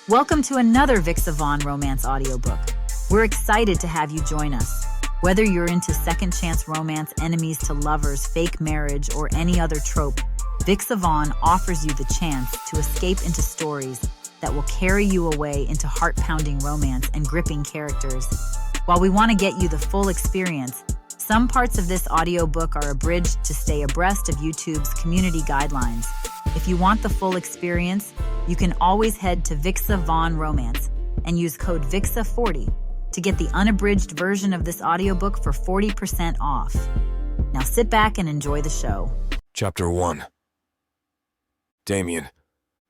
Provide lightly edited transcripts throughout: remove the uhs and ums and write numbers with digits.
Welcome to another Vixa Vaughn romance audiobook. We're excited to have you join us. Whether you're into second chance romance, enemies to lovers, fake marriage, or any other trope, Vixa Vaughn offers you the chance to escape into stories that will carry you away into heart-pounding romance and gripping characters. While we want to get you the full experience, some parts of this audiobook are abridged to stay abreast of YouTube's community guidelines. If you want the full experience, you can always head to Vixa Vaughn Romance and use code VIXA40 to get the unabridged version of this audiobook for 40% off. Now sit back and enjoy the show. Chapter 1. Damien.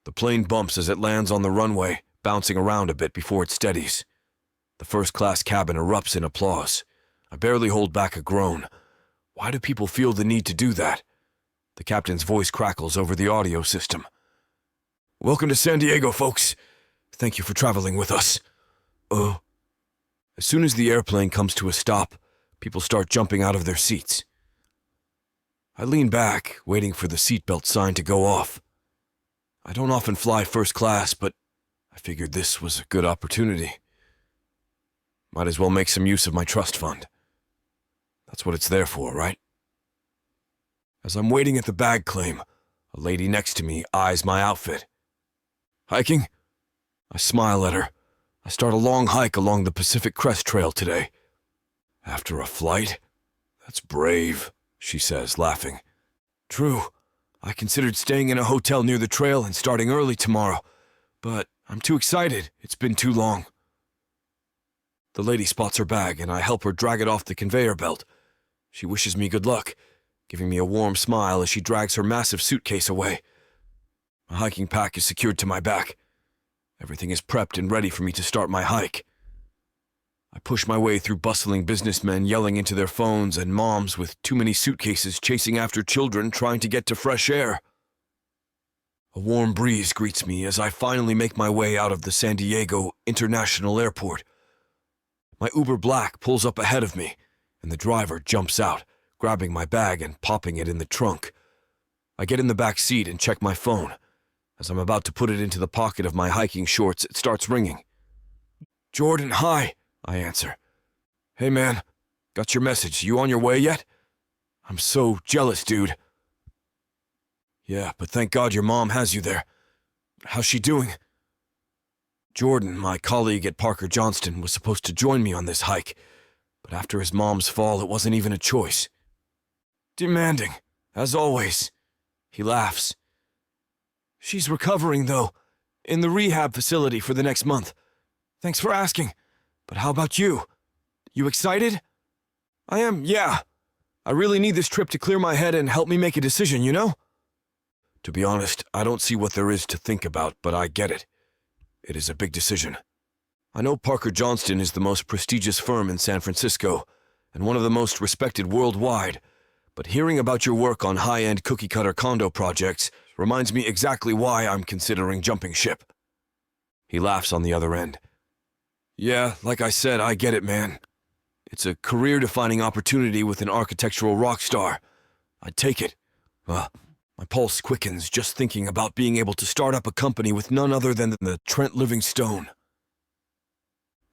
The plane bumps as it lands on the runway, bouncing around a bit before it steadies. The first-class cabin erupts in applause. I barely hold back a groan. Why do people feel the need to do that? The captain's voice crackles over the audio system. Welcome to San Diego, folks. Thank you for traveling with us. As soon as the airplane comes to a stop, people start jumping out of their seats. I lean back, waiting for the seatbelt sign to go off. I don't often fly first class, but I figured this was a good opportunity. Might as well make some use of my trust fund. That's what it's there for, right? As I'm waiting at the bag claim, a lady next to me eyes my outfit. Hiking? I smile at her. I start a long hike along the Pacific Crest Trail today. After a flight? That's brave, she says, laughing. True. I considered staying in a hotel near the trail and starting early tomorrow, but I'm too excited. It's been too long. The lady spots her bag, and I help her drag it off the conveyor belt. She wishes me good luck, giving me a warm smile as she drags her massive suitcase away. My hiking pack is secured to my back. Everything is prepped and ready for me to start my hike. I push my way through bustling businessmen yelling into their phones and moms with too many suitcases chasing after children trying to get to fresh air. A warm breeze greets me as I finally make my way out of the San Diego International Airport. My Uber Black pulls up ahead of me, and the driver jumps out, grabbing my bag and popping it in the trunk. I get in the back seat and check my phone. As I'm about to put it into the pocket of my hiking shorts, it starts ringing. Jordan, hi, I answer. Hey man, got your message. You on your way yet? I'm so jealous, dude. Yeah, but thank God your mom has you there. How's she doing? Jordan, my colleague at Parker Johnston, was supposed to join me on this hike, but after his mom's fall, it wasn't even a choice. Demanding, as always. He laughs. She's recovering, though, in the rehab facility for the next month. Thanks for asking. But how about you? You excited? I am, yeah. I really need this trip to clear my head and help me make a decision, you know? To be honest, I don't see what there is to think about, but I get it. It is a big decision. I know Parker Johnston is the most prestigious firm in San Francisco, and one of the most respected worldwide, but hearing about your work on high-end cookie-cutter condo projects reminds me exactly why I'm considering jumping ship. He laughs on the other end. Yeah, like I said, I get it, man. It's a career-defining opportunity with an architectural rock star. I'd take it. My pulse quickens just thinking about being able to start up a company with none other than the Trent Living Stone.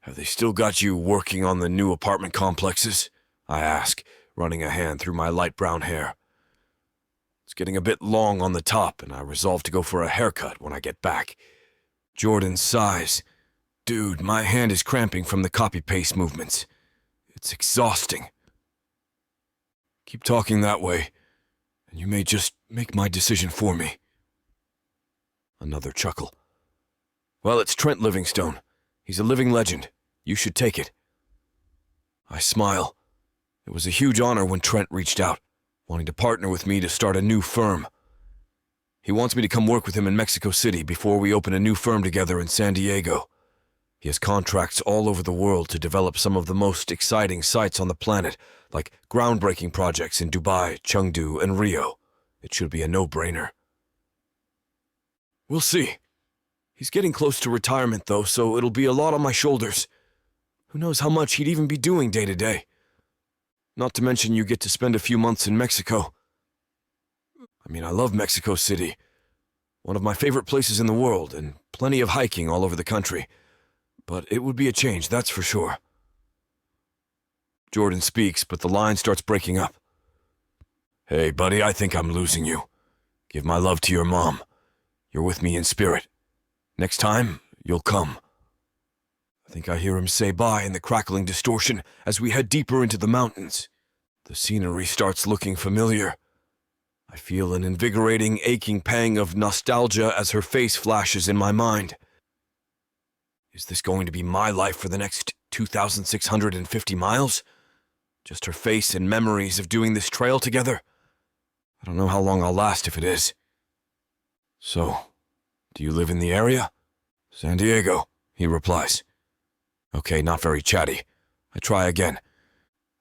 Have they still got you working on the new apartment complexes? I ask, running a hand through my light brown hair. It's getting a bit long on the top, and I resolve to go for a haircut when I get back. Jordan sighs. Dude, my hand is cramping from the copy-paste movements. It's exhausting. Keep talking that way, and you may just make my decision for me. Another chuckle. Well, it's Trent Livingstone. He's a living legend. You should take it. I smile. It was a huge honor when Trent reached out, wanting to partner with me to start a new firm. He wants me to come work with him in Mexico City before we open a new firm together in San Diego. He has contracts all over the world to develop some of the most exciting sites on the planet, like groundbreaking projects in Dubai, Chengdu, and Rio. It should be a no-brainer. We'll see. He's getting close to retirement, though, so it'll be a lot on my shoulders. Who knows how much he'd even be doing day to day? Not to mention you get to spend a few months in Mexico. I mean, I love Mexico City, One of my favorite places in the world, and plenty of hiking all over the country. But it would be a change, that's for sure. Jordan speaks, but the line starts breaking up. Hey, buddy, I think I'm losing you. Give my love to your mom. You're with me in spirit. Next time, you'll come. I think I hear him say bye in the crackling distortion as we head deeper into the mountains. The scenery starts looking familiar. I feel an invigorating, aching pang of nostalgia as her face flashes in my mind. Is this going to be my life for the next 2,650 miles? Just her face and memories of doing this trail together? I don't know how long I'll last if it is. So, do you live in the area? San Diego, he replies. Okay, not very chatty. I try again.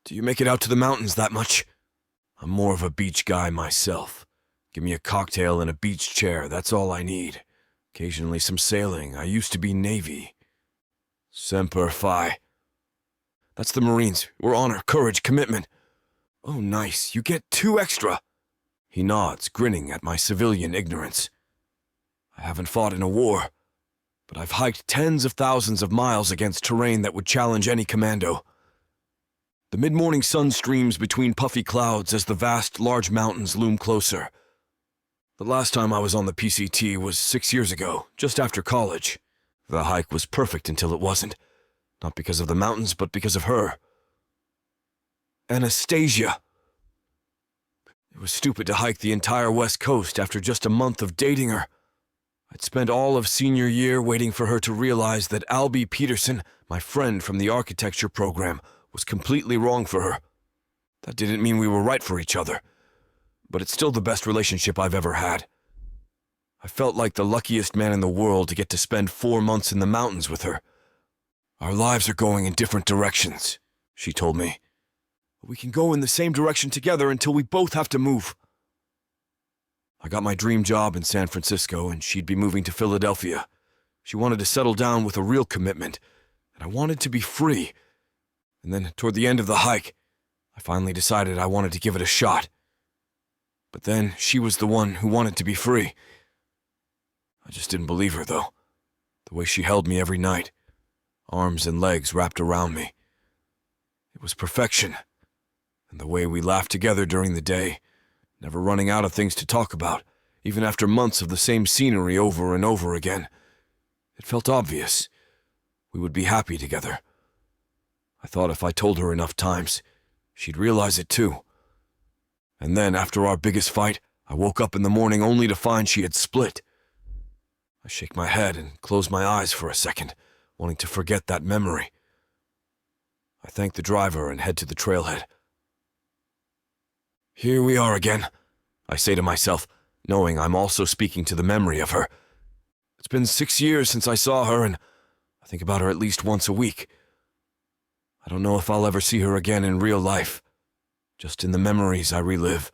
Do you make it out to the mountains that much? I'm more of a beach guy myself. Give me a cocktail and a beach chair, that's all I need. Occasionally some sailing. I used to be Navy. Semper Fi. That's the Marines. We're honor, courage, commitment. Oh, nice. You get 2 extra. He nods, grinning at my civilian ignorance. I haven't fought in a war, but I've hiked tens of thousands of miles against terrain that would challenge any commando. The mid-morning sun streams between puffy clouds as the vast, large mountains loom closer. The last time I was on the PCT was 6 years ago, just after college. The hike was perfect until it wasn't. Not because of the mountains, but because of her. Anastasia. It was stupid to hike the entire West Coast after just a month of dating her. I'd spent all of senior year waiting for her to realize that Albie Peterson, my friend from the architecture program, was completely wrong for her. That didn't mean we were right for each other, but it's still the best relationship I've ever had. I felt like the luckiest man in the world to get to spend 4 months in the mountains with her. Our lives are going in different directions, she told me. We can go in the same direction together until we both have to move. I got my dream job in San Francisco, and she'd be moving to Philadelphia. She wanted to settle down with a real commitment, and I wanted to be free. And then, toward the end of the hike, I finally decided I wanted to give it a shot. But then, she was the one who wanted to be free. I just didn't believe her, though. The way she held me every night, arms and legs wrapped around me. It was perfection. And the way we laughed together during the day, never running out of things to talk about, even after months of the same scenery over and over again. It felt obvious. We would be happy together. I thought if I told her enough times, she'd realize it too. And then, after our biggest fight, I woke up in the morning only to find she had split. I shake my head and close my eyes for a second, wanting to forget that memory. I thank the driver and head to the trailhead. Here we are again, I say to myself, knowing I'm also speaking to the memory of her. It's been 6 years since I saw her, and I think about her at least once a week. I don't know if I'll ever see her again in real life, just in the memories I relive.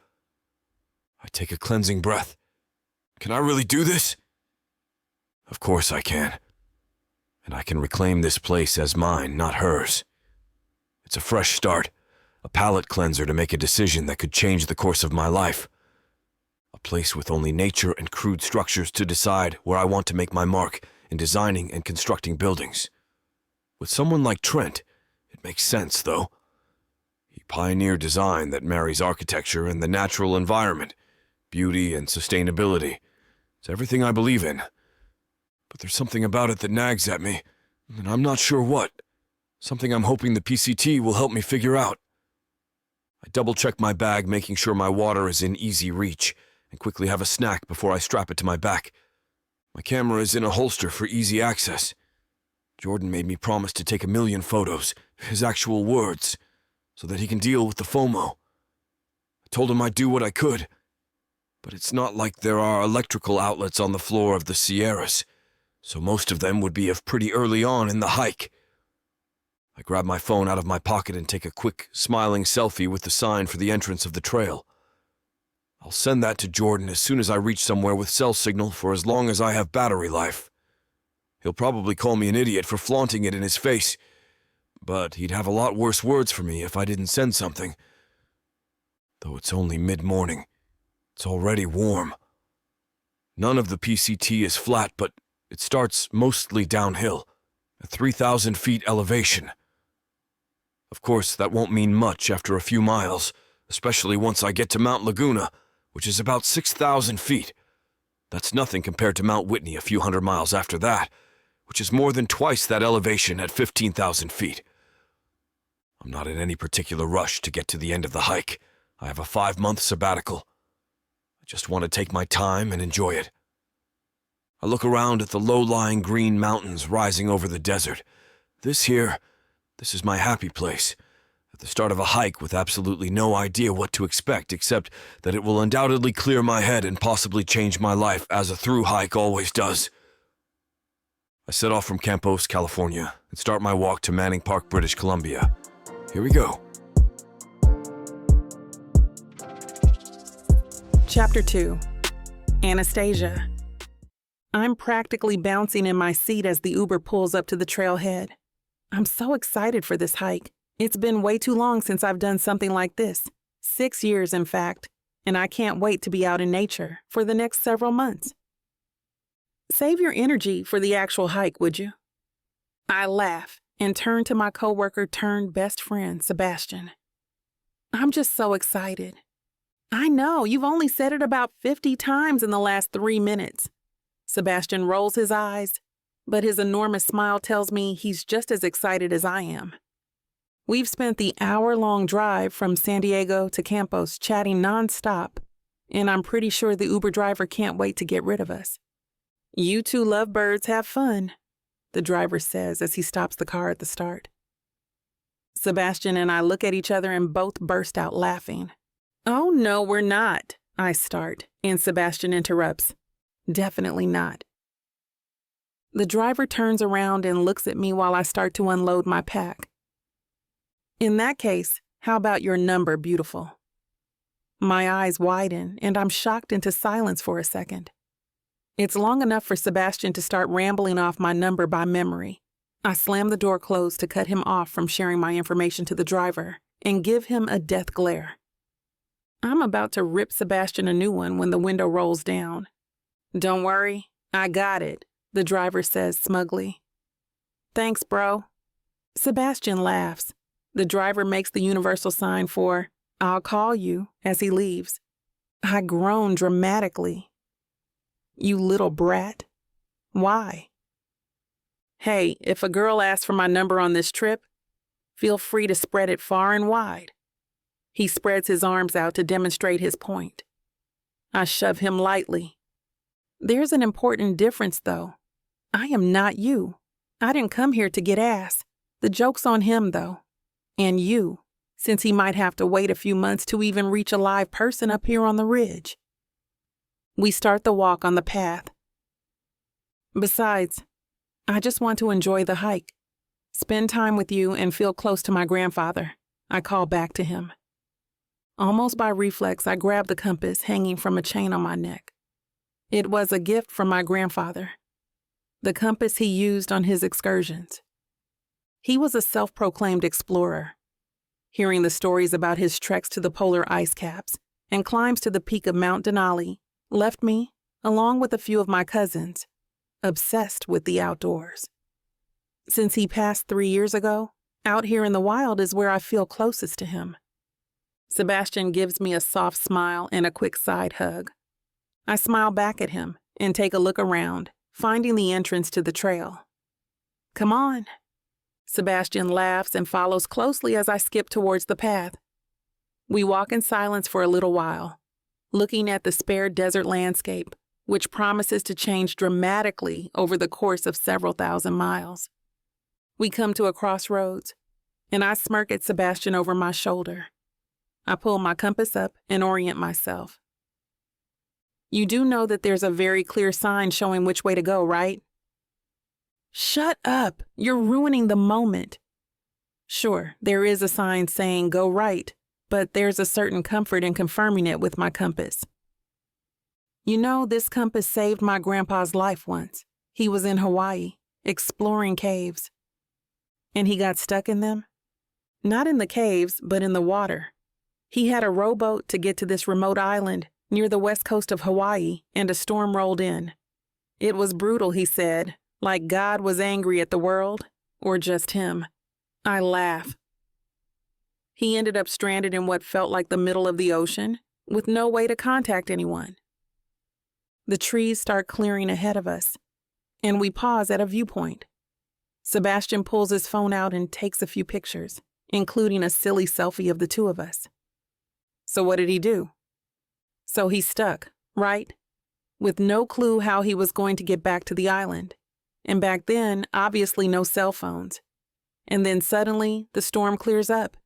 I take a cleansing breath. Can I really do this? Of course I can. And I can reclaim this place as mine, not hers. It's a fresh start, a palate cleanser to make a decision that could change the course of my life. A place with only nature and crude structures to decide where I want to make my mark in designing and constructing buildings. With someone like Trent, it makes sense, though. He pioneered design that marries architecture and the natural environment, beauty and sustainability. It's everything I believe in. But there's something about it that nags at me, and I'm not sure what. Something I'm hoping the PCT will help me figure out. I double-check my bag, making sure my water is in easy reach, and quickly have a snack before I strap it to my back. My camera is in a holster for easy access. Jordan made me promise to take 1 million photos, his actual words, so that he can deal with the FOMO. I told him I'd do what I could, but it's not like there are electrical outlets on the floor of the Sierras, so most of them would be of pretty early on in the hike. I grab my phone out of my pocket and take a quick, smiling selfie with the sign for the entrance of the trail. I'll send that to Jordan as soon as I reach somewhere with cell signal for as long as I have battery life. He'll probably call me an idiot for flaunting it in his face, but he'd have a lot worse words for me if I didn't send something. Though it's only mid-morning, it's already warm. None of the PCT is flat, but it starts mostly downhill, at 3,000 feet elevation. Of course, that won't mean much after a few miles, especially once I get to Mount Laguna, which is about 6,000 feet. That's nothing compared to Mount Whitney a few hundred miles after that, which is more than twice that elevation at 15,000 feet. I'm not in any particular rush to get to the end of the hike. I have a 5-month sabbatical. I just want to take my time and enjoy it. I look around at the low-lying green mountains rising over the desert. This is my happy place. At the start of a hike with absolutely no idea what to expect except that it will undoubtedly clear my head and possibly change my life as a through hike always does. I set off from Campos, California, and start my walk to Manning Park, British Columbia. Here we go. Chapter 2. Anastasia. I'm practically bouncing in my seat as the Uber pulls up to the trailhead. I'm so excited for this hike. It's been way too long since I've done something like this. 6 years, in fact, and I can't wait to be out in nature for the next several months. Save your energy for the actual hike, would you? I laugh and turn to my coworker turned best friend, Sebastian. I'm just so excited. I know, you've only said it about 50 times in the last 3 minutes. Sebastian rolls his eyes, but his enormous smile tells me he's just as excited as I am. We've spent the hour-long drive from San Diego to Campos chatting nonstop, and I'm pretty sure the Uber driver can't wait to get rid of us. You two lovebirds have fun, the driver says as he stops the car at the start. Sebastian and I look at each other and both burst out laughing. Oh, no, we're not, I start, and Sebastian interrupts. Definitely not. The driver turns around and looks at me while I start to unload my pack. In that case, how about your number, beautiful? My eyes widen, and I'm shocked into silence for a second. It's long enough for Sebastian to start rambling off my number by memory. I slam the door closed to cut him off from sharing my information to the driver and give him a death glare. I'm about to rip Sebastian a new one when the window rolls down. Don't worry, I got it, the driver says smugly. Thanks, bro. Sebastian laughs. The driver makes the universal sign for, I'll call you, as he leaves. I groan dramatically. You little brat. Why? Hey, if a girl asks for my number on this trip, feel free to spread it far and wide. He spreads his arms out to demonstrate his point. I shove him lightly. There's an important difference, though. I am not you. I didn't come here to get ass. The joke's on him, though. And you, since he might have to wait a few months to even reach a live person up here on the ridge. We start the walk on the path. Besides, I just want to enjoy the hike, spend time with you, and feel close to my grandfather. I call back to him. Almost by reflex, I grab the compass hanging from a chain on my neck. It was a gift from my grandfather, the compass he used on his excursions. He was a self-proclaimed explorer, hearing the stories about his treks to the polar ice caps and climbs to the peak of Mount Denali left me, along with a few of my cousins, obsessed with the outdoors. Since he passed 3 years ago, out here in the wild is where I feel closest to him. Sebastian gives me a soft smile and a quick side hug. I smile back at him and take a look around, finding the entrance to the trail. Come on. Sebastian laughs and follows closely as I skip towards the path. We walk in silence for a little while, looking at the spared desert landscape, which promises to change dramatically over the course of several thousand miles. We come to a crossroads, and I smirk at Sebastian over my shoulder. I pull my compass up and orient myself. You do know that there's a very clear sign showing which way to go, right? Shut up! You're ruining the moment. Sure, there is a sign saying go right, but there's a certain comfort in confirming it with my compass. You know, this compass saved my grandpa's life once. He was in Hawaii, exploring caves. And he got stuck in them? Not in the caves, but in the water. He had a rowboat to get to this remote island, near the west coast of Hawaii, and a storm rolled in. It was brutal, he said, like God was angry at the world, or just him. I laugh. He ended up stranded in what felt like the middle of the ocean, with no way to contact anyone. The trees start clearing ahead of us, and we pause at a viewpoint. Sebastian pulls his phone out and takes a few pictures, including a silly selfie of the two of us. So what did he do? So he's stuck, right? With no clue how he was going to get back to the island. And back then, obviously no cell phones. And then suddenly, the storm clears up.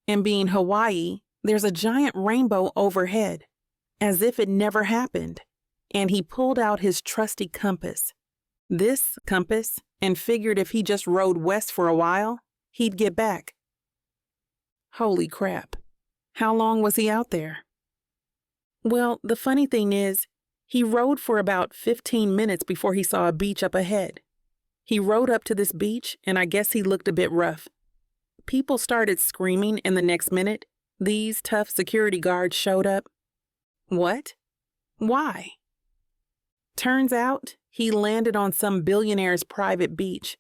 And being Hawaii, there's a giant rainbow overhead, as if it never happened. And he pulled out his trusty compass. This compass, and figured if he just rode west for a while, he'd get back. Holy crap. How long was he out there? Well, the funny thing is, he rode for about 15 minutes before he saw a beach up ahead. He rode up to this beach, and I guess he looked a bit rough. People started screaming, and the next minute, these tough security guards showed up. What? Why? Turns out, he landed on some billionaire's private beach.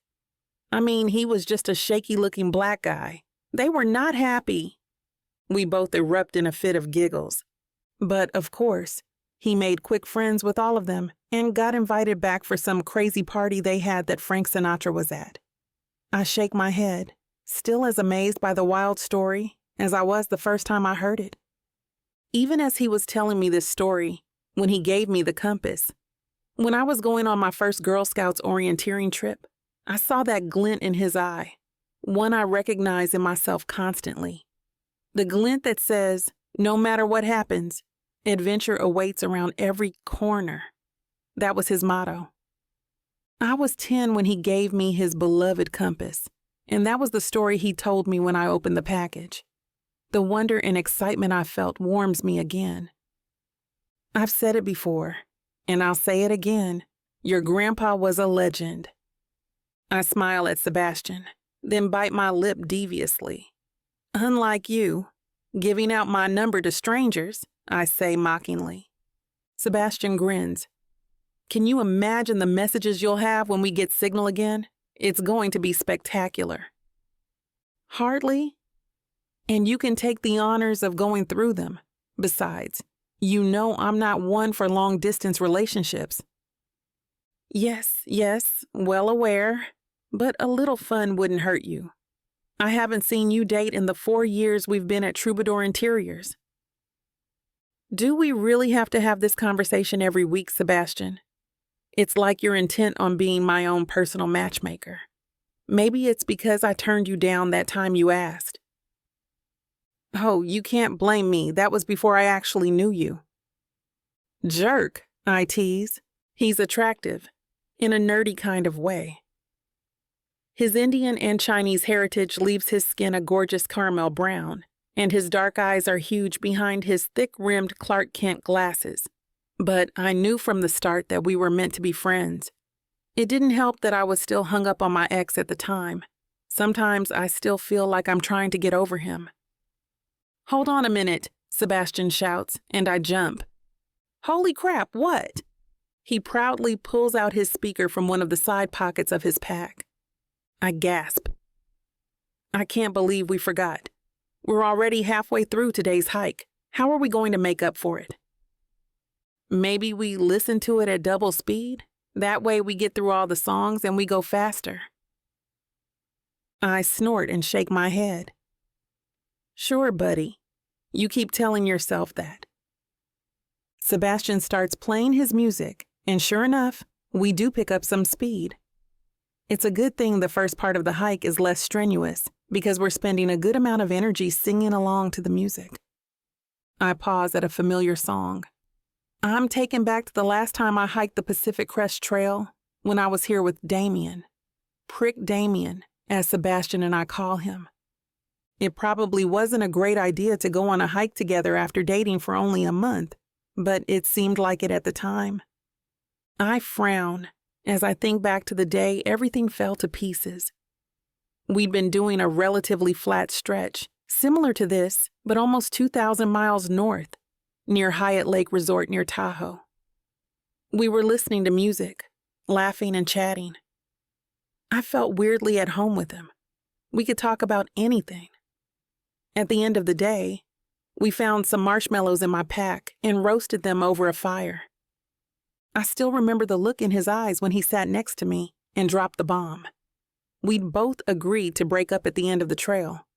I mean, he was just a shaky-looking black guy. They were not happy. We both erupt in a fit of giggles. But, of course, he made quick friends with all of them and got invited back for some crazy party they had that Frank Sinatra was at. I shake my head, still as amazed by the wild story as I was the first time I heard it. Even as he was telling me this story, when he gave me the compass, when I was going on my first Girl Scouts orienteering trip, I saw that glint in his eye, one I recognize in myself constantly. The glint that says, no matter what happens, adventure awaits around every corner. That was his motto. I was 10 when he gave me his beloved compass, and that was the story he told me when I opened the package. The wonder and excitement I felt warms me again. I've said it before, and I'll say it again. Your grandpa was a legend. I smile at Sebastian, then bite my lip deviously. Unlike you, giving out my number to strangers, I say mockingly. Sebastian grins. Can you imagine the messages you'll have when we get signal again? It's going to be spectacular. Hardly. And you can take the honors of going through them. Besides, you know I'm not one for long-distance relationships. Yes, well aware, but a little fun wouldn't hurt you. I haven't seen you date in the 4 years we've been at Troubadour Interiors. Do we really have to have this conversation every week, Sebastian? It's like you're intent on being my own personal matchmaker. Maybe it's because I turned you down that time you asked. Oh, you can't blame me. That was before I actually knew you. Jerk, I tease. He's attractive, in a nerdy kind of way. His Indian and Chinese heritage leaves his skin a gorgeous caramel brown, and his dark eyes are huge behind his thick-rimmed Clark Kent glasses. But I knew from the start that we were meant to be friends. It didn't help that I was still hung up on my ex at the time. Sometimes I still feel like I'm trying to get over him. Hold on a minute, Sebastian shouts, and I jump. Holy crap, what? He proudly pulls out his speaker from one of the side pockets of his pack. I gasp. I can't believe we forgot. We're already halfway through today's hike. How are we going to make up for it? Maybe we listen to it at double speed? That way we get through all the songs and we go faster. I snort and shake my head. Sure, buddy. You keep telling yourself that. Sebastian starts playing his music, and sure enough, we do pick up some speed. It's a good thing the first part of the hike is less strenuous, because we're spending a good amount of energy singing along to the music. I pause at a familiar song. I'm taken back to the last time I hiked the Pacific Crest Trail, when I was here with Damien. Prick Damien, as Sebastian and I call him. It probably wasn't a great idea to go on a hike together after dating for only a month, but it seemed like it at the time. I frown as I think back to the day everything fell to pieces. We'd been doing a relatively flat stretch, similar to this, but almost 2,000 miles north. near Hyatt Lake Resort near Tahoe. We were listening to music, laughing and chatting. I felt weirdly at home with him. We could talk about anything. At the end of the day, we found some marshmallows in my pack and roasted them over a fire. I still remember the look in his eyes when he sat next to me and dropped the bomb. We'd both agreed to break up at the end of the trail,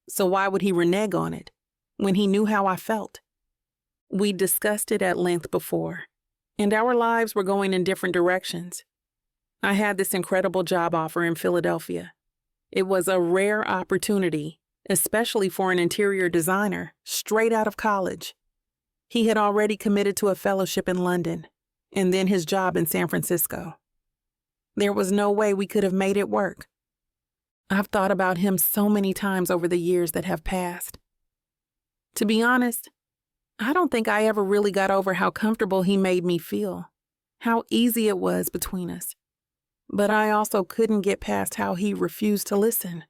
so why would he renege on it when he knew how I felt? We'd discussed it at length before, and our lives were going in different directions. I had this incredible job offer in Philadelphia. It was a rare opportunity, especially for an interior designer straight out of college. He had already committed to a fellowship in London, and then his job in San Francisco. There was no way we could have made it work. I've thought about him so many times over the years that have passed. To be honest, I don't think I ever really got over how comfortable he made me feel, how easy it was between us. But I also couldn't get past how he refused to listen.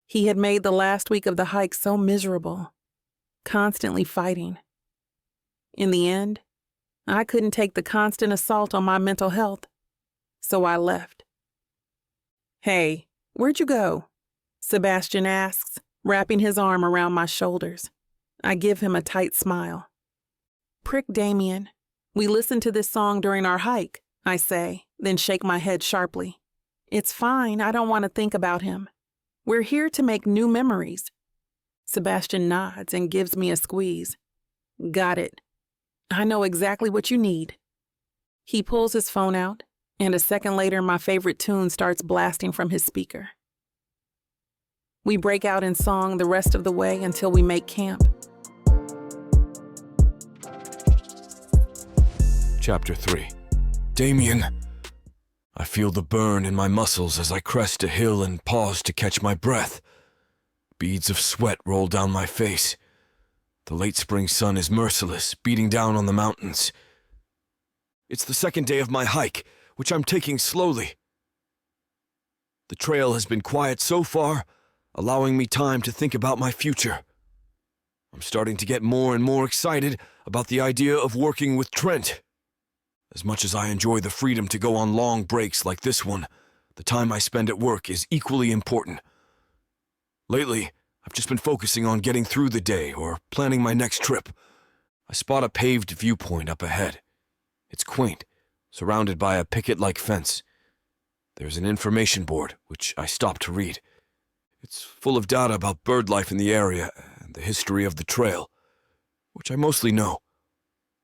He had made the last week of the hike so miserable, constantly fighting. In the end, I couldn't take the constant assault on my mental health, so I left. "Hey, where'd you go?" Sebastian asks, wrapping his arm around my shoulders. I give him a tight smile. "Prick Damien. We listened to this song during our hike," I say, then shake my head sharply. "It's fine, I don't want to think about him. We're here to make new memories." Sebastian nods and gives me a squeeze. "Got it. I know exactly what you need." He pulls his phone out, and a second later my favorite tune starts blasting from his speaker. We break out in song the rest of the way until we make camp. Chapter 3. Damien. I feel the burn in my muscles as I crest a hill and pause to catch my breath. Beads of sweat roll down my face. The late spring sun is merciless, beating down on the mountains. It's the second day of my hike, which I'm taking slowly. The trail has been quiet so far, allowing me time to think about my future. I'm starting to get more and more excited about the idea of working with Trent. As much as I enjoy the freedom to go on long breaks like this one, the time I spend at work is equally important. Lately, I've just been focusing on getting through the day or planning my next trip. I spot a paved viewpoint up ahead. It's quaint, surrounded by a picket-like fence. There's an information board, which I stop to read. It's full of data about bird life in the area and the history of the trail, which I mostly know.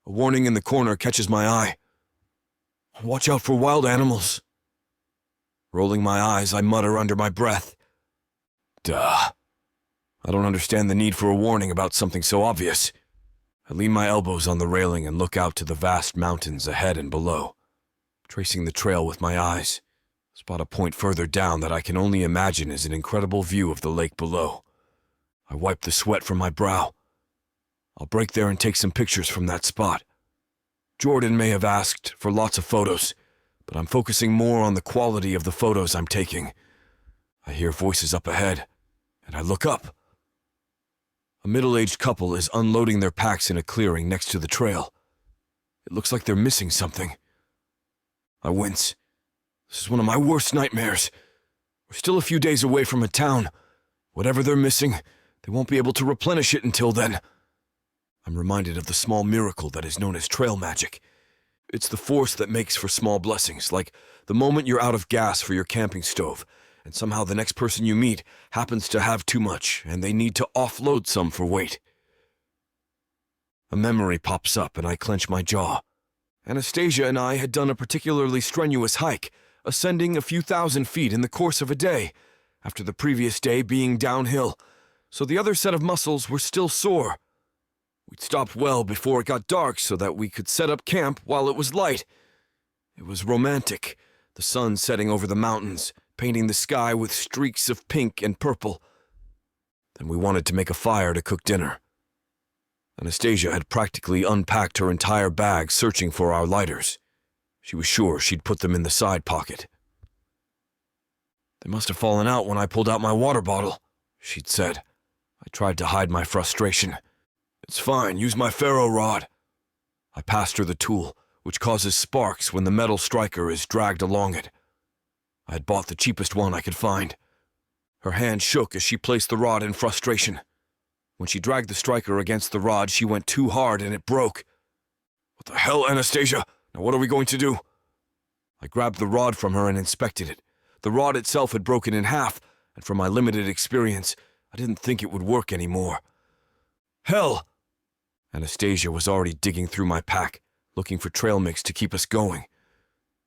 A warning in the corner catches my eye. "Watch out for wild animals." Rolling my eyes, I mutter under my breath. Duh. I don't understand the need for a warning about something so obvious. I lean my elbows on the railing and look out to the vast mountains ahead and below. Tracing the trail with my eyes, spot a point further down that I can only imagine is an incredible view of the lake below. I wipe the sweat from my brow. I'll break there and take some pictures from that spot. Jordan may have asked for lots of photos, but I'm focusing more on the quality of the photos I'm taking. I hear voices up ahead, and I look up. A middle-aged couple is unloading their packs in a clearing next to the trail. It looks like they're missing something. I wince. This is one of my worst nightmares. We're still a few days away from a town. Whatever they're missing, they won't be able to replenish it until then. I'm reminded of the small miracle that is known as trail magic. It's the force that makes for small blessings, like the moment you're out of gas for your camping stove, and somehow the next person you meet happens to have too much, and they need to offload some for weight. A memory pops up, and I clench my jaw. Anastasia and I had done a particularly strenuous hike, ascending a few thousand feet in the course of a day, after the previous day being downhill, so the other set of muscles were still sore. We'd stopped well before it got dark so that we could set up camp while it was light. It was romantic, the sun setting over the mountains, painting the sky with streaks of pink and purple. Then we wanted to make a fire to cook dinner. Anastasia had practically unpacked her entire bag searching for our lighters. She was sure she'd put them in the side pocket. "They must have fallen out when I pulled out my water bottle," she'd said. I tried to hide my frustration. It's fine, use my ferro rod. I passed her the tool, which causes sparks when the metal striker is dragged along it. I had bought the cheapest one I could find. Her hand shook as she placed the rod in frustration. When she dragged the striker against the rod, she went too hard and it broke. What the hell, Anastasia? Now what are we going to do? I grabbed the rod from her and inspected it. The rod itself had broken in half, and from my limited experience, I didn't think it would work anymore. Hell! Anastasia was already digging through my pack, looking for trail mix to keep us going.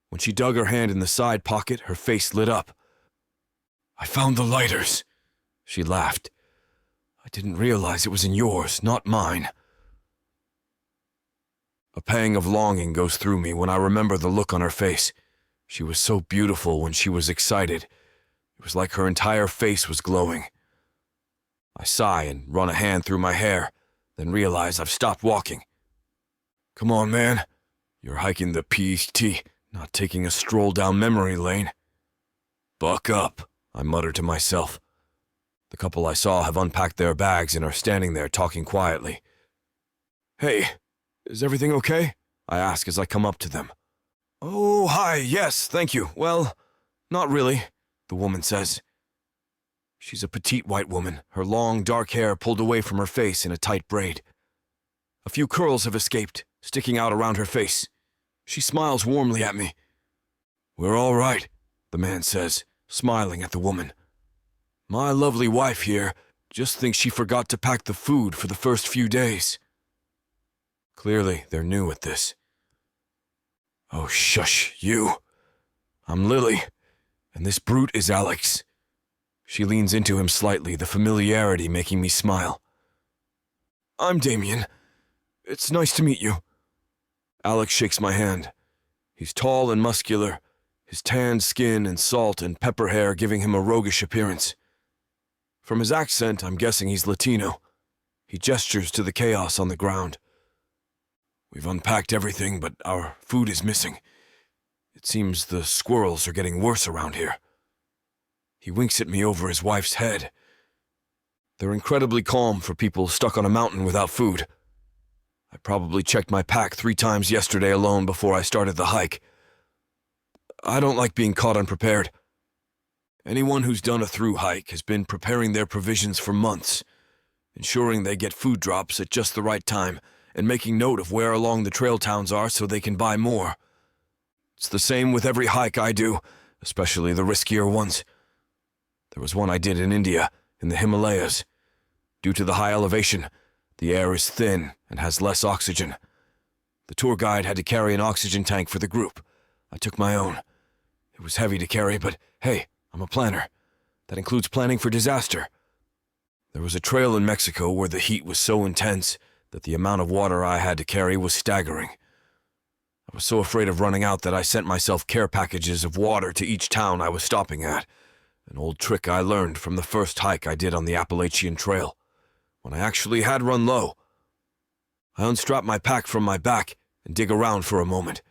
When she dug her hand in the side pocket, her face lit up. I found the lighters, she laughed. I didn't realize it was in yours, not mine. A pang of longing goes through me when I remember the look on her face. She was so beautiful when she was excited. It was like her entire face was glowing. I sigh and run a hand through my hair, then realize I've stopped walking. Come on, man. You're hiking the PET, not taking a stroll down memory lane. Buck up, I mutter to myself. The couple I saw have unpacked their bags and are standing there talking quietly. Hey, is everything okay? I ask as I come up to them. Oh, hi, yes, thank you. Well, not really, the woman says. She's a petite white woman, her long, dark hair pulled away from her face in a tight braid. A few curls have escaped, sticking out around her face. She smiles warmly at me. We're all right, the man says, smiling at the woman. My lovely wife here just thinks she forgot to pack the food for the first few days. Clearly, they're new at this. Oh, shush, you. I'm Lily, and this brute is Alex. She leans into him slightly, the familiarity making me smile. I'm Damien. It's nice to meet you. Alex shakes my hand. He's tall and muscular, his tanned skin and salt and pepper hair giving him a roguish appearance. From his accent, I'm guessing he's Latino. He gestures to the chaos on the ground. We've unpacked everything, but our food is missing. It seems the squirrels are getting worse around here. He winks at me over his wife's head. They're incredibly calm for people stuck on a mountain without food. I probably checked my pack 3 times yesterday alone before I started the hike. I don't like being caught unprepared. Anyone who's done a through hike has been preparing their provisions for months, ensuring they get food drops at just the right time, and making note of where along the trail towns are so they can buy more. It's the same with every hike I do, especially the riskier ones. There was one I did in India, in the Himalayas. Due to the high elevation, the air is thin and has less oxygen. The tour guide had to carry an oxygen tank for the group. I took my own. It was heavy to carry, but hey, I'm a planner. That includes planning for disaster. There was a trail in Mexico where the heat was so intense that the amount of water I had to carry was staggering. I was so afraid of running out that I sent myself care packages of water to each town I was stopping at, an old trick I learned from the first hike I did on the Appalachian Trail, when I actually had run low. I unstrap my pack from my back and dig around for a moment.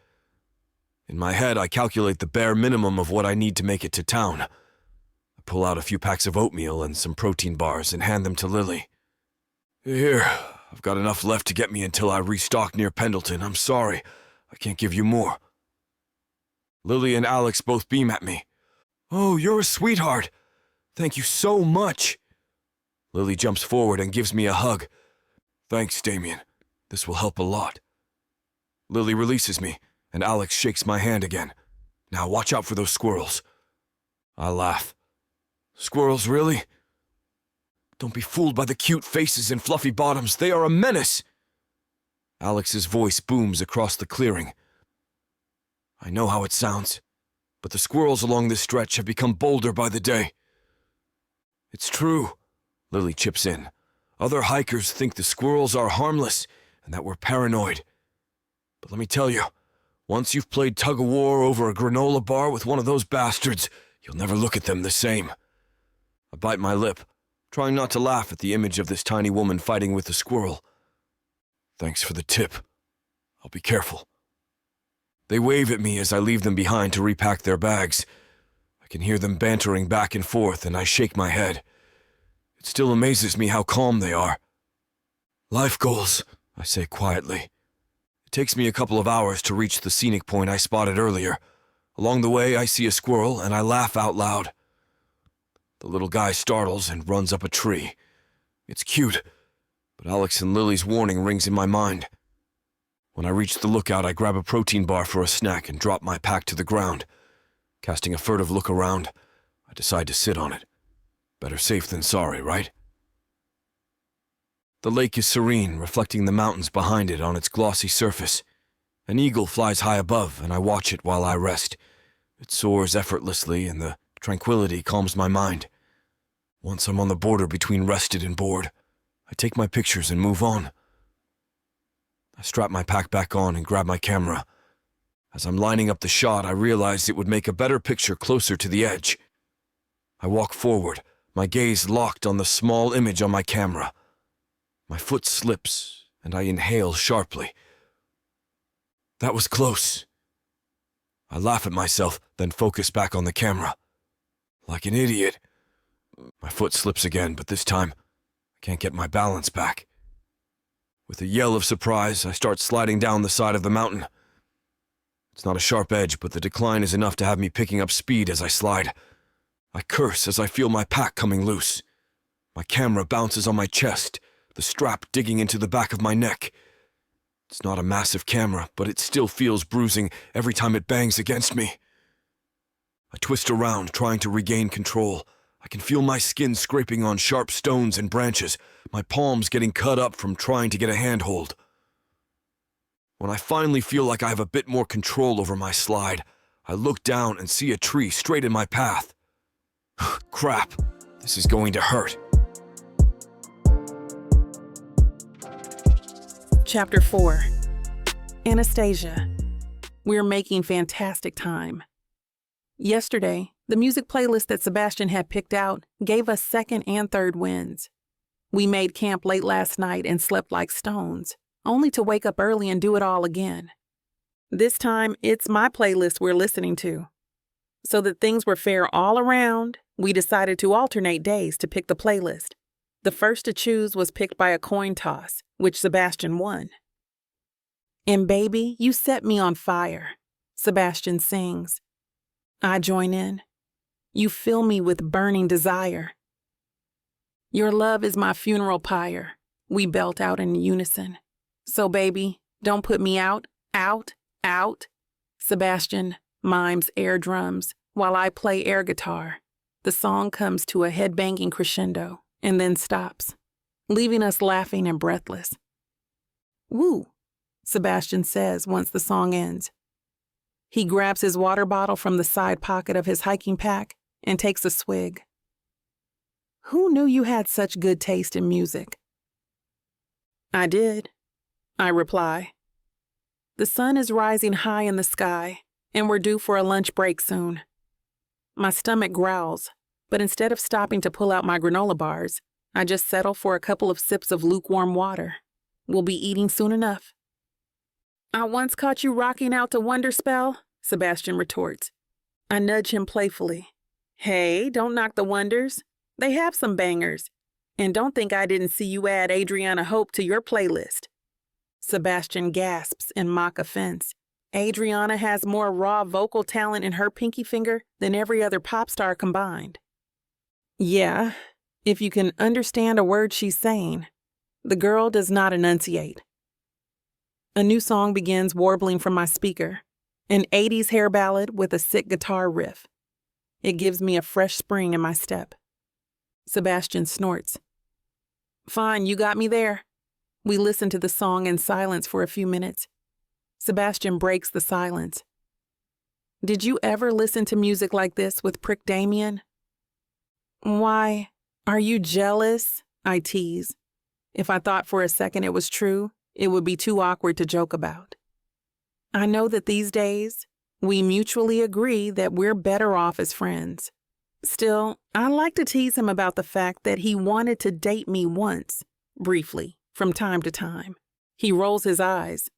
In my head, I calculate the bare minimum of what I need to make it to town. I pull out a few packs of oatmeal and some protein bars and hand them to Lily. Here, I've got enough left to get me until I restock near Pendleton. I'm sorry, I can't give you more. Lily and Alex both beam at me. Oh, you're a sweetheart. Thank you so much. Lily jumps forward and gives me a hug. Thanks, Damien. This will help a lot. Lily releases me, and Alex shakes my hand again. Now watch out for those squirrels. I laugh. Squirrels, really? Don't be fooled by the cute faces and fluffy bottoms. They are a menace. Alex's voice booms across the clearing. I know how it sounds, but the squirrels along this stretch have become bolder by the day. It's true, Lily chips in. Other hikers think the squirrels are harmless and that we're paranoid. But let me tell you, once you've played tug-of-war over a granola bar with one of those bastards, you'll never look at them the same. I bite my lip, trying not to laugh at the image of this tiny woman fighting with the squirrel. Thanks for the tip. I'll be careful. They wave at me as I leave them behind to repack their bags. I can hear them bantering back and forth, and I shake my head. It still amazes me how calm they are. Life goals, I say quietly. It takes me a couple of hours to reach the scenic point I spotted earlier. Along the way, I see a squirrel and I laugh out loud. The little guy startles and runs up a tree. It's cute, but Alex and Lily's warning rings in my mind. When I reach the lookout, I grab a protein bar for a snack and drop my pack to the ground. Casting a furtive look around, I decide to sit on it. Better safe than sorry, right? The lake is serene, reflecting the mountains behind it on its glossy surface. An eagle flies high above, and I watch it while I rest. It soars effortlessly, and the tranquility calms my mind. Once I'm on the border between rested and bored, I take my pictures and move on. I strap my pack back on and grab my camera. As I'm lining up the shot, I realized it would make a better picture closer to the edge. I walk forward, my gaze locked on the small image on my camera. My foot slips, and I inhale sharply. That was close. I laugh at myself, then focus back on the camera. Like an idiot. My foot slips again, but this time, I can't get my balance back. With a yell of surprise, I start sliding down the side of the mountain. It's not a sharp edge, but the decline is enough to have me picking up speed as I slide. I curse as I feel my pack coming loose. My camera bounces on my chest, the strap digging into the back of my neck. It's not a massive camera, but it still feels bruising every time it bangs against me. I twist around, trying to regain control. I can feel my skin scraping on sharp stones and branches, my palms getting cut up from trying to get a handhold. When I finally feel like I have a bit more control over my slide, I look down and see a tree straight in my path. Crap, this is going to hurt. Chapter 4. Anastasia. We're making fantastic time. Yesterday, the music playlist that Sebastian had picked out gave us second and third wins. We made camp late last night and slept like stones, only to wake up early and do it all again. This time, it's my playlist we're listening to. So that things were fair all around, we decided to alternate days to pick the playlist. The first to choose was picked by a coin toss, which Sebastian won. And baby, you set me on fire, Sebastian sings. I join in. You fill me with burning desire. Your love is my funeral pyre, we belt out in unison. So baby, don't put me out, out, out. Sebastian mimes air drums while I play air guitar. The song comes to a head-banging crescendo and then stops, leaving us laughing and breathless. Woo, Sebastian says once the song ends. He grabs his water bottle from the side pocket of his hiking pack and takes a swig. Who knew you had such good taste in music? I did, I reply. The sun is rising high in the sky, and we're due for a lunch break soon. My stomach growls, but instead of stopping to pull out my granola bars, I just settle for a couple of sips of lukewarm water. We'll be eating soon enough. I once caught you rocking out to Wonder Spell, Sebastian retorts. I nudge him playfully. Hey, don't knock the Wonders. They have some bangers. And don't think I didn't see you add Adriana Hope to your playlist. Sebastian gasps in mock offense. Adriana has more raw vocal talent in her pinky finger than every other pop star combined. Yeah, if you can understand a word she's saying. The girl does not enunciate. A new song begins warbling from my speaker, an 80s hair ballad with a sick guitar riff. It gives me a fresh spring in my step. Sebastian snorts. Fine, you got me there. We listen to the song in silence for a few minutes. Sebastian breaks the silence. Did you ever listen to music like this with Prick Damien? Why, are you jealous? I tease. If I thought for a second it was true, it would be too awkward to joke about. I know that these days, we mutually agree that we're better off as friends. Still, I like to tease him about the fact that he wanted to date me once, briefly, from time to time. He rolls his eyes.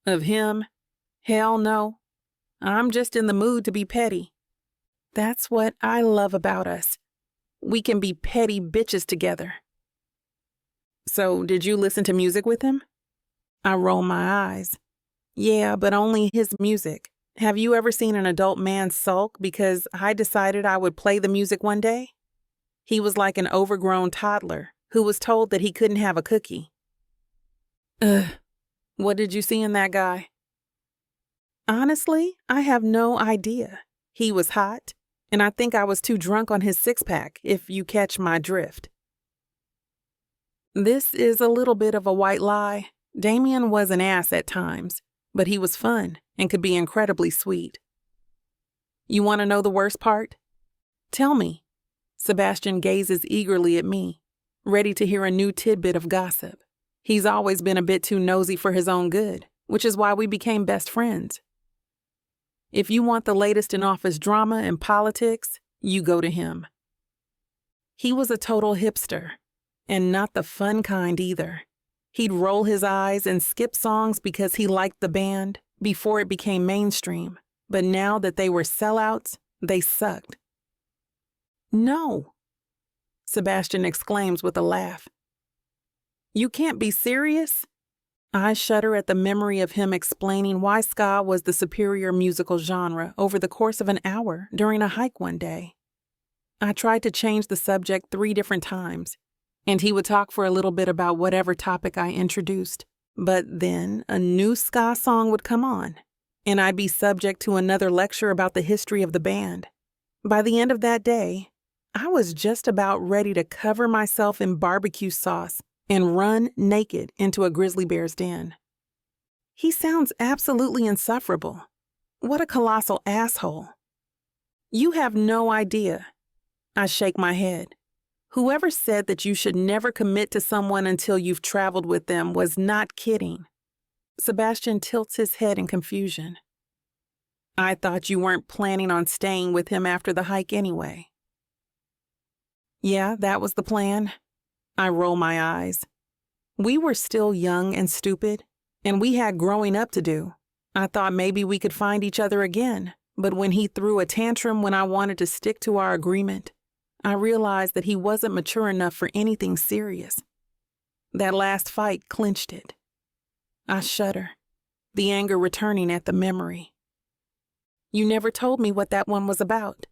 Of him? Hell no. I'm just in the mood to be petty. That's what I love about us. We can be petty bitches together. So, did you listen to music with him? I roll my eyes. Yeah, but only his music. Have you ever seen an adult man sulk because I decided I would play the music one day? He was like an overgrown toddler who was told that he couldn't have a cookie. Ugh, what did you see in that guy? Honestly, I have no idea. He was hot, and I think I was too drunk on his six-pack, if you catch my drift. This is a little bit of a white lie. Damien was an ass at times, but he was fun and could be incredibly sweet. You want to know the worst part? Tell me. Sebastian gazes eagerly at me, ready to hear a new tidbit of gossip. He's always been a bit too nosy for his own good, which is why we became best friends. If you want the latest in office drama and politics, you go to him. He was a total hipster, and not the fun kind either. He'd roll his eyes and skip songs because he liked the band before it became mainstream, but now that they were sellouts, they sucked. No, Sebastian exclaims with a laugh. You can't be serious? I shudder at the memory of him explaining why ska was the superior musical genre over the course of an hour during a hike one day. I tried to change the subject 3 different times, and he would talk for a little bit about whatever topic I introduced. But then a new ska song would come on, and I'd be subject to another lecture about the history of the band. By the end of that day, I was just about ready to cover myself in barbecue sauce and run naked into a grizzly bear's den. He sounds absolutely insufferable. What a colossal asshole. You have no idea. I shake my head. Whoever said that you should never commit to someone until you've traveled with them was not kidding. Sebastian tilts his head in confusion. I thought you weren't planning on staying with him after the hike anyway. Yeah, that was the plan. I roll my eyes. We were still young and stupid, and we had growing up to do. I thought maybe we could find each other again, but when he threw a tantrum when I wanted to stick to our agreement, I realized that he wasn't mature enough for anything serious. That last fight clinched it. I shudder, the anger returning at the memory. You never told me what that one was about.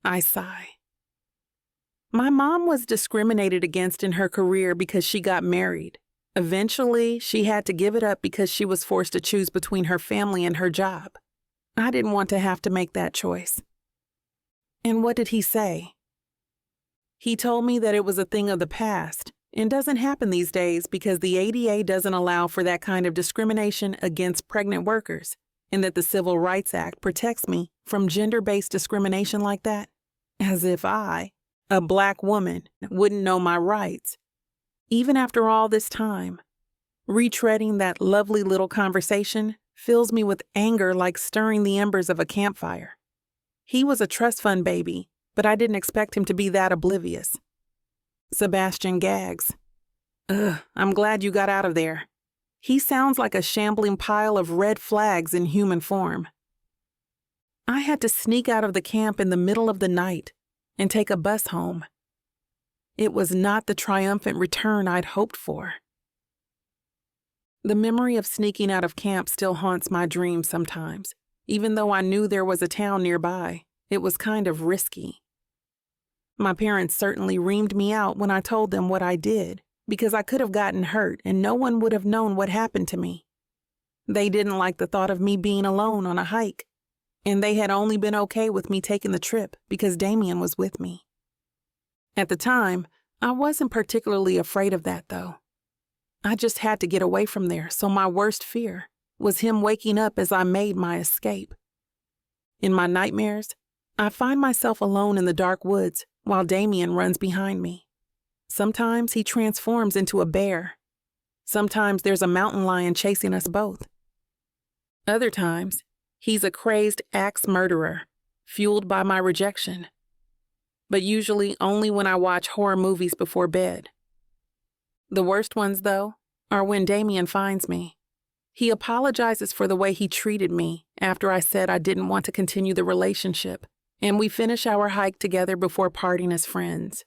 I sigh. My mom was discriminated against in her career because she got married. Eventually, she had to give it up because she was forced to choose between her family and her job. I didn't want to have to make that choice. And what did he say? He told me that it was a thing of the past and doesn't happen these days because the ADA doesn't allow for that kind of discrimination against pregnant workers, and that the Civil Rights Act protects me from gender-based discrimination like that. As if I, a black woman, wouldn't know my rights. Even after all this time, retreading that lovely little conversation fills me with anger like stirring the embers of a campfire. He was a trust fund baby, but I didn't expect him to be that oblivious. Sebastian gags. Ugh, I'm glad you got out of there. He sounds like a shambling pile of red flags in human form. I had to sneak out of the camp in the middle of the night and take a bus home. It was not the triumphant return I'd hoped for. The memory of sneaking out of camp still haunts my dreams sometimes. Even though I knew there was a town nearby, it was kind of risky. My parents certainly reamed me out when I told them what I did, because I could have gotten hurt and no one would have known what happened to me. They didn't like the thought of me being alone on a hike, and they had only been okay with me taking the trip because Damian was with me. At the time, I wasn't particularly afraid of that, though. I just had to get away from there, so my worst fear was him waking up as I made my escape. In my nightmares, I find myself alone in the dark woods while Damien runs behind me. Sometimes he transforms into a bear. Sometimes there's a mountain lion chasing us both. Other times, he's a crazed axe murderer, fueled by my rejection. But usually only when I watch horror movies before bed. The worst ones, though, are when Damien finds me. He apologizes for the way he treated me after I said I didn't want to continue the relationship, and we finish our hike together before parting as friends.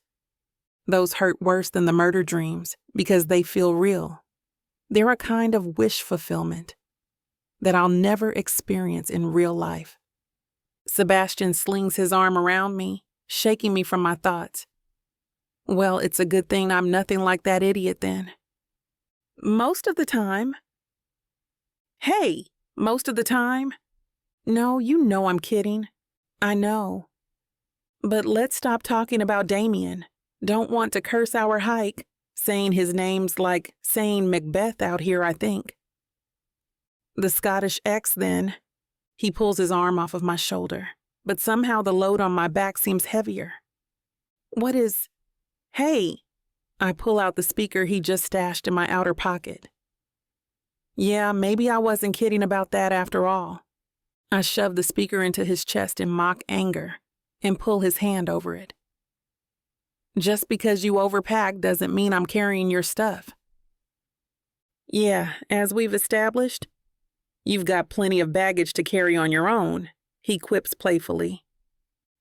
Those hurt worse than the murder dreams because they feel real. They're a kind of wish fulfillment that I'll never experience in real life. Sebastian slings his arm around me, shaking me from my thoughts. Well, it's a good thing I'm nothing like that idiot then. Most of the time. Hey, most of the time? No, you know I'm kidding. I know. But let's stop talking about Damien. Don't want to curse our hike. Saying his name's like saying Macbeth out here, I think. The Scottish ex, then. He pulls his arm off of my shoulder, but somehow the load on my back seems heavier. What is... Hey! I pull out the speaker he just stashed in my outer pocket. Yeah, maybe I wasn't kidding about that after all. I shove the speaker into his chest in mock anger and pull his hand over it. Just because you overpack doesn't mean I'm carrying your stuff. Yeah, as we've established, you've got plenty of baggage to carry on your own, he quips playfully.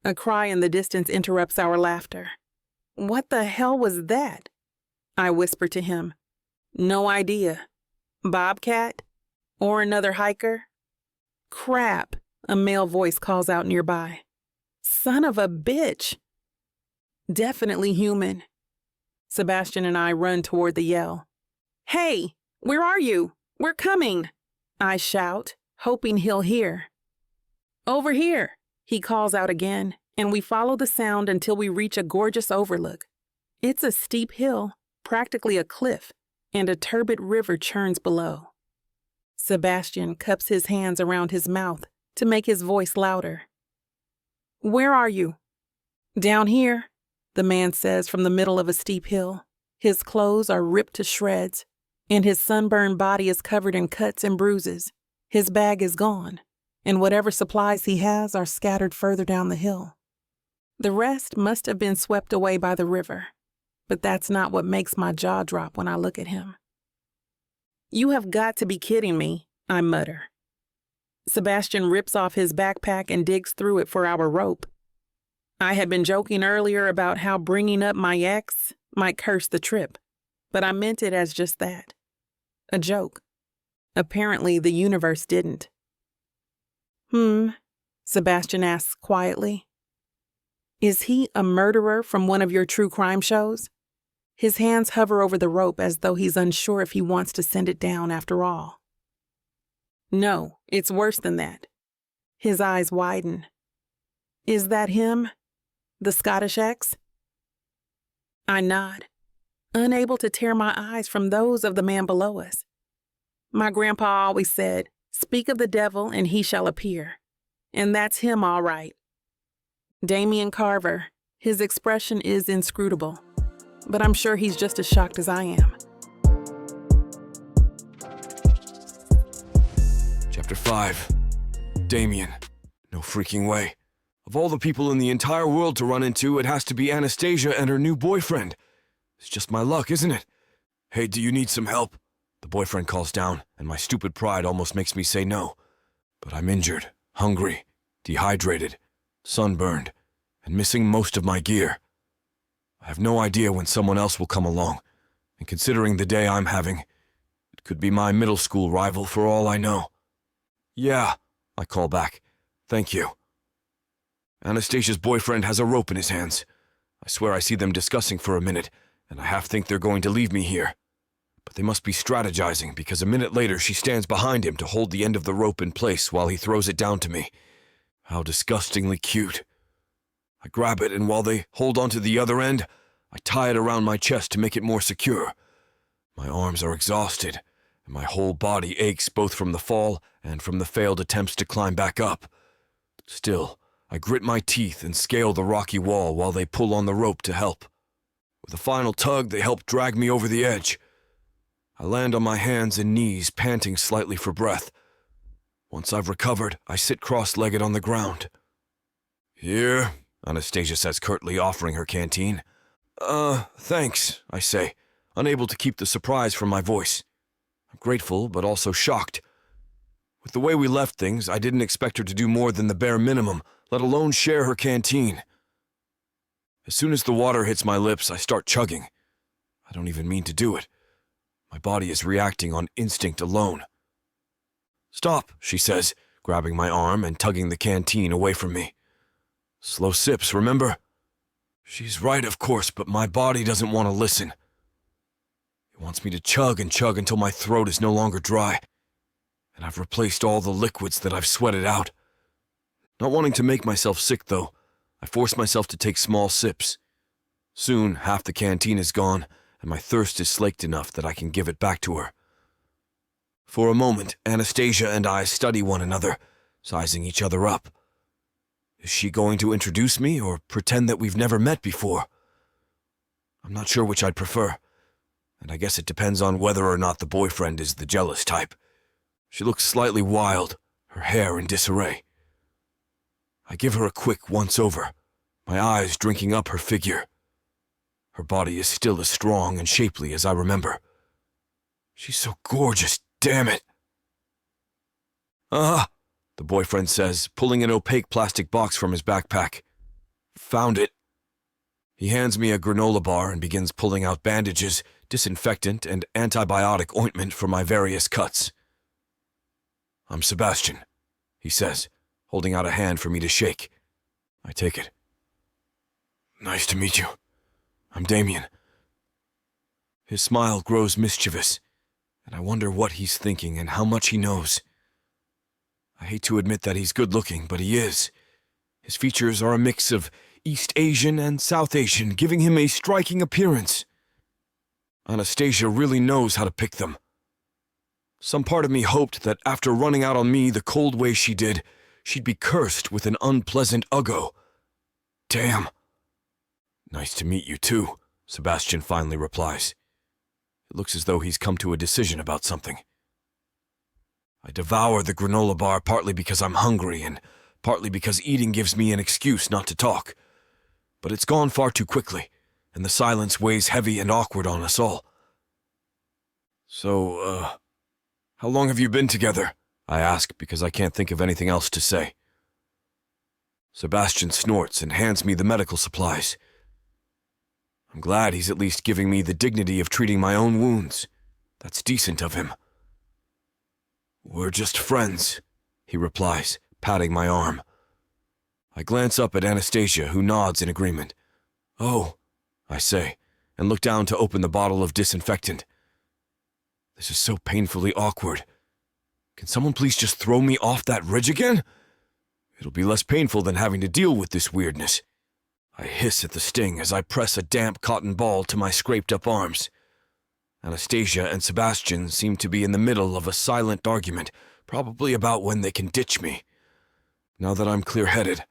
A cry in the distance interrupts our laughter. What the hell was that? I whisper to him. No idea. Bobcat? Or another hiker? Crap, a male voice calls out nearby. Son of a bitch. Definitely human. Sebastian and I run toward the yell. Hey, where are you? We're coming, I shout, hoping he'll hear. Over here, he calls out again, and we follow the sound until we reach a gorgeous overlook. It's a steep hill, practically a cliff, and a turbid river churns below. Sebastian cups his hands around his mouth to make his voice louder. Where are you? Down here, the man says from the middle of a steep hill. His clothes are ripped to shreds, and his sunburned body is covered in cuts and bruises. His bag is gone, and whatever supplies he has are scattered further down the hill. The rest must have been swept away by the river, but that's not what makes my jaw drop when I look at him. You have got to be kidding me, I mutter. Sebastian rips off his backpack and digs through it for our rope. I had been joking earlier about how bringing up my ex might curse the trip, but I meant it as just that. A joke. Apparently, the universe didn't. Sebastian asks quietly. Is he a murderer from one of your true crime shows? His hands hover over the rope as though he's unsure if he wants to send it down after all. No, it's worse than that. His eyes widen. Is that him? The Scottish ex? I nod, unable to tear my eyes from those of the man below us. My grandpa always said, speak of the devil and he shall appear. And that's him all right. Damien Carver, his expression is inscrutable, but I'm sure he's just as shocked as I am. Chapter 5. Damien. No freaking way. Of all the people in the entire world to run into, it has to be Anastasia and her new boyfriend. It's just my luck, isn't it? Hey, do you need some help? The boyfriend calls down, and my stupid pride almost makes me say no. But I'm injured, hungry, dehydrated, sunburned, and missing most of my gear. I have no idea when someone else will come along, and considering the day I'm having, it could be my middle school rival for all I know. Yeah, I call back. Thank you. Anastasia's boyfriend has a rope in his hands. I swear I see them discussing for a minute, and I half think they're going to leave me here. But they must be strategizing, because a minute later she stands behind him to hold the end of the rope in place while he throws it down to me. How disgustingly cute. I grab it, and while they hold onto the other end, I tie it around my chest to make it more secure. My arms are exhausted, and my whole body aches both from the fall and from the failed attempts to climb back up. Still, I grit my teeth and scale the rocky wall while they pull on the rope to help. With a final tug, they help drag me over the edge. I land on my hands and knees, panting slightly for breath. Once I've recovered, I sit cross-legged on the ground. Here, Anastasia says curtly, offering her canteen. Thanks, I say, unable to keep the surprise from my voice. I'm grateful, but also shocked. With the way we left things, I didn't expect her to do more than the bare minimum, let alone share her canteen. As soon as the water hits my lips, I start chugging. I don't even mean to do it. My body is reacting on instinct alone. "Stop," she says, grabbing my arm and tugging the canteen away from me. "Slow sips, remember?" She's right, of course, but my body doesn't want to listen. It wants me to chug and chug until my throat is no longer dry, and I've replaced all the liquids that I've sweated out. Not wanting to make myself sick, though, I force myself to take small sips. Soon, half the canteen is gone, and my thirst is slaked enough that I can give it back to her. For a moment, Anastasia and I study one another, sizing each other up. Is she going to introduce me or pretend that we've never met before? I'm not sure which I'd prefer, and I guess it depends on whether or not the boyfriend is the jealous type. She looks slightly wild, her hair in disarray. I give her a quick once-over, my eyes drinking up her figure. Her body is still as strong and shapely as I remember. She's so gorgeous, damn it. The boyfriend says, pulling an opaque plastic box from his backpack. Found it. He hands me a granola bar and begins pulling out bandages, disinfectant, and antibiotic ointment for my various cuts. "I'm Sebastian," he says, holding out a hand for me to shake. I take it. "Nice to meet you. I'm Damien." His smile grows mischievous, and I wonder what he's thinking and how much he knows. I hate to admit that he's good-looking, but he is. His features are a mix of East Asian and South Asian, giving him a striking appearance. Anastasia really knows how to pick them. Some part of me hoped that after running out on me the cold way she did, she'd be cursed with an unpleasant uggo. Damn. "Nice to meet you, too," Sebastian finally replies. It looks as though he's come to a decision about something. I devour the granola bar partly because I'm hungry and partly because eating gives me an excuse not to talk. But it's gone far too quickly, and the silence weighs heavy and awkward on us all. "So, how long have you been together?" I ask because I can't think of anything else to say. Sebastian snorts and hands me the medical supplies. I'm glad he's at least giving me the dignity of treating my own wounds. That's decent of him. "We're just friends," he replies, patting my arm. I glance up at Anastasia, who nods in agreement. "Oh," I say, and look down to open the bottle of disinfectant. This is so painfully awkward. Can someone please just throw me off that ridge again? It'll be less painful than having to deal with this weirdness. I hiss at the sting as I press a damp cotton ball to my scraped-up arms. Anastasia and Sebastian seem to be in the middle of a silent argument, probably about when they can ditch me. Now that I'm clear-headed,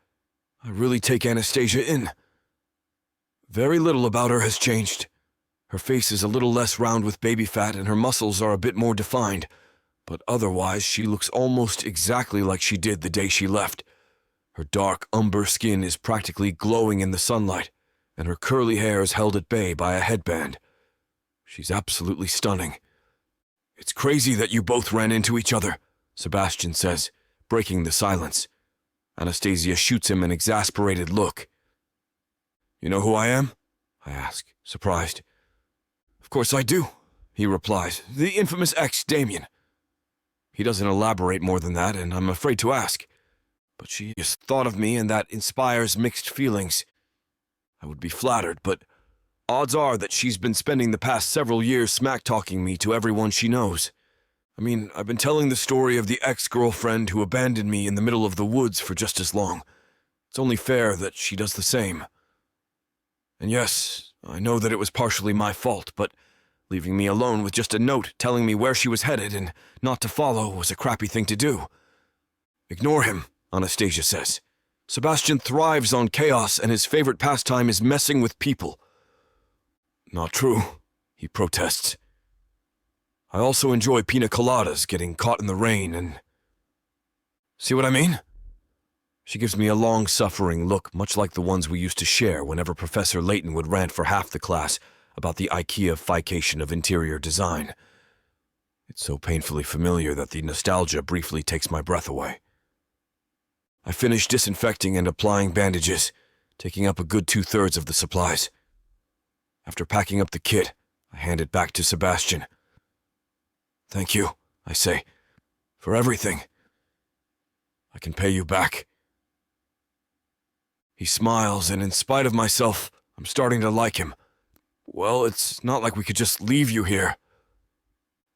I really take Anastasia in. Very little about her has changed. Her face is a little less round with baby fat and her muscles are a bit more defined, but otherwise she looks almost exactly like she did the day she left. Her dark umber skin is practically glowing in the sunlight, and her curly hair is held at bay by a headband. She's absolutely stunning. "It's crazy that you both ran into each other," Sebastian says, breaking the silence. Anastasia shoots him an exasperated look. "You know who I am?" I ask, surprised. "Of course I do," he replies. "The infamous ex-Damien." He doesn't elaborate more than that, and I'm afraid to ask. But she has thought of me, and that inspires mixed feelings. I would be flattered, but odds are that she's been spending the past several years smack-talking me to everyone she knows. I mean, I've been telling the story of the ex-girlfriend who abandoned me in the middle of the woods for just as long. It's only fair that she does the same. And yes, I know that it was partially my fault, but leaving me alone with just a note telling me where she was headed and not to follow was a crappy thing to do. "Ignore him," Anastasia says. "Sebastian thrives on chaos and his favorite pastime is messing with people." "Not true," he protests. "I also enjoy pina coladas, getting caught in the rain, and..." See what I mean? She gives me a long-suffering look, much like the ones we used to share whenever Professor Layton would rant for half the class about the IKEA-fication of interior design. It's so painfully familiar that the nostalgia briefly takes my breath away. I finish disinfecting and applying bandages, taking up a good 2/3 of the supplies. After packing up the kit, I hand it back to Sebastian. "Thank you," I say, "for everything. I can pay you back." He smiles, and in spite of myself, I'm starting to like him. "Well, it's not like we could just leave you here."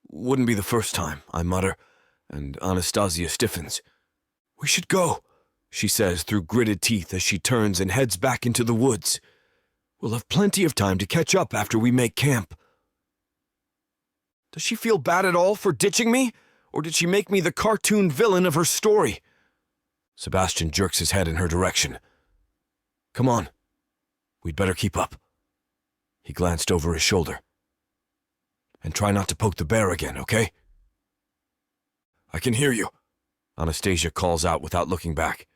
"Wouldn't be the first time," I mutter, and Anastasia stiffens. "We should go," she says through gritted teeth as she turns and heads back into the woods. "We'll have plenty of time to catch up after we make camp." Does she feel bad at all for ditching me, or did she make me the cartoon villain of her story? Sebastian jerks his head in her direction. "Come on. We'd better keep up." He glanced over his shoulder. "And try not to poke the bear again, okay?" "I can hear you," Anastasia calls out without looking back.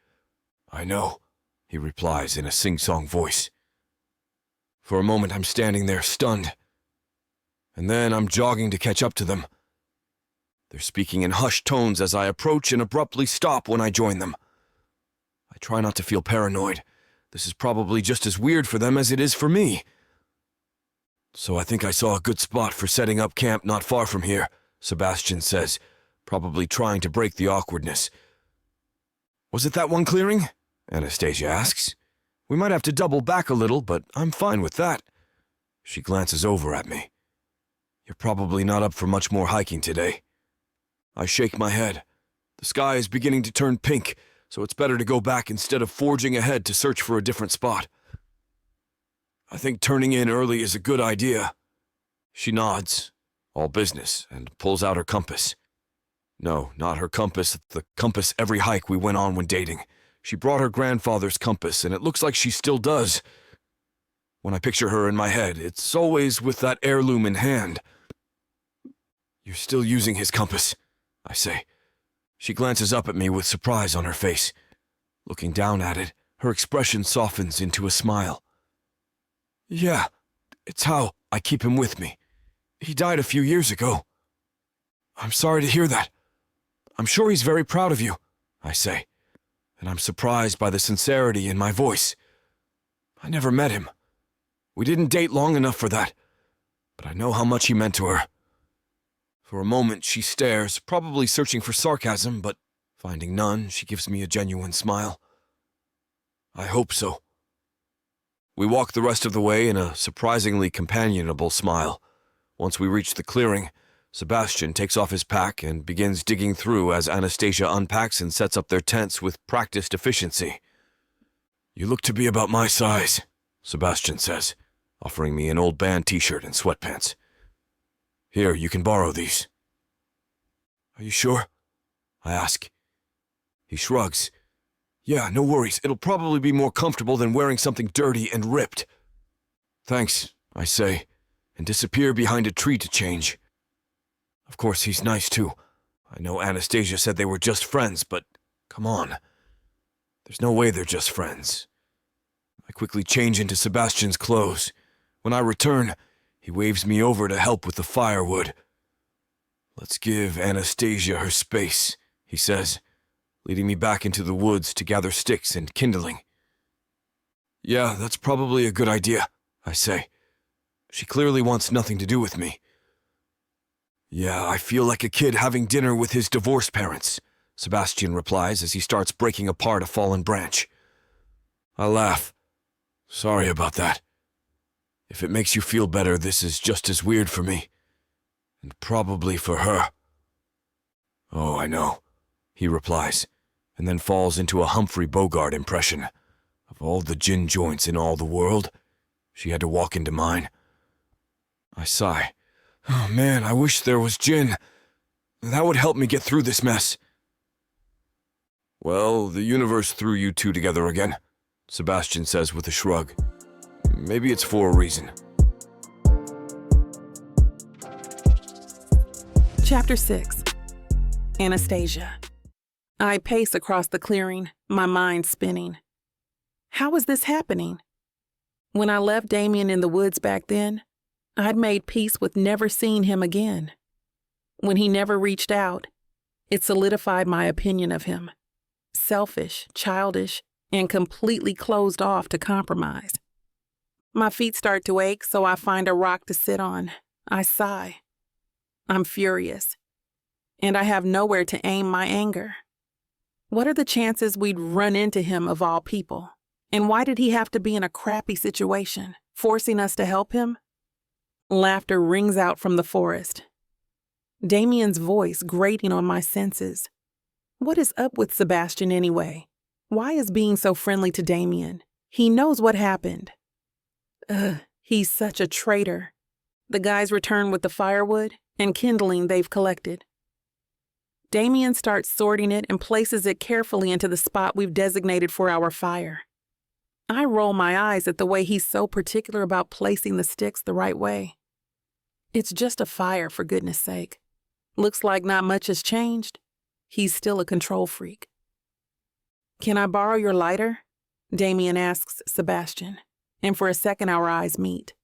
"I know," he replies in a sing-song voice. For a moment I'm standing there stunned, and then I'm jogging to catch up to them. They're speaking in hushed tones as I approach and abruptly stop when I join them. I try not to feel paranoid. This is probably just as weird for them as it is for me. "So I think I saw a good spot for setting up camp not far from here," Sebastian says, probably trying to break the awkwardness. "Was it that one clearing?" Anastasia asks. "We might have to double back a little, but I'm fine with that." She glances over at me. "You're probably not up for much more hiking today." I shake my head. The sky is beginning to turn pink, so it's better to go back instead of forging ahead to search for a different spot. "I think turning in early is a good idea." She nods, all business, and pulls out her compass. No, not her compass, the compass every hike we went on when dating. She brought her grandfather's compass, and it looks like she still does. When I picture her in my head, it's always with that heirloom in hand. "You're still using his compass," I say. She glances up at me with surprise on her face. Looking down at it, her expression softens into a smile. "Yeah, it's how I keep him with me. He died a few years ago." "I'm sorry to hear that. I'm sure he's very proud of you," I say, and I'm surprised by the sincerity in my voice. I never met him. We didn't date long enough for that, but I know how much he meant to her. For a moment she stares, probably searching for sarcasm, but finding none, she gives me a genuine smile. I hope so. We walk the rest of the way in a surprisingly companionable smile. Once we reach the clearing, Sebastian takes off his pack and begins digging through as Anastasia unpacks and sets up their tents with practiced efficiency. "You look to be about my size," Sebastian says, offering me an old band t-shirt and sweatpants. "Here, you can borrow these." "Are you sure?" I ask. He shrugs. "Yeah, no worries. It'll probably be more comfortable than wearing something dirty and ripped." "Thanks," I say, and disappear behind a tree to change. Of course, he's nice too. I know Anastasia said they were just friends, but come on. There's no way they're just friends. I quickly change into Sebastian's clothes. When I return, he waves me over to help with the firewood. "Let's give Anastasia her space," he says, leading me back into the woods to gather sticks and kindling. "Yeah, that's probably a good idea," I say. She clearly wants nothing to do with me. "Yeah, I feel like a kid having dinner with his divorced parents," Sebastian replies as he starts breaking apart a fallen branch. I laugh. "Sorry about that. If it makes you feel better, this is just as weird for me. And probably for her." "Oh, I know," he replies, and then falls into a Humphrey Bogart impression. Of all the gin joints in all the world, she had to walk into mine. I sigh. "Oh man, I wish there was gin. That would help me get through this mess." "Well, the universe threw you two together again," Sebastian says with a shrug. "Maybe it's for a reason." Chapter 6. Anastasia. I pace across the clearing, my mind spinning. How is this happening? When I left Damien in the woods back then, I'd made peace with never seeing him again. When he never reached out, it solidified my opinion of him. Selfish, childish, and completely closed off to compromise. My feet start to ache, so I find a rock to sit on. I sigh. I'm furious, and I have nowhere to aim my anger. What are the chances we'd run into him of all people? And why did he have to be in a crappy situation, forcing us to help him? Laughter rings out from the forest. Damien's voice grating on my senses. What is up with Sebastian anyway? Why is being so friendly to Damien? He knows what happened. He's such a traitor. The guys return with the firewood and kindling they've collected. Damien starts sorting it and places it carefully into the spot we've designated for our fire. I roll my eyes at the way he's so particular about placing the sticks the right way. It's just a fire, for goodness sake. Looks like not much has changed. He's still a control freak. Can I borrow your lighter? Damien asks Sebastian, and for a second our eyes meet.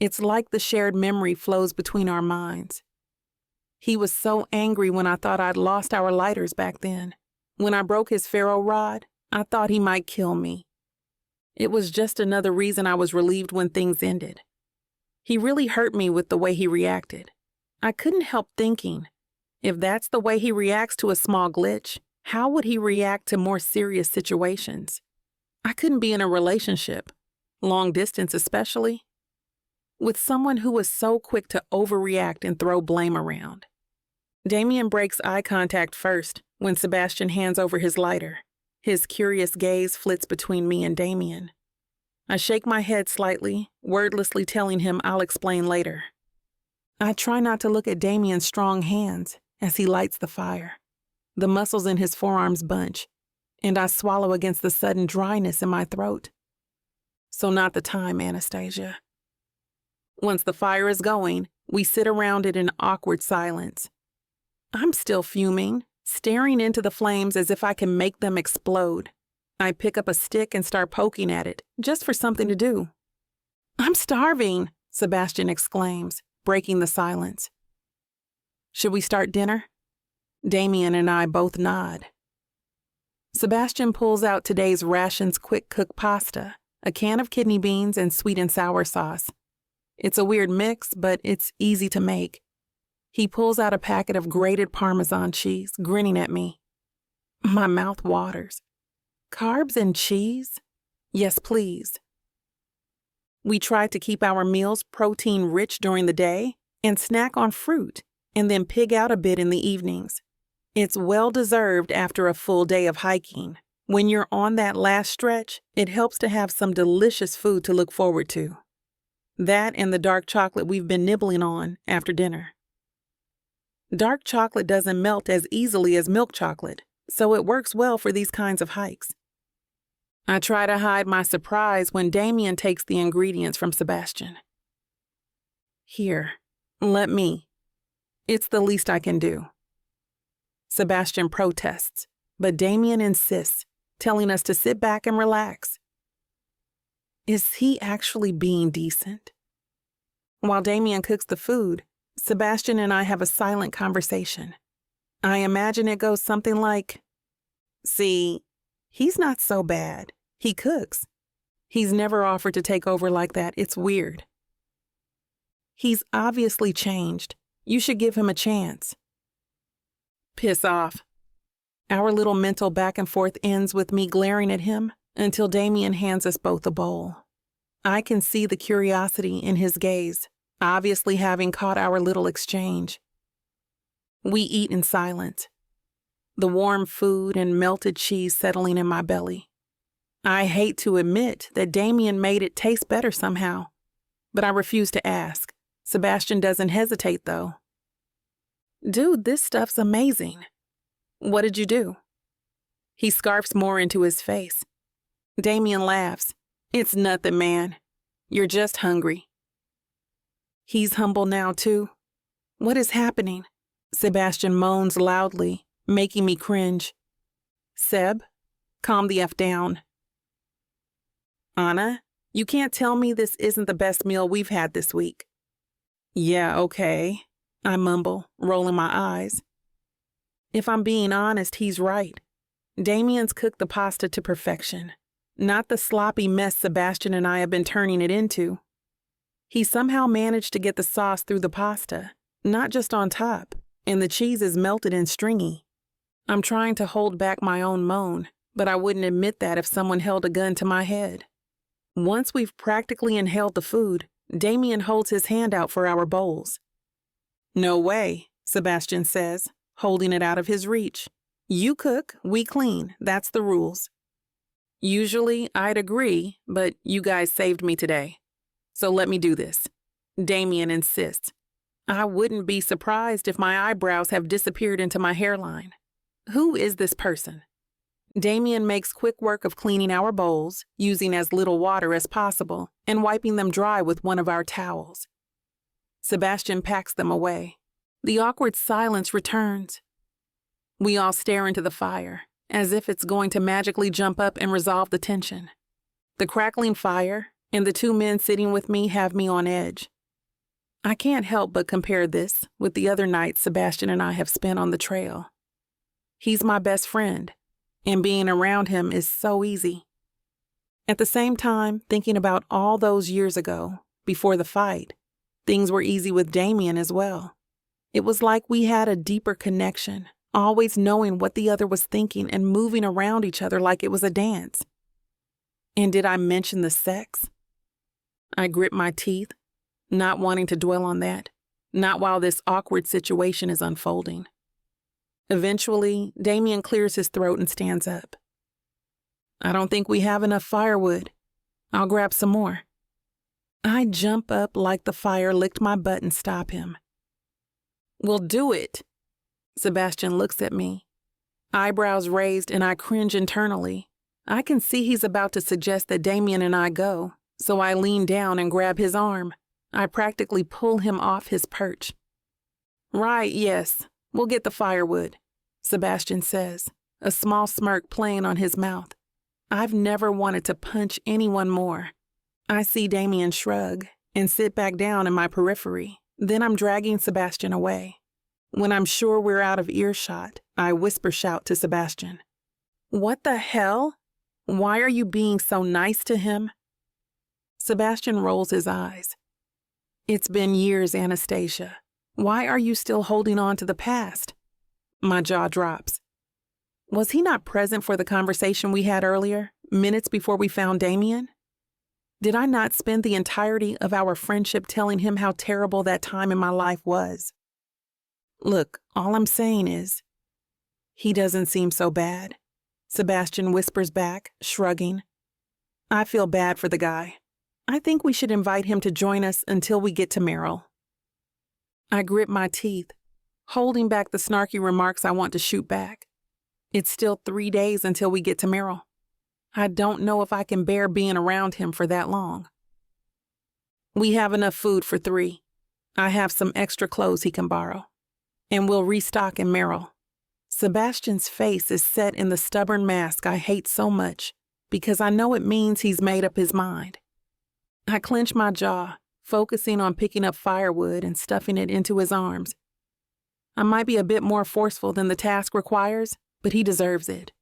It's like the shared memory flows between our minds. He was so angry when I thought I'd lost our lighters back then. When I broke his ferro rod, I thought he might kill me. It was just another reason I was relieved when things ended. He really hurt me with the way he reacted. I couldn't help thinking, if that's the way he reacts to a small glitch, how would he react to more serious situations? I couldn't be in a relationship, long distance especially, with someone who was so quick to overreact and throw blame around. Damien breaks eye contact first when Sebastian hands over his lighter. His curious gaze flits between me and Damien. I shake my head slightly, wordlessly telling him I'll explain later. I try not to look at Damien's strong hands as he lights the fire. The muscles in his forearms bunch, and I swallow against the sudden dryness in my throat. So not the time, Anastasia. Once the fire is going, we sit around it in awkward silence. I'm still fuming, staring into the flames as if I can make them explode. I pick up a stick and start poking at it, just for something to do. I'm starving, Sebastian exclaims, breaking the silence. Should we start dinner? Damien and I both nod. Sebastian pulls out today's rations quick-cook pasta, a can of kidney beans, and sweet and sour sauce. It's a weird mix, but it's easy to make. He pulls out a packet of grated Parmesan cheese, grinning at me. My mouth waters. Carbs and cheese? Yes, please. We try to keep our meals protein-rich during the day and snack on fruit, and then pig out a bit in the evenings. It's well-deserved after a full day of hiking. When you're on that last stretch, it helps to have some delicious food to look forward to. That and the dark chocolate we've been nibbling on after dinner. Dark chocolate doesn't melt as easily as milk chocolate, so it works well for these kinds of hikes. I try to hide my surprise when Damien takes the ingredients from Sebastian. Here, let me. It's the least I can do. Sebastian protests, but Damien insists, telling us to sit back and relax. Is he actually being decent? While Damien cooks the food, Sebastian and I have a silent conversation. I imagine it goes something like, "See, he's not so bad. He cooks. He's never offered to take over like that. It's weird. He's obviously changed. You should give him a chance." Piss off. Our little mental back and forth ends with me glaring at him until Damien hands us both a bowl. I can see the curiosity in his gaze, obviously having caught our little exchange. We eat in silence, the warm food and melted cheese settling in my belly. I hate to admit that Damien made it taste better somehow, but I refuse to ask. Sebastian doesn't hesitate, though. "Dude, this stuff's amazing. What did you do?" He scarfs more into his face. Damien laughs. "It's nothing, man. You're just hungry." He's humble now, too. What is happening? Sebastian moans loudly, making me cringe. "Seb, calm the F down." "Anna, you can't tell me this isn't the best meal we've had this week." "Yeah, okay," I mumble, rolling my eyes. If I'm being honest, he's right. Damien's cooked the pasta to perfection, not the sloppy mess Sebastian and I have been turning it into. He somehow managed to get the sauce through the pasta, not just on top, and the cheese is melted and stringy. I'm trying to hold back my own moan, but I wouldn't admit that if someone held a gun to my head. Once we've practically inhaled the food, Damien holds his hand out for our bowls. "No way," Sebastian says, holding it out of his reach. "You cook, we clean, that's the rules." Usually, I'd agree, but you guys saved me today. So let me do this. Damien insists. I wouldn't be surprised if my eyebrows have disappeared into my hairline. Who is this person? Damien makes quick work of cleaning our bowls, using as little water as possible, and wiping them dry with one of our towels. Sebastian packs them away. The awkward silence returns. We all stare into the fire, as if it's going to magically jump up and resolve the tension. The crackling fire and the two men sitting with me have me on edge. I can't help but compare this with the other nights Sebastian and I have spent on the trail. He's my best friend, and being around him is so easy. At the same time, thinking about all those years ago, before the fight, things were easy with Damien as well. It was like we had a deeper connection, always knowing what the other was thinking and moving around each other like it was a dance. And did I mention the sex? I grip my teeth, not wanting to dwell on that, not while this awkward situation is unfolding. Eventually, Damien clears his throat and stands up. I don't think we have enough firewood. I'll grab some more. I jump up like the fire licked my butt and stop him. We'll do it. Sebastian looks at me, eyebrows raised, and I cringe internally. I can see he's about to suggest that Damien and I go, so I lean down and grab his arm. I practically pull him off his perch. Right, yes, we'll get the firewood, Sebastian says, a small smirk playing on his mouth. I've never wanted to punch anyone more. I see Damien shrug and sit back down in my periphery. Then I'm dragging Sebastian away. When I'm sure we're out of earshot, I whisper shout to Sebastian. What the hell? Why are you being so nice to him? Sebastian rolls his eyes. It's been years, Anastasia. Why are you still holding on to the past? My jaw drops. Was he not present for the conversation we had earlier, minutes before we found Damien? Did I not spend the entirety of our friendship telling him how terrible that time in my life was? Look, all I'm saying is, he doesn't seem so bad, Sebastian whispers back, shrugging. I feel bad for the guy. I think we should invite him to join us until we get to Merrill. I grip my teeth, holding back the snarky remarks I want to shoot back. It's still 3 days until we get to Merrill. I don't know if I can bear being around him for that long. We have enough food for 3. I have some extra clothes he can borrow. And we'll restock in Merrill. Sebastian's face is set in the stubborn mask I hate so much because I know it means he's made up his mind. I clench my jaw, focusing on picking up firewood and stuffing it into his arms. I might be a bit more forceful than the task requires, but he deserves it.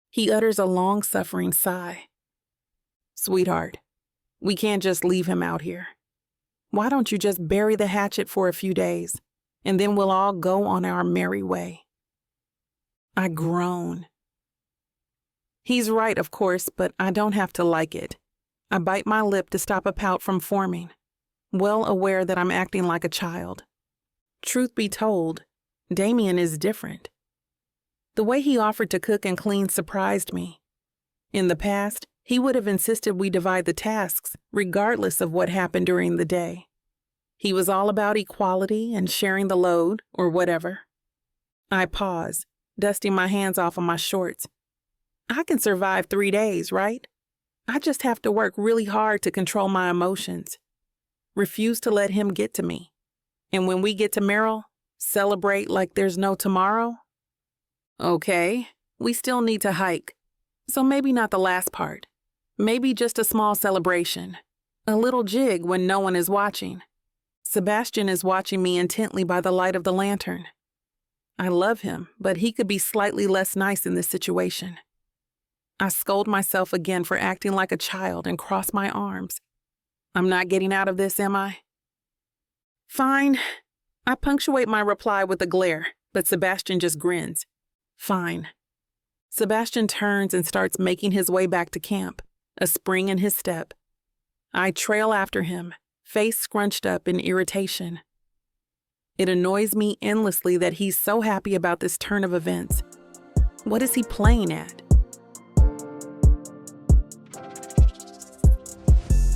He utters a long-suffering sigh. Sweetheart, we can't just leave him out here. Why don't you just bury the hatchet for a few days, and then we'll all go on our merry way? I groan. He's right, of course, but I don't have to like it. I bite my lip to stop a pout from forming, well aware that I'm acting like a child. Truth be told, Damien is different. The way he offered to cook and clean surprised me. In the past, he would have insisted we divide the tasks, regardless of what happened during the day. He was all about equality and sharing the load, or whatever. I pause, dusting my hands off of my shorts. I can survive 3 days, right? I just have to work really hard to control my emotions. Refuse to let him get to me. And when we get to Merrill, celebrate like there's no tomorrow? Okay, we still need to hike. So maybe not the last part. Maybe just a small celebration. A little jig when no one is watching. Sebastian is watching me intently by the light of the lantern. I love him, but he could be slightly less nice in this situation. I scold myself again for acting like a child and cross my arms. I'm not getting out of this, am I? Fine. I punctuate my reply with a glare, but Sebastian just grins. Fine. Sebastian turns and starts making his way back to camp, a spring in his step. I trail after him, face scrunched up in irritation. It annoys me endlessly that he's so happy about this turn of events. What is he playing at?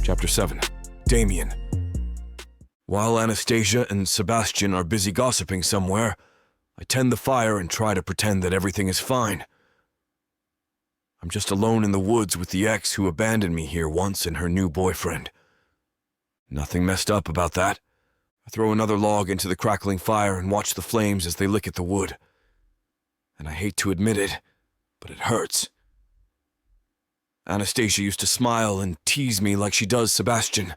Chapter 7. Damien. While Anastasia and Sebastian are busy gossiping somewhere, I tend the fire and try to pretend that everything is fine. I'm just alone in the woods with the ex who abandoned me here once and her new boyfriend. Nothing messed up about that. I throw another log into the crackling fire and watch the flames as they lick at the wood. And I hate to admit it, but it hurts. Anastasia used to smile and tease me like she does Sebastian.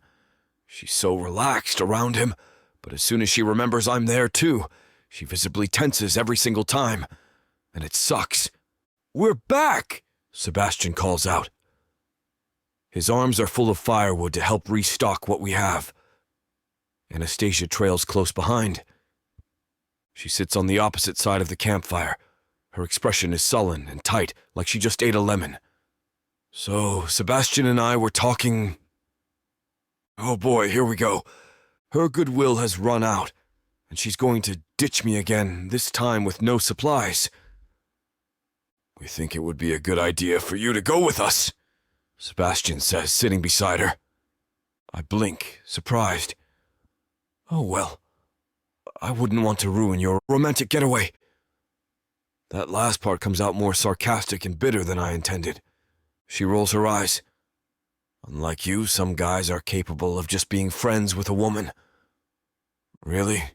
She's so relaxed around him, but as soon as she remembers I'm there too, she visibly tenses every single time. And it sucks. "We're back!" Sebastian calls out. His arms are full of firewood to help restock what we have. Anastasia trails close behind. She sits on the opposite side of the campfire. Her expression is sullen and tight, like she just ate a lemon. So, Sebastian and I were talking. Oh boy, here we go. Her goodwill has run out, and she's going to ditch me again, this time with no supplies. "We think it would be a good idea for you to go with us," Sebastian says, sitting beside her. I blink, surprised. Oh well, I wouldn't want to ruin your romantic getaway. That last part comes out more sarcastic and bitter than I intended. She rolls her eyes. Unlike you, some guys are capable of just being friends with a woman. Really?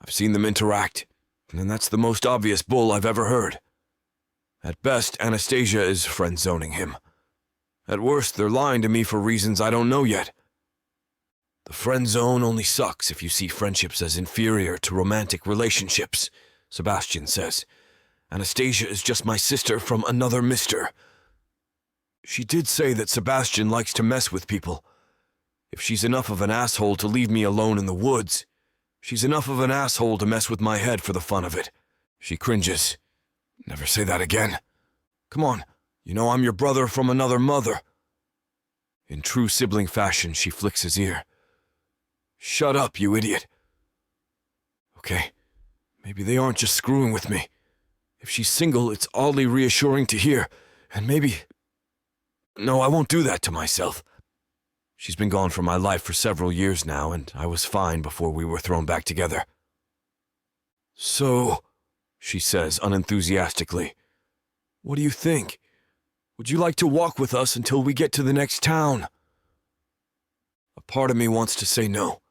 I've seen them interact, and that's the most obvious bull I've ever heard. At best, Anastasia is friend-zoning him. At worst, they're lying to me for reasons I don't know yet. The friend zone only sucks if you see friendships as inferior to romantic relationships, Sebastian says. Anastasia is just my sister from another mister. She did say that Sebastian likes to mess with people. If she's enough of an asshole to leave me alone in the woods, she's enough of an asshole to mess with my head for the fun of it. She cringes. Never say that again. Come on, you know I'm your brother from another mother. In true sibling fashion, she flicks his ear. Shut up, you idiot. Okay, maybe they aren't just screwing with me. If she's single, it's oddly reassuring to hear, and maybe... No, I won't do that to myself. She's been gone from my life for several years now, and I was fine before we were thrown back together. So, she says unenthusiastically, what do you think? Would you like to walk with us until we get to the next town? A part of me wants to say no.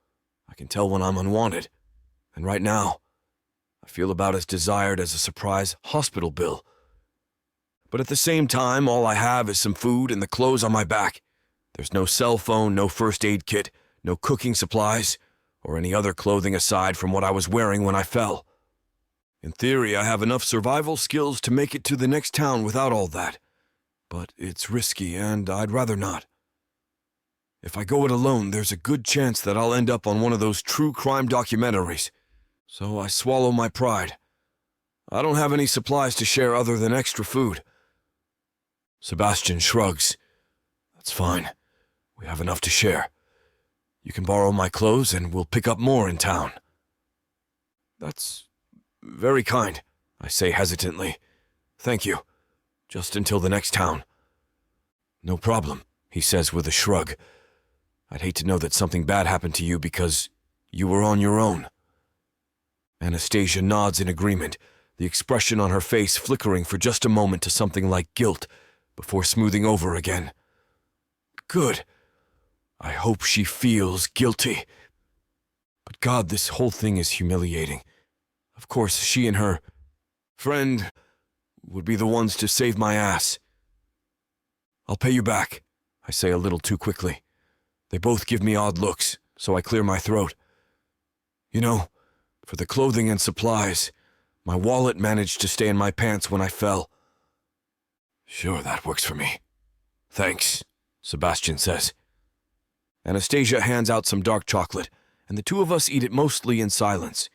I can tell when I'm unwanted. And right now, I feel about as desired as a surprise hospital bill. But at the same time, all I have is some food and the clothes on my back. There's no cell phone, no first aid kit, no cooking supplies, or any other clothing aside from what I was wearing when I fell. In theory, I have enough survival skills to make it to the next town without all that. But it's risky, and I'd rather not. If I go it alone, there's a good chance that I'll end up on one of those true crime documentaries. So I swallow my pride. I don't have any supplies to share other than extra food. Sebastian shrugs. That's fine. We have enough to share. You can borrow my clothes and we'll pick up more in town. That's very kind, I say hesitantly. Thank you. Just until the next town. No problem, he says with a shrug. I'd hate to know that something bad happened to you because you were on your own. Anastasia nods in agreement, the expression on her face flickering for just a moment to something like guilt before smoothing over again. Good. I hope she feels guilty. But God, this whole thing is humiliating. Of course, she and her friend would be the ones to save my ass. I'll pay you back, I say a little too quickly. They both give me odd looks, so I clear my throat. You know, for the clothing and supplies, My wallet managed to stay in my pants when I fell. Sure, that works for me. Thanks, Sebastian says. Anastasia hands out some dark chocolate, and the two of us eat it mostly in silence.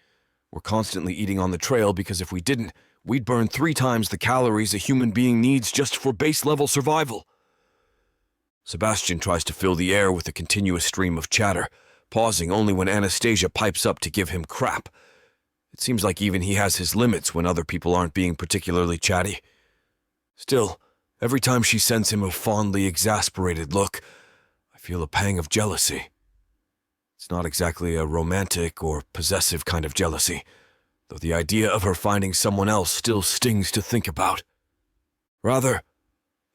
We're constantly eating on the trail because if we didn't, we'd burn 3 times the calories a human being needs just for base-level survival. Sebastian tries to fill the air with a continuous stream of chatter, pausing only when Anastasia pipes up to give him crap. It seems like even he has his limits when other people aren't being particularly chatty. Still, every time she sends him a fondly exasperated look, I feel a pang of jealousy. It's not exactly a romantic or possessive kind of jealousy, though the idea of her finding someone else still stings to think about. Rather,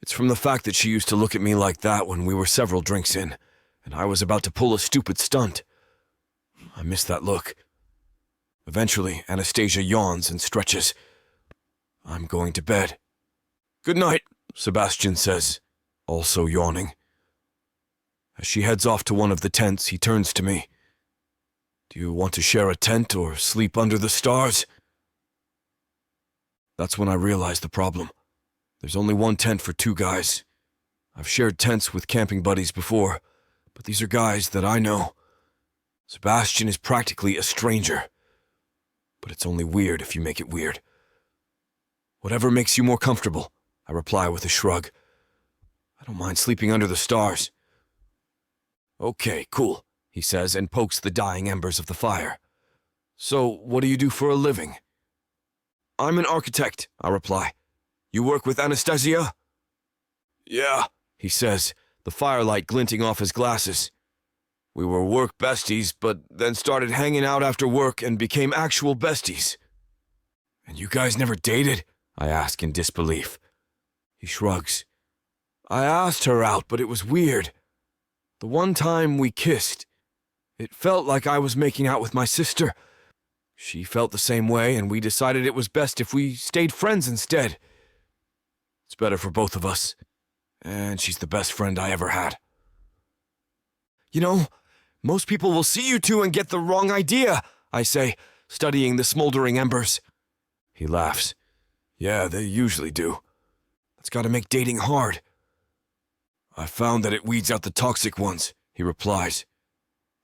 it's from the fact that she used to look at me like that when we were several drinks in, and I was about to pull a stupid stunt. I miss that look. Eventually, Anastasia yawns and stretches. I'm going to bed. Good night, Sebastian says, also yawning. As she heads off to one of the tents, he turns to me. Do you want to share a tent or sleep under the stars? That's when I realize the problem. There's only one tent for 2 guys. I've shared tents with camping buddies before, but these are guys that I know. Sebastian is practically a stranger. But it's only weird if you make it weird. Whatever makes you more comfortable, I reply with a shrug. I don't mind sleeping under the stars. Okay, cool, he says and pokes the dying embers of the fire. So, what do you do for a living? I'm an architect, I reply. You work with Anastasia? Yeah, he says, the firelight glinting off his glasses. We were work besties, but then started hanging out after work and became actual besties. And you guys never dated? I ask in disbelief. He shrugs. I asked her out, but it was weird. The one time we kissed, it felt like I was making out with my sister. She felt the same way, and we decided it was best if we stayed friends instead. It's better for both of us, and she's the best friend I ever had. You know, most people will see you two and get the wrong idea, I say, studying the smoldering embers. He laughs. Yeah, they usually do. That's gotta make dating hard. I found that it weeds out the toxic ones, he replies.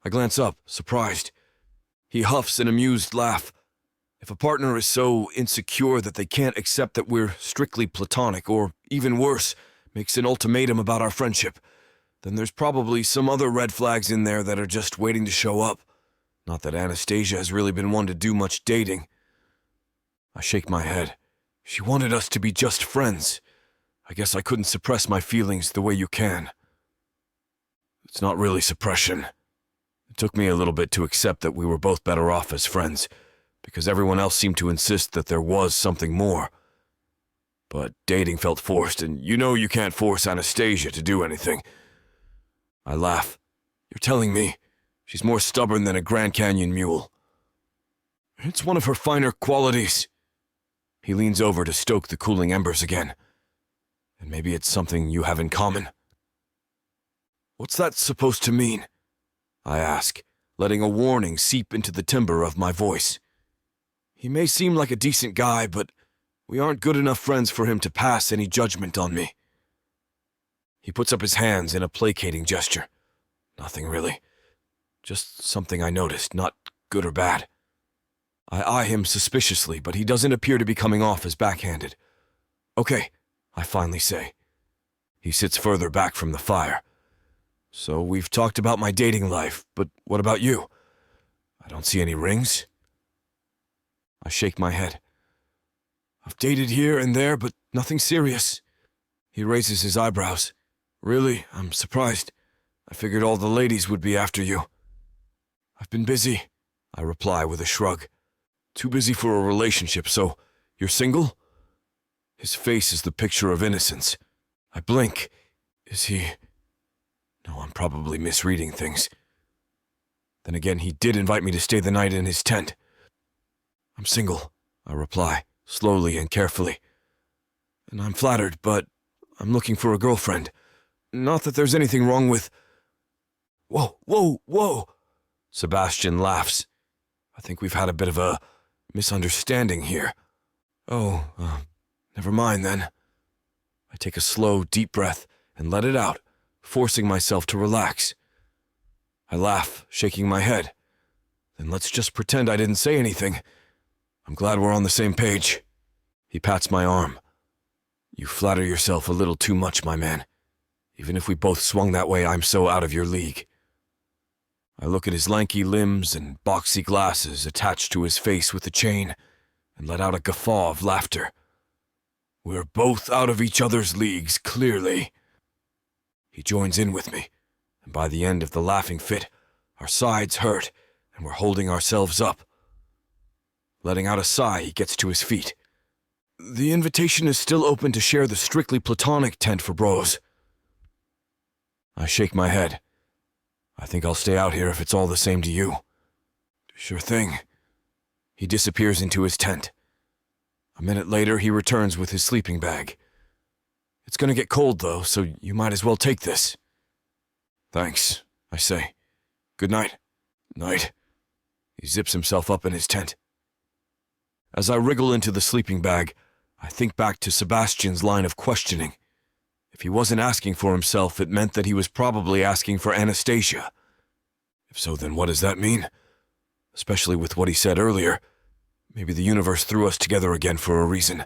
I glance up, surprised. He huffs an amused laugh. If a partner is so insecure that they can't accept that we're strictly platonic, or even worse, makes an ultimatum about our friendship, then there's probably some other red flags in there that are just waiting to show up. Not that Anastasia has really been one to do much dating. I shake my head. She wanted us to be just friends. I guess I couldn't suppress my feelings the way you can. It's not really suppression. It took me a little bit to accept that we were both better off as friends, because everyone else seemed to insist that there was something more. But dating felt forced, and you know you can't force Anastasia to do anything. I laugh. You're telling me she's more stubborn than a Grand Canyon mule. It's one of her finer qualities. He leans over to stoke the cooling embers again. And maybe it's something you have in common. What's that supposed to mean? I ask, letting a warning seep into the timbre of my voice. He may seem like a decent guy, but we aren't good enough friends for him to pass any judgment on me. He puts up his hands in a placating gesture. Nothing really. Just something I noticed, not good or bad. I eye him suspiciously, but he doesn't appear to be coming off as backhanded. Okay, I finally say. He sits further back from the fire. So we've talked about my dating life, but what about you? I don't see any rings. I shake my head. I've dated here and there, but nothing serious. He raises his eyebrows. Really, I'm surprised. I figured all the ladies would be after you. I've been busy, I reply with a shrug. Too busy for a relationship, so you're single? His face is the picture of innocence. I blink. Is he... No, I'm probably misreading things. Then again, he did invite me to stay the night in his tent. I'm single, I reply, slowly and carefully. And I'm flattered, but I'm looking for a girlfriend. Not that there's anything wrong with... Whoa! Sebastian laughs. I think we've had a bit of a misunderstanding here. Oh, never mind then. I take a slow, deep breath and let it out, forcing myself to relax. I laugh, shaking my head. Then let's just pretend I didn't say anything. I'm glad we're on the same page. He pats my arm. You flatter yourself a little too much, my man. Even if we both swung that way, I'm so out of your league. I look at his lanky limbs and boxy glasses attached to his face with a chain and let out a guffaw of laughter. We're both out of each other's leagues, clearly. He joins in with me, and by the end of the laughing fit, our sides hurt and we're holding ourselves up. Letting out a sigh, he gets to his feet. The invitation is still open to share the strictly platonic tent for bros. I shake my head. I think I'll stay out here if it's all the same to you. Sure thing. He disappears into his tent. A minute later, he returns with his sleeping bag. It's gonna get cold, though, so you might as well take this. Thanks, I say. Good night. Night. He zips himself up in his tent. As I wriggle into the sleeping bag, I think back to Sebastian's line of questioning. If he wasn't asking for himself, it meant that he was probably asking for Anastasia. If so, then what does that mean? Especially with what he said earlier. Maybe the universe threw us together again for a reason.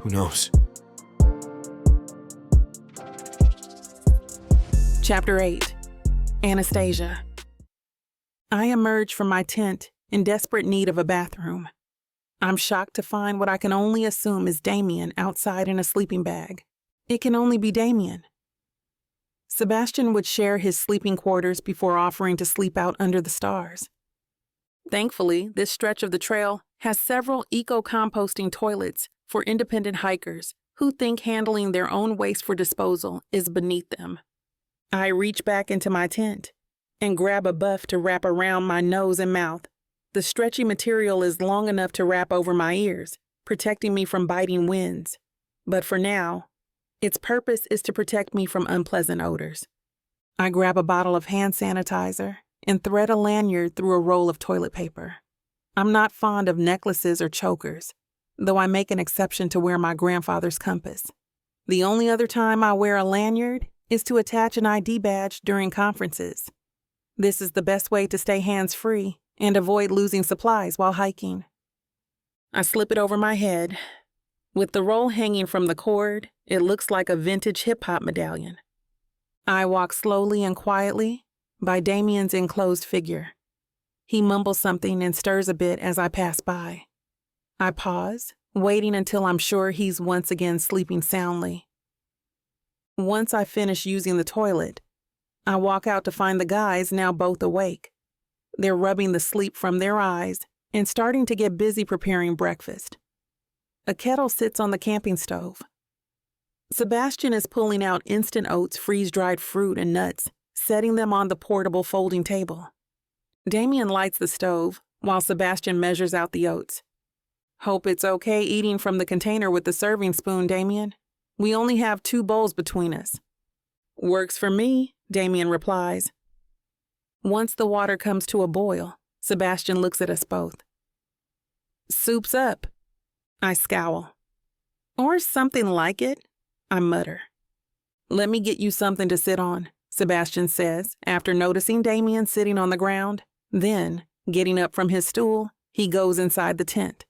Who knows? Chapter 8. Anastasia. I emerge from my tent in desperate need of a bathroom. I'm shocked to find what I can only assume is Damien outside in a sleeping bag. It can only be Damien. Sebastian would share his sleeping quarters before offering to sleep out under the stars. Thankfully, this stretch of the trail has several eco-composting toilets for independent hikers who think handling their own waste for disposal is beneath them. I reach back into my tent and grab a buff to wrap around my nose and mouth. The stretchy material is long enough to wrap over my ears, protecting me from biting winds. But for now, its purpose is to protect me from unpleasant odors. I grab a bottle of hand sanitizer and thread a lanyard through a roll of toilet paper. I'm not fond of necklaces or chokers, though I make an exception to wear my grandfather's compass. The only other time I wear a lanyard is to attach an ID badge during conferences. This is the best way to stay hands-free and avoid losing supplies while hiking. I slip it over my head. With the roll hanging from the cord, it looks like a vintage hip-hop medallion. I walk slowly and quietly by Damien's enclosed figure. He mumbles something and stirs a bit as I pass by. I pause, waiting until I'm sure he's once again sleeping soundly. Once I finish using the toilet, I walk out to find the guys now both awake. They're rubbing the sleep from their eyes and starting to get busy preparing breakfast. A kettle sits on the camping stove. Sebastian is pulling out instant oats, freeze-dried fruit, and nuts, setting them on the portable folding table. Damien lights the stove while Sebastian measures out the oats. Hope it's okay eating from the container with the serving spoon, Damien. We only have 2 bowls between us. Works for me, Damien replies. Once the water comes to a boil, Sebastian looks at us both. Soup's up. I scowl. Or something like it, I mutter. Let me get you something to sit on, Sebastian says, after noticing Damien sitting on the ground. Then, getting up from his stool, he goes inside the tent.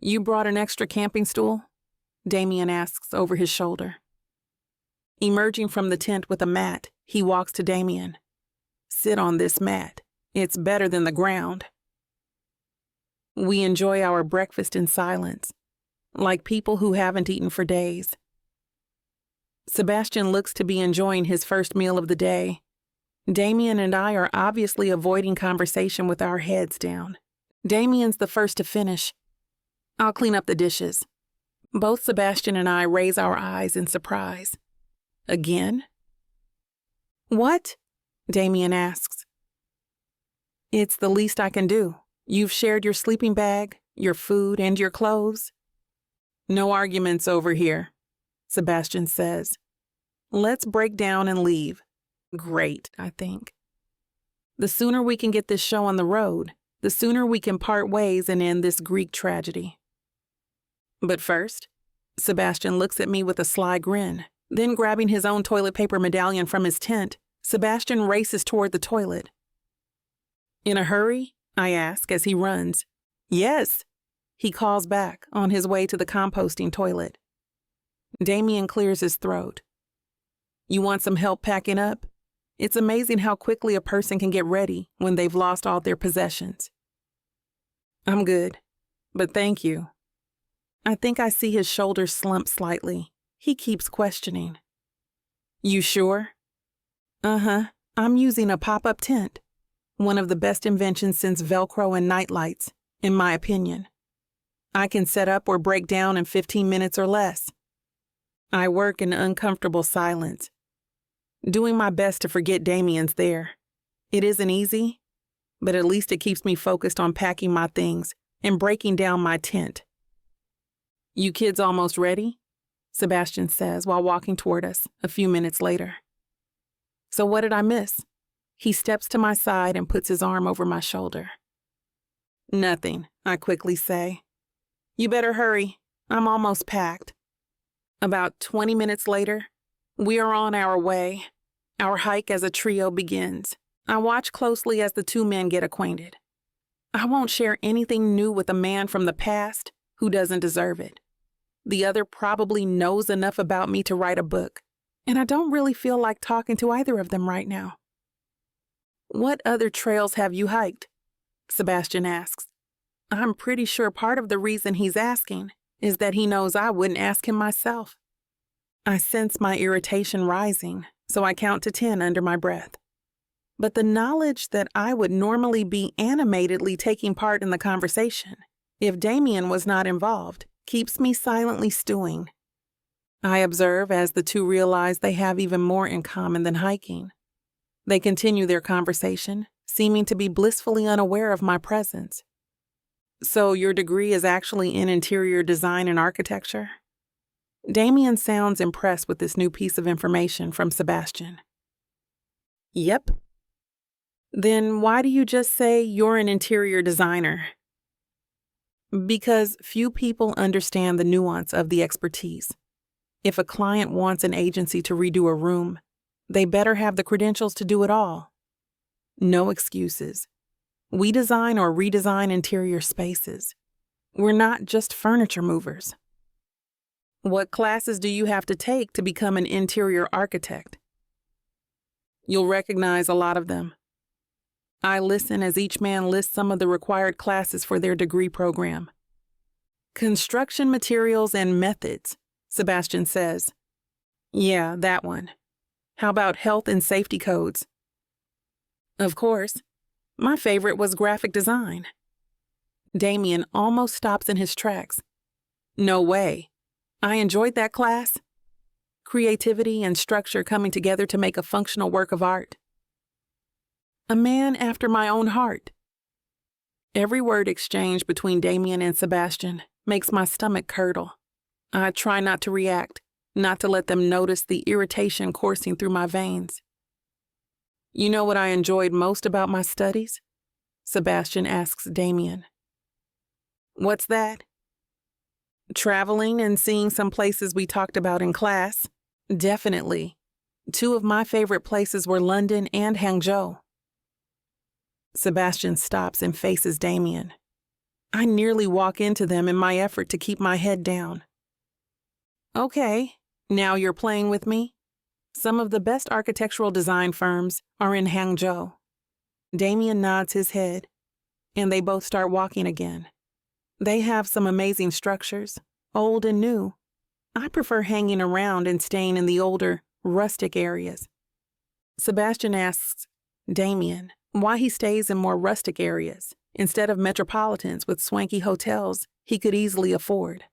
You brought an extra camping stool? Damien asks over his shoulder. Emerging from the tent with a mat, he walks to Damien. Sit on this mat. It's better than the ground. We enjoy our breakfast in silence, like people who haven't eaten for days. Sebastian looks to be enjoying his first meal of the day. Damien and I are obviously avoiding conversation with our heads down. Damien's the first to finish. I'll clean up the dishes. Both Sebastian and I raise our eyes in surprise. Again? What? Damien asks. It's the least I can do. You've shared your sleeping bag, your food, and your clothes. No arguments over here, Sebastian says. Let's break down and leave. Great, I think. The sooner we can get this show on the road, the the sooner we can part ways and end this Greek tragedy. But first, Sebastian looks at me with a sly grin. Then, grabbing his own toilet paper medallion from his tent, Sebastian races toward the toilet. "In a hurry?" I ask as he runs. "Yes," he calls back on his way to the composting toilet. Damien clears his throat. "You want some help packing up? It's amazing how quickly a person can get ready when they've lost all their possessions." "I'm good, but thank you." I think I see his shoulders slump slightly. He keeps questioning. "You sure?" "Uh-huh. I'm using a pop-up tent. One of the best inventions since Velcro and nightlights, in my opinion. I can set up or break down in 15 minutes or less." I work in uncomfortable silence, doing my best to forget Damien's there. It isn't easy, but at least it keeps me focused on packing my things and breaking down my tent. "You kids almost ready?" Sebastian says while walking toward us a few minutes later. "So what did I miss?" He steps to my side and puts his arm over my shoulder. "Nothing," I quickly say. "You better hurry. I'm almost packed." About 20 minutes later, we are on our way. Our hike as a trio begins. I watch closely as the two men get acquainted. I won't share anything new with a man from the past who doesn't deserve it. The other probably knows enough about me to write a book, and I don't really feel like talking to either of them right now. "What other trails have you hiked?" Sebastian asks. I'm pretty sure part of the reason he's asking is that he knows I wouldn't ask him myself. I sense my irritation rising, so I count to 10 under my breath. But the knowledge that I would normally be animatedly taking part in the conversation, if Damien was not involved, keeps me silently stewing. I observe as the two realize they have even more in common than hiking. They continue their conversation, seeming to be blissfully unaware of my presence. "So your degree is actually in interior design and architecture?" Damien sounds impressed with this new piece of information from Sebastian. "Yep." "Then why do you just say you're an interior designer?" "Because few people understand the nuance of the expertise. If a client wants an agency to redo a room, they better have the credentials to do it all. No excuses. We design or redesign interior spaces. We're not just furniture movers." "What classes do you have to take to become an interior architect?" "You'll recognize a lot of them." I listen as each man lists some of the required classes for their degree program. "Construction materials and methods," Sebastian says. "Yeah, that one. How about health and safety codes?" "Of course. My favorite was graphic design." Damien almost stops in his tracks. "No way. I enjoyed that class. Creativity and structure coming together to make a functional work of art. A man after my own heart." Every word exchanged between Damien and Sebastian makes my stomach curdle. I try not to react, not to let them notice the irritation coursing through my veins. "You know what I enjoyed most about my studies?" Sebastian asks Damien. "What's that?" "Traveling and seeing some places we talked about in class. Definitely. Two of my favorite places were London and Hangzhou." Sebastian stops and faces Damien. I nearly walk into them in my effort to keep my head down. "Okay, now you're playing with me. Some of the best architectural design firms are in Hangzhou." Damien nods his head, and they both start walking again. They have some amazing structures, old and new. I prefer hanging around and staying in the older, rustic areas. Sebastian asks Damien why he stays in more rustic areas instead of metropolitans with swanky hotels he could easily afford.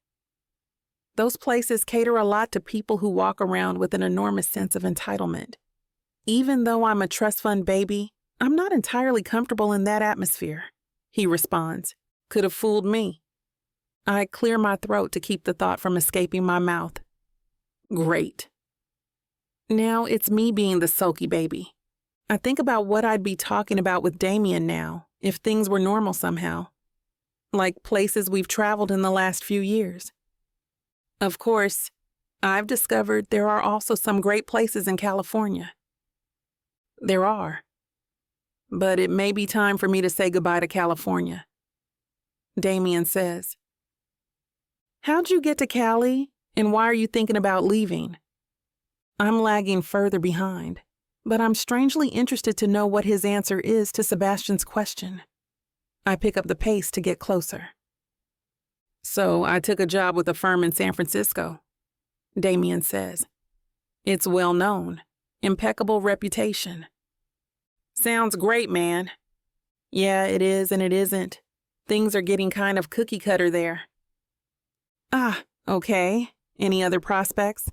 Those places cater a lot to people who walk around with an enormous sense of entitlement. Even though I'm a trust fund baby, I'm not entirely comfortable in that atmosphere, he responds. Could have fooled me. I clear my throat to keep the thought from escaping my mouth. Great. Now it's me being the sulky baby. I think about what I'd be talking about with Damien now if things were normal somehow, like places we've traveled in the last few years. Of course, I've discovered there are also some great places in California. There are. But it may be time for me to say goodbye to California. Damien says. How'd you get to Cali, and why are you thinking about leaving? I'm lagging further behind, but I'm strangely interested to know what his answer is to Sebastian's question. I pick up the pace to get closer. So I took a job with a firm in San Francisco, Damien says. It's well known, impeccable reputation. Sounds great, man. Yeah, it is and it isn't. Things are getting kind of cookie cutter there. Ah, okay. Any other prospects?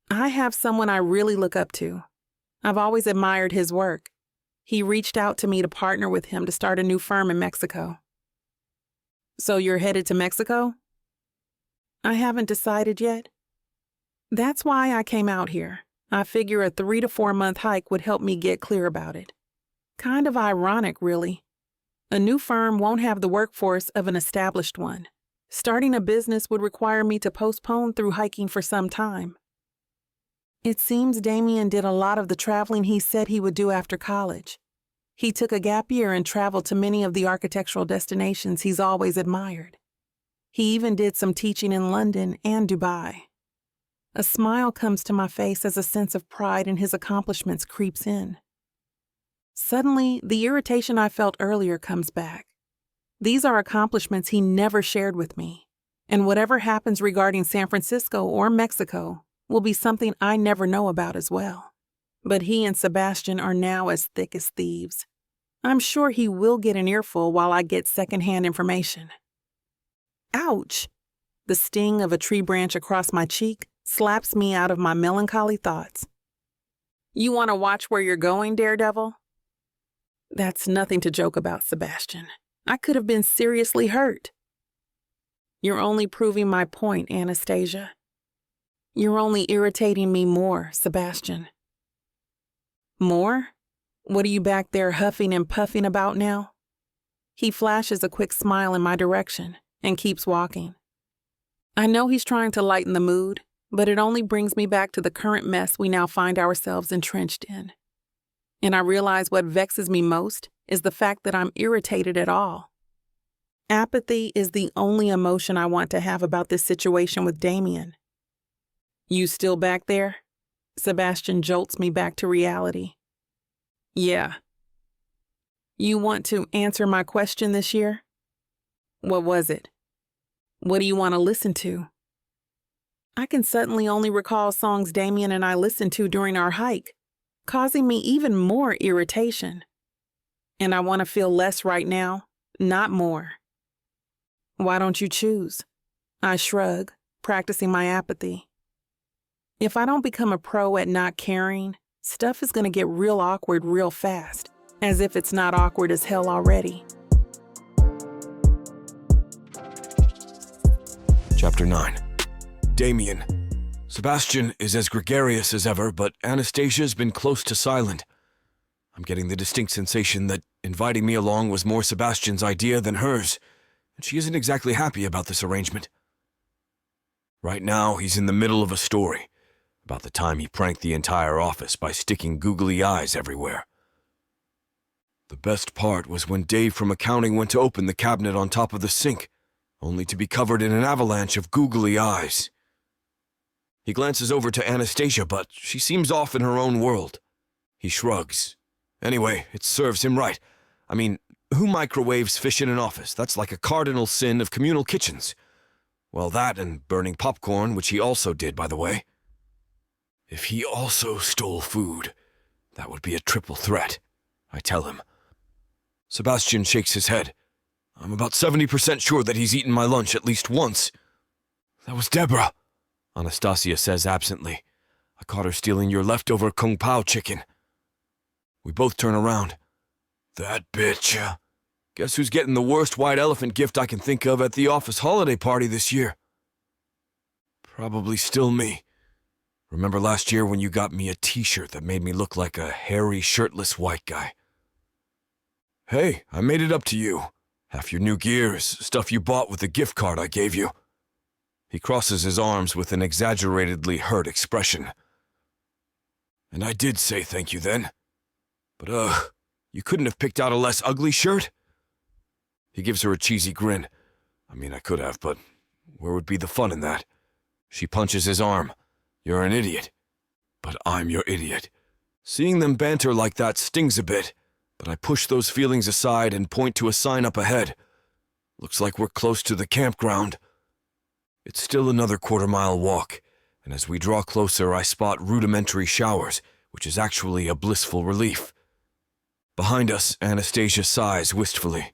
I have someone I really look up to. I've always admired his work. He reached out to me to partner with him to start a new firm in Mexico. So you're headed to Mexico? I haven't decided yet. That's why I came out here. I figure a 3 to 4 month hike would help me get clear about it. Kind of ironic, really. A new firm won't have the workforce of an established one. Starting a business would require me to postpone through hiking for some time. It seems Damien did a lot of the traveling he said he would do after college. He took a gap year and traveled to many of the architectural destinations he's always admired. He even did some teaching in London and Dubai. A smile comes to my face as a sense of pride in his accomplishments creeps in. Suddenly, the irritation I felt earlier comes back. These are accomplishments he never shared with me, and whatever happens regarding San Francisco or Mexico will be something I never know about as well. But he and Sebastian are now as thick as thieves. I'm sure he will get an earful while I get secondhand information. Ouch! The sting of a tree branch across my cheek slaps me out of my melancholy thoughts. You want to watch where you're going, Daredevil? That's nothing to joke about, Sebastian. I could have been seriously hurt. You're only proving my point, Anastasia. You're only irritating me more, Sebastian. More? What are you back there huffing and puffing about now? He flashes a quick smile in my direction and keeps walking. I know he's trying to lighten the mood, but it only brings me back to the current mess we now find ourselves entrenched in. And I realize what vexes me most is the fact that I'm irritated at all. Apathy is the only emotion I want to have about this situation with Damien. You still back there? Sebastian jolts me back to reality. Yeah. You want to answer my question this year? What was it? What do you want to listen to? I can suddenly only recall songs Damien and I listened to during our hike, causing me even more irritation. And I want to feel less right now, not more. Why don't you choose? I shrug, practicing my apathy. If I don't become a pro at not caring, stuff is going to get real awkward real fast, as if it's not awkward as hell already. Chapter 9. Damien. Sebastian is as gregarious as ever, but Anastasia's been close to silent. I'm getting the distinct sensation that inviting me along was more Sebastian's idea than hers, and she isn't exactly happy about this arrangement. Right now, he's in the middle of a story about the time he pranked the entire office by sticking googly eyes everywhere. The best part was when Dave from accounting went to open the cabinet on top of the sink, only to be covered in an avalanche of googly eyes. He glances over to Anastasia, but she seems off in her own world. He shrugs. Anyway, it serves him right. I mean, who microwaves fish in an office? That's like a cardinal sin of communal kitchens. Well, that and burning popcorn, which he also did, by the way. If he also stole food, that would be a triple threat, I tell him. Sebastian shakes his head. I'm about 70% sure that he's eaten my lunch at least once. That was Deborah, Anastasia says absently. I caught her stealing your leftover Kung Pao chicken. We both turn around. That bitch. Guess who's getting the worst white elephant gift I can think of at the office holiday party this year? Probably still me. Remember last year when you got me a t-shirt that made me look like a hairy, shirtless white guy? Hey, I made it up to you. Half your new gears, stuff you bought with the gift card I gave you. He crosses his arms with an exaggeratedly hurt expression. And I did say thank you then. But, you couldn't have picked out a less ugly shirt? He gives her a cheesy grin. I mean, I could have, but where would be the fun in that? She punches his arm. You're an idiot. But I'm your idiot. Seeing them banter like that stings a bit, but I push those feelings aside and point to a sign up ahead. Looks like we're close to the campground. It's still another quarter-mile walk, and as we draw closer, I spot rudimentary showers, which is actually a blissful relief. Behind us, Anastasia sighs wistfully.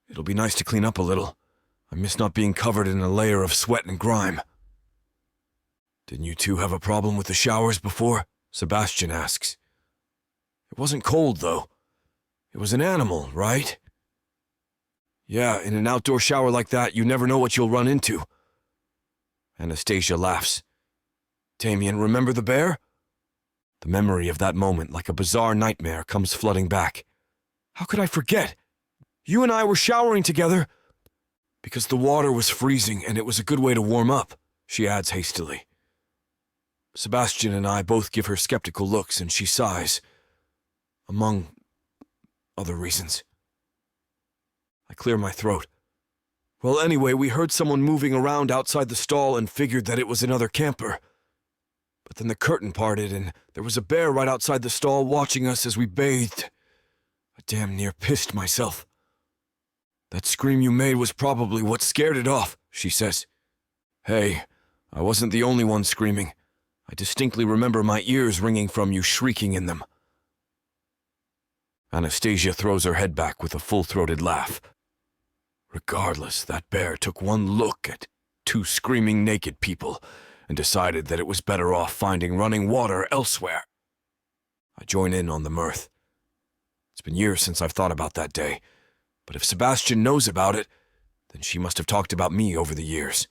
It'll be nice to clean up a little. I miss not being covered in a layer of sweat and grime. Didn't you two have a problem with the showers before? Sebastian asks. It wasn't cold, though. It was an animal, right? Yeah, in an outdoor shower like that, you never know what you'll run into. Anastasia laughs. Damien, remember the bear? The memory of that moment, like a bizarre nightmare, comes flooding back. How could I forget? You and I were showering together. Because the water was freezing and it was a good way to warm up, she adds hastily. Sebastian and I both give her skeptical looks and she sighs. Among other reasons. I clear my throat. Well, anyway, we heard someone moving around outside the stall and figured that it was another camper. But then the curtain parted and there was a bear right outside the stall watching us as we bathed. I damn near pissed myself. That scream you made was probably what scared it off, she says. Hey, I wasn't the only one screaming. I distinctly remember my ears ringing from you shrieking in them. Anastasia throws her head back with a full-throated laugh. Regardless, that bear took one look at two screaming naked people and decided that it was better off finding running water elsewhere. I join in on the mirth. It's been years since I've thought about that day, but if Sebastian knows about it, then she must have talked about me over the years.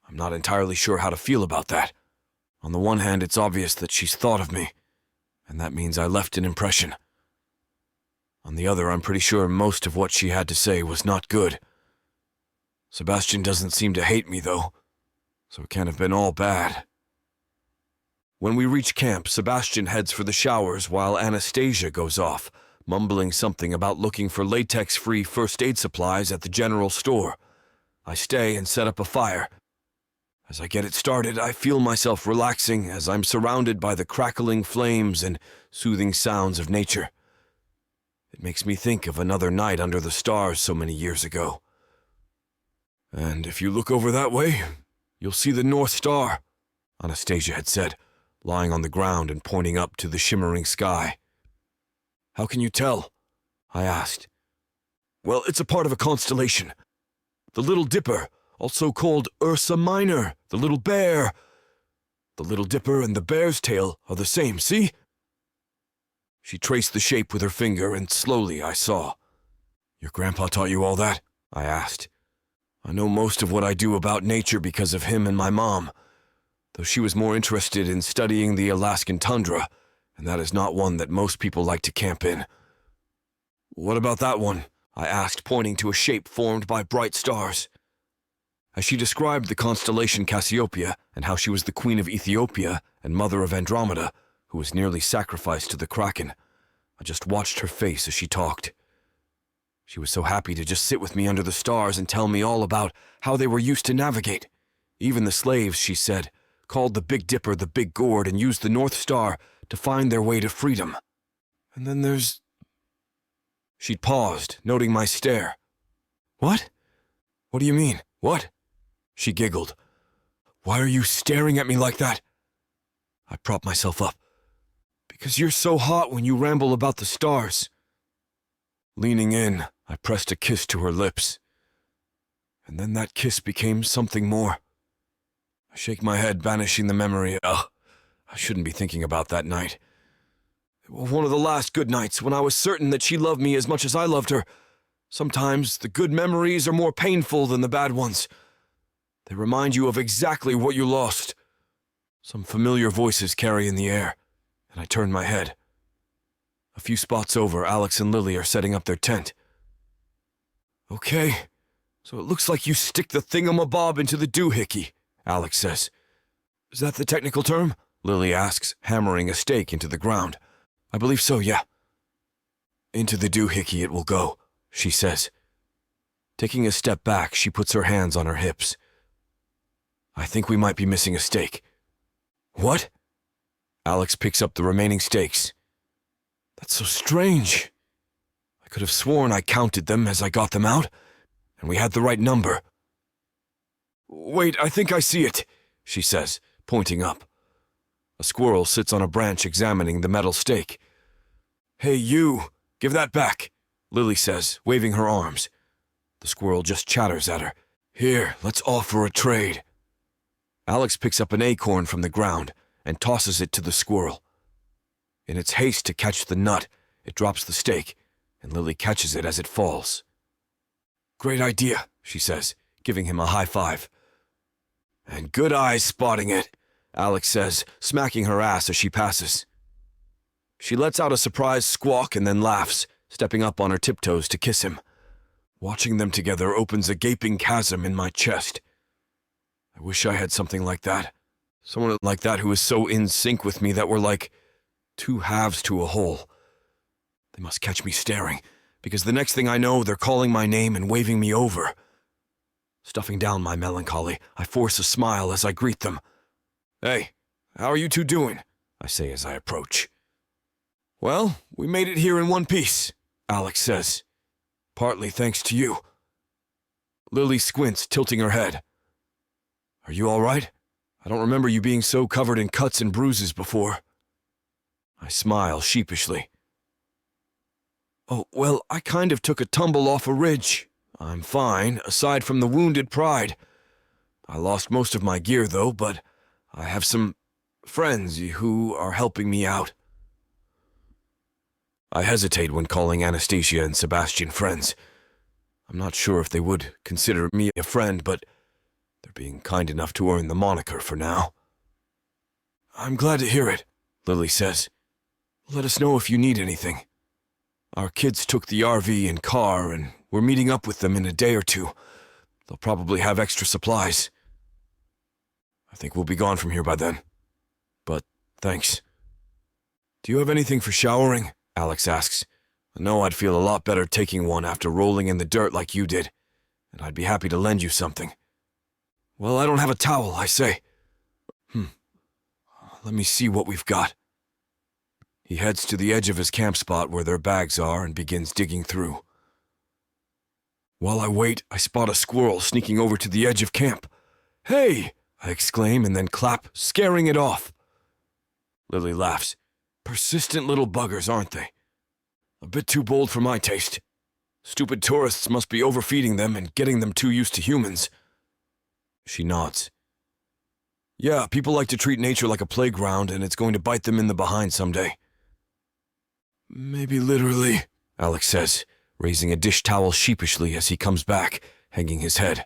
I'm not entirely sure how to feel about that. On the one hand, it's obvious that she's thought of me, and that means I left an impression. On the other, I'm pretty sure most of what she had to say was not good. Sebastian doesn't seem to hate me, though, so it can't have been all bad. When we reach camp, Sebastian heads for the showers while Anastasia goes off, mumbling something about looking for latex-free first aid supplies at the general store. I stay and set up a fire. As I get it started, I feel myself relaxing as I'm surrounded by the crackling flames and soothing sounds of nature. It makes me think of another night under the stars so many years ago. And if you look over that way, you'll see the North Star, Anastasia had said, lying on the ground and pointing up to the shimmering sky. How can you tell? I asked. Well, it's a part of a constellation. The Little Dipper, also called Ursa Minor, the Little Bear. The Little Dipper and the bear's tail are the same, see? She traced the shape with her finger, and slowly I saw. Your grandpa taught you all that? I asked. I know most of what I do about nature because of him and my mom, though she was more interested in studying the Alaskan tundra, and that is not one that most people like to camp in. What about that one? I asked, pointing to a shape formed by bright stars. As she described the constellation Cassiopeia and how she was the queen of Ethiopia and mother of Andromeda, who was nearly sacrificed to the Kraken, I just watched her face as she talked. She was so happy to just sit with me under the stars and tell me all about how they were used to navigate. Even the slaves, she said, called the Big Dipper the Big Gourd and used the North Star to find their way to freedom. And then there's... She'd paused, noting my stare. What? What do you mean? What? She giggled. Why are you staring at me like that? I propped myself up. Because you're so hot when you ramble about the stars. Leaning in, I pressed a kiss to her lips. And then that kiss became something more. I shake my head, banishing the memory. I shouldn't be thinking about that night. It was one of the last good nights when I was certain that she loved me as much as I loved her. Sometimes the good memories are more painful than the bad ones. They remind you of exactly what you lost. Some familiar voices carry in the air, and I turn my head. A few spots over, Alex and Lily are setting up their tent. Okay, so it looks like you stick the thingamabob into the doohickey, Alex says. Is that the technical term? Lily asks, hammering a stake into the ground. I believe so, yeah. Into the doohickey it will go, she says. Taking a step back, she puts her hands on her hips. I think we might be missing a stake. What? Alex picks up the remaining stakes. That's so strange. I could have sworn I counted them as I got them out, and we had the right number. Wait, I think I see it, she says, pointing up. A squirrel sits on a branch examining the metal stake. Hey, you, give that back, Lily says, waving her arms. The squirrel just chatters at her. Here, let's offer a trade. Alex picks up an acorn from the ground and tosses it to the squirrel. In its haste to catch the nut, it drops the stake, and Lily catches it as it falls. Great idea, she says, giving him a high five. And good eyes spotting it, Alex says, smacking her ass as she passes. She lets out a surprised squawk and then laughs, stepping up on her tiptoes to kiss him. Watching them together opens a gaping chasm in my chest. I wish I had something like that. Someone like that who is so in sync with me that we're like two halves to a whole. They must catch me staring, because the next thing I know, they're calling my name and waving me over. Stuffing down my melancholy, I force a smile as I greet them. Hey, how are you two doing? I say as I approach. Well, we made it here in one piece, Alex says. Partly thanks to you. Lily squints, tilting her head. Are you all right? I don't remember you being so covered in cuts and bruises before. I smile sheepishly. Oh, well, I kind of took a tumble off a ridge. I'm fine, aside from the wounded pride. I lost most of my gear, though, but I have some friends who are helping me out. I hesitate when calling Anastasia and Sebastian friends. I'm not sure if they would consider me a friend, but they're being kind enough to earn the moniker for now. I'm glad to hear it, Lily says. Let us know if you need anything. Our kids took the RV and car, and we're meeting up with them in a day or two. They'll probably have extra supplies. I think we'll be gone from here by then. But thanks. Do you have anything for showering? Alex asks. I know I'd feel a lot better taking one after rolling in the dirt like you did, and I'd be happy to lend you something. Well, I don't have a towel, I say. Let me see what we've got. He heads to the edge of his camp spot where their bags are and begins digging through. While I wait, I spot a squirrel sneaking over to the edge of camp. Hey! I exclaim and then clap, scaring it off. Lily laughs. Persistent little buggers, aren't they? A bit too bold for my taste. Stupid tourists must be overfeeding them and getting them too used to humans. She nods. Yeah, people like to treat nature like a playground, and it's going to bite them in the behind someday. Maybe literally, Alex says, raising a dish towel sheepishly as he comes back, hanging his head.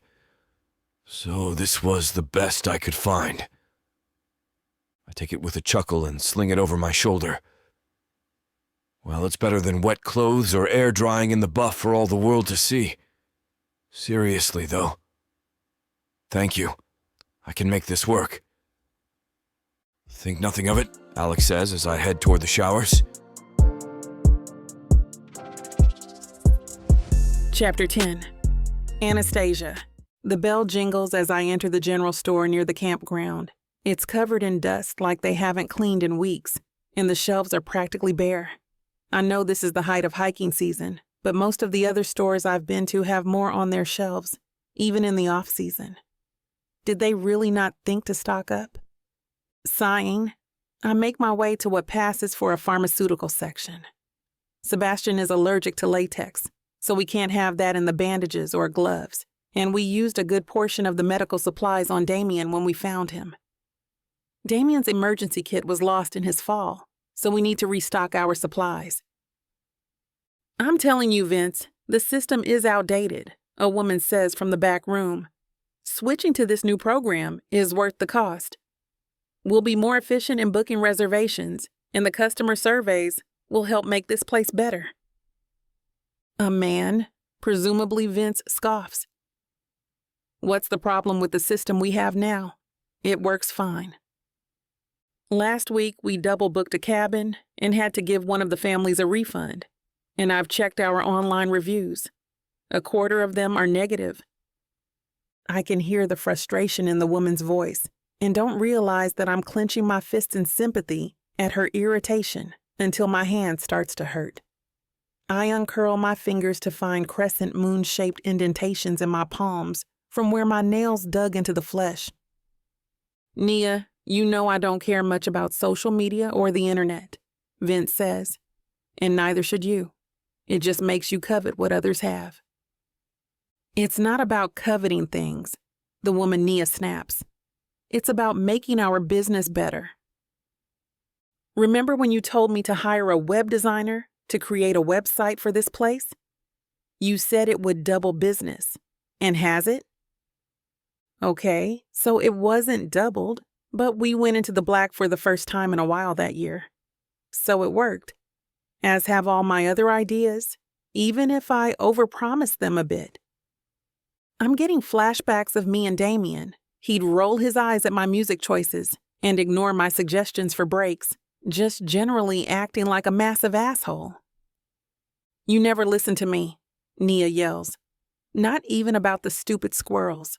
So this was the best I could find. I take it with a chuckle and sling it over my shoulder. Well, it's better than wet clothes or air drying in the buff for all the world to see. Seriously, though. Thank you. I can make this work. Think nothing of it, Alex says as I head toward the showers. Chapter 10. Anastasia. The bell jingles as I enter the general store near the campground. It's covered in dust like they haven't cleaned in weeks, and the shelves are practically bare. I know this is the height of hiking season, but most of the other stores I've been to have more on their shelves, even in the off-season. Did they really not think to stock up? Sighing, I make my way to what passes for a pharmaceutical section. Sebastian is allergic to latex, so we can't have that in the bandages or gloves, and we used a good portion of the medical supplies on Damian when we found him. Damian's emergency kit was lost in his fall, so we need to restock our supplies. I'm telling you, Vince, the system is outdated, a woman says from the back room. Switching to this new program is worth the cost. We'll be more efficient in booking reservations, and the customer surveys, will help make this place better. A man, presumably Vince, scoffs. What's the problem with the system we have now? It works fine. Last week, we double booked a cabin and had to give one of the families a refund. And I've checked our online reviews. A quarter of them are negative. I can hear the frustration in the woman's voice and don't realize that I'm clenching my fists in sympathy at her irritation until my hand starts to hurt. I uncurl my fingers to find crescent moon-shaped indentations in my palms from where my nails dug into the flesh. Nia, you know I don't care much about social media or the internet, Vince says, and neither should you. It just makes you covet what others have. It's not about coveting things, the woman Nia snaps. It's about making our business better. Remember when you told me to hire a web designer to create a website for this place? You said it would double business. And has it? Okay, so it wasn't doubled, but we went into the black for the first time in a while that year. So it worked. As have all my other ideas, even if I overpromised them a bit. I'm getting flashbacks of me and Damien. He'd roll his eyes at my music choices and ignore my suggestions for breaks, just generally acting like a massive asshole. You never listen to me, Nia yells. Not even about the stupid squirrels.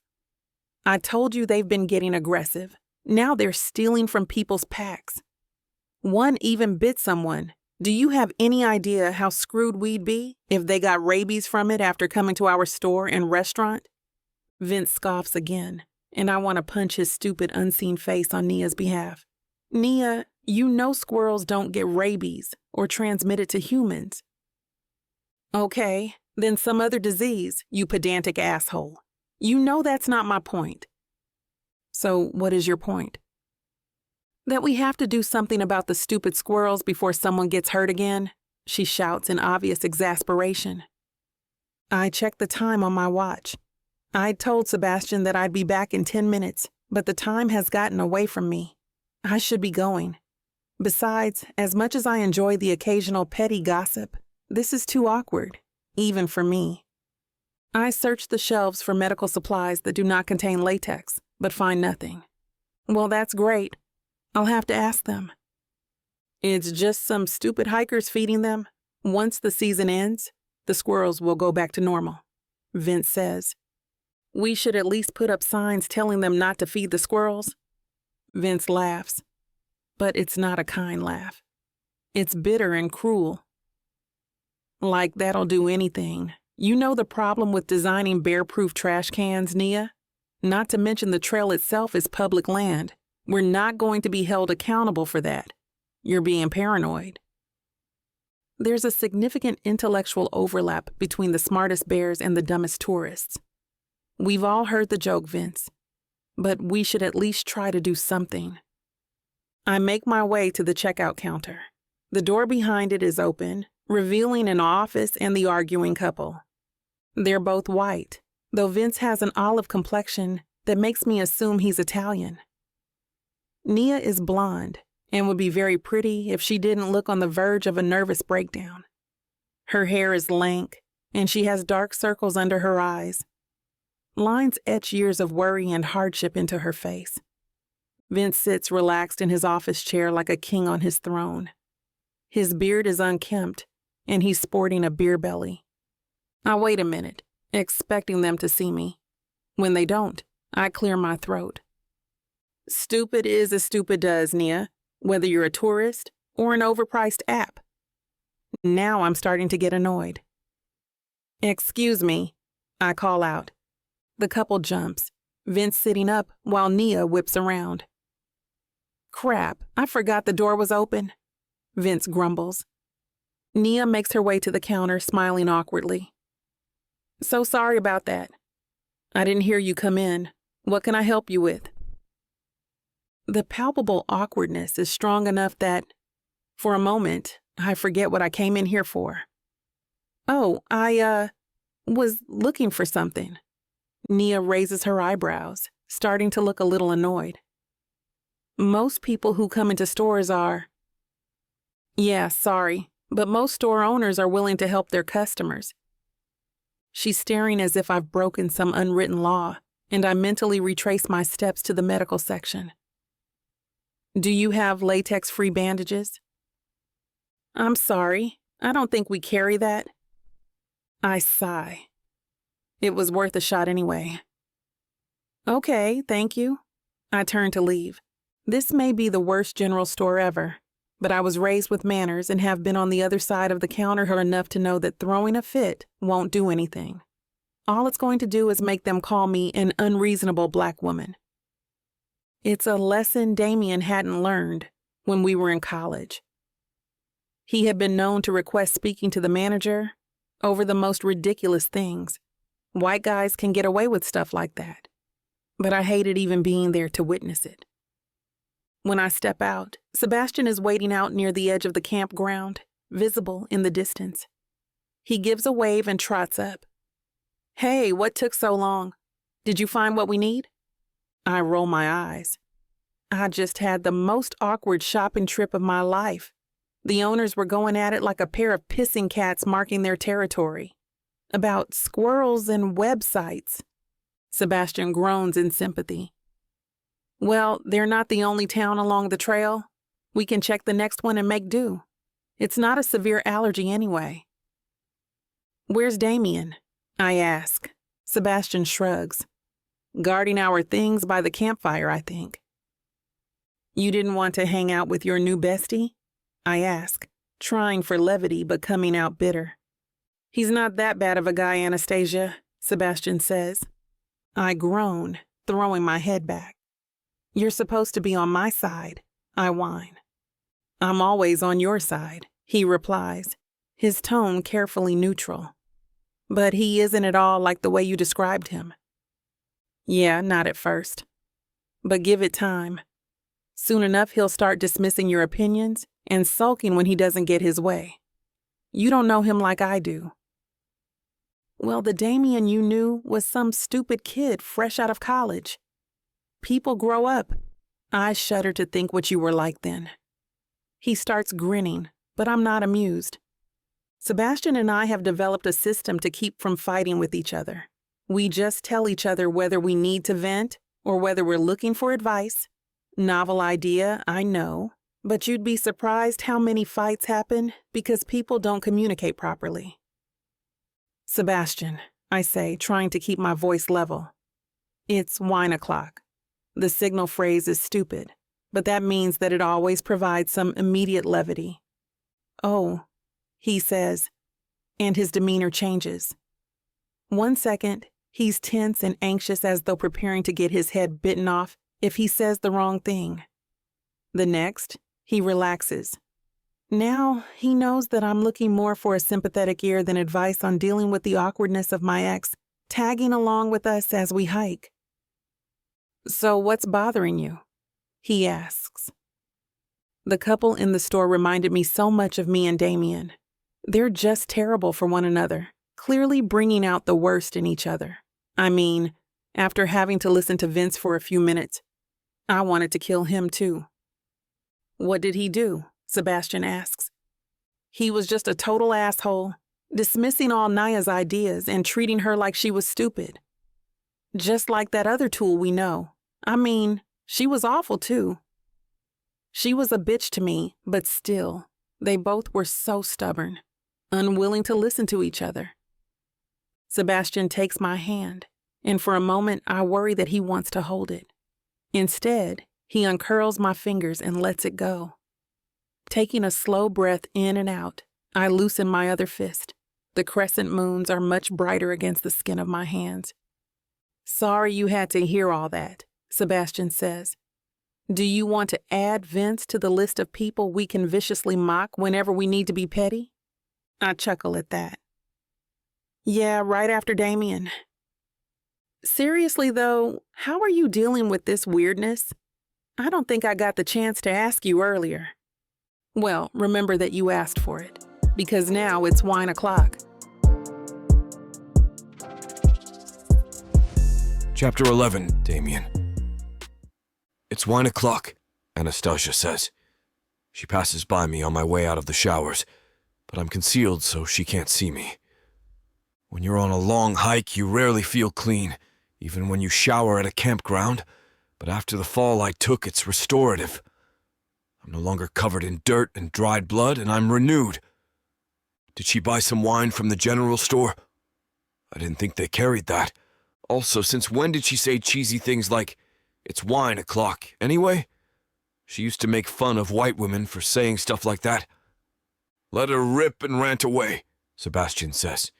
I told you they've been getting aggressive. Now they're stealing from people's packs. One even bit someone. Do you have any idea how screwed we'd be if they got rabies from it after coming to our store and restaurant? Vince scoffs again, and I want to punch his stupid unseen face on Nia's behalf. Nia, you know squirrels don't get rabies or transmit it to humans. Okay, then some other disease, you pedantic asshole. You know that's not my point. So what is your point? That we have to do something about the stupid squirrels before someone gets hurt again, she shouts in obvious exasperation. I checked the time on my watch. I'd told Sebastian that I'd be back in 10 minutes, but the time has gotten away from me. I should be going. Besides, as much as I enjoy the occasional petty gossip, this is too awkward, even for me. I search the shelves for medical supplies that do not contain latex, but find nothing. Well, that's great. I'll have to ask them. It's just some stupid hikers feeding them. Once the season ends, the squirrels will go back to normal, Vince says. We should at least put up signs telling them not to feed the squirrels. Vince laughs, but it's not a kind laugh. It's bitter and cruel. Like that'll do anything. You know the problem with designing bear-proof trash cans, Nia? Not to mention the trail itself is public land. We're not going to be held accountable for that. You're being paranoid. There's a significant intellectual overlap between the smartest bears and the dumbest tourists. We've all heard the joke, Vince, but we should at least try to do something. I make my way to the checkout counter. The door behind it is open, revealing an office and the arguing couple. They're both white, though Vince has an olive complexion that makes me assume he's Italian. Nia is blonde and would be very pretty if she didn't look on the verge of a nervous breakdown. Her hair is lank, and she has dark circles under her eyes. Lines etch years of worry and hardship into her face. Vince sits relaxed in his office chair like a king on his throne. His beard is unkempt, and he's sporting a beer belly. I wait a minute, expecting them to see me. When they don't, I clear my throat. Stupid is as stupid does, Nia, whether you're a tourist or an overpriced app. Now I'm starting to get annoyed. Excuse me, I call out. The couple jumps, Vince sitting up while Nia whips around. Crap, I forgot the door was open, Vince grumbles. Nia makes her way to the counter, smiling awkwardly. So sorry about that. I didn't hear you come in. What can I help you with? The palpable awkwardness is strong enough that, for a moment, I forget what I came in here for. Oh, I was looking for something. Nia raises her eyebrows, starting to look a little annoyed. Most people who come into stores are... Yeah, sorry. but most store owners are willing to help their customers. She's staring as if I've broken some unwritten law, and I mentally retrace my steps to the medical section. Do you have latex-free bandages? I'm sorry, I don't think we carry that. I sigh. It was worth a shot anyway. Okay, thank you. I turn to leave. This may be the worst general store ever, but I was raised with manners and have been on the other side of the counter enough to know that throwing a fit won't do anything. All it's going to do is make them call me an unreasonable black woman. It's a lesson Damien hadn't learned when we were in college. He had been known to request speaking to the manager over the most ridiculous things. White guys can get away with stuff like that, but I hated even being there to witness it. When I step out, Sebastian is waiting out near the edge of the campground, visible in the distance. He gives a wave and trots up. Hey, what took so long? Did you find what we need? I roll my eyes. I just had the most awkward shopping trip of my life. The owners were going at it like a pair of pissing cats marking their territory. About squirrels and websites. Sebastian groans in sympathy. Well, they're not the only town along the trail. We can check the next one and make do. It's not a severe allergy anyway. Where's Damien? I ask. Sebastian shrugs. Guarding our things by the campfire, I think. You didn't want to hang out with your new bestie? I ask, trying for levity but coming out bitter. He's not that bad of a guy, Anastasia, Sebastian says. I groan, throwing my head back. You're supposed to be on my side, I whine. I'm always on your side, he replies, his tone carefully neutral. But he isn't at all like the way you described him. Yeah, not at first. But give it time. Soon enough, he'll start dismissing your opinions and sulking when he doesn't get his way. You don't know him like I do. Well, the Damien you knew was some stupid kid fresh out of college. People grow up. I shudder to think what you were like then. He starts grinning, but I'm not amused. Sebastian and I have developed a system to keep from fighting with each other. We just tell each other whether we need to vent or whether we're looking for advice. Novel idea, I know, but you'd be surprised how many fights happen because people don't communicate properly. Sebastian, I say, trying to keep my voice level. It's wine o'clock. The signal phrase is stupid, but that means that it always provides some immediate levity. Oh, he says, and his demeanor changes. 1 second, he's tense and anxious as though preparing to get his head bitten off if he says the wrong thing. The next, he relaxes. Now he knows that I'm looking more for a sympathetic ear than advice on dealing with the awkwardness of my ex, tagging along with us as we hike. So what's bothering you? He asks. The couple in the store reminded me so much of me and Damien. They're just terrible for one another, clearly bringing out the worst in each other. I mean, after having to listen to Vince for a few minutes, I wanted to kill him too. What did he do? Sebastian asks. He was just a total asshole, dismissing all Naya's ideas and treating her like she was stupid. Just like that other tool we know. I mean, she was awful too. She was a bitch to me, but still, they both were so stubborn, unwilling to listen to each other. Sebastian takes my hand, and for a moment I worry that he wants to hold it. Instead, he uncurls my fingers and lets it go. Taking a slow breath in and out, I loosen my other fist. The crescent moons are much brighter against the skin of my hands. Sorry you had to hear all that, Sebastian says. Do you want to add Vince to the list of people we can viciously mock whenever we need to be petty? I chuckle at that. Yeah, right after Damien. Seriously though, how are you dealing with this weirdness? I don't think I got the chance to ask you earlier. Well, remember that you asked for it, because now it's wine o'clock. Chapter 11, Damien. It's wine o'clock, Anastasia says. She passes by me on my way out of the showers, but I'm concealed so she can't see me. When you're on a long hike, you rarely feel clean, even when you shower at a campground, but after the fall I took, it's restorative. I'm no longer covered in dirt and dried blood, and I'm renewed. Did she buy some wine from the general store? I didn't think they carried that. Also, since when did she say cheesy things like, "It's wine o'clock," anyway? She used to make fun of white women for saying stuff like that. Let her rip and rant away, Sebastian says.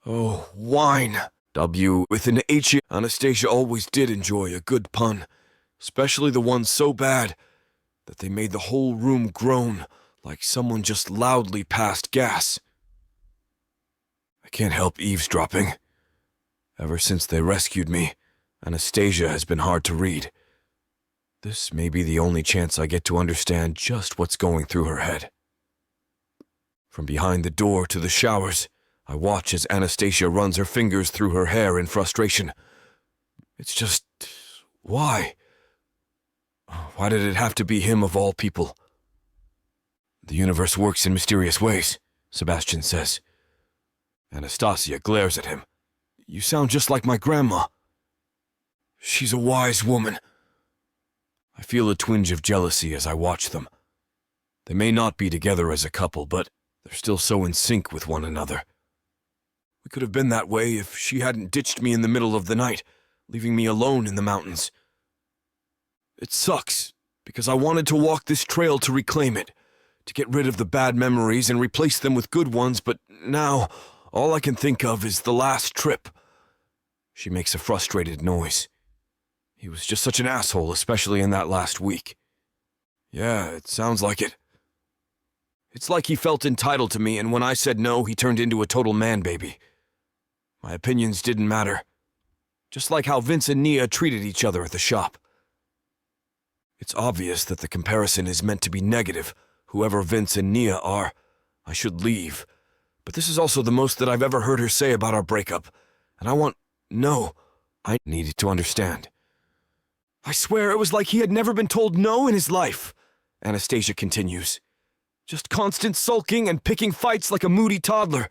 Oh, wine. W with an H. Anastasia always did enjoy a good pun, especially the ones so bad that they made the whole room groan like someone just loudly passed gas. I can't help eavesdropping. Ever since they rescued me, Anastasia has been hard to read. This may be the only chance I get to understand just what's going through her head. From behind the door to the showers, I watch as Anastasia runs her fingers through her hair in frustration. It's just... why? Why did it have to be him of all people? The universe works in mysterious ways, Sebastian says. Anastasia glares at him. You sound just like my grandma. She's a wise woman. I feel a twinge of jealousy as I watch them. They may not be together as a couple, but they're still so in sync with one another. We could have been that way if she hadn't ditched me in the middle of the night, leaving me alone in the mountains. It sucks, because I wanted to walk this trail to reclaim it, to get rid of the bad memories and replace them with good ones, but now all I can think of is the last trip. She makes a frustrated noise. He was just such an asshole, especially in that last week. Yeah, it sounds like it. It's like he felt entitled to me, and when I said no, he turned into a total man-baby. My opinions didn't matter. Just like how Vince and Nia treated each other at the shop. It's obvious that the comparison is meant to be negative. Whoever Vince and Nia are, I should leave. But this is also the most that I've ever heard her say about our breakup. And I needed to understand. I swear it was like he had never been told no in his life, Anastasia continues. Just constant sulking and picking fights like a moody toddler.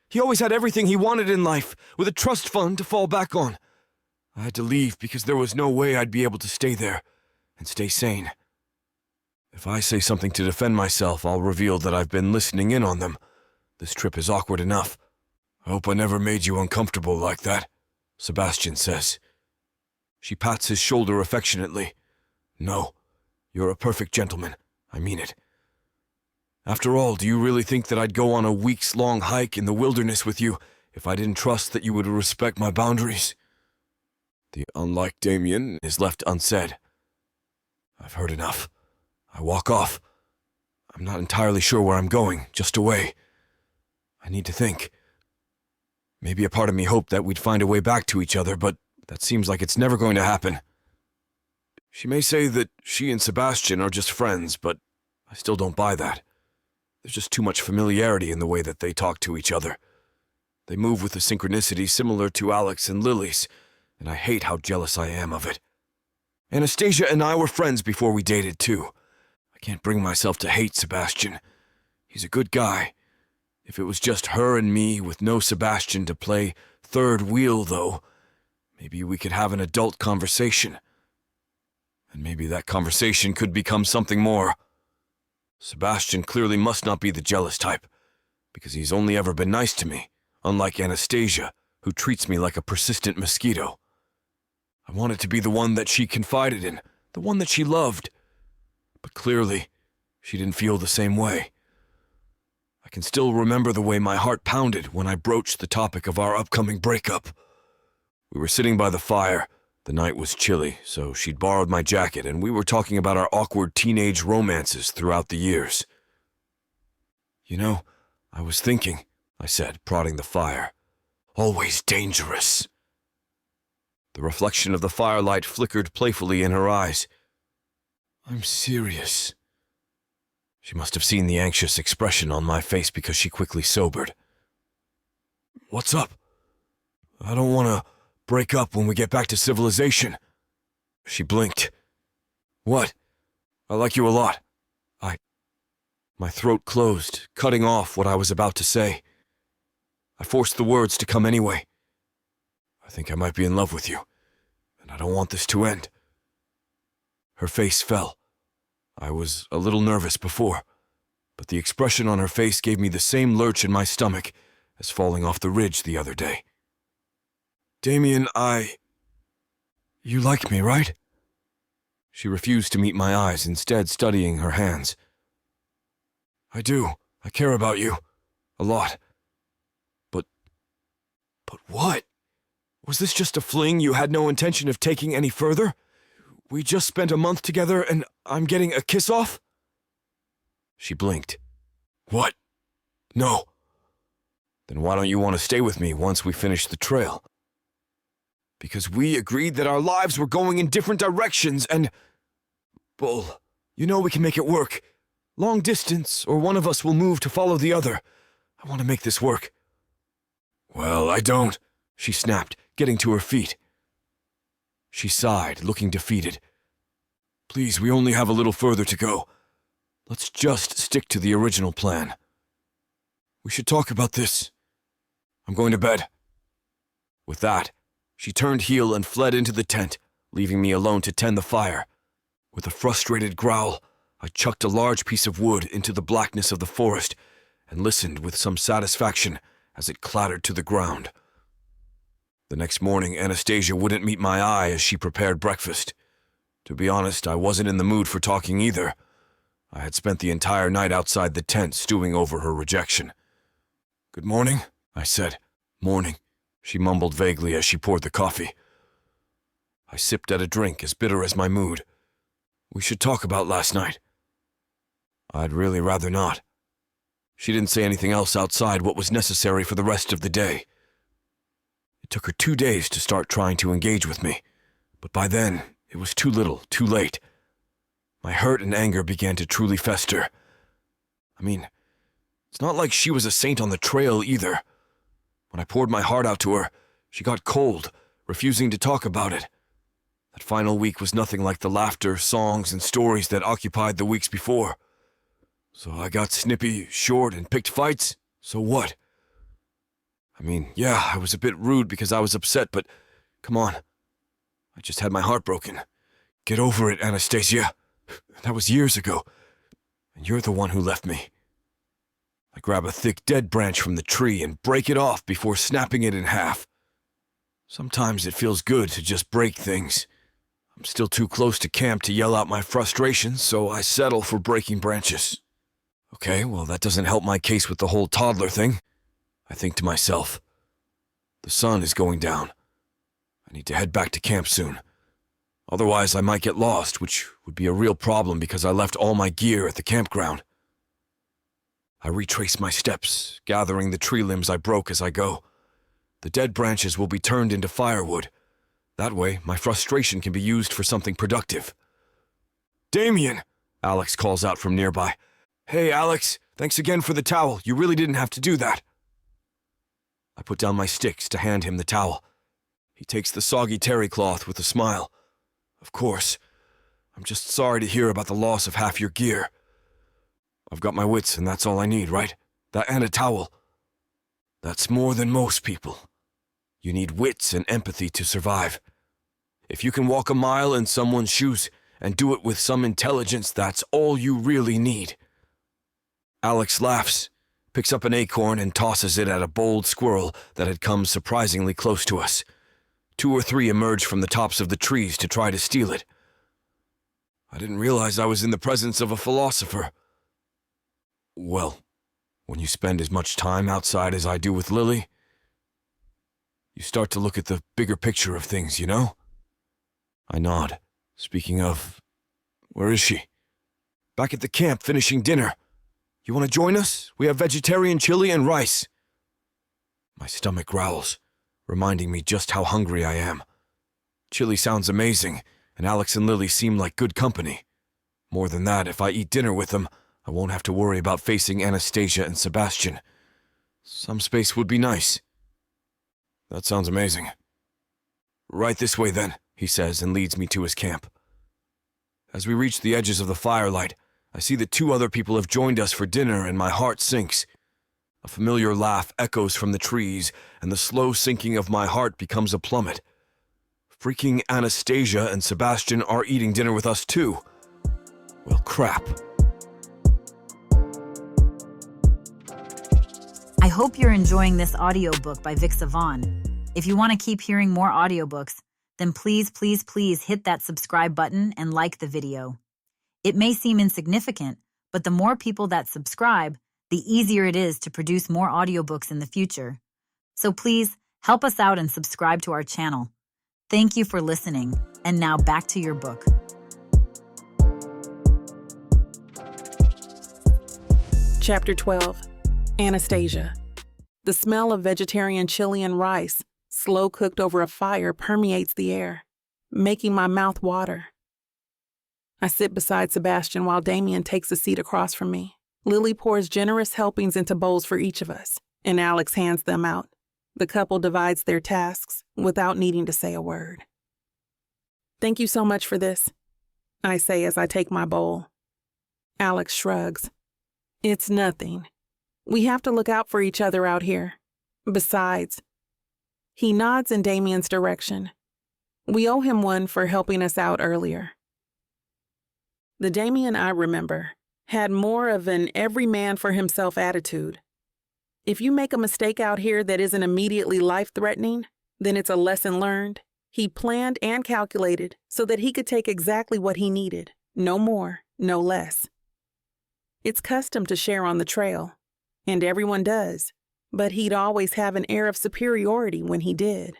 He always had everything he wanted in life, with a trust fund to fall back on. I had to leave because there was no way I'd be able to stay there and stay sane. If I say something to defend myself, I'll reveal that I've been listening in on them. This trip is awkward enough. I hope I never made you uncomfortable like that, Sebastian says. She pats his shoulder affectionately. No, you're a perfect gentleman. I mean it. After all, do you really think that I'd go on a weeks-long hike in the wilderness with you if I didn't trust that you would respect my boundaries? The unlike Damien is left unsaid. I've heard enough. I walk off. I'm not entirely sure where I'm going, just away. I need to think. Maybe a part of me hoped that we'd find a way back to each other, but that seems like it's never going to happen. She may say that she and Sebastian are just friends, but I still don't buy that. There's just too much familiarity in the way that they talk to each other. They move with a synchronicity similar to Alex and Lily's, and I hate how jealous I am of it. Anastasia and I were friends before we dated, too. I can't bring myself to hate Sebastian. He's a good guy. If it was just her and me with no Sebastian to play third wheel, though, maybe we could have an adult conversation. And maybe that conversation could become something more. Sebastian clearly must not be the jealous type, because he's only ever been nice to me, unlike Anastasia, who treats me like a persistent mosquito. I wanted to be the one that she confided in, the one that she loved. But clearly, she didn't feel the same way. I can still remember the way my heart pounded when I broached the topic of our upcoming breakup. We were sitting by the fire. The night was chilly, so she'd borrowed my jacket, and we were talking about our awkward teenage romances throughout the years. You know, I was thinking, I said, prodding the fire. Always dangerous. The reflection of the firelight flickered playfully in her eyes. I'm serious. She must have seen the anxious expression on my face because she quickly sobered. What's up? I don't want to break up when we get back to civilization. She blinked. What? I like you a lot. My throat closed, cutting off what I was about to say. I forced the words to come anyway. I think I might be in love with you, and I don't want this to end. Her face fell. I was a little nervous before, but the expression on her face gave me the same lurch in my stomach as falling off the ridge the other day. Damien, You like me, right? She refused to meet my eyes, instead studying her hands. I do. I care about you. A lot. But what? Was this just a fling you had no intention of taking any further? We just spent a month together and I'm getting a kiss off? She blinked. What? No. Then why don't you want to stay with me once we finish the trail? Because we agreed that our lives were going in different directions and... Bull, you know we can make it work. Long distance, or one of us will move to follow the other. I want to make this work. Well, I don't, she snapped, getting to her feet. She sighed, looking defeated. Please, we only have a little further to go. Let's just stick to the original plan. We should talk about this. I'm going to bed. With that, she turned heel and fled into the tent, leaving me alone to tend the fire. With a frustrated growl, I chucked a large piece of wood into the blackness of the forest and listened with some satisfaction as it clattered to the ground. The next morning, Anastasia wouldn't meet my eye as she prepared breakfast. To be honest, I wasn't in the mood for talking either. I had spent the entire night outside the tent stewing over her rejection. Good morning, I said. Morning, she mumbled vaguely as she poured the coffee. I sipped at a drink as bitter as my mood. We should talk about last night. I'd really rather not. She didn't say anything else outside what was necessary for the rest of the day. It took her 2 days to start trying to engage with me, but by then, it was too little, too late. My hurt and anger began to truly fester. I mean, it's not like she was a saint on the trail either. When I poured my heart out to her, she got cold, refusing to talk about it. That final week was nothing like the laughter, songs, and stories that occupied the weeks before. So I got snippy, short, and picked fights. So what? I mean, yeah, I was a bit rude because I was upset, but come on. I just had my heart broken. Get over it, Anastasia. That was years ago, and you're the one who left me. I grab a thick dead branch from the tree and break it off before snapping it in half. Sometimes it feels good to just break things. I'm still too close to camp to yell out my frustrations, so I settle for breaking branches. Okay, well, that doesn't help my case with the whole toddler thing. I think to myself, the sun is going down. I need to head back to camp soon. Otherwise, I might get lost, which would be a real problem because I left all my gear at the campground. I retrace my steps, gathering the tree limbs I broke as I go. The dead branches will be turned into firewood. That way, my frustration can be used for something productive. Damien! Alex calls out from nearby. Hey, Alex, thanks again for the towel. You really didn't have to do that. I put down my sticks to hand him the towel. He takes the soggy terry cloth with a smile. Of course. I'm just sorry to hear about the loss of half your gear. I've got my wits and that's all I need, right? That and a towel. That's more than most people. You need wits and empathy to survive. If you can walk a mile in someone's shoes and do it with some intelligence, that's all you really need. Alex laughs, picks up an acorn and tosses it at a bold squirrel that had come surprisingly close to us. 2 or 3 emerged from the tops of the trees to try to steal it. I didn't realize I was in the presence of a philosopher. Well, when you spend as much time outside as I do with Lily, you start to look at the bigger picture of things, you know? I nod. Speaking of, where is she? Back at the camp finishing dinner. You want to join us? We have vegetarian chili and rice. My stomach growls, reminding me just how hungry I am. Chili sounds amazing, and Alex and Lily seem like good company. More than that, if I eat dinner with them, I won't have to worry about facing Anastasia and Sebastian. Some space would be nice. That sounds amazing. Right this way then, he says and leads me to his camp. As we reach the edges of the firelight, I see that 2 other people have joined us for dinner and my heart sinks. A familiar laugh echoes from the trees, and the slow sinking of my heart becomes a plummet. Freaking Anastasia and Sebastian are eating dinner with us too. Well, crap. I hope you're enjoying this audiobook by Vic Savon. If you want to keep hearing more audiobooks, then please hit that subscribe button and like the video. It may seem insignificant, but the more people that subscribe, the easier it is to produce more audiobooks in the future. So please help us out and subscribe to our channel. Thank you for listening, and now back to your book. Chapter 12. Anastasia. The smell of vegetarian chili and rice, slow cooked over a fire, permeates the air, making my mouth water. I sit beside Sebastian while Damien takes a seat across from me. Lily pours generous helpings into bowls for each of us, and Alex hands them out. The couple divides their tasks without needing to say a word. "Thank you so much for this," I say as I take my bowl. Alex shrugs. "It's nothing. We have to look out for each other out here. Besides," he nods in Damian's direction, "we owe him one for helping us out earlier." The Damien I remember had more of an every man for himself attitude. If you make a mistake out here that isn't immediately life-threatening, then it's a lesson learned. He planned and calculated so that he could take exactly what he needed, no more, no less. It's custom to share on the trail, and everyone does, but he'd always have an air of superiority when he did.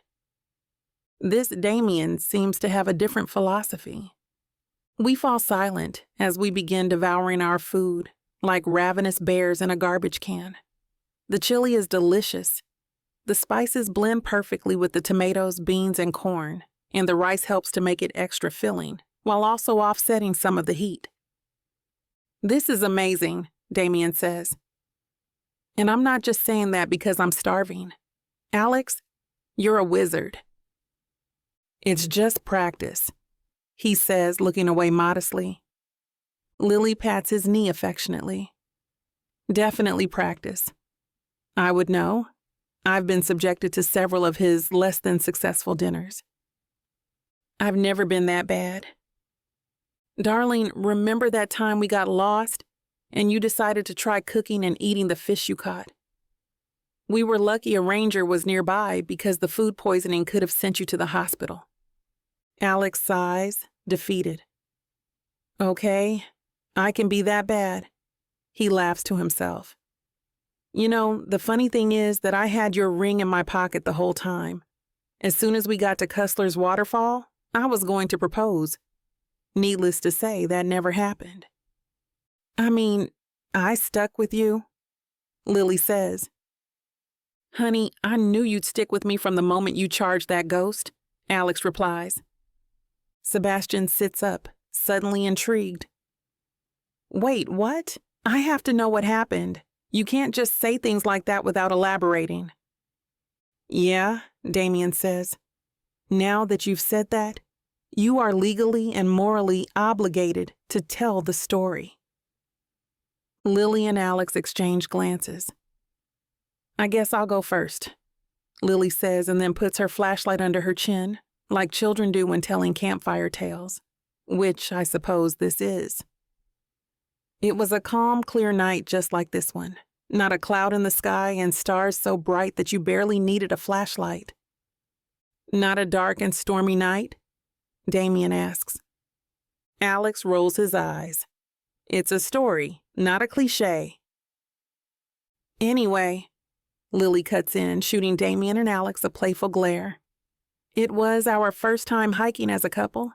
This Damien seems to have a different philosophy. We fall silent as we begin devouring our food, like ravenous bears in a garbage can. The chili is delicious. The spices blend perfectly with the tomatoes, beans, and corn, and the rice helps to make it extra filling, while also offsetting some of the heat. "This is amazing," Damien says. And I'm not just saying that because I'm starving. "Alex, you're a wizard." "It's just practice," he says, looking away modestly. Lily pats his knee affectionately. "Definitely practice. I would know. I've been subjected to several of his less than successful dinners. I've never been that bad. Darling, remember that time we got lost and you decided to try cooking and eating the fish you caught? We were lucky a ranger was nearby because the food poisoning could have sent you to the hospital." Alex sighs, defeated. "Okay, I can be that bad." He laughs to himself. "You know, the funny thing is that I had your ring in my pocket the whole time. As soon as we got to Cussler's waterfall, I was going to propose. Needless to say, that never happened." "I mean, I stuck with you," Lily says. "Honey, I knew you'd stick with me from the moment you charged that ghost," Alex replies. Sebastian sits up, suddenly intrigued. "Wait, what? I have to know what happened. You can't just say things like that without elaborating." "Yeah," Damien says. "Now that you've said that, you are legally and morally obligated to tell the story." Lily and Alex exchange glances. "I guess I'll go first," Lily says, and then puts her flashlight under her chin, like children do when telling campfire tales, which I suppose this is. It was a calm, clear night just like this one. Not a cloud in the sky and stars so bright that you barely needed a flashlight. "Not a dark and stormy night?" Damien asks. Alex rolls his eyes. "It's a story, not a cliché." "Anyway," Lily cuts in, shooting Damien and Alex a playful glare. "It was our first time hiking as a couple,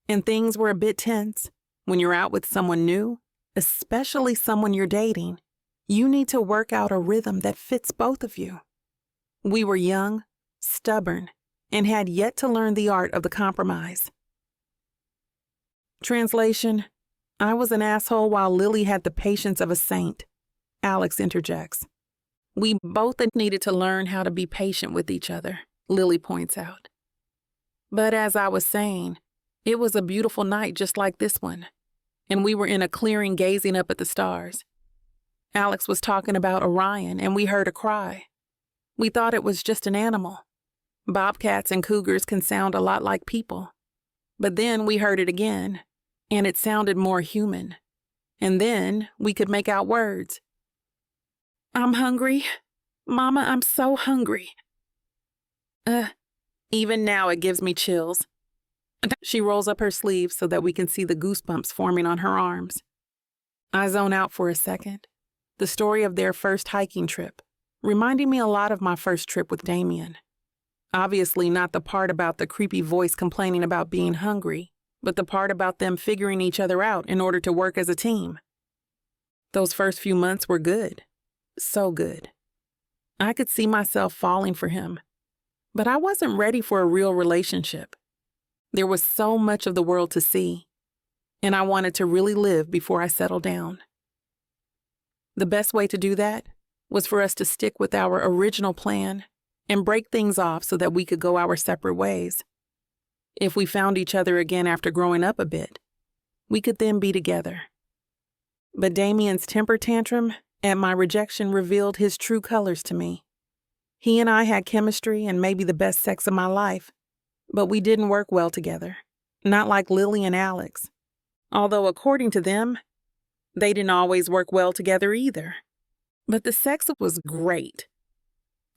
and things were a bit tense. When you're out with someone new, especially someone you're dating, you need to work out a rhythm that fits both of you. We were young, stubborn, and had yet to learn the art of the compromise." Translation: I was an asshole while Lily had the patience of a saint. Alex interjects. "We both needed to learn how to be patient with each other," Lily points out. "But as I was saying, it was a beautiful night just like this one. and we were in a clearing gazing up at the stars. Alex was talking about Orion, and we heard a cry. We thought it was just an animal. Bobcats and cougars can sound a lot like people. But then we heard it again, and it sounded more human. And then we could make out words. "I'm hungry. Mama, I'm so hungry." Even now it gives me chills. She rolls up her sleeves so that we can see the goosebumps forming on her arms. I zone out for a second. The story of their first hiking trip, reminding me a lot of my first trip with Damien. Obviously not the part about the creepy voice complaining about being hungry, but the part about them figuring each other out in order to work as a team. Those first few months were good. So good. I could see myself falling for him, but I wasn't ready for a real relationship. There was so much of the world to see, and I wanted to really live before I settled down. The best way to do that was for us to stick with our original plan and break things off so that we could go our separate ways. If we found each other again after growing up a bit, we could then be together. But Damien's temper tantrum at my rejection revealed his true colors to me. He and I had chemistry and maybe the best sex of my life, but we didn't work well together, not like Lily and Alex. Although according to them, they didn't always work well together either. But the sex was great.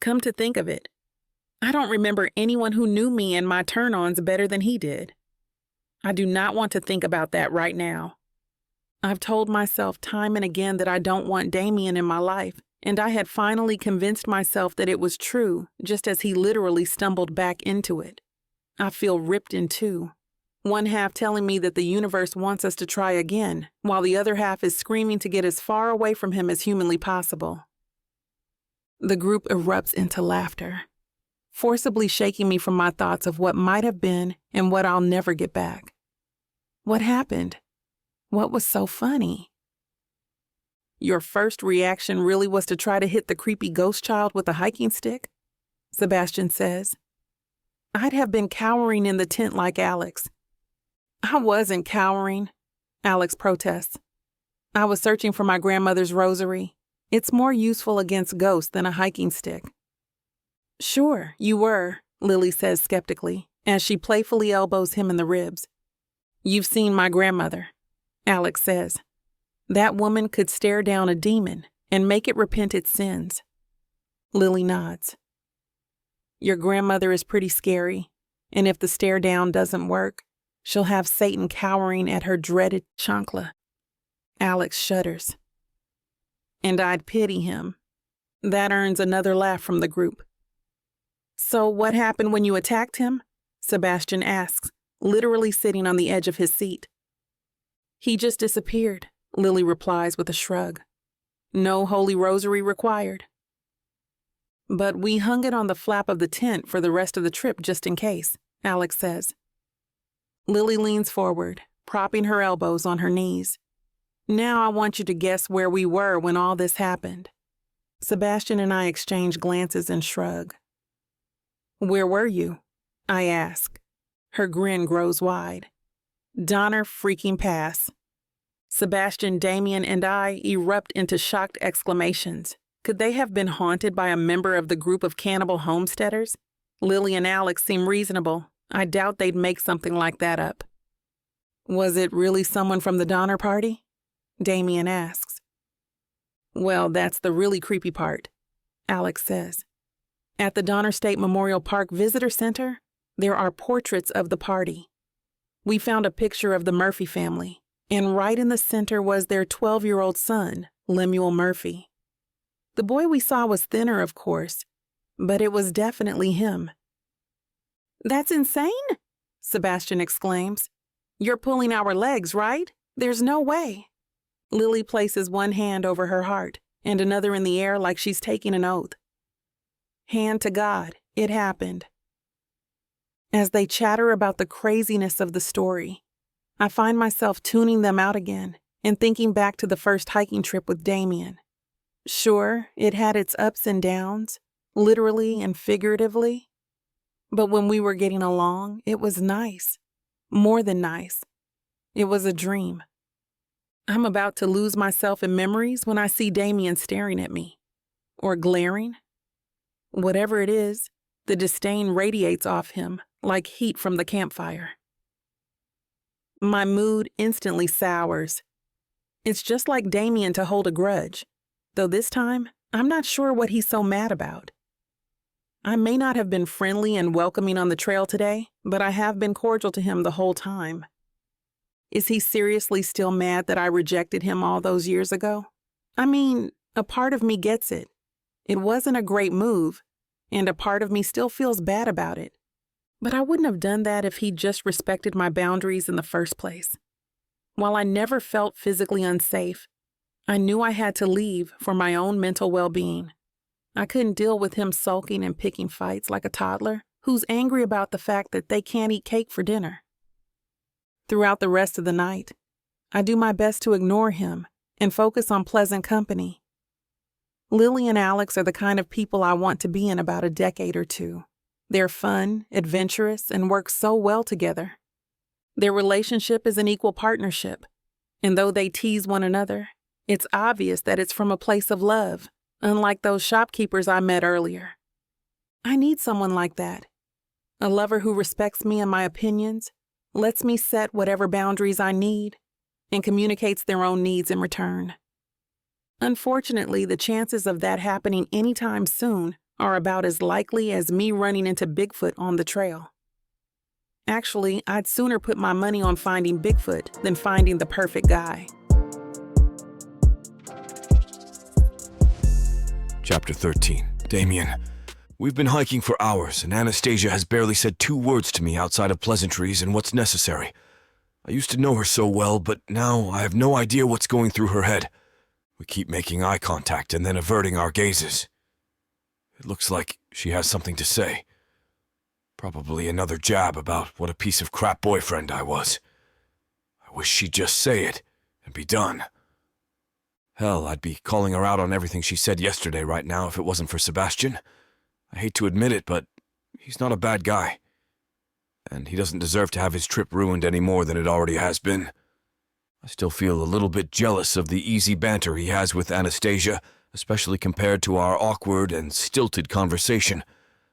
Come to think of it, I don't remember anyone who knew me and my turn-ons better than he did. I do not want to think about that right now. I've told myself time and again that I don't want Damien in my life, and I had finally convinced myself that it was true, just as he literally stumbled back into it. I feel ripped in two. One half telling me that the universe wants us to try again, while the other half is screaming to get as far away from him as humanly possible. The group erupts into laughter, forcibly shaking me from my thoughts of what might have been and what I'll never get back. What happened? What was so funny? Your first reaction really was to try to hit the creepy ghost child with a hiking stick? Sebastian says. I'd have been cowering in the tent like Alex. I wasn't cowering, Alex protests. I was searching for my grandmother's rosary. It's more useful against ghosts than a hiking stick. Sure, you were, Lily says skeptically, as she playfully elbows him in the ribs. You've seen my grandmother, Alex says. That woman could stare down a demon and make it repent its sins. Lily nods. Your grandmother is pretty scary, and if the stare down doesn't work, she'll have Satan cowering at her dreaded chancla. Alex shudders. And I'd pity him. That earns another laugh from the group. So what happened when you attacked him? Sebastian asks, literally sitting on the edge of his seat. He just disappeared, Lily replies with a shrug. No holy rosary required. But we hung it on the flap of the tent for the rest of the trip just in case, Alex says. Lily leans forward, propping her elbows on her knees. Now I want you to guess where we were when all this happened. Sebastian and I exchange glances and shrug. Where were you? I ask. Her grin grows wide. Donner freaking Pass. Sebastian, Damien, and I erupt into shocked exclamations. Could they have been haunted by a member of the group of cannibal homesteaders? Lily and Alex seem reasonable. I doubt they'd make something like that up. Was it really someone from the Donner Party? Damien asks. Well, that's the really creepy part, Alex says. At the Donner State Memorial Park Visitor Center, there are portraits of the party. We found a picture of the Murphy family, and right in the center was their 12-year-old son, Lemuel Murphy. The boy we saw was thinner, of course, but it was definitely him. That's insane, Sebastian exclaims. You're pulling our legs, right? There's no way. Lily places one hand over her heart and another in the air like she's taking an oath. Hand to God, it happened. As they chatter about the craziness of the story, I find myself tuning them out again and thinking back to the first hiking trip with Damien. Sure, it had its ups and downs, literally and figuratively. But when we were getting along, it was nice. More than nice. It was a dream. I'm about to lose myself in memories when I see Damien staring at me. Or glaring. Whatever it is, the disdain radiates off him like heat from the campfire. My mood instantly sours. It's just like Damien to hold a grudge, though this time, I'm not sure what he's so mad about. I may not have been friendly and welcoming on the trail today, but I have been cordial to him the whole time. Is he seriously still mad that I rejected him all those years ago? I mean, a part of me gets it. It wasn't a great move, and a part of me still feels bad about it. But I wouldn't have done that if he'd just respected my boundaries in the first place. While I never felt physically unsafe, I knew I had to leave for my own mental well-being. I couldn't deal with him sulking and picking fights like a toddler who's angry about the fact that they can't eat cake for dinner. Throughout the rest of the night, I do my best to ignore him and focus on pleasant company. Lily and Alex are the kind of people I want to be in about a decade or two. They're fun, adventurous, and work so well together. Their relationship is an equal partnership, and though they tease one another, it's obvious that it's from a place of love, unlike those shopkeepers I met earlier. I need someone like that. A lover who respects me and my opinions, lets me set whatever boundaries I need, and communicates their own needs in return. Unfortunately, the chances of that happening anytime soon are about as likely as me running into Bigfoot on the trail. Actually, I'd sooner put my money on finding Bigfoot than finding the perfect guy. Chapter 13. Damien. We've been hiking for hours, and Anastasia has barely said 2 words to me outside of pleasantries and what's necessary. I used to know her so well, but now I have no idea what's going through her head. We keep making eye contact and then averting our gazes. It looks like she has something to say. Probably another jab about what a piece of crap boyfriend I was. I wish she'd just say it and be done. Hell, I'd be calling her out on everything she said yesterday right now if it wasn't for Sebastian. I hate to admit it, but he's not a bad guy. And he doesn't deserve to have his trip ruined any more than it already has been. I still feel a little bit jealous of the easy banter he has with Anastasia, especially compared to our awkward and stilted conversation.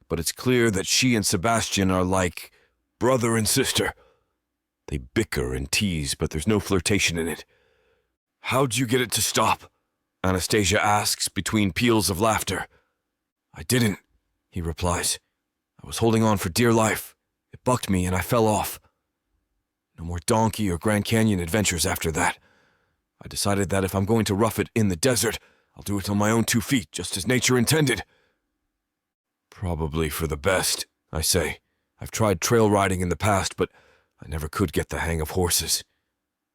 But it's clear that she and Sebastian are like brother and sister. They bicker and tease, but there's no flirtation in it. "How'd you get it to stop?" Anastasia asks between peals of laughter. "I didn't," he replies. "I was holding on for dear life. It bucked me and I fell off. No more donkey or Grand Canyon adventures after that. I decided that if I'm going to rough it in the desert, I'll do it on my own 2 feet, just as nature intended." "Probably for the best," I say. "I've tried trail riding in the past, but I never could get the hang of horses.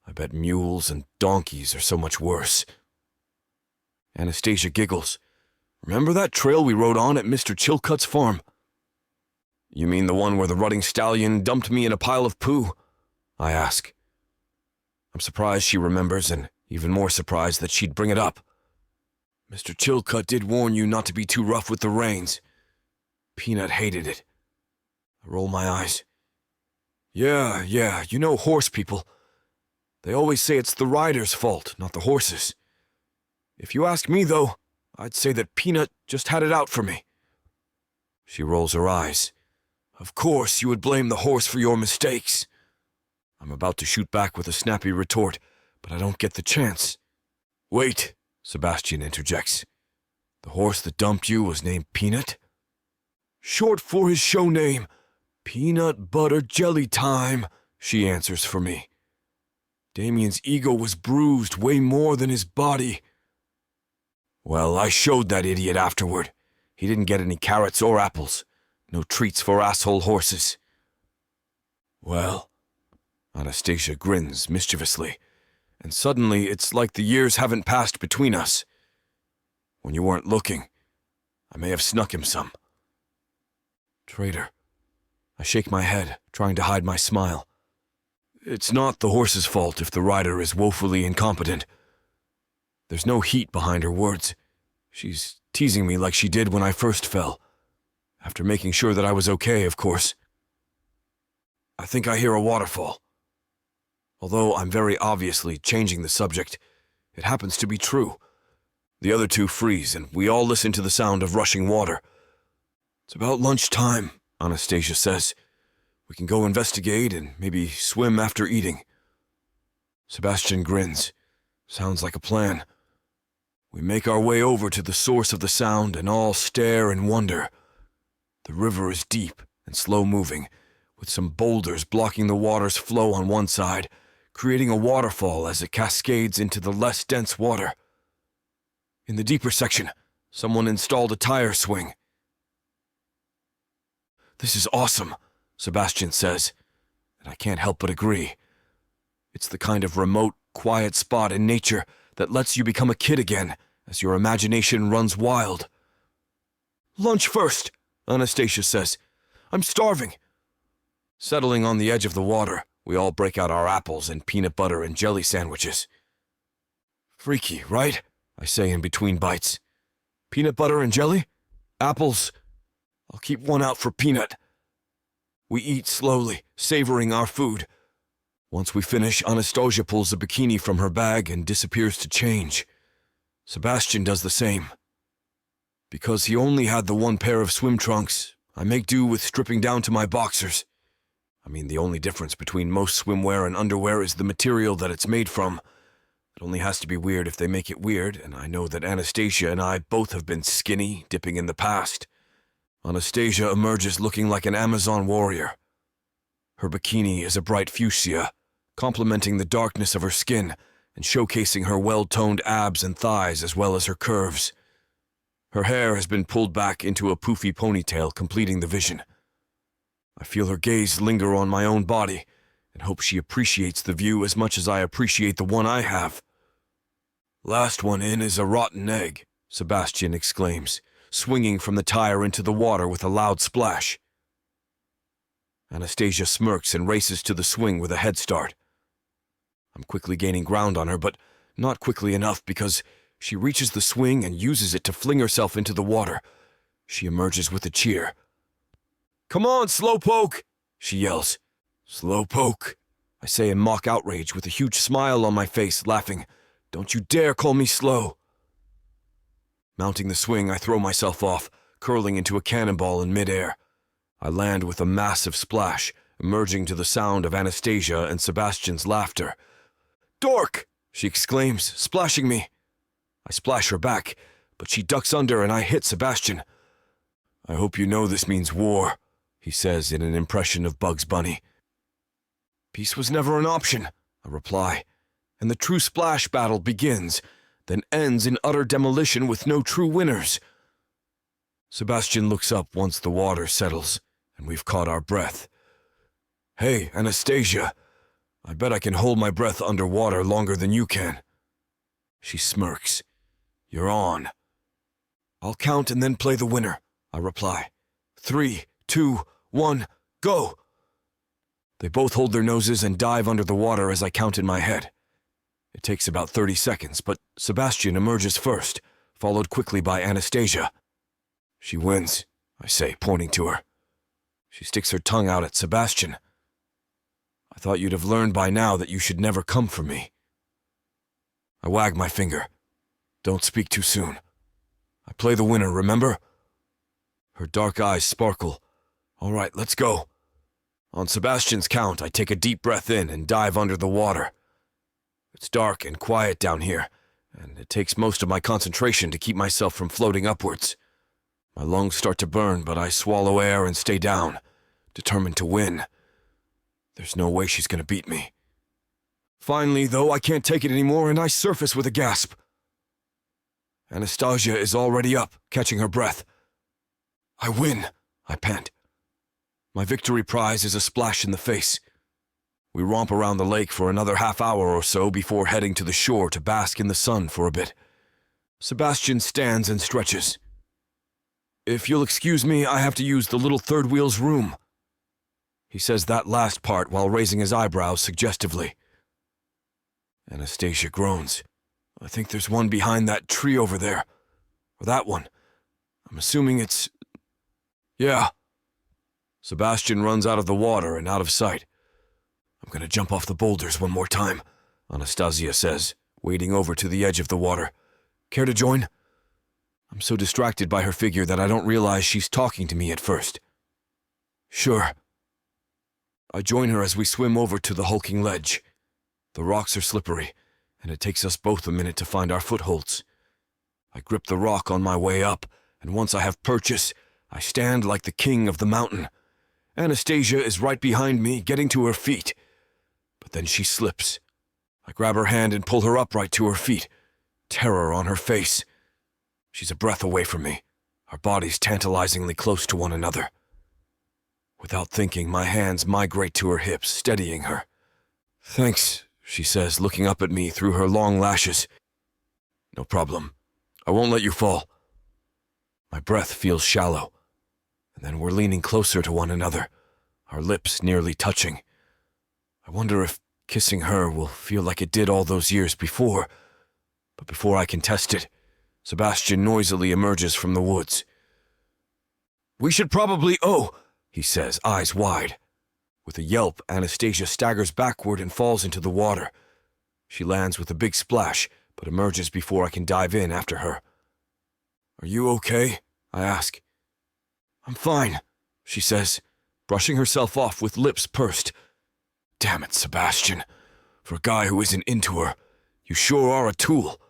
I bet mules and donkeys are so much worse." Anastasia giggles. "Remember that trail we rode on at Mr. Chilcutt's farm?" "You mean the one where the rutting stallion dumped me in a pile of poo?" I ask. I'm surprised she remembers, and even more surprised that she'd bring it up. "Mr. Chilcutt did warn you not to be too rough with the reins. Peanut hated it." I roll my eyes. Yeah, you know horse people. They always say it's the rider's fault, not the horse's. If you ask me, though, I'd say that Peanut just had it out for me." She rolls her eyes. "Of course you would blame the horse for your mistakes." I'm about to shoot back with a snappy retort, but I don't get the chance. "Wait," Sebastian interjects. "The horse that dumped you was named Peanut?" "Short for his show name. Peanut Butter Jelly Time," she answers for me. "Damien's ego was bruised way more than his body." Well, I showed that idiot afterward. He didn't get any carrots or apples. No treats for asshole horses. "Well," Anastasia grins mischievously, and suddenly it's like the years haven't passed between us. "When you weren't looking, I may have snuck him some." Traitor. I shake my head, trying to hide my smile. It's not the horse's fault if the rider is woefully incompetent. There's no heat behind her words. She's teasing me like she did when I first fell. After making sure that I was okay, of course. "I think I hear a waterfall." Although I'm very obviously changing the subject, it happens to be true. The other two freeze, and we all listen to the sound of rushing water. It's about lunchtime, Anastasia says. We can go investigate and maybe swim after eating. Sebastian grins. Sounds like a plan. We make our way over to the source of the sound and all stare in wonder. The river is deep and slow-moving, with some boulders blocking the water's flow on one side, creating a waterfall as it cascades into the less dense water. In the deeper section, someone installed a tire swing. This is awesome, Sebastian says, and I can't help but agree. It's the kind of remote, quiet spot in nature that lets you become a kid again as your imagination runs wild. Lunch first, Anastasia says. I'm starving. Settling on the edge of the water, we all break out our apples and peanut butter and jelly sandwiches. Freaky, right? I say in between bites. Peanut butter and jelly? Apples? I'll keep one out for peanut. We eat slowly, savoring our food. Once we finish, Anastasia pulls a bikini from her bag and disappears to change. Sebastian does the same. Because he only had the one pair of swim trunks, I make do with stripping down to my boxers. I mean, the only difference between most swimwear and underwear is the material that it's made from. It only has to be weird if they make it weird, and I know that Anastasia and I both have been skinny, dipping in the past. Anastasia emerges looking like an Amazon warrior. Her bikini is a bright fuchsia, complementing the darkness of her skin and showcasing her well-toned abs and thighs as well as her curves. Her hair has been pulled back into a poofy ponytail, completing the vision. I feel her gaze linger on my own body and hope she appreciates the view as much as I appreciate the one I have. Last one in is a rotten egg, Sebastian exclaims, swinging from the tire into the water with a loud splash. Anastasia smirks and races to the swing with a head start. I'm quickly gaining ground on her, but not quickly enough because she reaches the swing and uses it to fling herself into the water. She emerges with a cheer. Come on, Slowpoke, she yells. Slowpoke, I say in mock outrage with a huge smile on my face, laughing. Don't you dare call me slow. Mounting the swing, I throw myself off, curling into a cannonball in midair. I land with a massive splash, emerging to the sound of Anastasia and Sebastian's laughter. Dork, she exclaims, splashing me. I splash her back, but she ducks under and I hit Sebastian. I hope you know this means war, he says in an impression of Bugs Bunny. Peace was never an option, I reply, and the true splash battle begins, then ends in utter demolition with no true winners. Sebastian looks up once the water settles, and we've caught our breath. Hey, Anastasia, I bet I can hold my breath underwater longer than you can. She smirks. You're on. I'll count and then play the winner, I reply. 3, 2, 1, go! They both hold their noses and dive under the water as I count in my head. It takes about 30 seconds, but Sebastian emerges first, followed quickly by Anastasia. She wins, I say, pointing to her. She sticks her tongue out at Sebastian. I thought you'd have learned by now that you should never come for me. I wag my finger. Don't speak too soon. I play the winner, remember? Her dark eyes sparkle. All right, let's go. On Sebastian's count, I take a deep breath in and dive under the water. It's dark and quiet down here, and it takes most of my concentration to keep myself from floating upwards. My lungs start to burn, but I swallow air and stay down, determined to win. There's no way she's gonna beat me. Finally, though, I can't take it anymore, and I surface with a gasp. Anastasia is already up, catching her breath. I win, I pant. My victory prize is a splash in the face. We romp around the lake for another half hour or so before heading to the shore to bask in the sun for a bit. Sebastian stands and stretches. If you'll excuse me, I have to use the little third wheel's room. He says that last part while raising his eyebrows suggestively. Anastasia groans. I think there's one behind that tree over there. Or that one. I'm assuming it's... Yeah. Sebastian runs out of the water and out of sight. I'm gonna jump off the boulders one more time, Anastasia says, wading over to the edge of the water. Care to join? I'm so distracted by her figure that I don't realize she's talking to me at first. Sure. I join her as we swim over to the hulking ledge. The rocks are slippery, and it takes us both a minute to find our footholds. I grip the rock on my way up, and once I have purchase, I stand like the king of the mountain. Anastasia is right behind me, getting to her feet. But then she slips. I grab her hand and pull her upright to her feet, terror on her face. She's a breath away from me, our bodies tantalizingly close to one another. Without thinking, my hands migrate to her hips, steadying her. Thanks, she says, looking up at me through her long lashes. No problem. I won't let you fall. My breath feels shallow, and then we're leaning closer to one another, our lips nearly touching. I wonder if kissing her will feel like it did all those years before. But before I can test it, Sebastian noisily emerges from the woods. We should probably, he says, eyes wide. With a yelp, Anastasia staggers backward and falls into the water. She lands with a big splash, but emerges before I can dive in after her. Are you okay? I ask. I'm fine, she says, brushing herself off with lips pursed. Damn it, Sebastian. For a guy who isn't into her, you sure are a tool.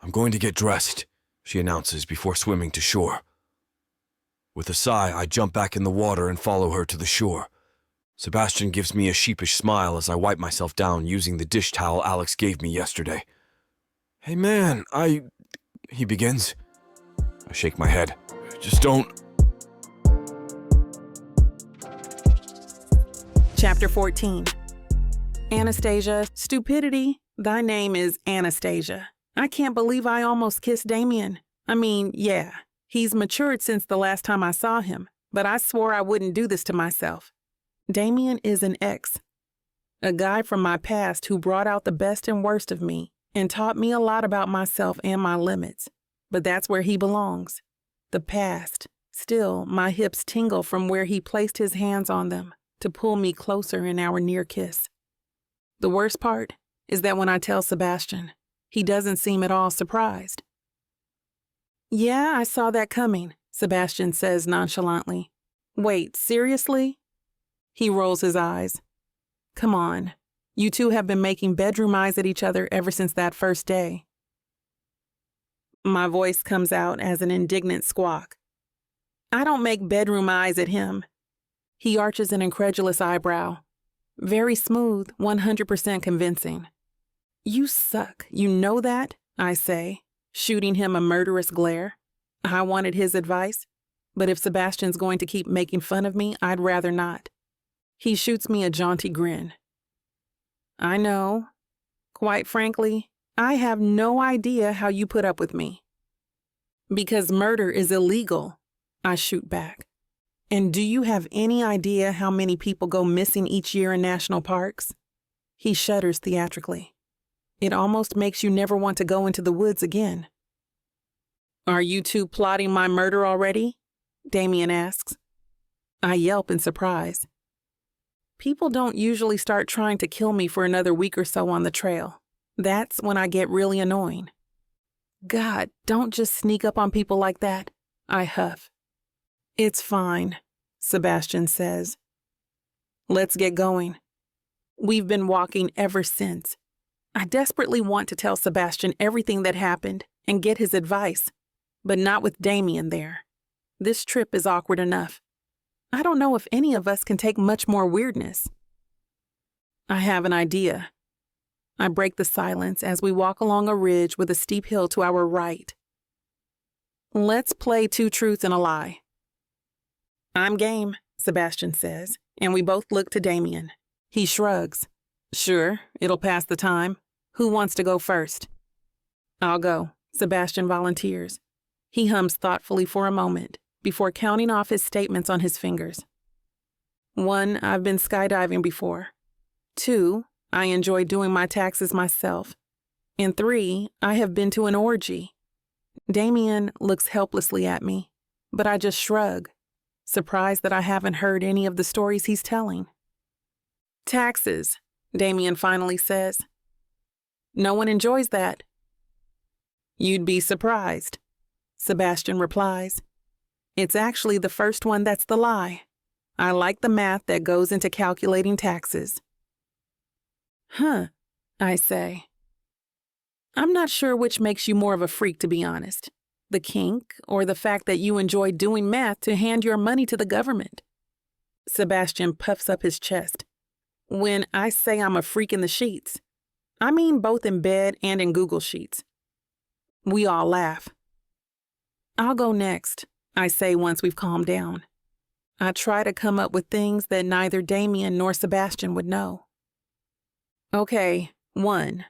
I'm going to get dressed, she announces before swimming to shore. With a sigh, I jump back in the water and follow her to the shore. Sebastian gives me a sheepish smile as I wipe myself down using the dish towel Alex gave me yesterday. Hey man, he begins. I shake my head. Just don't. Chapter 14. Anastasia, stupidity, thy name is Anastasia. I can't believe I almost kissed Damien. I mean, yeah, he's matured since the last time I saw him, but I swore I wouldn't do this to myself. Damien is an ex, a guy from my past who brought out the best and worst of me and taught me a lot about myself and my limits. But that's where he belongs. The past. Still, my hips tingle from where he placed his hands on them to pull me closer in our near kiss. The worst part is that when I tell Sebastian, he doesn't seem at all surprised. Yeah, I saw that coming, Sebastian says nonchalantly. Wait, seriously? He rolls his eyes. Come on, you two have been making bedroom eyes at each other ever since that first day. My voice comes out as an indignant squawk. I don't make bedroom eyes at him. He arches an incredulous eyebrow. Very smooth, 100% convincing. You suck, you know that? I say, shooting him a murderous glare. I wanted his advice, but if Sebastian's going to keep making fun of me, I'd rather not. He shoots me a jaunty grin. I know. Quite frankly, I have no idea how you put up with me. Because murder is illegal, I shoot back. And do you have any idea how many people go missing each year in national parks? He shudders theatrically. It almost makes you never want to go into the woods again. Are you two plotting my murder already? Damien asks. I yelp in surprise. People don't usually start trying to kill me for another week or so on the trail. That's when I get really annoying. God, don't just sneak up on people like that, I huff. It's fine, Sebastian says. Let's get going. We've been walking ever since. I desperately want to tell Sebastian everything that happened and get his advice, but not with Damien there. This trip is awkward enough. I don't know if any of us can take much more weirdness. I have an idea. I break the silence as we walk along a ridge with a steep hill to our right. Let's play two truths and a lie. I'm game, Sebastian says, and we both look to Damien. He shrugs. Sure, it'll pass the time. Who wants to go first? I'll go, Sebastian volunteers. He hums thoughtfully for a moment before counting off his statements on his fingers. 1, I've been skydiving before. 2, I enjoy doing my taxes myself. And 3, I have been to an orgy. Damien looks helplessly at me, but I just shrug, surprised that I haven't heard any of the stories he's telling. Taxes, Damien finally says. No one enjoys that. You'd be surprised, Sebastian replies. It's actually the first one that's the lie. I like the math that goes into calculating taxes. Huh, I say. I'm not sure which makes you more of a freak, to be honest. The kink, or the fact that you enjoy doing math to hand your money to the government. Sebastian puffs up his chest. When I say I'm a freak in the sheets, I mean both in bed and in Google Sheets. We all laugh. I'll go next, I say once we've calmed down. I try to come up with things that neither Damien nor Sebastian would know. Okay, 1.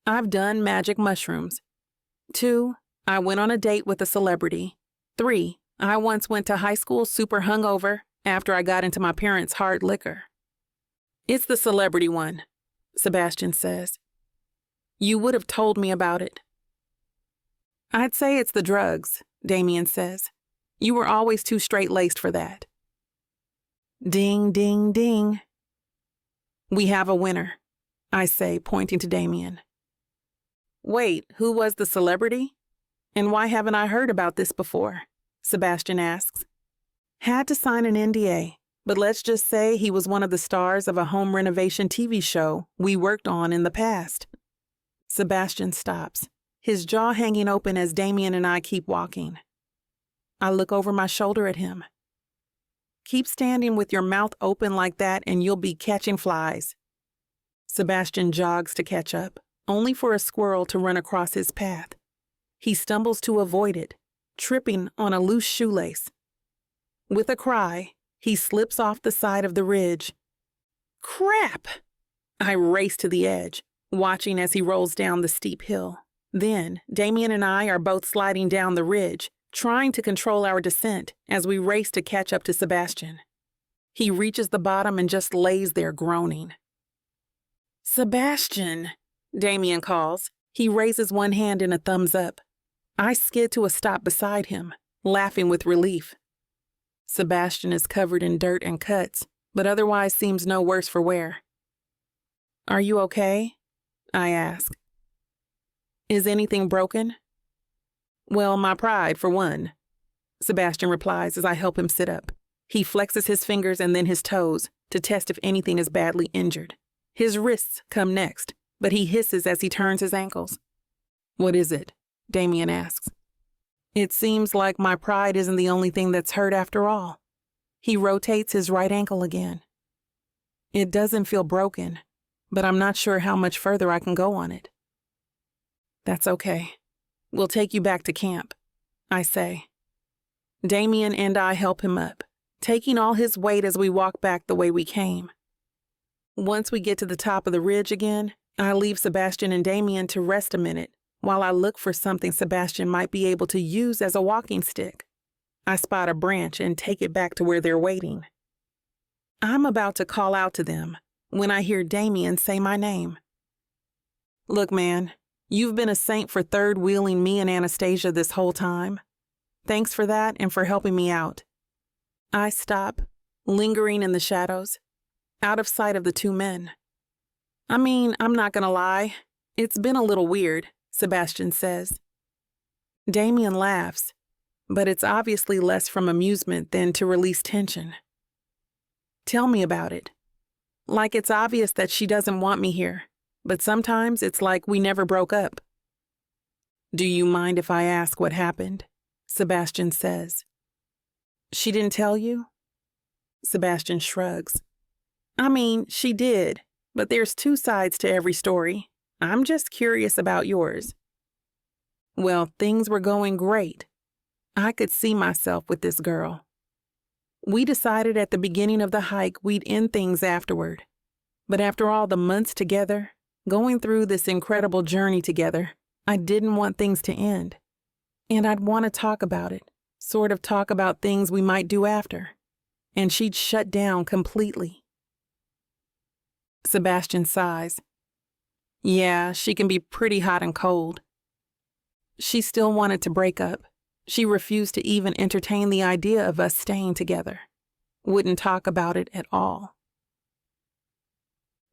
I've done magic mushrooms. 2. I went on a date with a celebrity. 3. I once went to high school super hungover after I got into my parents' hard liquor. It's the celebrity one, Sebastian says. You would have told me about it. I'd say it's the drugs, Damien says. You were always too straight-laced for that. Ding, ding, ding. We have a winner, I say, pointing to Damien. Wait, who was the celebrity? And why haven't I heard about this before? Sebastian asks. Had to sign an NDA, but let's just say he was one of the stars of a home renovation TV show we worked on in the past. Sebastian stops, his jaw hanging open as Damien and I keep walking. I look over my shoulder at him. Keep standing with your mouth open like that and you'll be catching flies. Sebastian jogs to catch up, only for a squirrel to run across his path. He stumbles to avoid it, tripping on a loose shoelace. With a cry, he slips off the side of the ridge. Crap! I race to the edge, watching as he rolls down the steep hill. Then, Damien and I are both sliding down the ridge, trying to control our descent as we race to catch up to Sebastian. He reaches the bottom and just lays there groaning. Sebastian, Damien calls. He raises one hand in a thumbs up. I skid to a stop beside him, laughing with relief. Sebastian is covered in dirt and cuts, but otherwise seems no worse for wear. Are you okay? I ask. Is anything broken? Well, my pride, for one, Sebastian replies as I help him sit up. He flexes his fingers and then his toes to test if anything is badly injured. His wrists come next, but he hisses as he turns his ankles. What is it? Damien asks. It seems like my pride isn't the only thing that's hurt after all. He rotates his right ankle again. It doesn't feel broken, but I'm not sure how much further I can go on it. That's okay. We'll take you back to camp, I say. Damien and I help him up, taking all his weight as we walk back the way we came. Once we get to the top of the ridge again, I leave Sebastian and Damien to rest a minute while I look for something Sebastian might be able to use as a walking stick. I spot a branch and take it back to where they're waiting. I'm about to call out to them when I hear Damien say my name. Look, man, you've been a saint for third-wheeling me and Anastasia this whole time. Thanks for that and for helping me out. I stop, lingering in the shadows, out of sight of the two men. I mean, I'm not gonna lie. It's been a little weird, Sebastian says. Damien laughs, but it's obviously less from amusement than to release tension. Tell me about it. Like it's obvious that she doesn't want me here, but sometimes it's like we never broke up. Do you mind if I ask what happened? Sebastian says. She didn't tell you? Sebastian shrugs. I mean, she did, but there's two sides to every story. I'm just curious about yours. Well, things were going great. I could see myself with this girl. We decided at the beginning of the hike we'd end things afterward. But after all the months together, going through this incredible journey together, I didn't want things to end. And I'd want to talk about it, sort of talk about things we might do after. And she'd shut down completely. Sebastian sighs. Yeah, she can be pretty hot and cold. She still wanted to break up. She refused to even entertain the idea of us staying together. Wouldn't talk about it at all.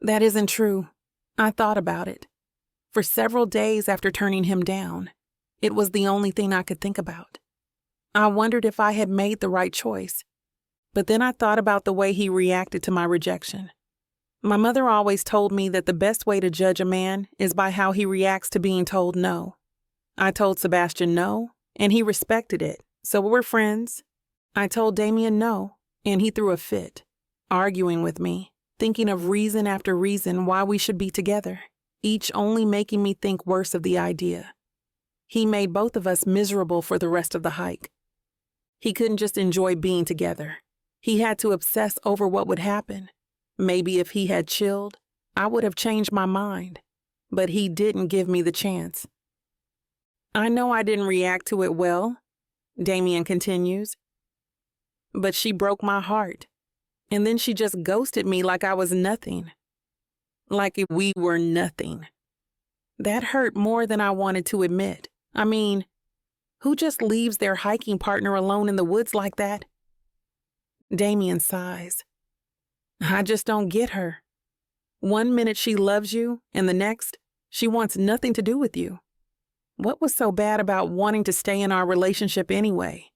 That isn't true. I thought about it. For several days after turning him down, it was the only thing I could think about. I wondered if I had made the right choice. But then I thought about the way he reacted to my rejection. My mother always told me that the best way to judge a man is by how he reacts to being told no. I told Sebastian no, and he respected it, so we're friends. I told Damien no, and he threw a fit, arguing with me, thinking of reason after reason why we should be together, each only making me think worse of the idea. He made both of us miserable for the rest of the hike. He couldn't just enjoy being together. He had to obsess over what would happen. Maybe if he had chilled, I would have changed my mind, but he didn't give me the chance. I know I didn't react to it well, Damien continues, but she broke my heart, and then she just ghosted me like I was nothing. Like if we were nothing. That hurt more than I wanted to admit. I mean, who just leaves their hiking partner alone in the woods like that? Damien sighs. I just don't get her. 1 minute she loves you, and the next, she wants nothing to do with you. What was so bad about wanting to stay in our relationship anyway?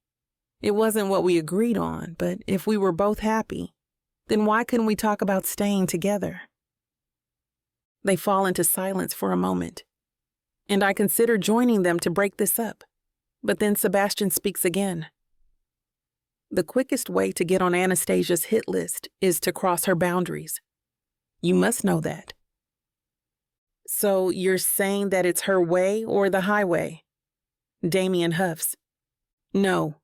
It wasn't what we agreed on, but if we were both happy, then why couldn't we talk about staying together? They fall into silence for a moment, and I consider joining them to break this up. But then Sebastian speaks again. The quickest way to get on Anastasia's hit list is to cross her boundaries. You must know that. So you're saying that it's her way or the highway? Damien huffs. No,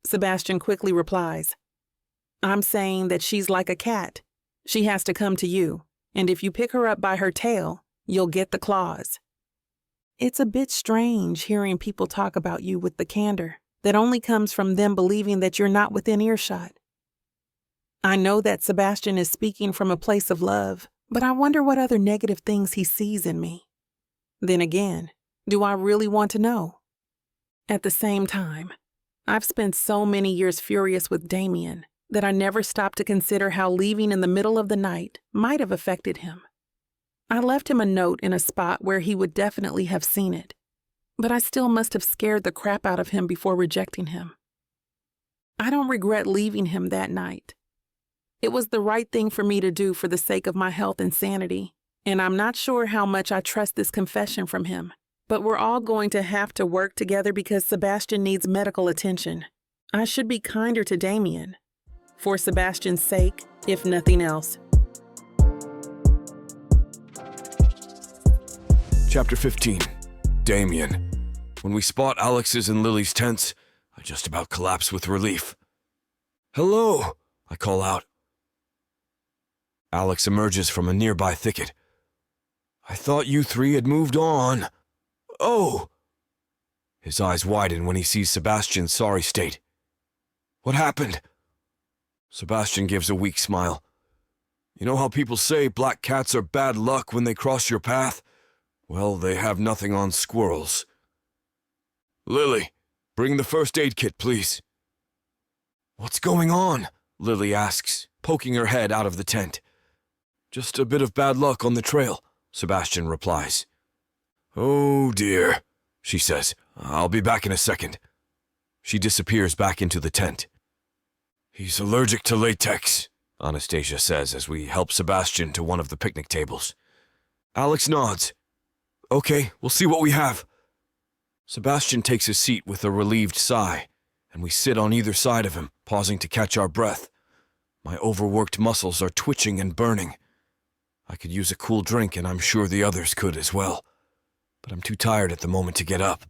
Sebastian quickly replies. I'm saying that she's like a cat. She has to come to you, and if you pick her up by her tail, you'll get the claws. It's a bit strange hearing people talk about you with the candor that only comes from them believing that you're not within earshot. I know that Sebastian is speaking from a place of love, but I wonder what other negative things he sees in me. Then again, do I really want to know? At the same time, I've spent so many years furious with Damien that I never stopped to consider how leaving in the middle of the night might have affected him. I left him a note in a spot where he would definitely have seen it, but I still must have scared the crap out of him before rejecting him. I don't regret leaving him that night. It was the right thing for me to do for the sake of my health and sanity, and I'm not sure how much I trust this confession from him, but we're all going to have to work together because Sebastian needs medical attention. I should be kinder to Damien, for Sebastian's sake, if nothing else. Chapter 15. Damien. When we spot Alex's and Lily's tents, I just about collapse with relief. Hello, I call out. Alex emerges from a nearby thicket. I thought you three had moved on. Oh! His eyes widen when he sees Sebastian's sorry state. What happened? Sebastian gives a weak smile. You know how people say black cats are bad luck when they cross your path? Well, they have nothing on squirrels. Lily, bring the first aid kit, please. What's going on? Lily asks, poking her head out of the tent. Just a bit of bad luck on the trail, Sebastian replies. Oh dear, she says. I'll be back in a second. She disappears back into the tent. He's allergic to latex, Anastasia says as we help Sebastian to one of the picnic tables. Alex nods. Okay, we'll see what we have. Sebastian takes his seat with a relieved sigh, and we sit on either side of him, pausing to catch our breath. My overworked muscles are twitching and burning. I could use a cool drink, and I'm sure the others could as well, but I'm too tired at the moment to get up.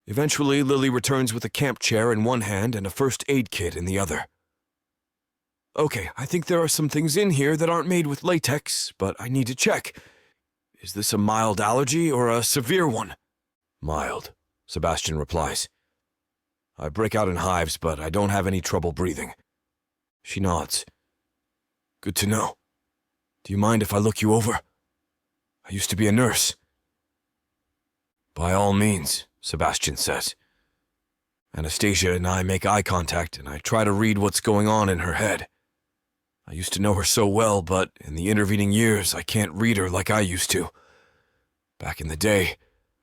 Eventually, Lily returns with a camp chair in one hand and a first aid kit in the other. Okay, I think there are some things in here that aren't made with latex, but I need to check. Is this a mild allergy or a severe one? Mild, Sebastian replies. I break out in hives, but I don't have any trouble breathing. She nods. Good to know. Do you mind if I look you over? I used to be a nurse. By all means, Sebastian says. Anastasia and I make eye contact, and I try to read what's going on in her head. I used to know her so well, but in the intervening years, I can't read her like I used to. Back in the day,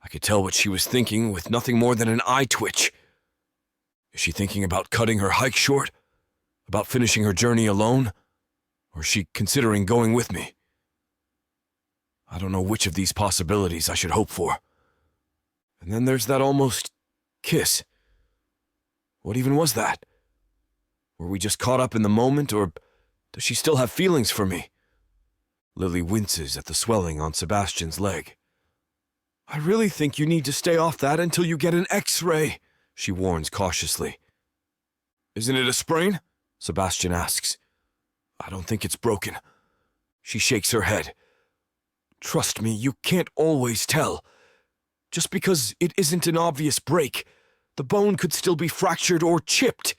I could tell what she was thinking with nothing more than an eye twitch. Is she thinking about cutting her hike short? About finishing her journey alone? Or is she considering going with me? I don't know which of these possibilities I should hope for. And then there's that almost kiss. What even was that? Were we just caught up in the moment, or does she still have feelings for me? Lily winces at the swelling on Sebastian's leg. I really think you need to stay off that until you get an X-ray, she warns cautiously. Isn't it a sprain? Sebastian asks. I don't think it's broken. She shakes her head. Trust me, you can't always tell. Just because it isn't an obvious break, the bone could still be fractured or chipped.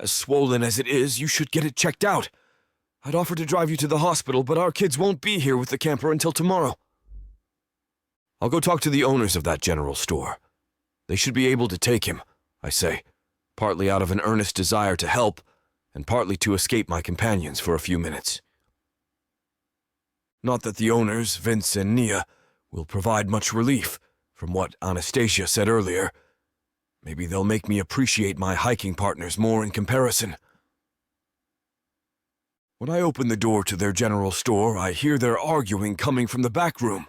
As swollen as it is, you should get it checked out. I'd offer to drive you to the hospital, but our kids won't be here with the camper until tomorrow. I'll go talk to the owners of that general store. They should be able to take him, I say, partly out of an earnest desire to help, and partly to escape my companions for a few minutes. Not that the owners, Vince and Nia, will provide much relief, from what Anastasia said earlier. Maybe they'll make me appreciate my hiking partners more in comparison. When I open the door to their general store, I hear their arguing coming from the back room.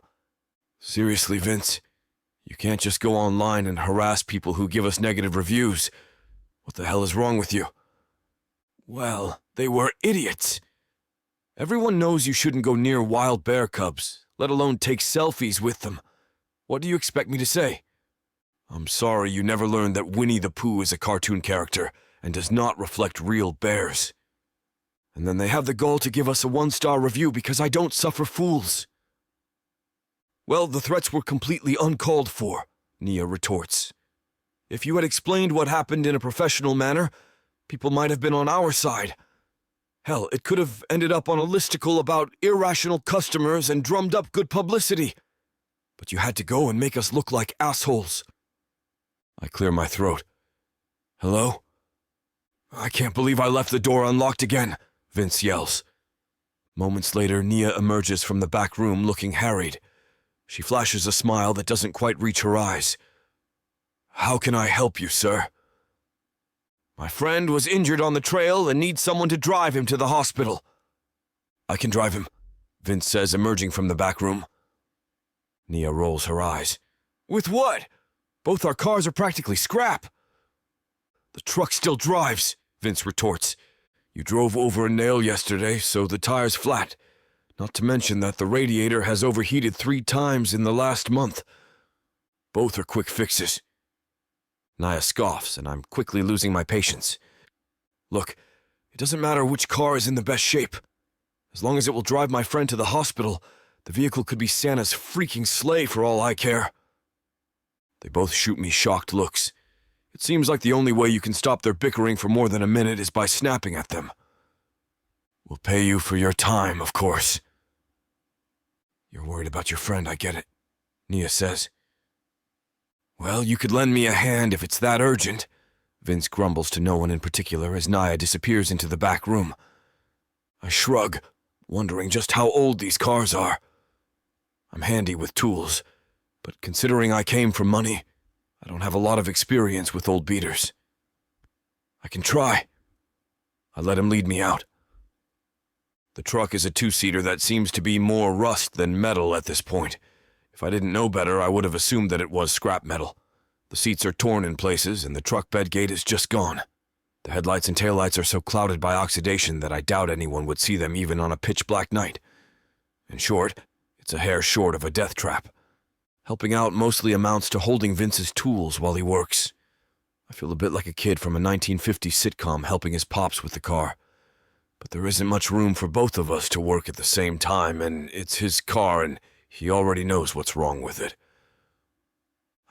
Seriously, Vince, you can't just go online and harass people who give us negative reviews. What the hell is wrong with you? Well, they were idiots. Everyone knows you shouldn't go near wild bear cubs, let alone take selfies with them. What do you expect me to say? I'm sorry you never learned that Winnie the Pooh is a cartoon character and does not reflect real bears. And then they have the gall to give us a 1-star review because I don't suffer fools. Well, the threats were completely uncalled for, Nia retorts. If you had explained what happened in a professional manner, people might have been on our side. Hell, it could have ended up on a listicle about irrational customers and drummed up good publicity. But you had to go and make us look like assholes. I clear my throat. Hello? I can't believe I left the door unlocked again, Vince yells. Moments later, Nia emerges from the back room looking harried. She flashes a smile that doesn't quite reach her eyes. How can I help you, sir? My friend was injured on the trail and needs someone to drive him to the hospital. I can drive him, Vince says, emerging from the back room. Nia rolls her eyes. With what? Both our cars are practically scrap. The truck still drives, Vince retorts. You drove over a nail yesterday, so the tire's flat. Not to mention that the radiator has overheated 3 times in the last month. Both are quick fixes. Nia scoffs, and I'm quickly losing my patience. Look, it doesn't matter which car is in the best shape. As long as it will drive my friend to the hospital, the vehicle could be Santa's freaking sleigh for all I care. They both shoot me shocked looks. It seems like the only way you can stop their bickering for more than a minute is by snapping at them. We'll pay you for your time, of course. You're worried about your friend, I get it, Nia says. Well, you could lend me a hand if it's that urgent, Vince grumbles to no one in particular as Nia disappears into the back room. I shrug, wondering just how old these cars are. I'm handy with tools, but considering I came from money, I don't have a lot of experience with old beaters. I can try. I let him lead me out. The truck is a 2-seater that seems to be more rust than metal at this point. If I didn't know better, I would have assumed that it was scrap metal. The seats are torn in places, and the truck bed gate is just gone. The headlights and taillights are so clouded by oxidation that I doubt anyone would see them even on a pitch-black night. In short, it's a hair short of a death trap. Helping out mostly amounts to holding Vince's tools while he works. I feel a bit like a kid from a 1950s sitcom helping his pops with the car. But there isn't much room for both of us to work at the same time, and it's his car, and he already knows what's wrong with it.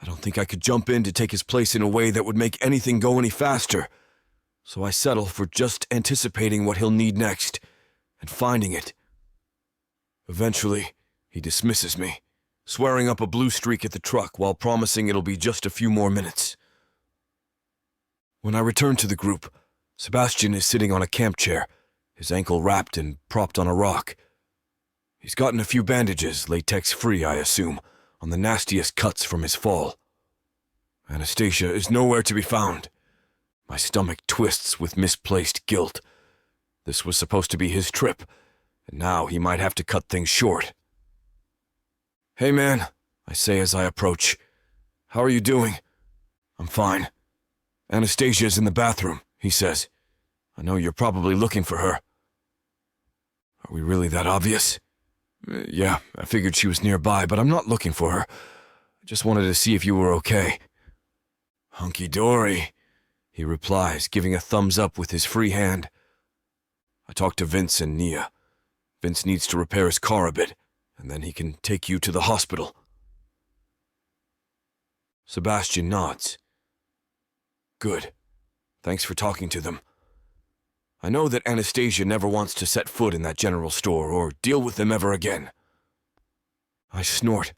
I don't think I could jump in to take his place in a way that would make anything go any faster, so I settle for just anticipating what he'll need next, and finding it. Eventually, he dismisses me, swearing up a blue streak at the truck while promising it'll be just a few more minutes. When I return to the group, Sebastian is sitting on a camp chair, his ankle wrapped and propped on a rock. He's gotten a few bandages, latex-free, I assume, on the nastiest cuts from his fall. Anastasia is nowhere to be found. My stomach twists with misplaced guilt. This was supposed to be his trip, and now he might have to cut things short. "Hey man," I say as I approach. "How are you doing?" "I'm fine." "Anastasia's in the bathroom," he says. "I know you're probably looking for her." Are we really that obvious? Yeah, I figured she was nearby, but I'm not looking for her. I just wanted to see if you were okay. "Hunky-dory," he replies, giving a thumbs up with his free hand. I talk to Vince and Nia. Vince needs to repair his car a bit, and then he can take you to the hospital. Sebastian nods. Good. Thanks for talking to them. I know that Anastasia never wants to set foot in that general store or deal with them ever again. I snort.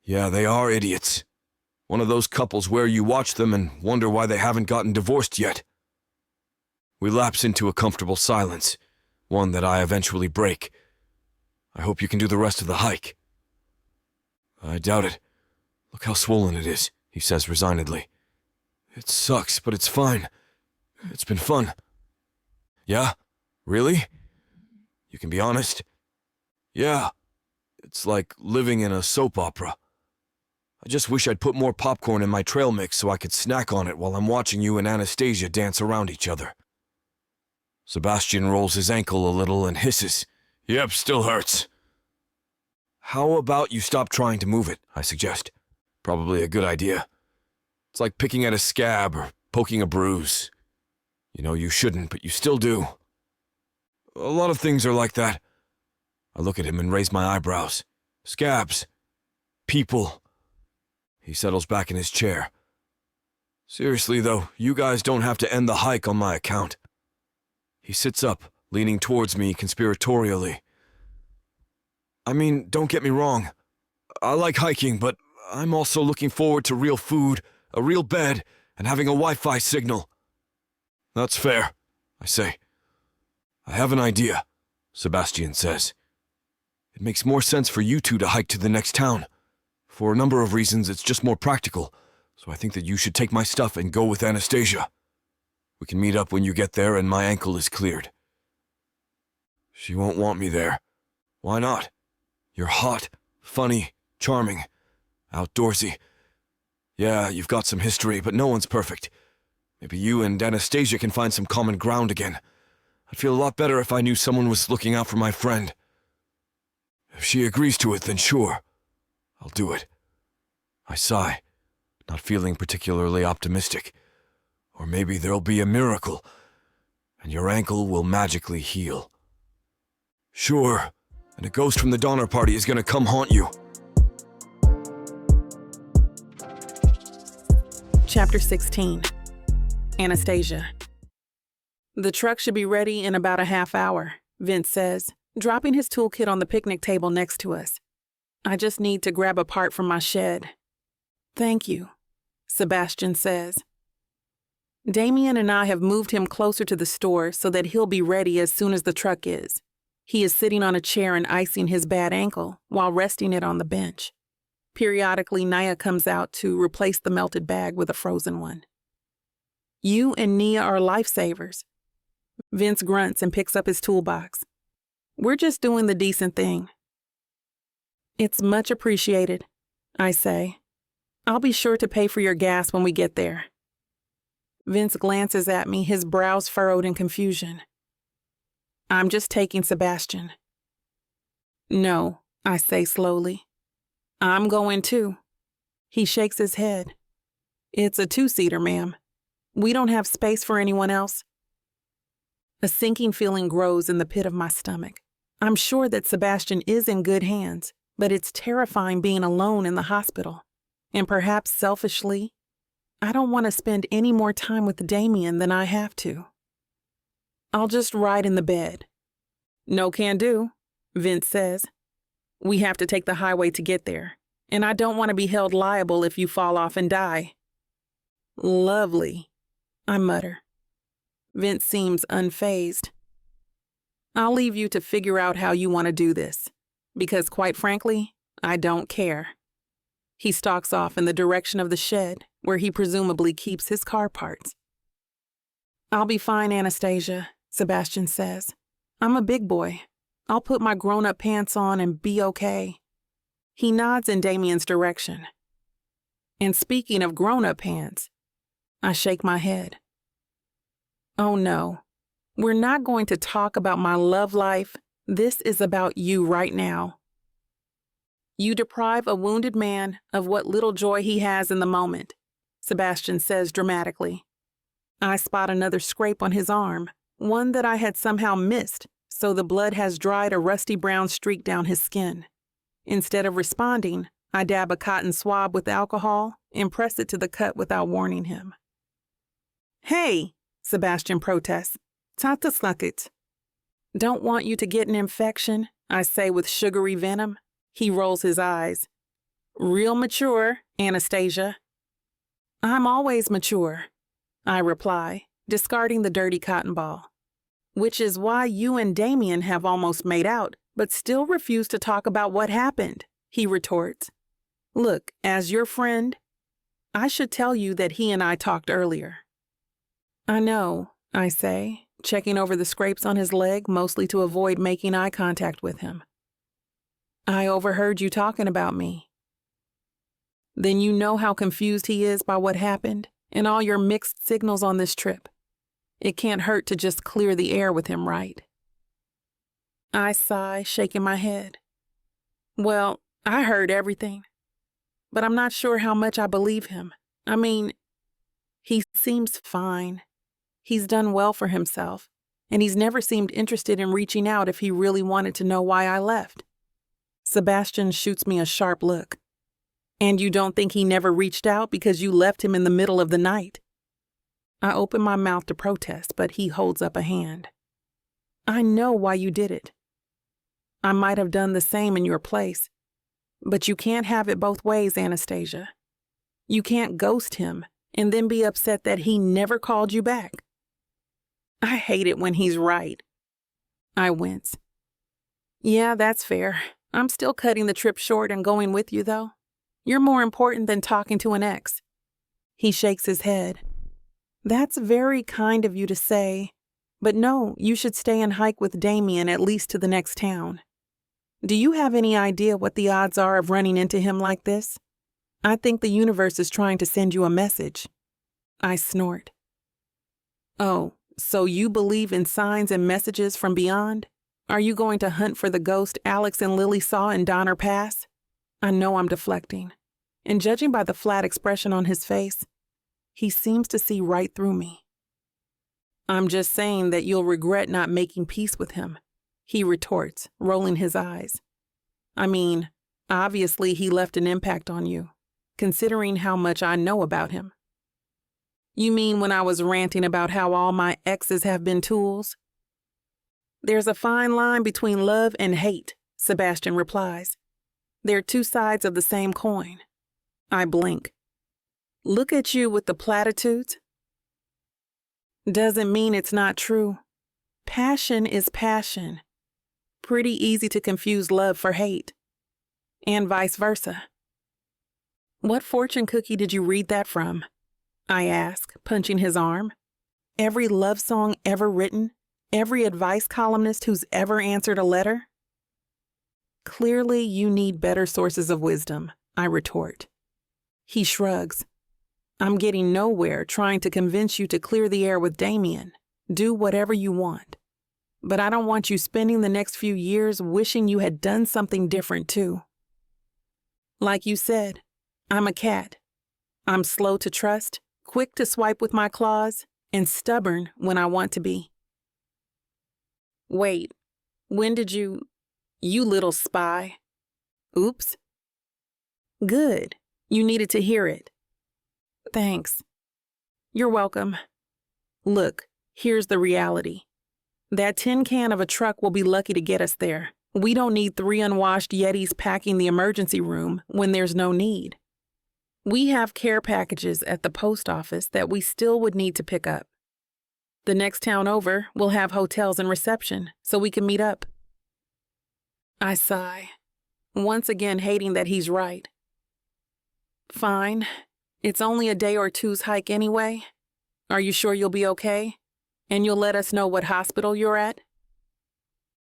Yeah, they are idiots. One of those couples where you watch them and wonder why they haven't gotten divorced yet. We lapse into a comfortable silence, one that I eventually break. I hope you can do the rest of the hike. I doubt it. Look how swollen it is, he says resignedly. It sucks, but it's fine. It's been fun. Yeah? Really? You can be honest? Yeah. It's like living in a soap opera. I just wish I'd put more popcorn in my trail mix so I could snack on it while I'm watching you and Anastasia dance around each other. Sebastian rolls his ankle a little and hisses. Yep, still hurts. How about you stop trying to move it, I suggest. Probably a good idea. It's like picking at a scab or poking a bruise. You know you shouldn't, but you still do. A lot of things are like that. I look at him and raise my eyebrows. Scabs. People. He settles back in his chair. Seriously, though, you guys don't have to end the hike on my account. He sits up, leaning towards me conspiratorially. I mean, don't get me wrong. I like hiking, but I'm also looking forward to real food, a real bed, and having a Wi-Fi signal. That's fair, I say. I have an idea, Sebastian says. It makes more sense for you two to hike to the next town. For a number of reasons, it's just more practical, so I think that you should take my stuff and go with Anastasia. We can meet up when you get there and my ankle is cleared. She won't want me there. Why not? You're hot, funny, charming, outdoorsy. Yeah, you've got some history, but no one's perfect. Maybe you and Anastasia can find some common ground again. I'd feel a lot better if I knew someone was looking out for my friend. If she agrees to it, then sure. I'll do it. I sigh, not feeling particularly optimistic. Or maybe there'll be a miracle, and your ankle will magically heal. Sure, and a ghost from the Donner Party is gonna come haunt you. Chapter 16. Anastasia. The truck should be ready in about a half hour, Vince says, dropping his toolkit on the picnic table next to us. I just need to grab a part from my shed. Thank you, Sebastian says. Damien and I have moved him closer to the store so that he'll be ready as soon as the truck is. He is sitting on a chair and icing his bad ankle while resting it on the bench. Periodically, Nia comes out to replace the melted bag with a frozen one. You and Nia are lifesavers. Vince grunts and picks up his toolbox. We're just doing the decent thing. It's much appreciated, I say. I'll be sure to pay for your gas when we get there. Vince glances at me, his brows furrowed in confusion. I'm just taking Sebastian. No, I say slowly. I'm going too. He shakes his head. It's a two-seater, ma'am. We don't have space for anyone else. A sinking feeling grows in the pit of my stomach. I'm sure that Sebastian is in good hands, but it's terrifying being alone in the hospital. And perhaps selfishly, I don't want to spend any more time with Damien than I have to. I'll just ride in the bed. No can do, Vince says. We have to take the highway to get there, and I don't want to be held liable if you fall off and die. Lovely, I mutter. Vince seems unfazed. I'll leave you to figure out how you want to do this, because quite frankly, I don't care. He stalks off in the direction of the shed, where he presumably keeps his car parts. I'll be fine, Anastasia, Sebastian says. I'm a big boy. I'll put my grown-up pants on and be okay. He nods in Damian's direction. And speaking of grown-up pants, I shake my head. Oh no, we're not going to talk about my love life. This is about you right now. You deprive a wounded man of what little joy he has in the moment, Sebastian says dramatically. I spot another scrape on his arm, one that I had somehow missed, so the blood has dried a rusty brown streak down his skin. Instead of responding, I dab a cotton swab with alcohol and press it to the cut without warning him. Hey, Sebastian protests. Tata slakit. Don't want you to get an infection, I say with sugary venom. He rolls his eyes. Real mature, Anastasia. I'm always mature, I reply, discarding the dirty cotton ball. Which is why you and Damien have almost made out, but still refuse to talk about what happened, he retorts. Look, as your friend, I should tell you that he and I talked earlier. I know, I say, checking over the scrapes on his leg mostly to avoid making eye contact with him. I overheard you talking about me. Then you know how confused he is by what happened and all your mixed signals on this trip. It can't hurt to just clear the air with him, right? I sigh, shaking my head. Well, I heard everything, but I'm not sure how much I believe him. I mean, he seems fine. He's done well for himself, and he's never seemed interested in reaching out if he really wanted to know why I left. Sebastian shoots me a sharp look. And you don't think he never reached out because you left him in the middle of the night? I open my mouth to protest, but he holds up a hand. I know why you did it. I might have done the same in your place, but you can't have it both ways, Anastasia. You can't ghost him and then be upset that he never called you back. I hate it when he's right. I wince. Yeah, that's fair. I'm still cutting the trip short and going with you, though. You're more important than talking to an ex. He shakes his head. That's very kind of you to say, but no, you should stay and hike with Damien at least to the next town. Do you have any idea what the odds are of running into him like this? I think the universe is trying to send you a message. I snort. Oh, so you believe in signs and messages from beyond? Are you going to hunt for the ghost Alex and Lily saw in Donner Pass? I know I'm deflecting, and judging by the flat expression on his face, he seems to see right through me. I'm just saying that you'll regret not making peace with him, he retorts, rolling his eyes. I mean, obviously he left an impact on you, considering how much I know about him. You mean when I was ranting about how all my exes have been tools? There's a fine line between love and hate, Sebastian replies. They're two sides of the same coin. I blink. Look at you with the platitudes. Doesn't mean it's not true. Passion is passion. Pretty easy to confuse love for hate. And vice versa. What fortune cookie did you read that from? I ask, punching his arm. Every love song ever written? Every advice columnist who's ever answered a letter? Clearly, you need better sources of wisdom, I retort. He shrugs. I'm getting nowhere trying to convince you to clear the air with Damien. Do whatever you want. But I don't want you spending the next few years wishing you had done something different too. Like you said, I'm a cat. I'm slow to trust, quick to swipe with my claws, and stubborn when I want to be. Wait, when did you little spy? Oops. Good. You needed to hear it. Thanks. You're welcome. Look, here's the reality. That tin can of a truck will be lucky to get us there. We don't need 3 unwashed Yetis packing the emergency room when there's no need. We have care packages at the post office that we still would need to pick up. The next town over, we'll have hotels and reception, so we can meet up. I sigh, once again hating that he's right. Fine. It's only a day or two's hike anyway. Are you sure you'll be okay? And you'll let us know what hospital you're at?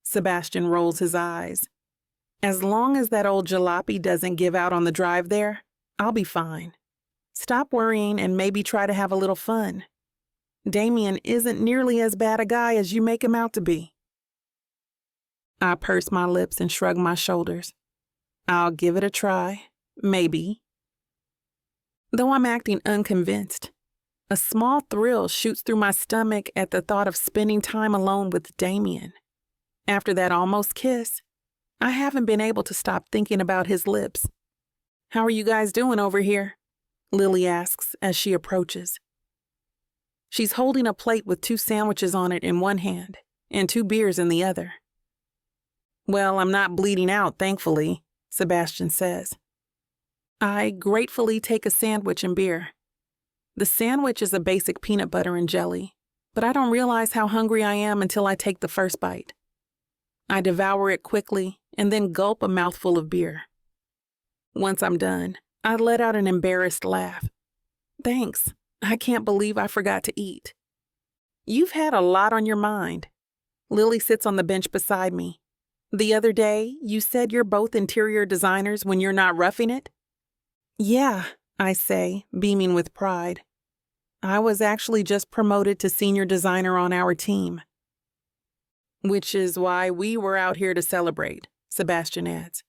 Sebastian rolls his eyes. As long as that old jalopy doesn't give out on the drive there, I'll be fine. Stop worrying and maybe try to have a little fun. Damien isn't nearly as bad a guy as you make him out to be. I purse my lips and shrug my shoulders. I'll give it a try, maybe. Though I'm acting unconvinced, a small thrill shoots through my stomach at the thought of spending time alone with Damien. After that almost kiss, I haven't been able to stop thinking about his lips. "How are you guys doing over here?" Lily asks as she approaches. She's holding a plate with 2 sandwiches on it in one hand and 2 beers in the other. "Well, I'm not bleeding out, thankfully," Sebastian says. I gratefully take a sandwich and beer. The sandwich is a basic peanut butter and jelly, but I don't realize how hungry I am until I take the first bite. I devour it quickly and then gulp a mouthful of beer. Once I'm done, I let out an embarrassed laugh. "Thanks. I can't believe I forgot to eat." "You've had a lot on your mind." Lily sits on the bench beside me. "The other day, you said you're both interior designers when you're not roughing it?" "Yeah," I say, beaming with pride. "I was actually just promoted to senior designer on our team." "Which is why we were out here to celebrate," Sebastian adds.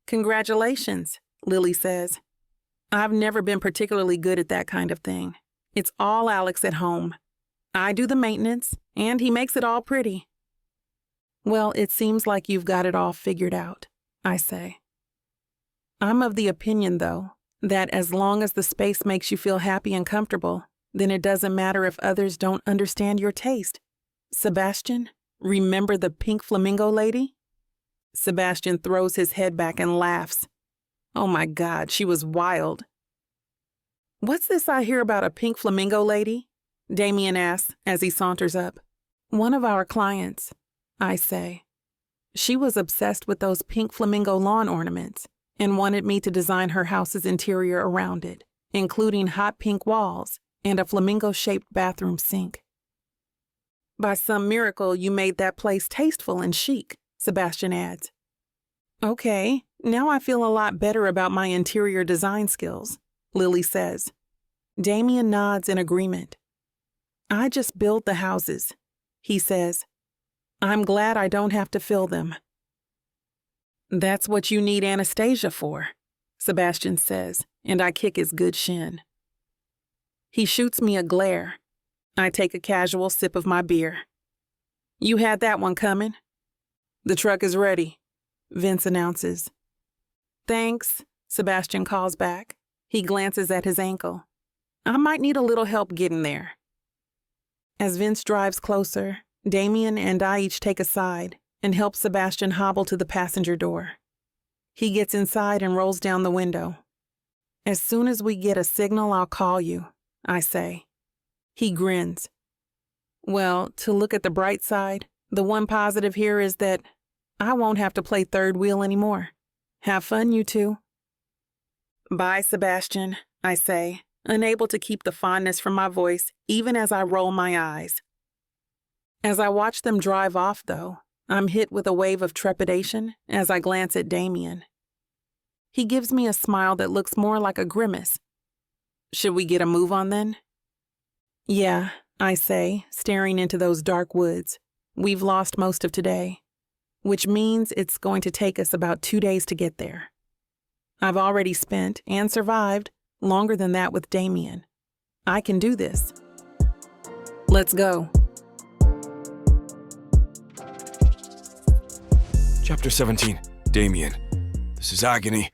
"Congratulations," Lily says. "I've never been particularly good at that kind of thing. It's all Alex at home. I do the maintenance, and he makes it all pretty." "Well, it seems like you've got it all figured out," I say. I'm of the opinion, though, that as long as the space makes you feel happy and comfortable, then it doesn't matter if others don't understand your taste. Sebastian, remember the pink flamingo lady? Sebastian throws his head back and laughs. Oh my God, she was wild. "What's this I hear about a pink flamingo lady?" Damien asks as he saunters up. "One of our clients," I say. "She was obsessed with those pink flamingo lawn ornaments and wanted me to design her house's interior around it, including hot pink walls and a flamingo-shaped bathroom sink." "By some miracle, you made that place tasteful and chic," Sebastian adds. "Okay, now I feel a lot better about my interior design skills," Lily says. Damien nods in agreement. "I just build the houses," he says. "I'm glad I don't have to fill them." "That's what you need Anastasia for," Sebastian says, and I kick his good shin. He shoots me a glare. I take a casual sip of my beer. "You had that one coming?" "The truck is ready," Vince announces. "Thanks," Sebastian calls back. He glances at his ankle. "I might need a little help getting there." As Vince drives closer, Damien and I each take a side and help Sebastian hobble to the passenger door. He gets inside and rolls down the window. "As soon as we get a signal, I'll call you," I say. He grins. "Well, to look at the bright side, the one positive here is that I won't have to play third wheel anymore. Have fun, you two." "Bye, Sebastian," I say, unable to keep the fondness from my voice even as I roll my eyes. As I watch them drive off, though, I'm hit with a wave of trepidation as I glance at Damien. He gives me a smile that looks more like a grimace. "Should we get a move on then?" "Yeah," I say, staring into those dark woods. "We've lost most of today, which means it's going to take us about 2 days to get there. I've already spent, and survived, longer than that with Damien. I can do this. Let's go." Chapter 17. Damien. This is agony.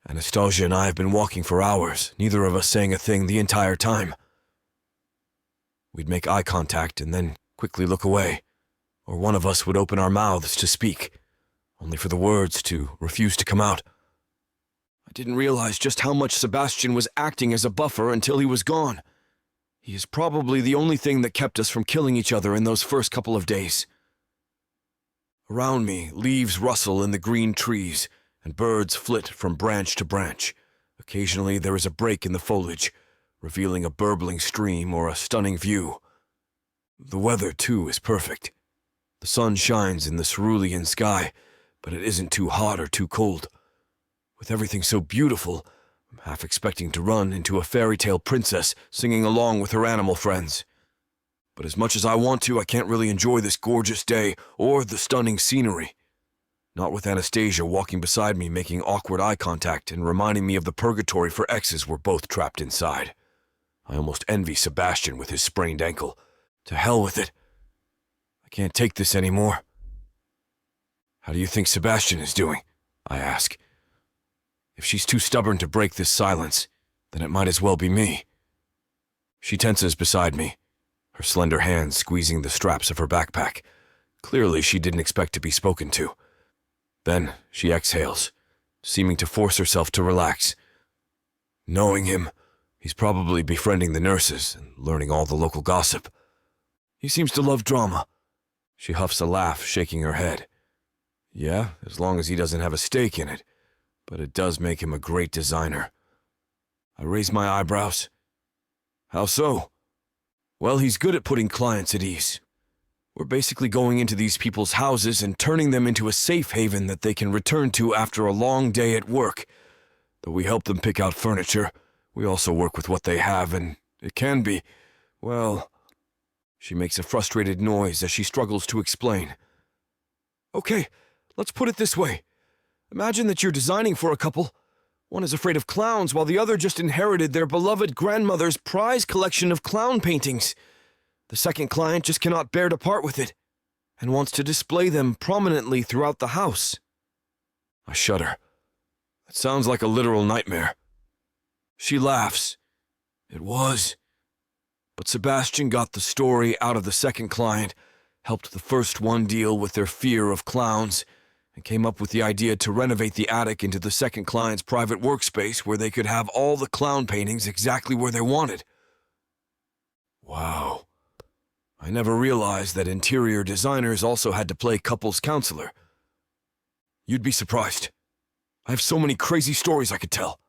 Anastasia and I have been walking for hours, neither of us saying a thing the entire time. We'd make eye contact and then quickly look away, or one of us would open our mouths to speak, only for the words to refuse to come out. I didn't realize just how much Sebastian was acting as a buffer until he was gone. He is probably the only thing that kept us from killing each other in those first couple of days. Around me, leaves rustle in the green trees, and birds flit from branch to branch. Occasionally there is a break in the foliage, revealing a burbling stream or a stunning view. The weather, too, is perfect. The sun shines in the cerulean sky, but it isn't too hot or too cold. With everything so beautiful, I'm half expecting to run into a fairy tale princess singing along with her animal friends. But as much as I want to, I can't really enjoy this gorgeous day or the stunning scenery. Not with Anastasia walking beside me, making awkward eye contact and reminding me of the purgatory for exes we're both trapped inside. I almost envy Sebastian with his sprained ankle. To hell with it. I can't take this anymore. How do you think Sebastian is doing? I ask. If she's too stubborn to break this silence, then it might as well be me. She tenses beside me, her slender hands squeezing the straps of her backpack. Clearly, she didn't expect to be spoken to. Then she exhales, seeming to force herself to relax. Knowing him, he's probably befriending the nurses and learning all the local gossip. He seems to love drama. She huffs a laugh, shaking her head. Yeah, as long as he doesn't have a stake in it, but it does make him a great designer. I raise my eyebrows. How so? Well, he's good at putting clients at ease. We're basically going into these people's houses and turning them into a safe haven that they can return to after a long day at work. Though we help them pick out furniture, we also work with what they have, and it can be, well... She makes a frustrated noise as she struggles to explain. Okay, let's put it this way. Imagine that you're designing for a couple. One is afraid of clowns, while the other just inherited their beloved grandmother's prize collection of clown paintings. The second client just cannot bear to part with it, and wants to display them prominently throughout the house. I shudder. That sounds like a literal nightmare. She laughs. It was. But Sebastian got the story out of the second client, helped the first one deal with their fear of clowns, and came up with the idea to renovate the attic into the second client's private workspace where they could have all the clown paintings exactly where they wanted. Wow. I never realized that interior designers also had to play couples counselor. You'd be surprised. I have so many crazy stories I could tell.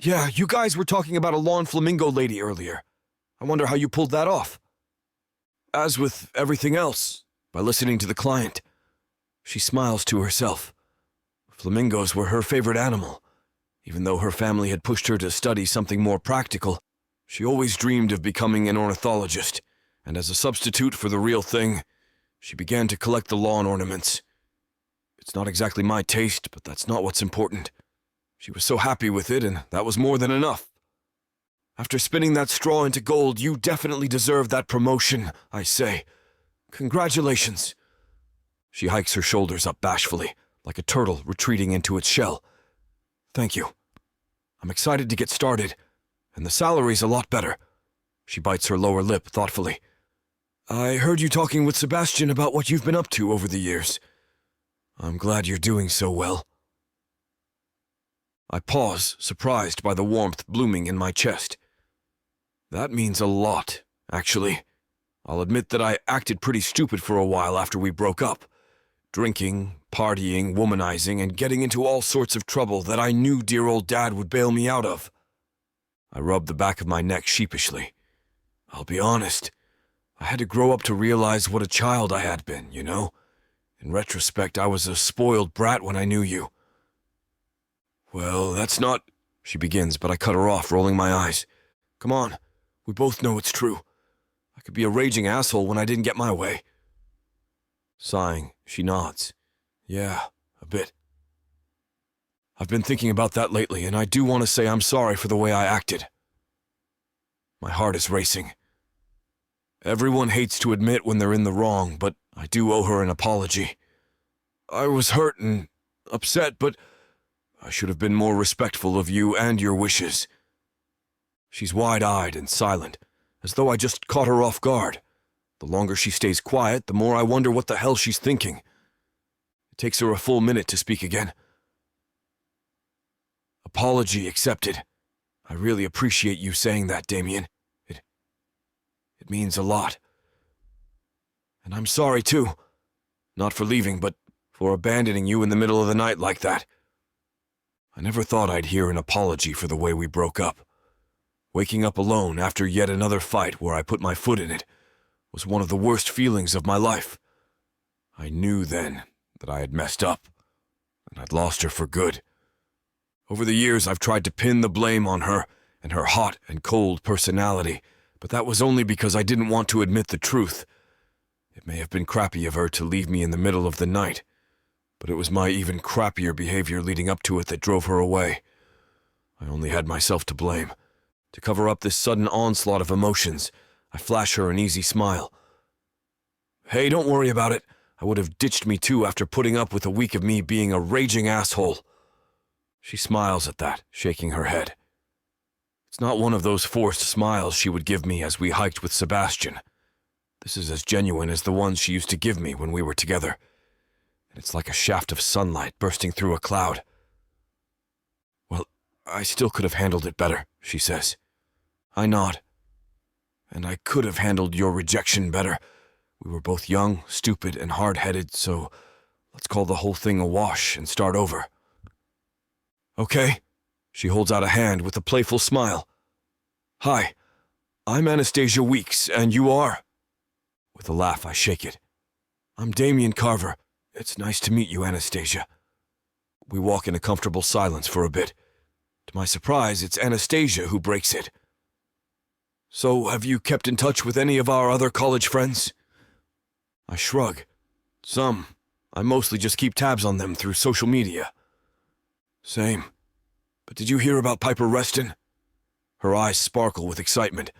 Yeah, you guys were talking about a lawn flamingo lady earlier. I wonder how you pulled that off. As with everything else, by listening to the client. She smiles to herself. Flamingos were her favorite animal. Even though her family had pushed her to study something more practical, she always dreamed of becoming an ornithologist, and as a substitute for the real thing, she began to collect the lawn ornaments. It's not exactly my taste, but that's not what's important. She was so happy with it, and that was more than enough. After spinning that straw into gold, you definitely deserve that promotion, I say. Congratulations. She hikes her shoulders up bashfully, like a turtle retreating into its shell. Thank you. I'm excited to get started, and the salary's a lot better. She bites her lower lip thoughtfully. I heard you talking with Sebastian about what you've been up to over the years. I'm glad you're doing so well. I pause, surprised by the warmth blooming in my chest. That means a lot, actually. I'll admit that I acted pretty stupid for a while after we broke up. Drinking, partying, womanizing, and getting into all sorts of trouble that I knew dear old Dad would bail me out of. I rubbed the back of my neck sheepishly. I'll be honest. I had to grow up to realize what a child I had been, you know? In retrospect, I was a spoiled brat when I knew you. Well, that's not... She begins, but I cut her off, rolling my eyes. Come on. We both know it's true. I could be a raging asshole when I didn't get my way. Sighing, she nods. Yeah, a bit. I've been thinking about that lately, and I do want to say I'm sorry for the way I acted. My heart is racing. Everyone hates to admit when they're in the wrong, but I do owe her an apology. I was hurt and upset, but I should have been more respectful of you and your wishes. She's wide-eyed and silent, as though I just caught her off guard. The longer she stays quiet, the more I wonder what the hell she's thinking. It takes her a full minute to speak again. Apology accepted. I really appreciate you saying that, Damien. It means a lot. And I'm sorry, too. Not for leaving, but for abandoning you in the middle of the night like that. I never thought I'd hear an apology for the way we broke up. Waking up alone after yet another fight where I put my foot in it was one of the worst feelings of my life. I knew then that I had messed up, and I'd lost her for good. Over the years, I've tried to pin the blame on her and her hot and cold personality, but that was only because I didn't want to admit the truth. It may have been crappy of her to leave me in the middle of the night, but it was my even crappier behavior leading up to it that drove her away. I only had myself to blame. To cover up this sudden onslaught of emotions, I flash her an easy smile. Hey, don't worry about it. I would have ditched me too after putting up with a week of me being a raging asshole. She smiles at that, shaking her head. It's not one of those forced smiles she would give me as we hiked with Sebastian. This is as genuine as the ones she used to give me when we were together. And it's like a shaft of sunlight bursting through a cloud. Well, I still could have handled it better, she says. I nod. And I could have handled your rejection better. We were both young, stupid, and hard-headed, so let's call the whole thing a wash and start over. Okay. She holds out a hand with a playful smile. Hi, I'm Anastasia Weeks, and you are? With a laugh, I shake it. I'm Damien Carver. It's nice to meet you, Anastasia. We walk in a comfortable silence for a bit. To my surprise, it's Anastasia who breaks it. So, have you kept in touch with any of our other college friends? I shrug. Some. I mostly just keep tabs on them through social media. Same. But did you hear about Piper Reston? Her eyes sparkle with excitement,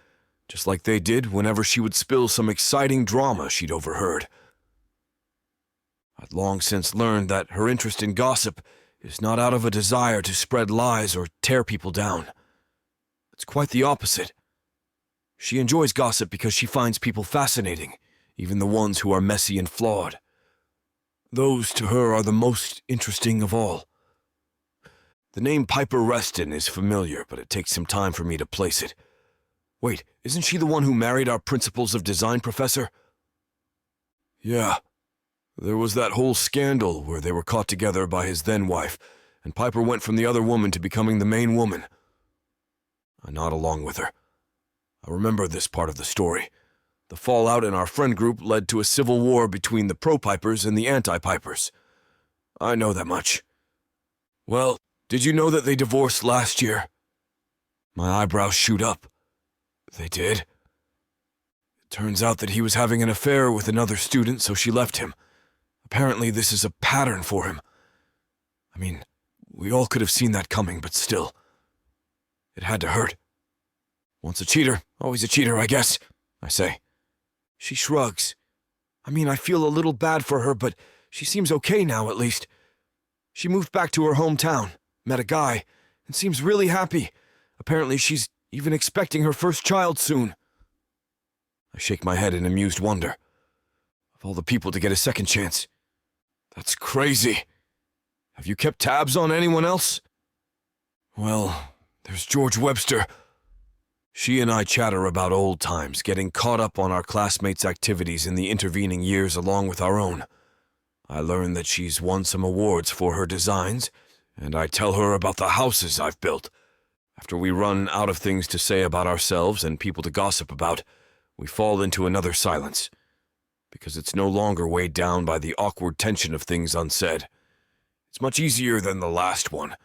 just like they did whenever she would spill some exciting drama she'd overheard. I'd long since learned that her interest in gossip is not out of a desire to spread lies or tear people down. It's quite the opposite. She enjoys gossip because she finds people fascinating, even the ones who are messy and flawed. Those to her are the most interesting of all. The name Piper Reston is familiar, but it takes some time for me to place it. Wait, isn't she the one who married our Principles of Design professor? Yeah. There was that whole scandal where they were caught together by his then-wife, and Piper went from the other woman to becoming the main woman. I nod along with her. I remember this part of the story. The fallout in our friend group led to a civil war between the pro-Pipers and the anti-Pipers. I know that much. Well, did you know that they divorced last year? My eyebrows shoot up. They did? It turns out that he was having an affair with another student, so she left him. Apparently this is a pattern for him. I mean, we all could have seen that coming, but still. It had to hurt. Once a cheater, always a cheater, I guess, I say. She shrugs. I mean, I feel a little bad for her, but she seems okay now, at least. She moved back to her hometown, met a guy, and seems really happy. Apparently she's even expecting her first child soon. I shake my head in amused wonder. Of all the people to get a second chance. That's crazy. Have you kept tabs on anyone else? Well, there's George Webster. She and I chatter about old times, getting caught up on our classmates' activities in the intervening years along with our own. I learn that she's won some awards for her designs, and I tell her about the houses I've built. After we run out of things to say about ourselves and people to gossip about, we fall into another silence, because it's no longer weighed down by the awkward tension of things unsaid. It's much easier than the last one.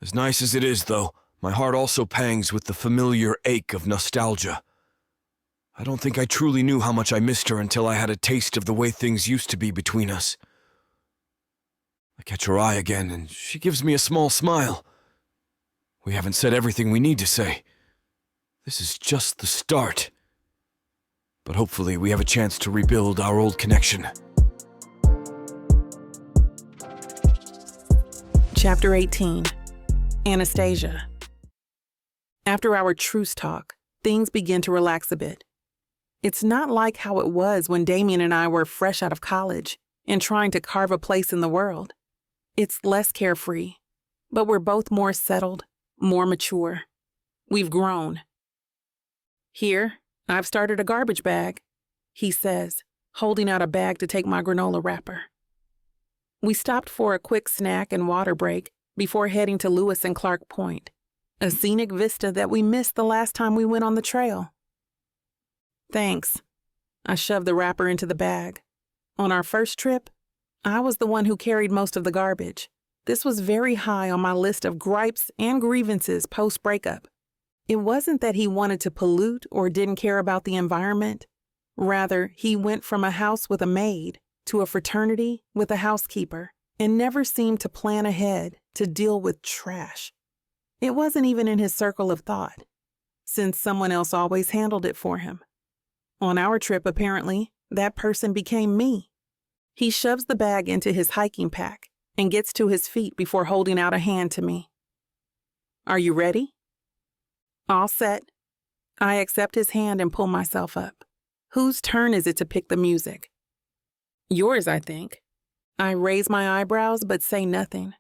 As nice as it is, though, my heart also pangs with the familiar ache of nostalgia. I don't think I truly knew how much I missed her until I had a taste of the way things used to be between us. I catch her eye again, and she gives me a small smile. We haven't said everything we need to say. This is just the start. But hopefully we have a chance to rebuild our old connection. Chapter 18. Anastasia. After our truce talk, things begin to relax a bit. It's not like how it was when Damien and I were fresh out of college and trying to carve a place in the world. It's less carefree, but we're both more settled, more mature. We've grown. Here, I've started a garbage bag, he says, holding out a bag to take my granola wrapper. We stopped for a quick snack and water break before heading to Lewis and Clark Point, a scenic vista that we missed the last time we went on the trail. Thanks. I shoved the wrapper into the bag. On our first trip, I was the one who carried most of the garbage. This was very high on my list of gripes and grievances post-breakup. It wasn't that he wanted to pollute or didn't care about the environment. Rather, he went from a house with a maid to a fraternity with a housekeeper and never seemed to plan ahead to deal with trash. It wasn't even in his circle of thought, since someone else always handled it for him. On our trip, apparently, that person became me. He shoves the bag into his hiking pack and gets to his feet before holding out a hand to me. Are you ready? All set. I accept his hand and pull myself up. Whose turn is it to pick the music? Yours, I think. I raise my eyebrows but say nothing.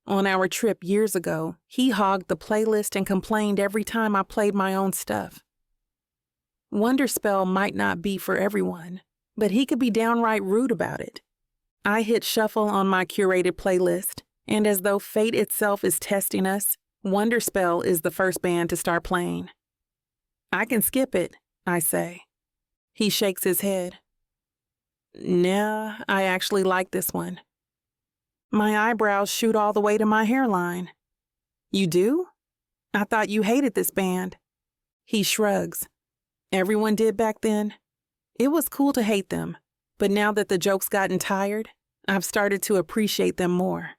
On our trip years ago, he hogged the playlist and complained every time I played my own stuff. Wonderspell might not be for everyone, but he could be downright rude about it. I hit shuffle on my curated playlist, and as though fate itself is testing us, Wonderspell is the first band to start playing. I can skip it, I say. He shakes his head. Nah, I actually like this one. My eyebrows shoot all the way to my hairline. You do? I thought you hated this band. He shrugs. Everyone did back then. It was cool to hate them, but now that the joke's gotten tired, I've started to appreciate them more.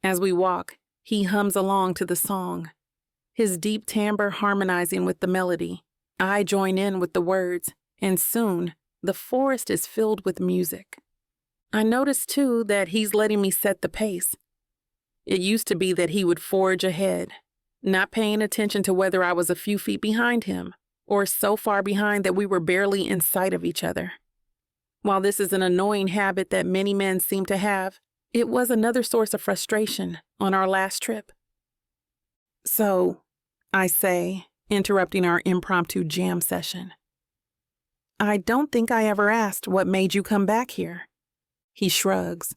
As we walk, he hums along to the song, his deep timbre harmonizing with the melody. I join in with the words, and soon the forest is filled with music. I notice, too, that he's letting me set the pace. It used to be that he would forge ahead, not paying attention to whether I was a few feet behind him or so far behind that we were barely in sight of each other. While this is an annoying habit that many men seem to have, it was another source of frustration on our last trip. So, I say, interrupting our impromptu jam session, I don't think I ever asked what made you come back here. He shrugs.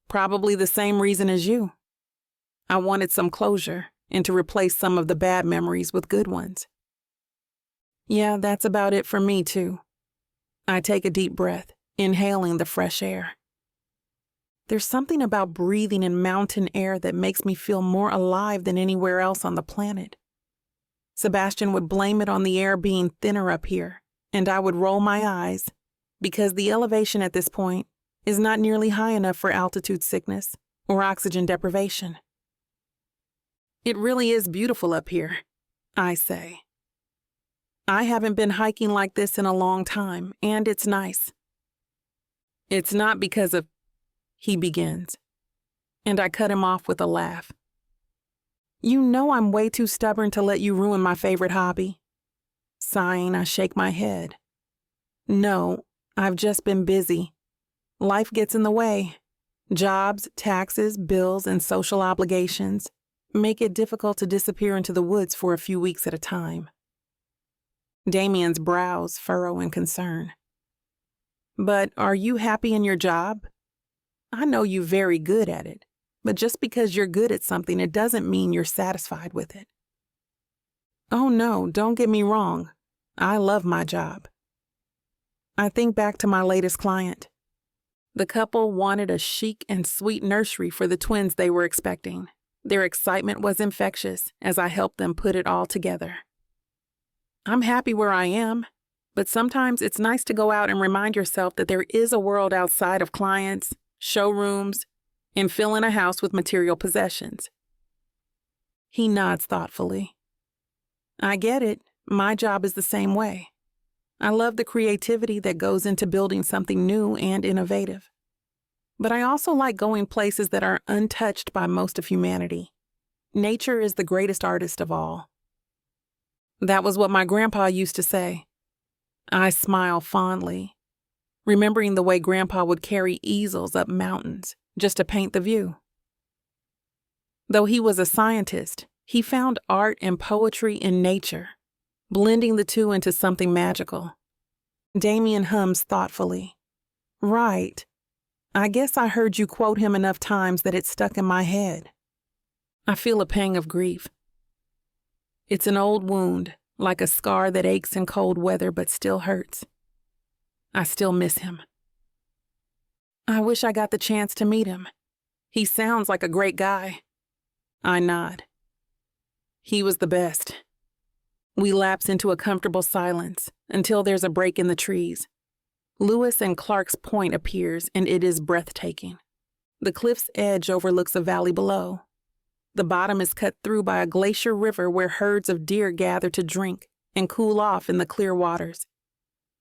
Probably the same reason as you. I wanted some closure and to replace some of the bad memories with good ones. Yeah, that's about it for me, too. I take a deep breath, inhaling the fresh air. There's something about breathing in mountain air that makes me feel more alive than anywhere else on the planet. Sebastian would blame it on the air being thinner up here, and I would roll my eyes, because the elevation at this point is not nearly high enough for altitude sickness or oxygen deprivation. It really is beautiful up here, I say. I haven't been hiking like this in a long time, and it's nice. It's not because of... He begins, and I cut him off with a laugh. You know I'm way too stubborn to let you ruin my favorite hobby. Sighing, I shake my head. No, I've just been busy. Life gets in the way. Jobs, taxes, bills, and social obligations make it difficult to disappear into the woods for a few weeks at a time. Damien's brows furrow in concern. But are you happy in your job? I know you're very good at it, but just because you're good at something, it doesn't mean you're satisfied with it. Oh no, don't get me wrong. I love my job. I think back to my latest client. The couple wanted a chic and sweet nursery for the twins they were expecting. Their excitement was infectious as I helped them put it all together. I'm happy where I am, but sometimes it's nice to go out and remind yourself that there is a world outside of clients, showrooms, and filling a house with material possessions. He nods thoughtfully. I get it. My job is the same way. I love the creativity that goes into building something new and innovative. But I also like going places that are untouched by most of humanity. Nature is the greatest artist of all. That was what my grandpa used to say. I smile fondly, remembering the way Grandpa would carry easels up mountains just to paint the view. Though he was a scientist, he found art and poetry in nature. blending the two into something magical. Damien hums thoughtfully. Right. I guess I heard you quote him enough times that it stuck in my head. I feel a pang of grief. It's an old wound, like a scar that aches in cold weather but still hurts. I still miss him. I wish I got the chance to meet him. He sounds like a great guy. I nod. He was the best. We lapse into a comfortable silence until there's a break in the trees. Lewis and Clark's Point appears, and it is breathtaking. The cliff's edge overlooks a valley below. The bottom is cut through by a glacier river where herds of deer gather to drink and cool off in the clear waters.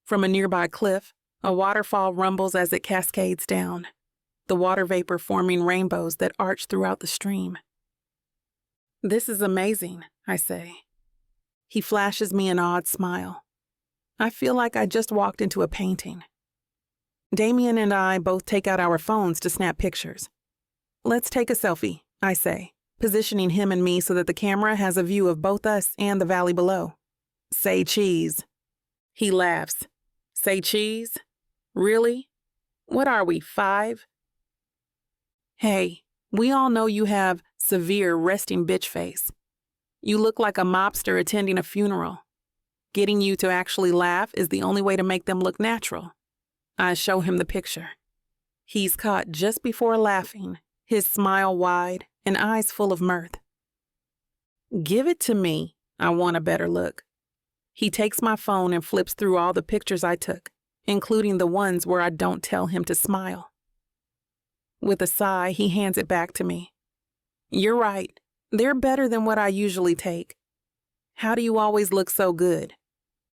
From a nearby cliff, a waterfall rumbles as it cascades down, the water vapor forming rainbows that arch throughout the stream. This is amazing, I say. He flashes me an odd smile. I feel like I just walked into a painting. Damien and I both take out our phones to snap pictures. Let's take a selfie, I say, positioning him and me so that the camera has a view of both us and the valley below. Say cheese. He laughs. Say cheese? Really? What are we, 5? Hey, we all know you have severe resting bitch face. You look like a mobster attending a funeral. Getting you to actually laugh is the only way to make them look natural. I show him the picture. He's caught just before laughing, his smile wide and eyes full of mirth. Give it to me. I want a better look. He takes my phone and flips through all the pictures I took, including the ones where I don't tell him to smile. With a sigh, he hands it back to me. You're right. They're better than what I usually take. How do you always look so good?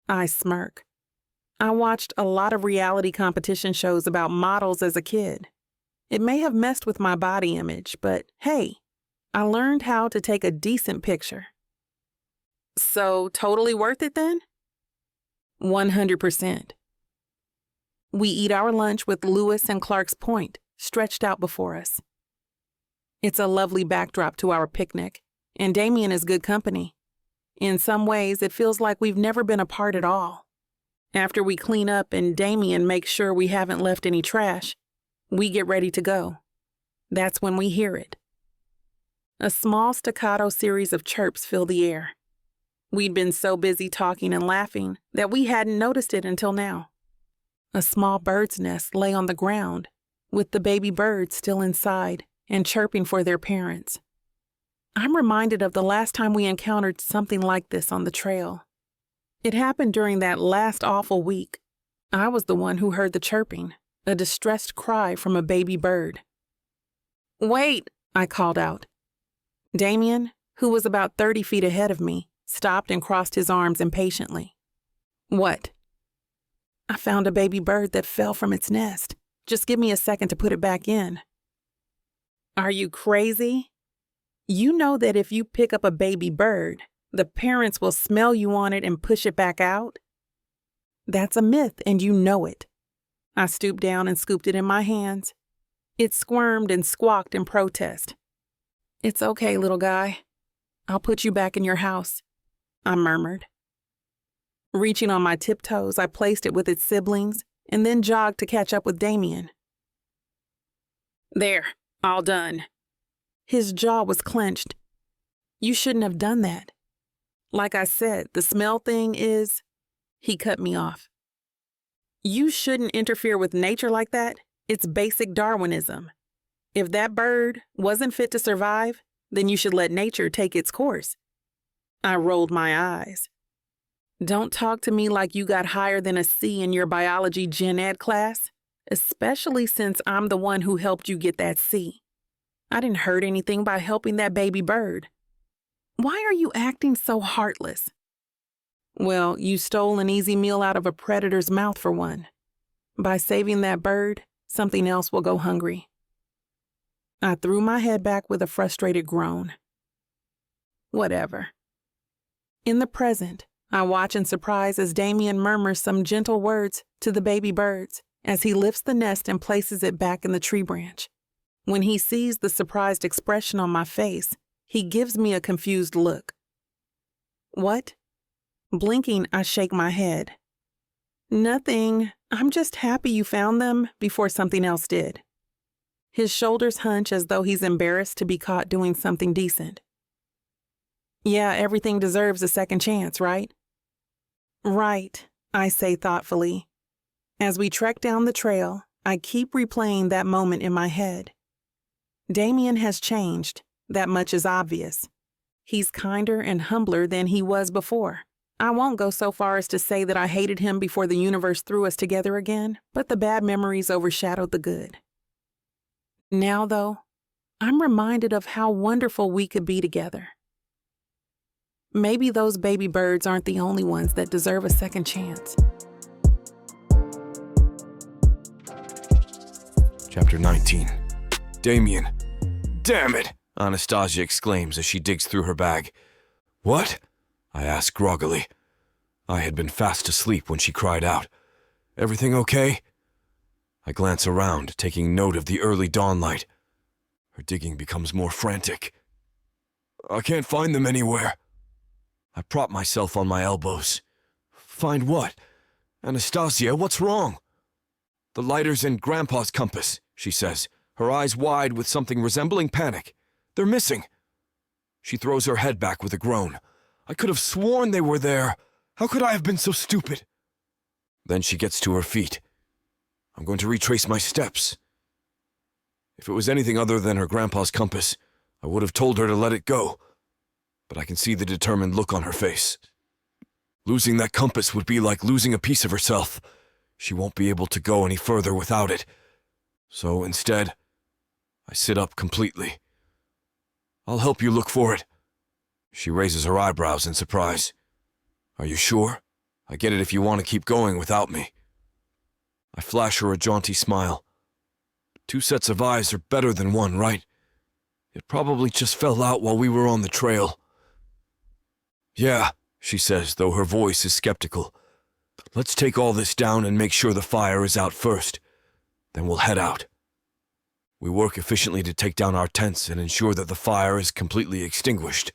I smirk. I watched a lot of reality competition shows about models as a kid. It may have messed with my body image, but hey, I learned how to take a decent picture. So, totally worth it then? 100%. We eat our lunch with Lewis and Clark's Point stretched out before us. It's a lovely backdrop to our picnic, and Damien is good company. In some ways, it feels like we've never been apart at all. After we clean up and Damien makes sure we haven't left any trash, we get ready to go. That's when we hear it. A small staccato series of chirps fill the air. We'd been so busy talking and laughing that we hadn't noticed it until now. A small bird's nest lay on the ground, with the baby birds still inside and chirping for their parents. I'm reminded of the last time we encountered something like this on the trail. It happened during that last awful week. I was the one who heard the chirping, a distressed cry from a baby bird. Wait, I called out. Damien, who was about 30 feet ahead of me, stopped and crossed his arms impatiently. What? I found a baby bird that fell from its nest. Just give me a second to put it back in. Are you crazy? You know that if you pick up a baby bird, the parents will smell you on it and push it back out? That's a myth, and you know it. I stooped down and scooped it in my hands. It squirmed and squawked in protest. It's okay, little guy. I'll put you back in your house, I murmured. Reaching on my tiptoes, I placed it with its siblings and then jogged to catch up with Damien. There, all done. His jaw was clenched. You shouldn't have done that. Like I said, the smell thing is... He cut me off. You shouldn't interfere with nature like that. It's basic Darwinism. If that bird wasn't fit to survive, then you should let nature take its course. I rolled my eyes. Don't talk to me like you got higher than a C in your biology gen ed class, especially since I'm the one who helped you get that C. I didn't hurt anything by helping that baby bird. Why are you acting so heartless? Well, you stole an easy meal out of a predator's mouth for one. By saving that bird, something else will go hungry. I threw my head back with a frustrated groan. Whatever. In the present, I watch in surprise as Damien murmurs some gentle words to the baby birds as he lifts the nest and places it back in the tree branch. When he sees the surprised expression on my face, he gives me a confused look. What? Blinking, I shake my head. Nothing. I'm just happy you found them before something else did. His shoulders hunch as though he's embarrassed to be caught doing something decent. Yeah, everything deserves a second chance, right? Right, I say thoughtfully. As we trek down the trail, I keep replaying that moment in my head. Damien has changed, that much is obvious. He's kinder and humbler than he was before. I won't go so far as to say that I hated him before the universe threw us together again, but the bad memories overshadowed the good. Now, though, I'm reminded of how wonderful we could be together. Maybe those baby birds aren't the only ones that deserve a second chance. Chapter 19. Damien. Damn it! Anastasia exclaims as she digs through her bag. What? I ask groggily. I had been fast asleep when she cried out. Everything okay? I glance around, taking note of the early dawn light. Her digging becomes more frantic. I can't find them anywhere. I prop myself on my elbows. Find what? Anastasia, what's wrong? The lighter's in Grandpa's compass, she says, her eyes wide with something resembling panic. They're missing. She throws her head back with a groan. I could have sworn they were there. How could I have been so stupid? Then she gets to her feet. I'm going to retrace my steps. If it was anything other than her grandpa's compass, I would have told her to let it go. But I can see the determined look on her face. Losing that compass would be like losing a piece of herself. She won't be able to go any further without it. So instead, I sit up completely. I'll help you look for it. She raises her eyebrows in surprise. Are you sure? I get it if you want to keep going without me. I flash her a jaunty smile. 2 sets of eyes are better than 1, right? It probably just fell out while we were on the trail. Yeah, she says, though her voice is skeptical. Let's take all this down and make sure the fire is out first. Then we'll head out. We work efficiently to take down our tents and ensure that the fire is completely extinguished.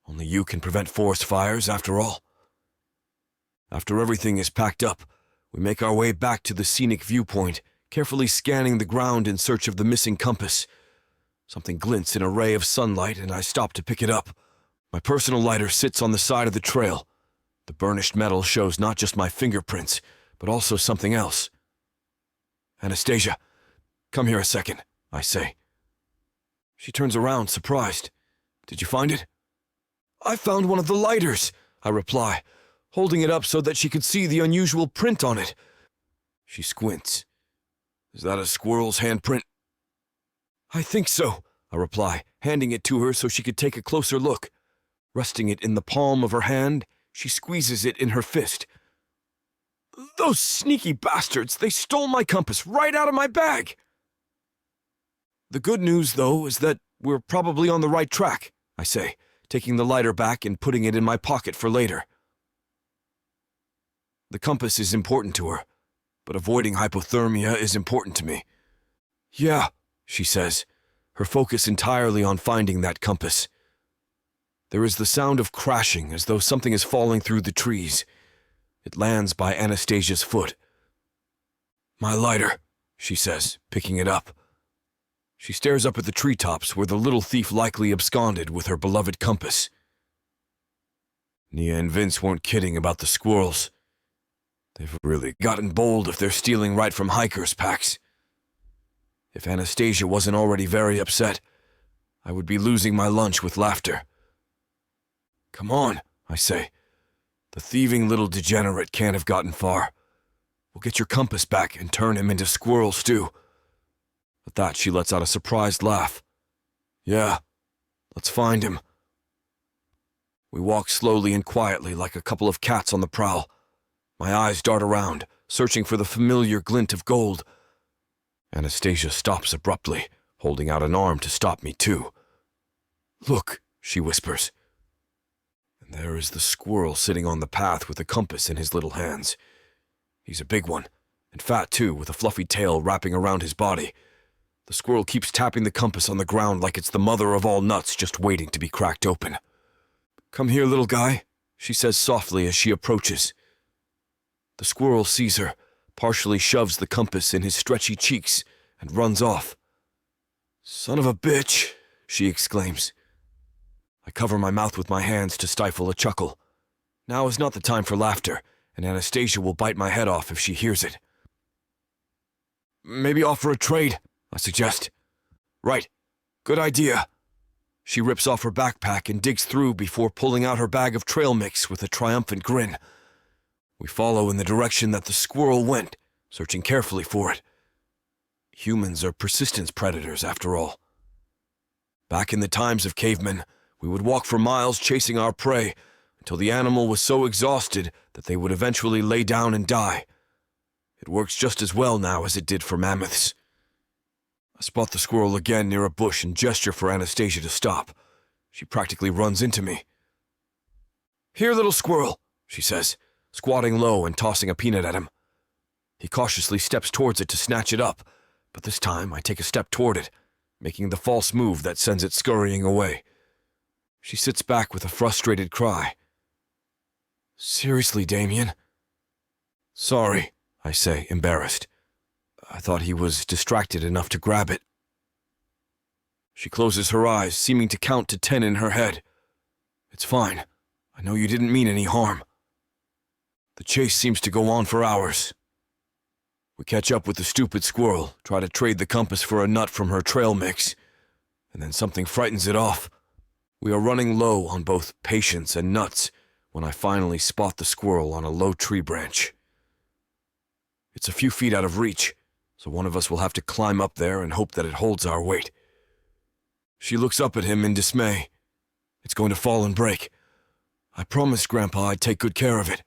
Only you can prevent forest fires, after all. After everything is packed up, we make our way back to the scenic viewpoint, carefully scanning the ground in search of the missing compass. Something glints in a ray of sunlight, and I stop to pick it up. My personal lighter sits on the side of the trail. The burnished metal shows not just my fingerprints, but also something else. Anastasia, come here a second, I say. She turns around, surprised. Did you find it? I found one of the lighters, I reply, holding it up so that she could see the unusual print on it. She squints. Is that a squirrel's handprint? I think so, I reply, handing it to her so she could take a closer look. Resting it in the palm of her hand, she squeezes it in her fist. Those sneaky bastards, they stole my compass right out of my bag. The good news, though, is that we're probably on the right track, I say, taking the lighter back and putting it in my pocket for later. The compass is important to her, but avoiding hypothermia is important to me. Yeah, she says, her focus entirely on finding that compass. There is the sound of crashing as though something is falling through the trees. It lands by Anastasia's foot. My lighter, she says, picking it up. She stares up at the treetops where the little thief likely absconded with her beloved compass. Nia and Vince weren't kidding about the squirrels. They've really gotten bold if they're stealing right from hikers' packs. If Anastasia wasn't already very upset, I would be losing my lunch with laughter. Come on, I say. The thieving little degenerate can't have gotten far. We'll get your compass back and turn him into squirrel stew. At that, she lets out a surprised laugh. Yeah, let's find him. We walk slowly and quietly like a couple of cats on the prowl. My eyes dart around, searching for the familiar glint of gold. Anastasia stops abruptly, holding out an arm to stop me too. Look, she whispers. And there is the squirrel sitting on the path with the compass in his little hands. He's a big one, and fat too, with a fluffy tail wrapping around his body. The squirrel keeps tapping the compass on the ground like it's the mother of all nuts just waiting to be cracked open. Come here, little guy, she says softly as she approaches. The squirrel sees her, partially shoves the compass in his stretchy cheeks, and runs off. "Son of a bitch," she exclaims. I cover my mouth with my hands to stifle a chuckle. Now is not the time for laughter, and Anastasia will bite my head off if she hears it. "Maybe offer a trade," I suggest. "Right. Good idea." She rips off her backpack and digs through before pulling out her bag of trail mix with a triumphant grin. We follow in the direction that the squirrel went, searching carefully for it. Humans are persistence predators, after all. Back in the times of cavemen, we would walk for miles chasing our prey until the animal was so exhausted that they would eventually lay down and die. It works just as well now as it did for mammoths. I spot the squirrel again near a bush and gesture for Anastasia to stop. She practically runs into me. "Here, little squirrel," she says, squatting low and tossing a peanut at him. He cautiously steps towards it to snatch it up, but this time I take a step toward it, making the false move that sends it scurrying away. She sits back with a frustrated cry. "Seriously, Damien?" "Sorry," I say, embarrassed. I thought he was distracted enough to grab it. She closes her eyes, seeming to count to 10 in her head. "It's fine. I know you didn't mean any harm." The chase seems to go on for hours. We catch up with the stupid squirrel, try to trade the compass for a nut from her trail mix, and then something frightens it off. We are running low on both patience and nuts when I finally spot the squirrel on a low tree branch. It's a few feet out of reach, so one of us will have to climb up there and hope that it holds our weight. She looks up at him in dismay. It's going to fall and break. "I promised Grandpa I'd take good care of it."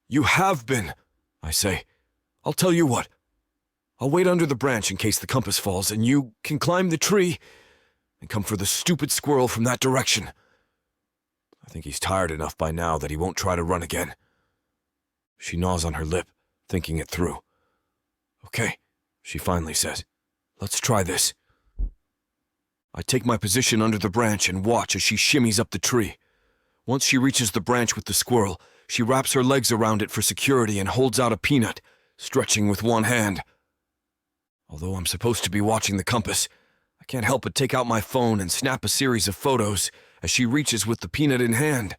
"You have been," I say. "I'll tell you what. I'll wait under the branch in case the compass falls, and you can climb the tree and come for the stupid squirrel from that direction." I think he's tired enough by now that he won't try to run again. She gnaws on her lip, thinking it through. "Okay," she finally says. "Let's try this." I take my position under the branch and watch as she shimmies up the tree. Once she reaches the branch with the squirrel, she wraps her legs around it for security and holds out a peanut, stretching with one hand. Although I'm supposed to be watching the compass, I can't help but take out my phone and snap a series of photos as she reaches with the peanut in hand.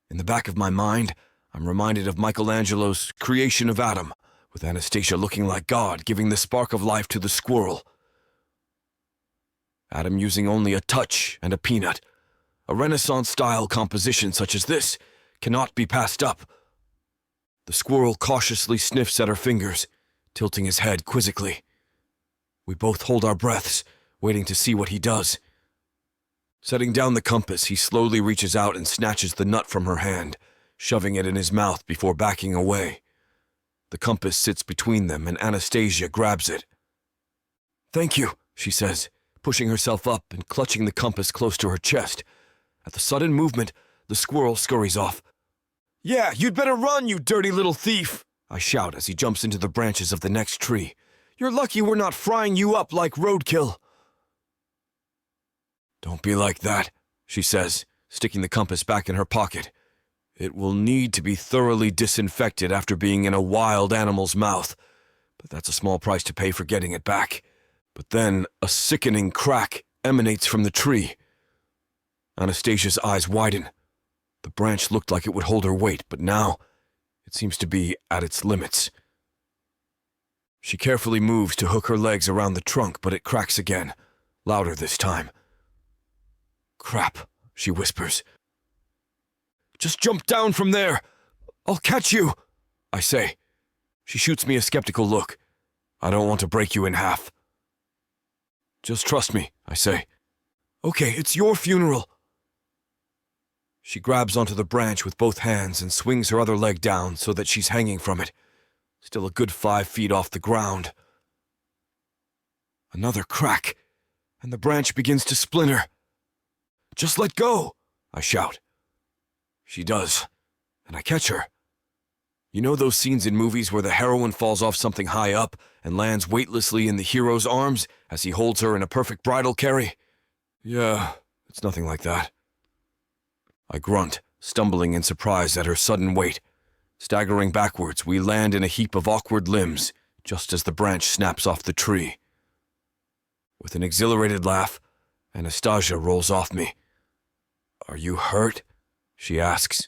In the back of my mind, I'm reminded of Michelangelo's Creation of Adam, with Anastasia looking like God giving the spark of life to the squirrel. Adam using only a touch and a peanut. A Renaissance-style composition such as this cannot be passed up. The squirrel cautiously sniffs at her fingers, tilting his head quizzically. We both hold our breaths, waiting to see what he does. Setting down the compass, he slowly reaches out and snatches the nut from her hand, shoving it in his mouth before backing away. The compass sits between them, and Anastasia grabs it. "Thank you," she says, pushing herself up and clutching the compass close to her chest. At the sudden movement, the squirrel scurries off. "Yeah, you'd better run, you dirty little thief!" I shout as he jumps into the branches of the next tree. "You're lucky we're not frying you up like roadkill." "Don't be like that," she says, sticking the compass back in her pocket. "It will need to be thoroughly disinfected after being in a wild animal's mouth, but that's a small price to pay for getting it back." But then a sickening crack emanates from the tree. Anastasia's eyes widen. The branch looked like it would hold her weight, but now it seems to be at its limits. She carefully moves to hook her legs around the trunk, but it cracks again, louder this time. "Crap," she whispers. "Just jump down from there. I'll catch you," I say. She shoots me a skeptical look. "I don't want to break you in half." "Just trust me," I say. "Okay, it's your funeral." She grabs onto the branch with both hands and swings her other leg down so that she's hanging from it, still a good 5 feet off the ground. Another crack, and the branch begins to splinter. "Just let go," I shout. She does, and I catch her. You know those scenes in movies where the heroine falls off something high up and lands weightlessly in the hero's arms as he holds her in a perfect bridal carry? Yeah, it's nothing like that. I grunt, stumbling in surprise at her sudden weight. Staggering backwards, we land in a heap of awkward limbs, just as the branch snaps off the tree. With an exhilarated laugh, Anastasia rolls off me. "Are you hurt?" she asks.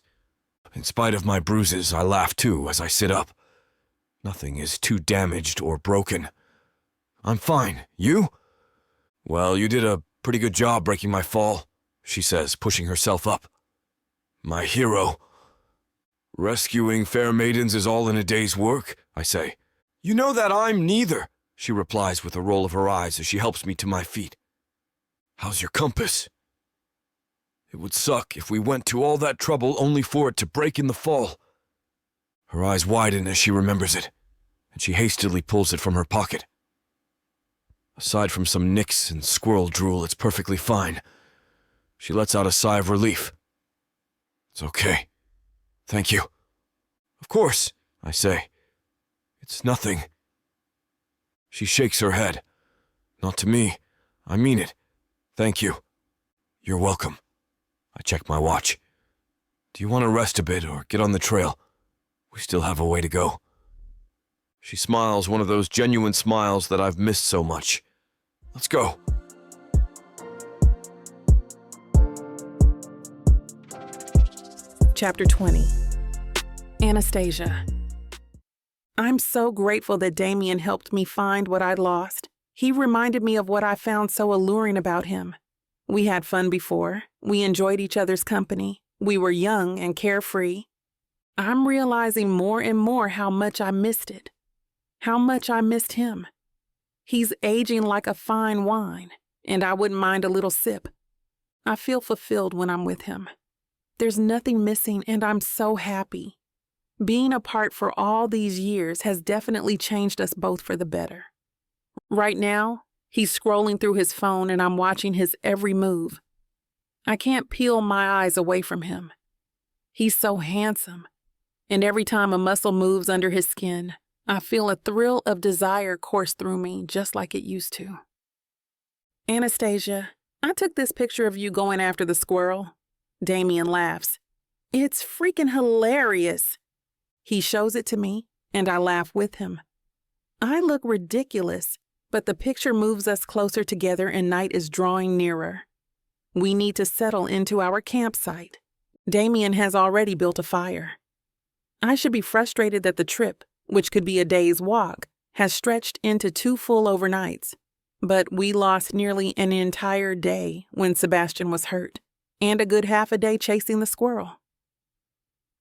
In spite of my bruises, I laugh too as I sit up. Nothing is too damaged or broken. "I'm fine. You?" "Well, you did a pretty good job breaking my fall," she says, pushing herself up. "My hero." "Rescuing fair maidens is all in a day's work," I say. "You know that I'm neither," she replies with a roll of her eyes as she helps me to my feet. "How's your compass?" "It would suck if we went to all that trouble only for it to break in the fall." Her eyes widen as she remembers it, and she hastily pulls it from her pocket. Aside from some nicks and squirrel drool, it's perfectly fine. She lets out a sigh of relief. "It's okay. Thank you." "Of course," I say. "It's nothing." She shakes her head. "Not to me. I mean it. Thank you." "You're welcome." I check my watch. "Do you want to rest a bit or get on the trail? We still have a way to go." She smiles, one of those genuine smiles that I've missed so much. "Let's go." Chapter 20. Anastasia. I'm so grateful that Damien helped me find what I'd lost. He reminded me of what I found so alluring about him. We had fun before. We enjoyed each other's company. We were young and carefree. I'm realizing more and more how much I missed it. How much I missed him. He's aging like a fine wine, and I wouldn't mind a little sip. I feel fulfilled when I'm with him. There's nothing missing, and I'm so happy. Being apart for all these years has definitely changed us both for the better. Right now, he's scrolling through his phone, and I'm watching his every move. I can't peel my eyes away from him. He's so handsome, and every time a muscle moves under his skin, I feel a thrill of desire course through me just like it used to. "Anastasia, I took this picture of you going after the squirrel." Damien laughs. "It's freaking hilarious." He shows it to me, and I laugh with him. I look ridiculous, but the picture moves us closer together and night is drawing nearer. We need to settle into our campsite. Damien has already built a fire. I should be frustrated that the trip, which could be a day's walk, has stretched into 2 full overnights. But we lost nearly an entire day when Sebastian was hurt, and a good half a day chasing the squirrel.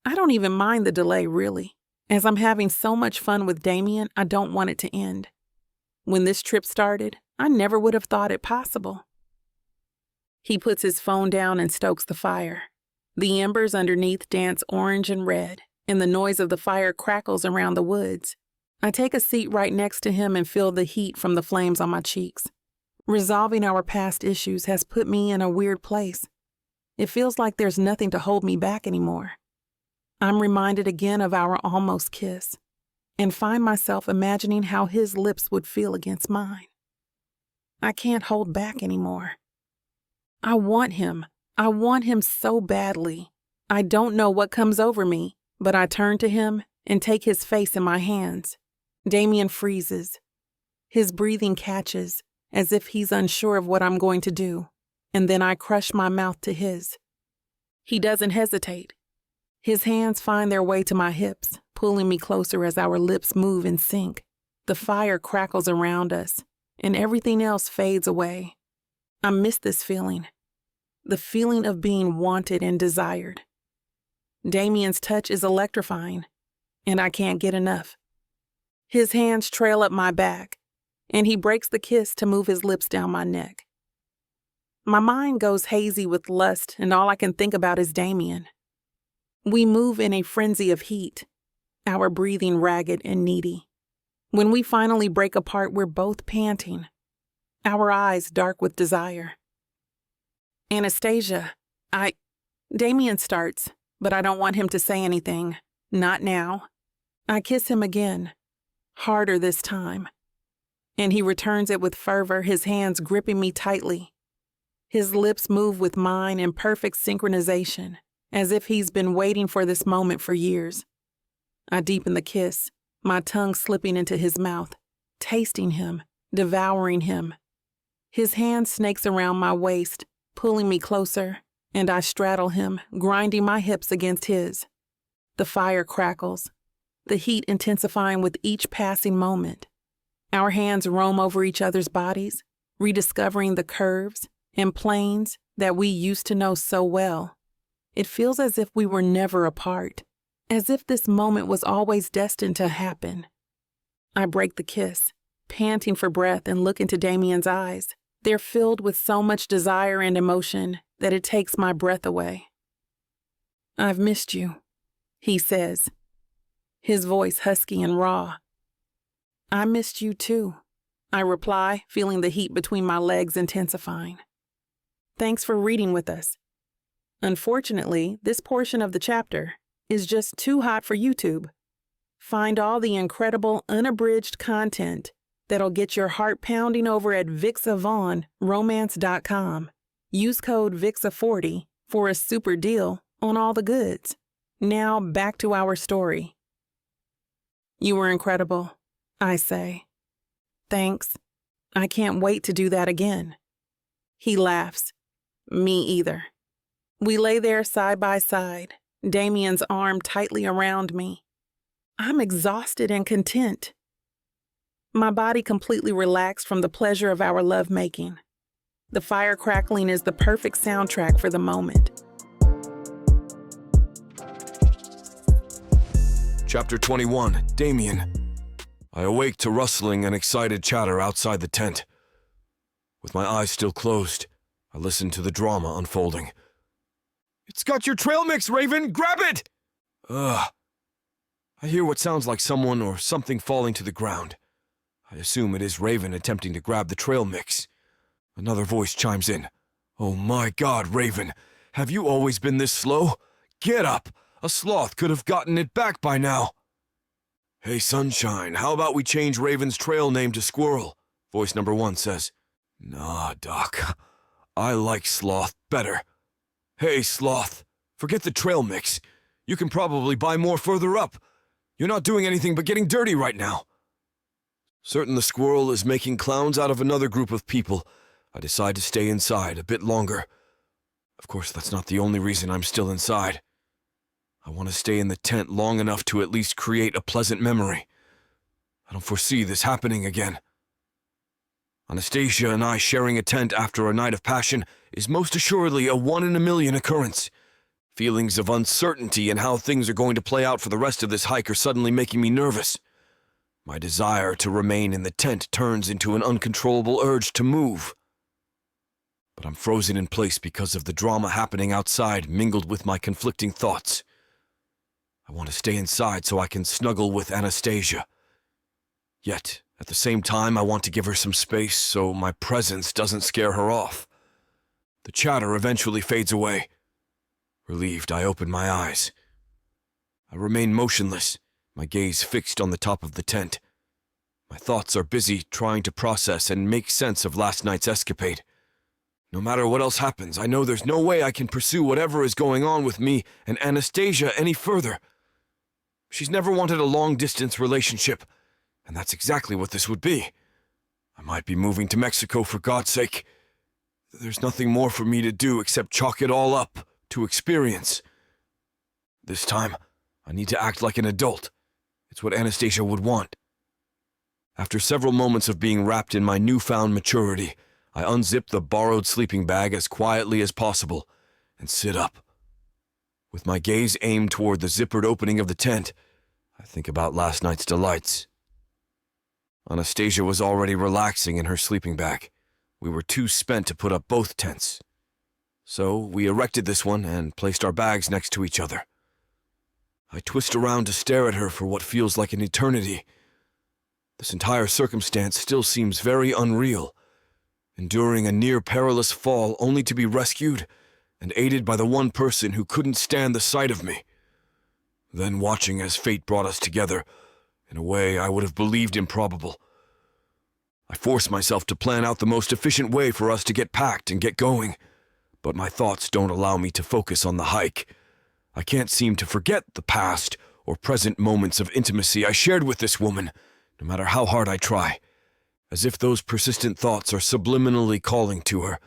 I don't even mind the delay, really. As I'm having so much fun with Damien, I don't want it to end. When this trip started, I never would have thought it possible. He puts his phone down and stokes the fire. The embers underneath dance orange and red, and the noise of the fire crackles around the woods. I take a seat right next to him and feel the heat from the flames on my cheeks. Resolving our past issues has put me in a weird place. It feels like there's nothing to hold me back anymore. I'm reminded again of our almost kiss, and find myself imagining how his lips would feel against mine. I can't hold back anymore. I want him. I want him so badly. I don't know what comes over me, but I turn to him and take his face in my hands. Damien freezes. His breathing catches, as if he's unsure of what I'm going to do, and then I crush my mouth to his. He doesn't hesitate. His hands find their way to my hips, pulling me closer as our lips move in sync. The fire crackles around us, and everything else fades away. I miss this feeling. The feeling of being wanted and desired. Damien's touch is electrifying, and I can't get enough. His hands trail up my back, and he breaks the kiss to move his lips down my neck. My mind goes hazy with lust, and all I can think about is Damien. We move in a frenzy of heat, our breathing ragged and needy. When we finally break apart, we're both panting, our eyes dark with desire. "Anastasia, Damien starts, but I don't want him to say anything. Not now. I kiss him again, harder this time. And he returns it with fervor, his hands gripping me tightly. His lips move with mine in perfect synchronization, as if he's been waiting for this moment for years. I deepen the kiss, my tongue slipping into his mouth, tasting him, devouring him. His hand snakes around my waist, pulling me closer, and I straddle him, grinding my hips against his. The fire crackles, the heat intensifying with each passing moment. Our hands roam over each other's bodies, rediscovering the curves and planes that we used to know so well. It feels as if we were never apart, as if this moment was always destined to happen. I break the kiss, panting for breath, and look into Damian's eyes. They're filled with so much desire and emotion that it takes my breath away. "I've missed you," he says, his voice husky and raw. "I missed you too," I reply, feeling the heat between my legs intensifying. "Thanks for reading with us. Unfortunately, this portion of the chapter is just too hot for YouTube. Find all the incredible unabridged content that'll get your heart pounding over at BWWM.com. Use code VIXA40 for a super deal on all the goods. Now back to our story. "You were incredible," I say. "Thanks. I can't wait to do that again." He laughs. "Me either." We lay there side by side, Damian's arm tightly around me. I'm exhausted and content. My body completely relaxed from the pleasure of our lovemaking. The fire crackling is the perfect soundtrack for the moment. Chapter 21, Damien. I awake to rustling and excited chatter outside the tent. With my eyes still closed, I listen to the drama unfolding. "It's got your trail mix, Raven! Grab it!" Ugh. I hear what sounds like someone or something falling to the ground. I assume it is Raven attempting to grab the trail mix. Another voice chimes in. "Oh my God, Raven, have you always been this slow? Get up! A sloth could have gotten it back by now." "Hey, Sunshine, how about we change Raven's trail name to Squirrel?" Voice number 1 says. "Nah, Doc. I like Sloth better. Hey, Sloth, forget the trail mix. You can probably buy more further up. You're not doing anything but getting dirty right now." Certain the squirrel is making clowns out of another group of people, I decide to stay inside a bit longer. Of course, that's not the only reason I'm still inside. I want to stay in the tent long enough to at least create a pleasant memory. I don't foresee this happening again. Anastasia and I sharing a tent after a night of passion is most assuredly a 1 in a million occurrence. Feelings of uncertainty and how things are going to play out for the rest of this hike are suddenly making me nervous. My desire to remain in the tent turns into an uncontrollable urge to move. But I'm frozen in place because of the drama happening outside mingled with my conflicting thoughts. I want to stay inside so I can snuggle with Anastasia. Yet, at the same time, I want to give her some space so my presence doesn't scare her off. The chatter eventually fades away. Relieved, I open my eyes. I remain motionless, my gaze fixed on the top of the tent. My thoughts are busy trying to process and make sense of last night's escapade. No matter what else happens, I know there's no way I can pursue whatever is going on with me and Anastasia any further. She's never wanted a long-distance relationship, and that's exactly what this would be. I might be moving to Mexico for God's sake. There's nothing more for me to do except chalk it all up to experience. This time, I need to act like an adult. It's what Anastasia would want. After several moments of being wrapped in my newfound maturity, I unzip the borrowed sleeping bag as quietly as possible and sit up. With my gaze aimed toward the zippered opening of the tent, I think about last night's delights. Anastasia was already relaxing in her sleeping bag. We were too spent to put up both tents. So we erected this one and placed our bags next to each other. I twist around to stare at her for what feels like an eternity. This entire circumstance still seems very unreal. Enduring a near-perilous fall only to be rescued and aided by the one person who couldn't stand the sight of me. Then watching as fate brought us together in a way I would have believed improbable. I force myself to plan out the most efficient way for us to get packed and get going, but my thoughts don't allow me to focus on the hike. I can't seem to forget the past or present moments of intimacy I shared with this woman, no matter how hard I try. As if those persistent thoughts are subliminally calling to her,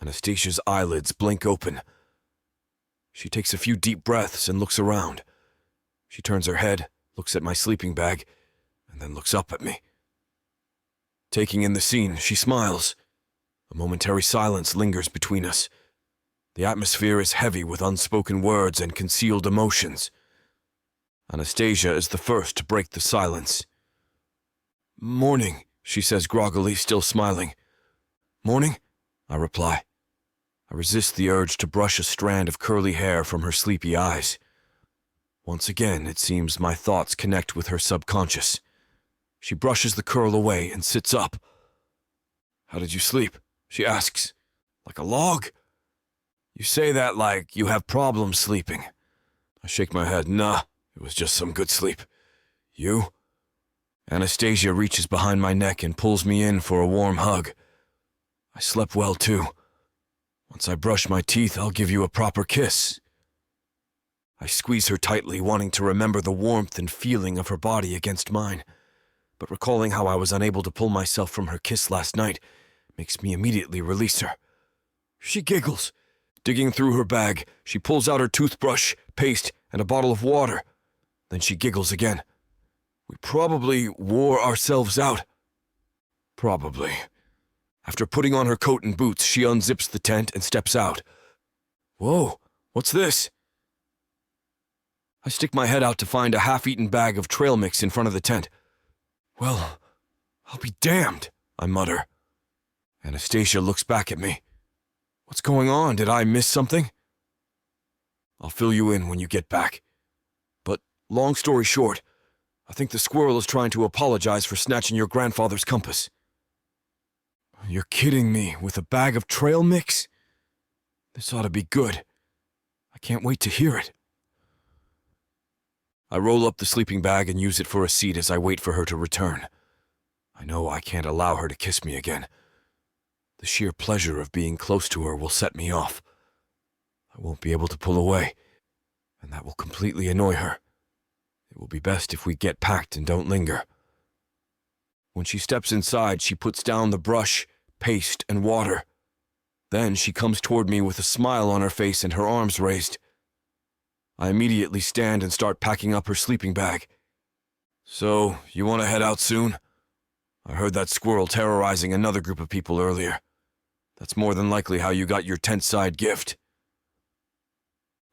Anastasia's eyelids blink open. She takes a few deep breaths and looks around. She turns her head, looks at my sleeping bag, and then looks up at me. Taking in the scene, she smiles. A momentary silence lingers between us. The atmosphere is heavy with unspoken words and concealed emotions. Anastasia is the first to break the silence. "Morning," she says groggily, still smiling. "Morning," I reply. I resist the urge to brush a strand of curly hair from her sleepy eyes. Once again, it seems my thoughts connect with her subconscious. She brushes the curl away and sits up. "How did you sleep?" she asks. "Like a log?" "You say that like you have problems sleeping." I shake my head. "Nah, it was just some good sleep. You?" Anastasia reaches behind my neck and pulls me in for a warm hug. "I slept well, too. Once I brush my teeth, I'll give you a proper kiss." I squeeze her tightly, wanting to remember the warmth and feeling of her body against mine. But recalling how I was unable to pull myself from her kiss last night makes me immediately release her. She giggles. Digging through her bag, she pulls out her toothbrush, paste, and a bottle of water. Then she giggles again. "We probably wore ourselves out." Probably. After putting on her coat and boots, she unzips the tent and steps out. "Whoa, what's this?" I stick my head out to find a half-eaten bag of trail mix in front of the tent. "Well, I'll be damned," I mutter. Anastasia looks back at me. "What's going on? Did I miss something?" "I'll fill you in when you get back. But, long story short, I think the squirrel is trying to apologize for snatching your grandfather's compass." "You're kidding me with a bag of trail mix? This ought to be good. I can't wait to hear it." I roll up the sleeping bag and use it for a seat as I wait for her to return. I know I can't allow her to kiss me again. The sheer pleasure of being close to her will set me off. I won't be able to pull away, and that will completely annoy her. It will be best if we get packed and don't linger. When she steps inside, she puts down the brush, paste, and water. Then she comes toward me with a smile on her face and her arms raised. I immediately stand and start packing up her sleeping bag. "So, you want to head out soon? I heard that squirrel terrorizing another group of people earlier. That's more than likely how you got your tent-side gift."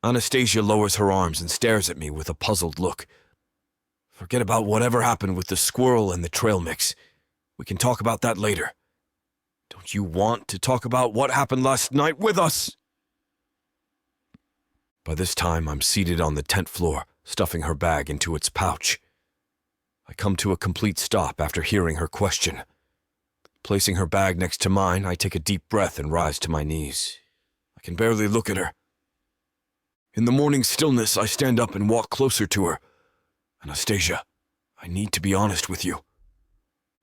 Anastasia lowers her arms and stares at me with a puzzled look. "Forget about whatever happened with the squirrel and the trail mix. We can talk about that later. Don't you want to talk about what happened last night with us?" By this time, I'm seated on the tent floor, stuffing her bag into its pouch. I come to a complete stop after hearing her question. Placing her bag next to mine, I take a deep breath and rise to my knees. I can barely look at her. In the morning stillness, I stand up and walk closer to her. "Anastasia, I need to be honest with you."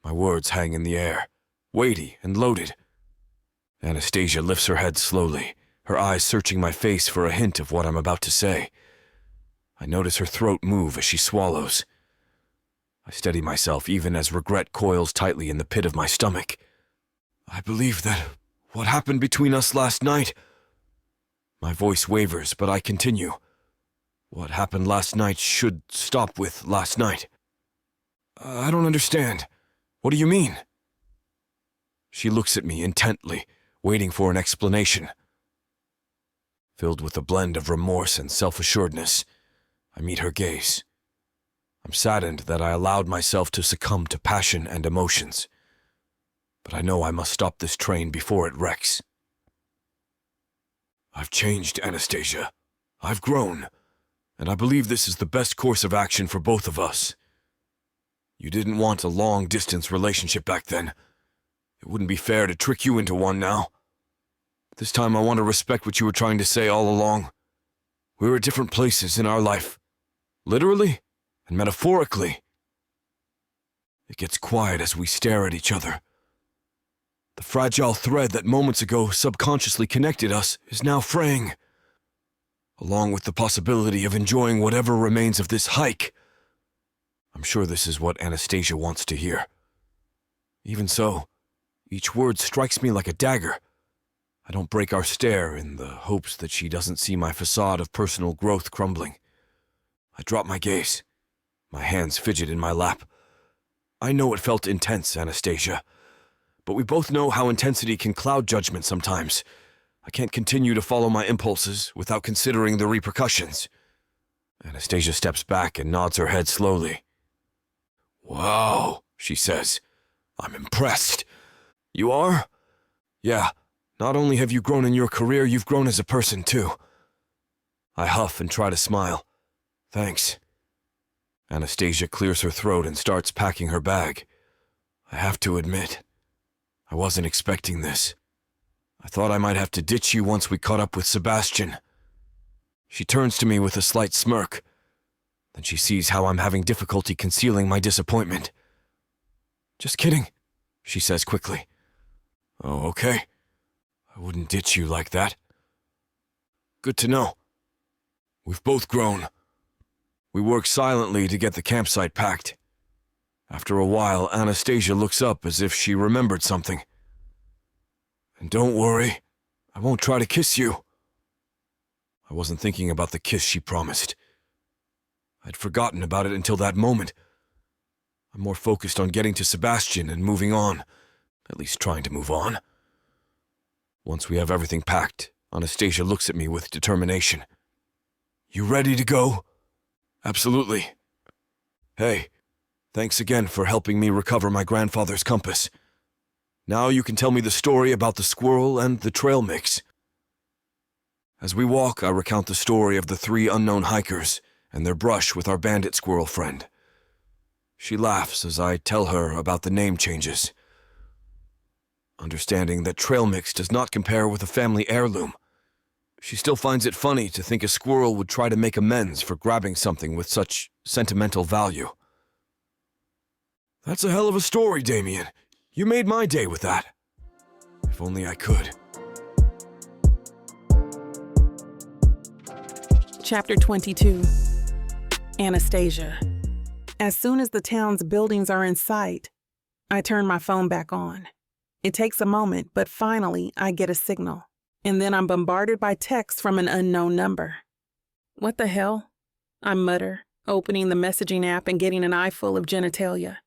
My words hang in the air, weighty and loaded. Anastasia lifts her head slowly, her eyes searching my face for a hint of what I'm about to say. I notice her throat move as she swallows. I steady myself even as regret coils tightly in the pit of my stomach. "I believe that what happened between us last night..." My voice wavers, but I continue. "What happened last night should stop with last night." "I don't understand. What do you mean?" She looks at me intently, waiting for an explanation. Filled with a blend of remorse and self-assuredness, I meet her gaze. I'm saddened that I allowed myself to succumb to passion and emotions, but I know I must stop this train before it wrecks. "I've changed, Anastasia. I've grown, and I believe this is the best course of action for both of us. You didn't want a long-distance relationship back then. It wouldn't be fair to trick you into one now. This time I want to respect what you were trying to say all along. We're at different places in our life, literally and metaphorically." It gets quiet as we stare at each other. The fragile thread that moments ago subconsciously connected us is now fraying. along with the possibility of enjoying whatever remains of this hike. I'm sure this is what Anastasia wants to hear. Even so, each word strikes me like a dagger. I don't break our stare in the hopes that she doesn't see my facade of personal growth crumbling. I drop my gaze. My hands fidget in my lap. I know it felt intense, Anastasia, but we both know how intensity can cloud judgment sometimes. I can't continue to follow my impulses without considering the repercussions. Anastasia steps back and nods her head slowly. "Wow," she says. "I'm impressed." "You are?" "Yeah. Not only have you grown in your career, you've grown as a person, too." I huff and try to smile. "Thanks." Anastasia clears her throat and starts packing her bag. I have to admit, I wasn't expecting this. I thought I might have to ditch you once we caught up with Sebastian. She turns to me with a slight smirk. Then she sees how I'm having difficulty concealing my disappointment. "Just kidding," she says quickly. "Oh, okay. I wouldn't ditch you like that." "Good to know. We've both grown." We work silently to get the campsite packed. After a while, Anastasia looks up as if she remembered something. "And don't worry, I won't try to kiss you." I wasn't thinking about the kiss she promised. I'd forgotten about it until that moment. I'm more focused on getting to Sebastian and moving on, at least trying to move on. Once we have everything packed, Anastasia looks at me with determination. "You ready to go?" "Absolutely." "Hey, thanks again for helping me recover my grandfather's compass. Now you can tell me the story about the squirrel and the trail mix." As we walk, I recount the story of the 3 unknown hikers and their brush with our bandit squirrel friend. She laughs as I tell her about the name changes. Understanding that trail mix does not compare with a family heirloom, she still finds it funny to think a squirrel would try to make amends for grabbing something with such sentimental value. "That's a hell of a story, Damien. You made my day with that. If only I could." Chapter 22. Anastasia. As soon as the town's buildings are in sight, I turn my phone back on. It takes a moment, but finally I get a signal, and then I'm bombarded by texts from an unknown number. "What the hell?" I mutter, opening the messaging app and getting an eye full of genitalia.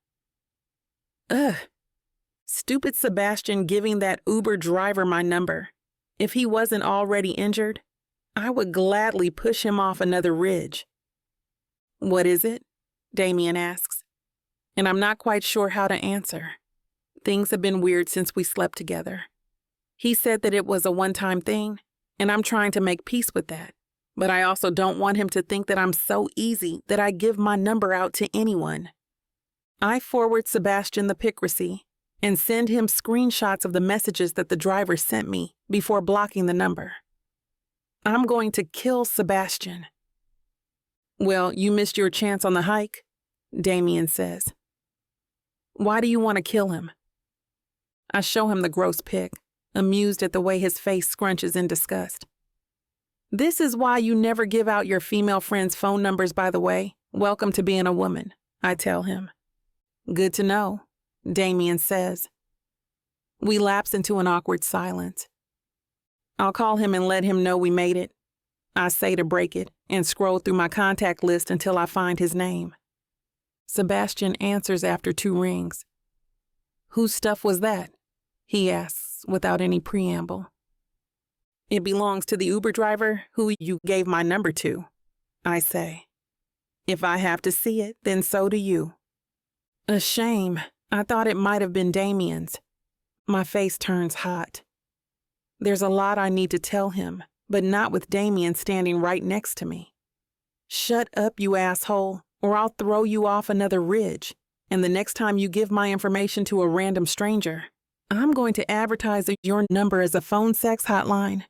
Ugh. Stupid Sebastian giving that Uber driver my number. If he wasn't already injured, I would gladly push him off another ridge. "What is it?" Damian asks, and I'm not quite sure how to answer. Things have been weird since we slept together. He said that it was a one-time thing, and I'm trying to make peace with that. But I also don't want him to think that I'm so easy that I give my number out to anyone. I forward Sebastian the pic receipt and send him screenshots of the messages that the driver sent me before blocking the number. I'm going to kill Sebastian. "Well, you missed your chance on the hike," Damien says. "Why do you want to kill him?" I show him the gross pic, amused at the way his face scrunches in disgust. "This is why you never give out your female friends' phone numbers, by the way. Welcome to being a woman," I tell him. "Good to know," Damien says. We lapse into an awkward silence. "I'll call him and let him know we made it," I say to break it, and scroll through my contact list until I find his name. Sebastian answers after 2 rings. "Whose stuff was that?" he asks without any preamble. "It belongs to the Uber driver who you gave my number to," I say. "If I have to see it, then so do you." A shame. I thought it might have been Damien's. My face turns hot. There's a lot I need to tell him, but not with Damien standing right next to me. "Shut up, you asshole, or I'll throw you off another ridge. And the next time you give my information to a random stranger, I'm going to advertise your number as a phone sex hotline."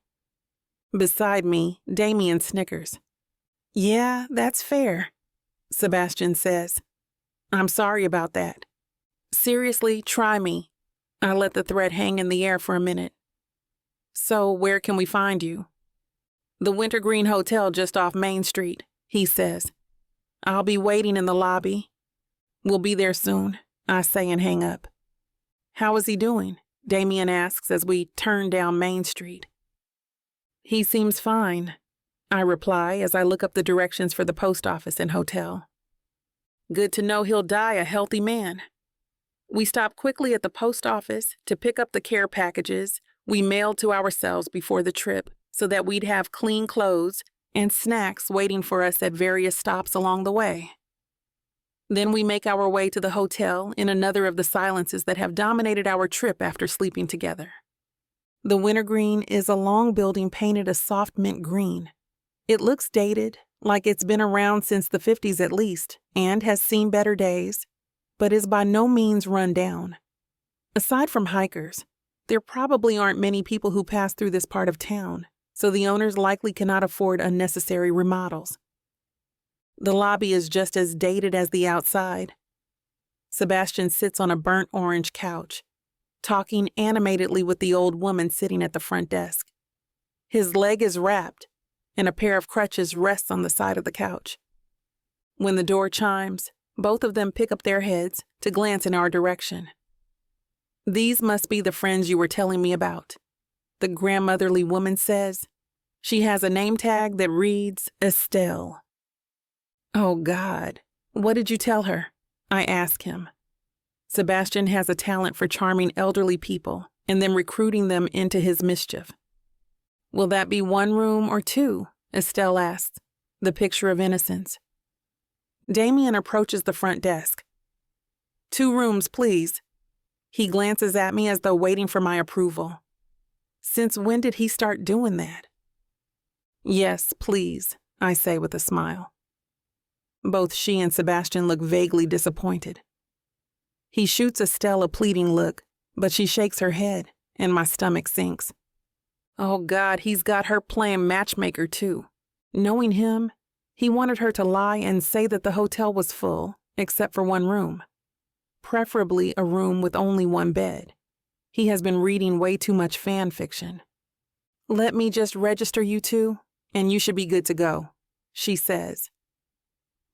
Beside me, Damien snickers. "Yeah, that's fair," Sebastian says. "I'm sorry about that. Seriously, try me." I let the threat hang in the air for a minute. "So where can we find you?" "The Wintergreen Hotel just off Main Street," he says. "I'll be waiting in the lobby." "We'll be there soon," I say and hang up. "How is he doing?" Damien asks as we turn down Main Street. "He seems fine," I reply as I look up the directions for the post office and hotel. "Good to know he'll die a healthy man." We stop quickly at the post office to pick up the care packages we mailed to ourselves before the trip so that we'd have clean clothes and snacks waiting for us at various stops along the way. Then we make our way to the hotel in another of the silences that have dominated our trip after sleeping together. The Wintergreen is a long building painted a soft mint green. It looks dated, like it's been around since the 50s at least, and has seen better days, but is by no means run down. Aside from hikers, there probably aren't many people who pass through this part of town, so the owners likely cannot afford unnecessary remodels. The lobby is just as dated as the outside. Sebastian sits on a burnt orange couch, talking animatedly with the old woman sitting at the front desk. His leg is wrapped, and a pair of crutches rests on the side of the couch. When the door chimes, both of them pick up their heads to glance in our direction. "These must be the friends you were telling me about," the grandmotherly woman says. She has a name tag that reads Estelle. "Oh God, what did you tell her?" I ask him. Sebastian has a talent for charming elderly people and then recruiting them into his mischief. "Will that be one room or two?" Estelle asks, the picture of innocence. Damien approaches the front desk. "2 rooms, please." He glances at me as though waiting for my approval. Since when did he start doing that? "Yes, please," I say with a smile. Both she and Sebastian look vaguely disappointed. He shoots Estelle a pleading look, but she shakes her head, and my stomach sinks. Oh God, he's got her playing matchmaker too. Knowing him, he wanted her to lie and say that the hotel was full, except for 1 room. Preferably a room with only 1 bed. He has been reading way too much fan fiction. "Let me just register you 2, and you should be good to go," she says.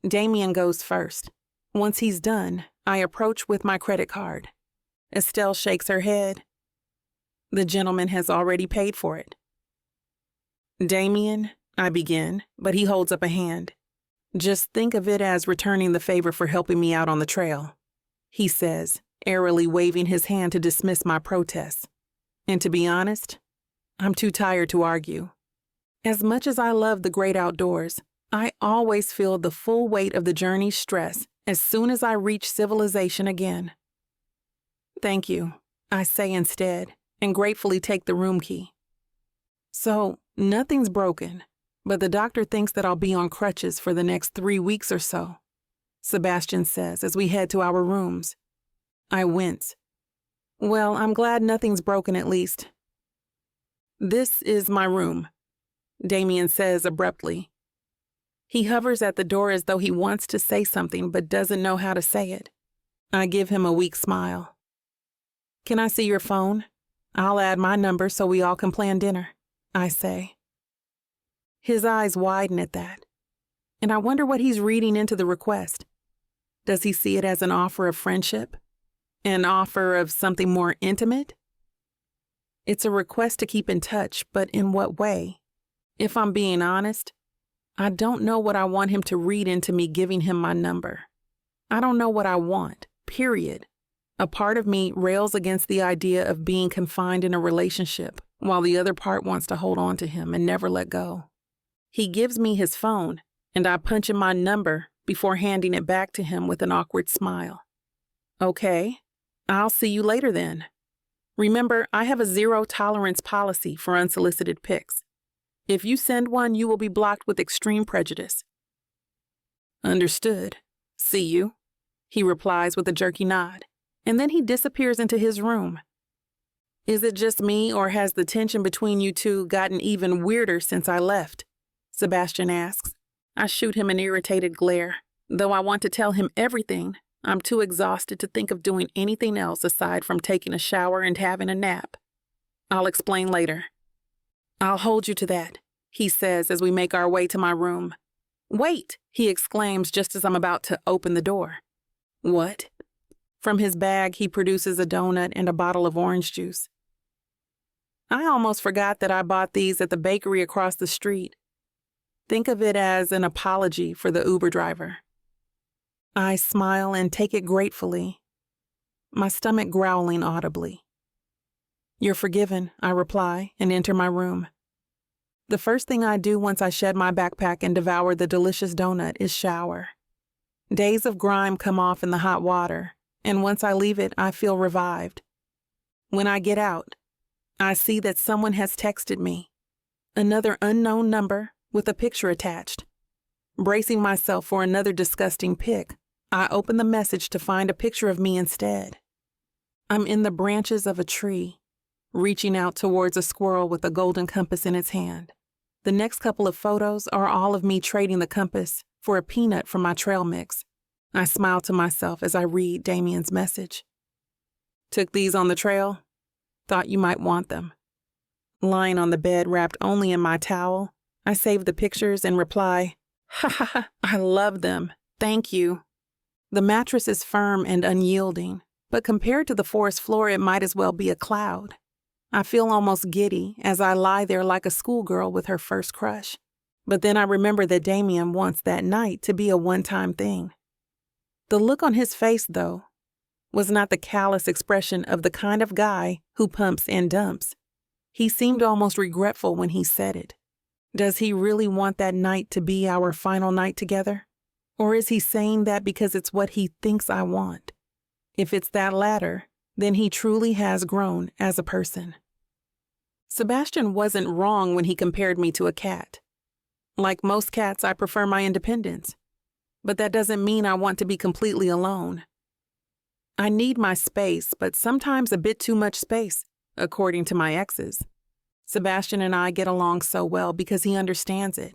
Damien goes first. Once he's done, I approach with my credit card. Estelle shakes her head. "The gentleman has already paid for it." "Damien," I begin, but he holds up a hand. "Just think of it as returning the favor for helping me out on the trail," he says, airily waving his hand to dismiss my protests. And to be honest, I'm too tired to argue. As much as I love the great outdoors, I always feel the full weight of the journey's stress as soon as I reach civilization again. "Thank you," I say instead, and gratefully take the room key. "So, nothing's broken, but the doctor thinks that I'll be on crutches for the next 3 weeks or so," Sebastian says as we head to our rooms. I wince. "Well, I'm glad nothing's broken at least." "This is my room," Damien says abruptly. He hovers at the door as though he wants to say something but doesn't know how to say it. I give him a weak smile. "Can I see your phone? I'll add my number so we all can plan dinner," I say. His eyes widen at that, and I wonder what he's reading into the request. Does he see it as an offer of friendship? An offer of something more intimate? It's a request to keep in touch, but in what way? If I'm being honest, I don't know what I want him to read into me giving him my number. I don't know what I want, period. A part of me rails against the idea of being confined in a relationship, while the other part wants to hold on to him and never let go. He gives me his phone, and I punch in my number before handing it back to him with an awkward smile. "Okay, I'll see you later then. Remember, I have a 0-tolerance policy for unsolicited pics. If you send one, you will be blocked with extreme prejudice." "Understood. See you," he replies with a jerky nod, and then he disappears into his room. Is it just me, or has the tension between you two gotten even weirder since I left? Sebastian asks. I shoot him an irritated glare. Though I want to tell him everything, I'm too exhausted to think of doing anything else aside from taking a shower and having a nap. "I'll explain later." "I'll hold you to that," he says as we make our way to my room. Wait, he exclaims just as I'm about to open the door. What? From his bag, he produces a donut and a bottle of orange juice. I almost forgot that I bought these at the bakery across the street. Think of it as an apology for the Uber driver. I smile and take it gratefully, my stomach growling audibly. You're forgiven, I reply and enter my room. The first thing I do once I shed my backpack and devour the delicious donut is shower. Days of grime come off in the hot water, and once I leave it, I feel revived. When I get out, I see that someone has texted me, another unknown number with a picture attached. Bracing myself for another disgusting pic, I open the message to find a picture of me instead. I'm in the branches of a tree, reaching out towards a squirrel with a golden compass in its hand. The next couple of photos are all of me trading the compass for a peanut from my trail mix. I smile to myself as I read Damian's message. Took these on the trail. Thought you might want them. Lying on the bed wrapped only in my towel, I save the pictures and reply, "Ha ha ha, I love them. Thank you." The mattress is firm and unyielding, but compared to the forest floor, it might as well be a cloud. I feel almost giddy as I lie there like a schoolgirl with her first crush. But then I remember that Damien wants that night to be a one-time thing. The look on his face, though, was not the callous expression of the kind of guy who pumps and dumps. He seemed almost regretful when he said it. Does he really want that night to be our final night together? Or is he saying that because it's what he thinks I want? If it's that latter, then he truly has grown as a person. Sebastian wasn't wrong when he compared me to a cat. Like most cats, I prefer my independence. But that doesn't mean I want to be completely alone. I need my space, but sometimes a bit too much space, according to my exes. Sebastian and I get along so well because he understands it.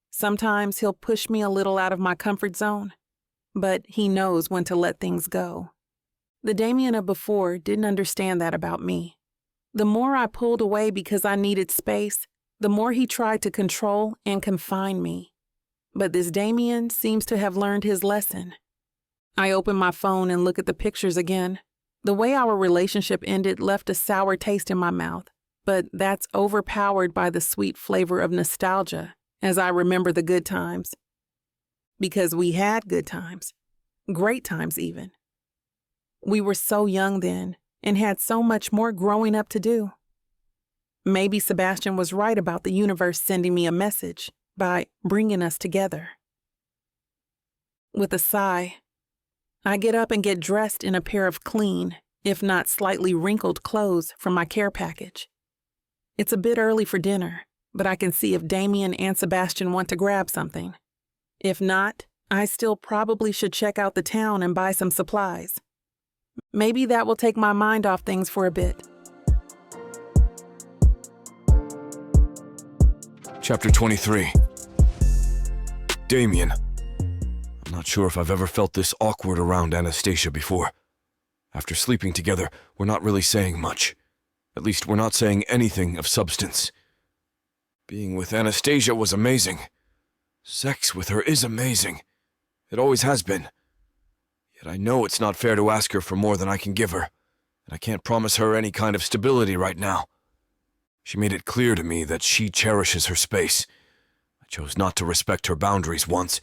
Sometimes he'll push me a little out of my comfort zone, but he knows when to let things go. The Damien of before didn't understand that about me. The more I pulled away because I needed space, the more he tried to control and confine me. But this Damien seems to have learned his lesson. I open my phone and look at the pictures again. The way our relationship ended left a sour taste in my mouth, but that's overpowered by the sweet flavor of nostalgia as I remember the good times. Because we had good times, great times even. We were so young then and had so much more growing up to do. Maybe Sebastian was right about the universe sending me a message by bringing us together. With a sigh, I get up and get dressed in a pair of clean, if not slightly wrinkled clothes from my care package. It's a bit early for dinner, but I can see if Damien and Sebastian want to grab something. If not, I still probably should check out the town and buy some supplies. Maybe that will take my mind off things for a bit. Chapter 23. Damien. I'm not sure if I've ever felt this awkward around Anastasia before. After sleeping together, we're not really saying much. At least we're not saying anything of substance. Being with Anastasia was amazing. Sex with her is amazing. It always has been. Yet I know it's not fair to ask her for more than I can give her, and I can't promise her any kind of stability right now. She made it clear to me that she cherishes her space. I chose not to respect her boundaries once,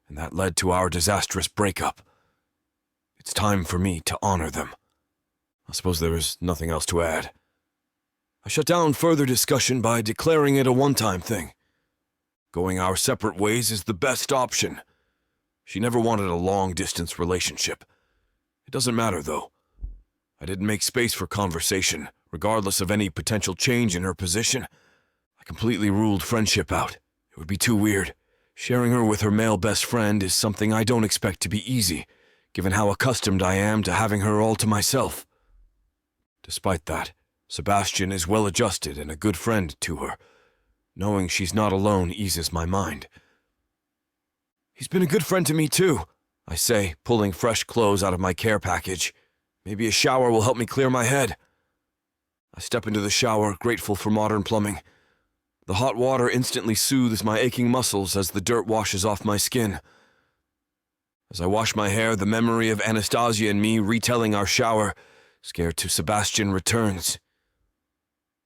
and that led to our disastrous breakup. It's time for me to honor them. I suppose there is nothing else to add. I shut down further discussion by declaring it a one-time thing. Going our separate ways is the best option. She never wanted a long-distance relationship. It doesn't matter, though. I didn't make space for conversation, regardless of any potential change in her position. I completely ruled friendship out. It would be too weird. Sharing her with her male best friend is something I don't expect to be easy, given how accustomed I am to having her all to myself. Despite that, Sebastian is well-adjusted and a good friend to her. Knowing she's not alone eases my mind. He's been a good friend to me too, I say, pulling fresh clothes out of my care package. Maybe a shower will help me clear my head. I step into the shower, grateful for modern plumbing. The hot water instantly soothes my aching muscles as the dirt washes off my skin. As I wash my hair, the memory of Anastasia and me retelling our shower, scared to Sebastian, returns.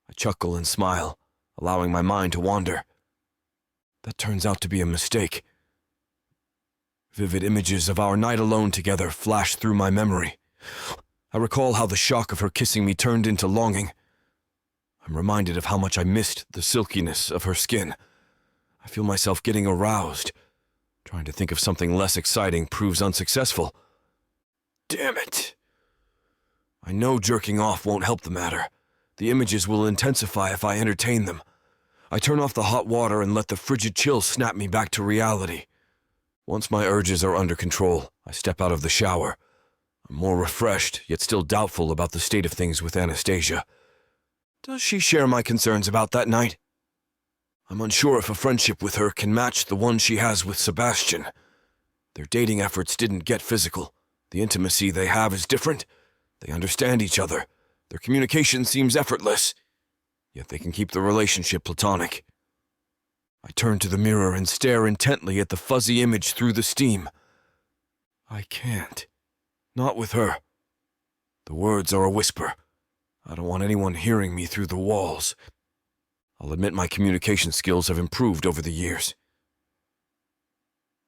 I chuckle and smile, allowing my mind to wander. That turns out to be a mistake. Vivid images of our night alone together flash through my memory. I recall how the shock of her kissing me turned into longing. I'm reminded of how much I missed the silkiness of her skin. I feel myself getting aroused. Trying to think of something less exciting proves unsuccessful. Damn it! I know jerking off won't help the matter. The images will intensify if I entertain them. I turn off the hot water and let the frigid chill snap me back to reality. Once my urges are under control, I step out of the shower. I'm more refreshed, yet still doubtful about the state of things with Anastasia. Does she share my concerns about that night? I'm unsure if a friendship with her can match the one she has with Sebastian. Their dating efforts didn't get physical. The intimacy they have is different. They understand each other. Their communication seems effortless. Yet they can keep the relationship platonic. I turn to the mirror and stare intently at the fuzzy image through the steam. I can't. Not with her. The words are a whisper. I don't want anyone hearing me through the walls. I'll admit my communication skills have improved over the years.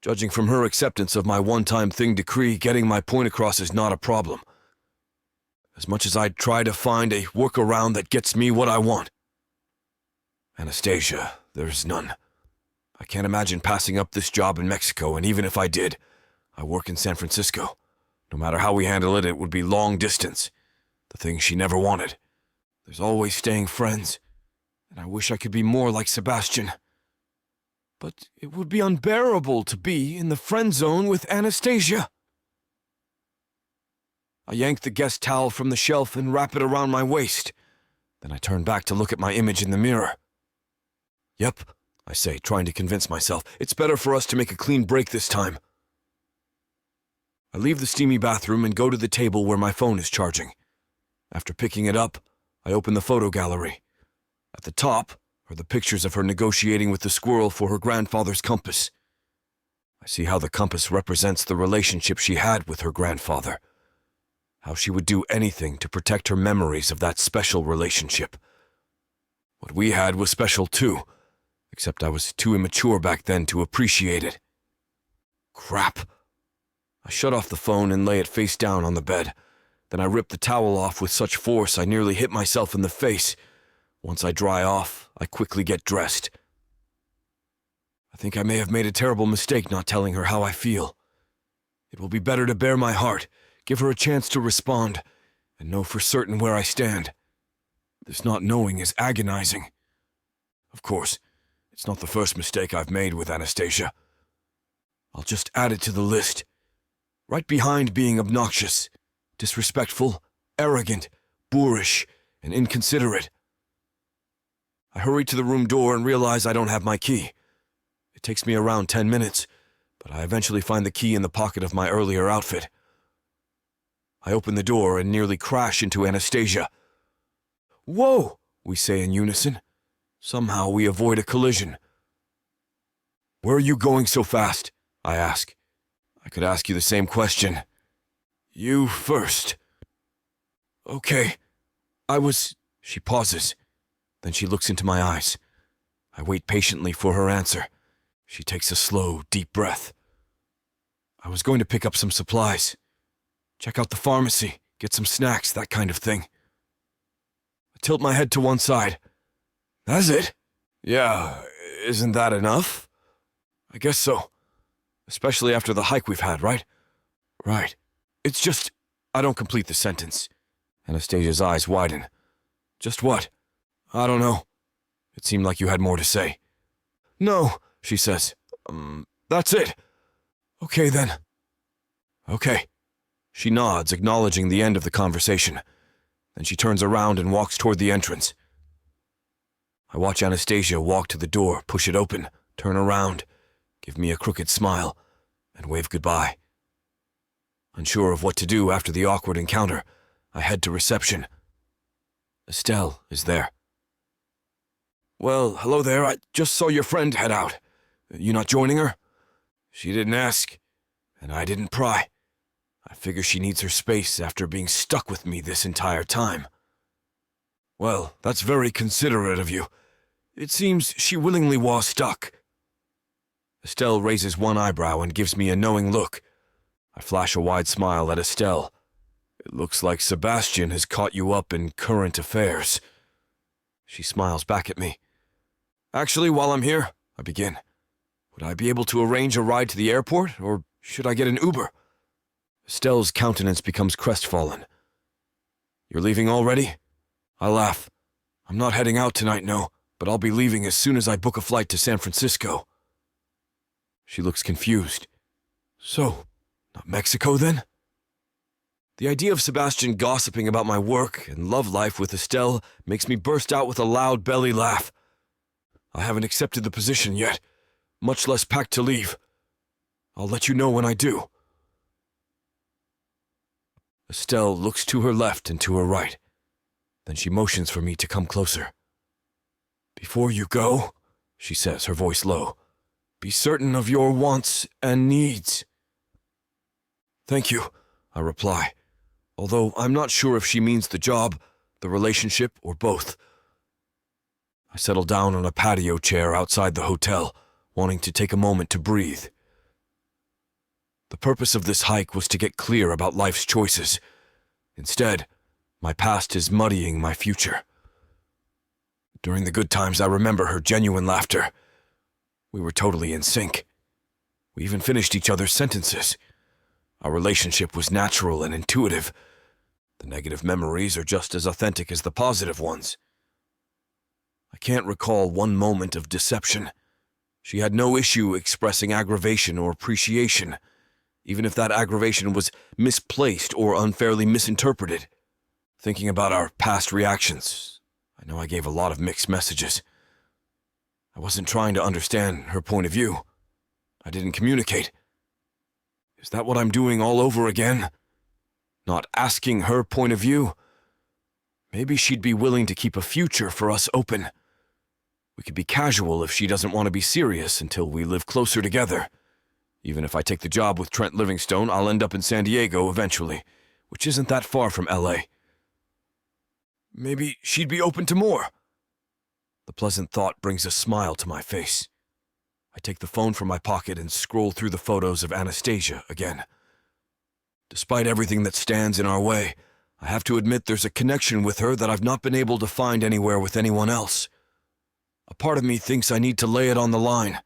Judging from her acceptance of my one-time thing decree, getting my point across is not a problem. As much as I'd try to find a workaround that gets me what I want. Anastasia, there's none. I can't imagine passing up this job in Mexico, and even if I did, I work in San Francisco. No matter how we handle it, it would be long distance. The thing she never wanted. There's always staying friends. And I wish I could be more like Sebastian. But it would be unbearable to be in the friend zone with Anastasia. I yank the guest towel from the shelf and wrap it around my waist. Then I turn back to look at my image in the mirror. Yep, I say, trying to convince myself. It's better for us to make a clean break this time. I leave the steamy bathroom and go to the table where my phone is charging. After picking it up, I open the photo gallery. At the top are the pictures of her negotiating with the squirrel for her grandfather's compass. I see how the compass represents the relationship she had with her grandfather. How she would do anything to protect her memories of that special relationship. What we had was special too, except I was too immature back then to appreciate it. Crap. I shut off the phone and lay it face down on the bed. Then I rip the towel off with such force I nearly hit myself in the face. Once I dry off, I quickly get dressed. I think I may have made a terrible mistake not telling her how I feel. It will be better to bare my heart, give her a chance to respond, and know for certain where I stand. This not knowing is agonizing. Of course, it's not the first mistake I've made with Anastasia. I'll just add it to the list. Right behind being obnoxious, disrespectful, arrogant, boorish, and inconsiderate. I hurry to the room door and realize I don't have my key. It takes me around 10 minutes, but I eventually find the key in the pocket of my earlier outfit. I open the door and nearly crash into Anastasia. Whoa, we say in unison. Somehow we avoid a collision. Where are you going so fast? I ask. I could ask you the same question. You first. Okay. She pauses. Then she looks into my eyes. I wait patiently for her answer. She takes a slow, deep breath. I was going to pick up some supplies. Check out the pharmacy, get some snacks, that kind of thing. I tilt my head to one side. That's it? Yeah, isn't that enough? I guess so. Especially after the hike we've had, right? Right. It's just, I don't complete the sentence. Anastasia's eyes widen. Just what? I don't know. It seemed like you had more to say. No, she says. That's it. Okay then. Okay. She nods, acknowledging the end of the conversation. Then she turns around and walks toward the entrance. I watch Anastasia walk to the door, push it open, turn around, give me a crooked smile, and wave goodbye. Unsure of what to do after the awkward encounter, I head to reception. Estelle is there. Well, hello there. I just saw your friend head out. You not joining her? She didn't ask, and I didn't pry. I figure she needs her space after being stuck with me this entire time. Well, that's very considerate of you. It seems she willingly was stuck. Estelle raises one eyebrow and gives me a knowing look. I flash a wide smile at Estelle. It looks like Sebastian has caught you up in current affairs. She smiles back at me. Actually, while I'm here, I begin. Would I be able to arrange a ride to the airport, or should I get an Uber? Estelle's countenance becomes crestfallen. You're leaving already? I laugh. I'm not heading out tonight, no, but I'll be leaving as soon as I book a flight to San Francisco. She looks confused. So, not Mexico then? The idea of Sebastian gossiping about my work and love life with Estelle makes me burst out with a loud belly laugh. I haven't accepted the position yet, much less packed to leave. I'll let you know when I do. Estelle looks to her left and to her right. Then she motions for me to come closer. Before you go, she says, her voice low, be certain of your wants and needs. Thank you, I reply, although I'm not sure if she means the job, the relationship, or both. I settle down on a patio chair outside the hotel, wanting to take a moment to breathe. The purpose of this hike was to get clear about life's choices. Instead, my past is muddying my future. During the good times, I remember her genuine laughter. We were totally in sync. We even finished each other's sentences. Our relationship was natural and intuitive. The negative memories are just as authentic as the positive ones. I can't recall one moment of deception. She had no issue expressing aggravation or appreciation, even if that aggravation was misplaced or unfairly misinterpreted. Thinking about our past reactions, I know I gave a lot of mixed messages. I wasn't trying to understand her point of view. I didn't communicate. Is that what I'm doing all over again? Not asking her point of view? Maybe she'd be willing to keep a future for us open. We could be casual if she doesn't want to be serious until we live closer together. Even if I take the job with Trent Livingstone, I'll end up in San Diego eventually, which isn't that far from LA. Maybe she'd be open to more. The pleasant thought brings a smile to my face. I take the phone from my pocket and scroll through the photos of Anastasia again. Despite everything that stands in our way, I have to admit there's a connection with her that I've not been able to find anywhere with anyone else. A part of me thinks I need to lay it on the line,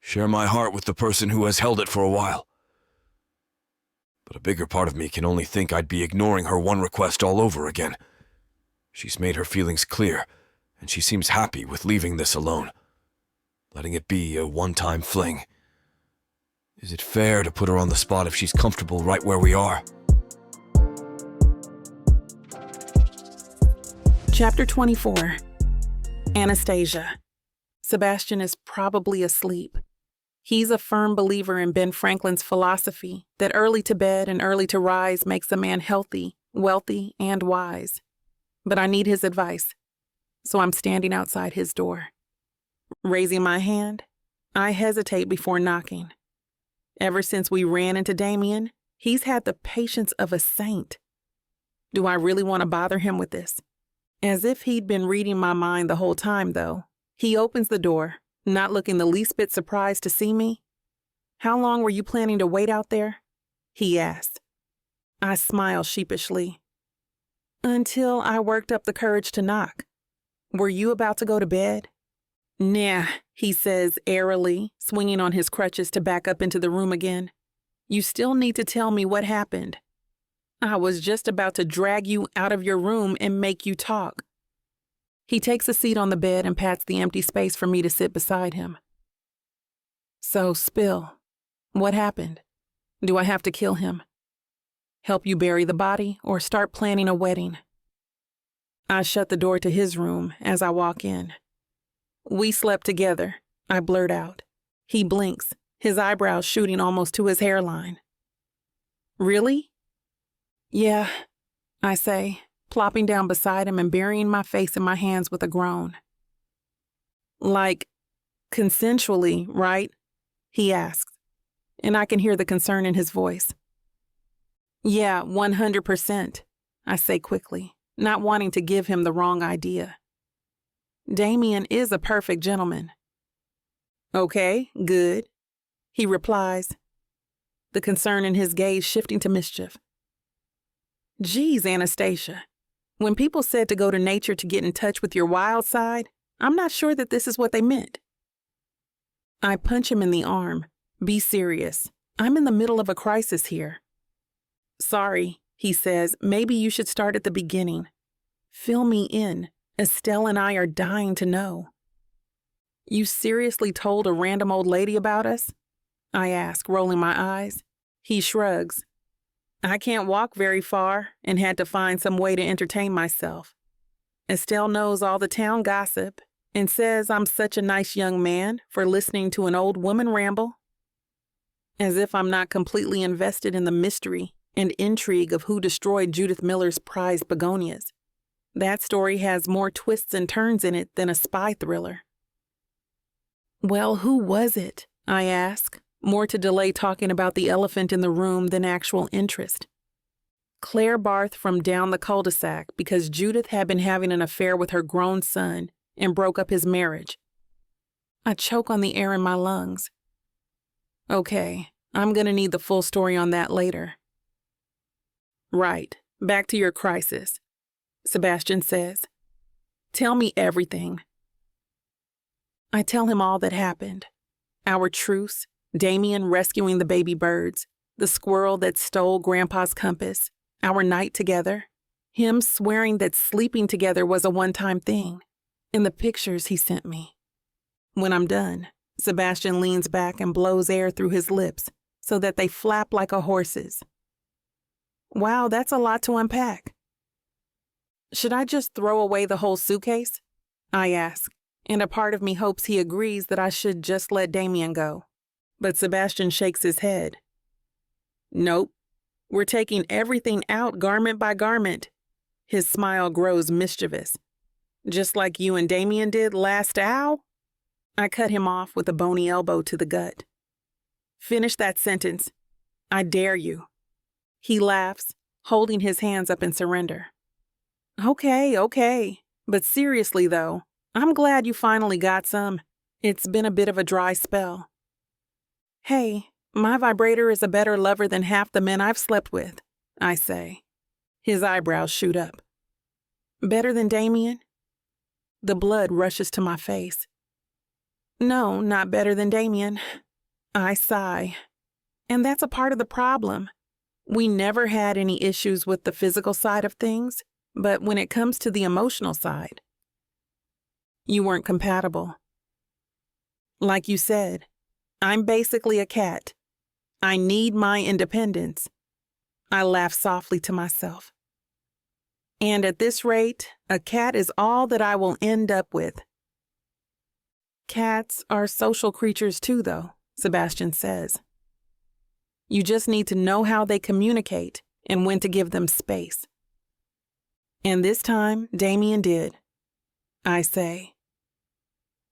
share my heart with the person who has held it for a while. But a bigger part of me can only think I'd be ignoring her one request all over again. She's made her feelings clear, and she seems happy with leaving this alone, letting it be a one-time fling. Is it fair to put her on the spot if she's comfortable right where we are? Chapter 24. Anastasia. Sebastian is probably asleep. He's a firm believer in Ben Franklin's philosophy that early to bed and early to rise makes a man healthy, wealthy, and wise. But I need his advice, so I'm standing outside his door. Raising my hand, I hesitate before knocking. Ever since we ran into Damien, he's had the patience of a saint. Do I really want to bother him with this? As if he'd been reading my mind the whole time, though. He opens the door, not looking the least bit surprised to see me. How long were you planning to wait out there? He asked. I smile sheepishly. Until I worked up the courage to knock. Were you about to go to bed? Nah, he says airily, swinging on his crutches to back up into the room again. You still need to tell me what happened. I was just about to drag you out of your room and make you talk. He takes a seat on the bed and pats the empty space for me to sit beside him. So, spill. What happened? Do I have to kill him? Help you bury the body or start planning a wedding? I shut the door to his room as I walk in. We slept together, I blurt out. He blinks, his eyebrows shooting almost to his hairline. Really? Yeah, I say, plopping down beside him and burying my face in my hands with a groan. Like, consensually, right? He asks, and I can hear the concern in his voice. Yeah, 100%, I say quickly, not wanting to give him the wrong idea. Damien is a perfect gentleman. Okay, good, he replies, the concern in his gaze shifting to mischief. Geez, Anastasia, when people said to go to nature to get in touch with your wild side, I'm not sure that this is what they meant. I punch him in the arm. Be serious. I'm in the middle of a crisis here. Sorry, he says, maybe you should start at the beginning. Fill me in. Estelle and I are dying to know. You seriously told a random old lady about us? I ask, rolling my eyes. He shrugs. I can't walk very far and had to find some way to entertain myself. Estelle knows all the town gossip and says I'm such a nice young man for listening to an old woman ramble. As if I'm not completely invested in the mystery and intrigue of who destroyed Judith Miller's prized begonias. That story has more twists and turns in it than a spy thriller. Well, who was it? I ask, more to delay talking about the elephant in the room than actual interest. Claire Barth from down the cul-de-sac because Judith had been having an affair with her grown son and broke up his marriage. I choke on the air in my lungs. Okay, I'm gonna need the full story on that later. Right, back to your crisis, Sebastian says. Tell me everything. I tell him all that happened. Our truce, Damien rescuing the baby birds, the squirrel that stole Grandpa's compass, our night together, him swearing that sleeping together was a one-time thing, and the pictures he sent me. When I'm done, Sebastian leans back and blows air through his lips so that they flap like a horse's. Wow, that's a lot to unpack. Should I just throw away the whole suitcase? I ask, and a part of me hopes he agrees that I should just let Damien go. But Sebastian shakes his head. Nope, we're taking everything out garment by garment. His smile grows mischievous. Just like you and Damien did last ow? I cut him off with a bony elbow to the gut. Finish that sentence. I dare you. He laughs, holding his hands up in surrender. Okay. But seriously, though, I'm glad you finally got some. It's been a bit of a dry spell. Hey, my vibrator is a better lover than half the men I've slept with, I say. His eyebrows shoot up. Better than Damien? The blood rushes to my face. No, not better than Damien. I sigh. And that's a part of the problem. We never had any issues with the physical side of things, but when it comes to the emotional side, you weren't compatible. Like you said, I'm basically a cat. I need my independence. I laugh softly to myself. And at this rate, a cat is all that I will end up with. Cats are social creatures too, though, Sebastian says. You just need to know how they communicate and when to give them space. And this time, Damien did, I say.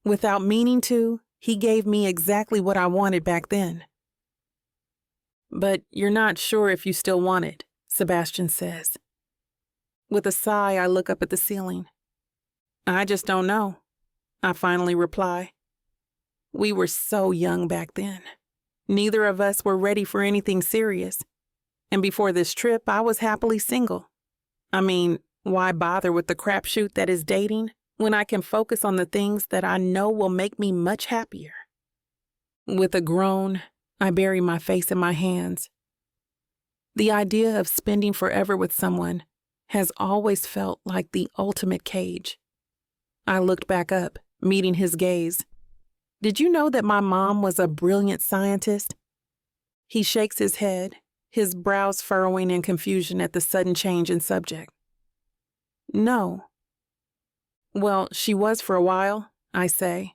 Without meaning to, he gave me exactly what I wanted back then. But you're not sure if you still want it, Sebastian says. With a sigh, I look up at the ceiling. I just don't know, I finally reply. We were so young back then. Neither of us were ready for anything serious. And before this trip, I was happily single. I mean, why bother with the crapshoot that is dating when I can focus on the things that I know will make me much happier? With a groan, I bury my face in my hands. The idea of spending forever with someone has always felt like the ultimate cage. I looked back up, meeting his gaze. Did you know that my mom was a brilliant scientist? He shakes his head, his brows furrowing in confusion at the sudden change in subject. No. Well, she was for a while, I say.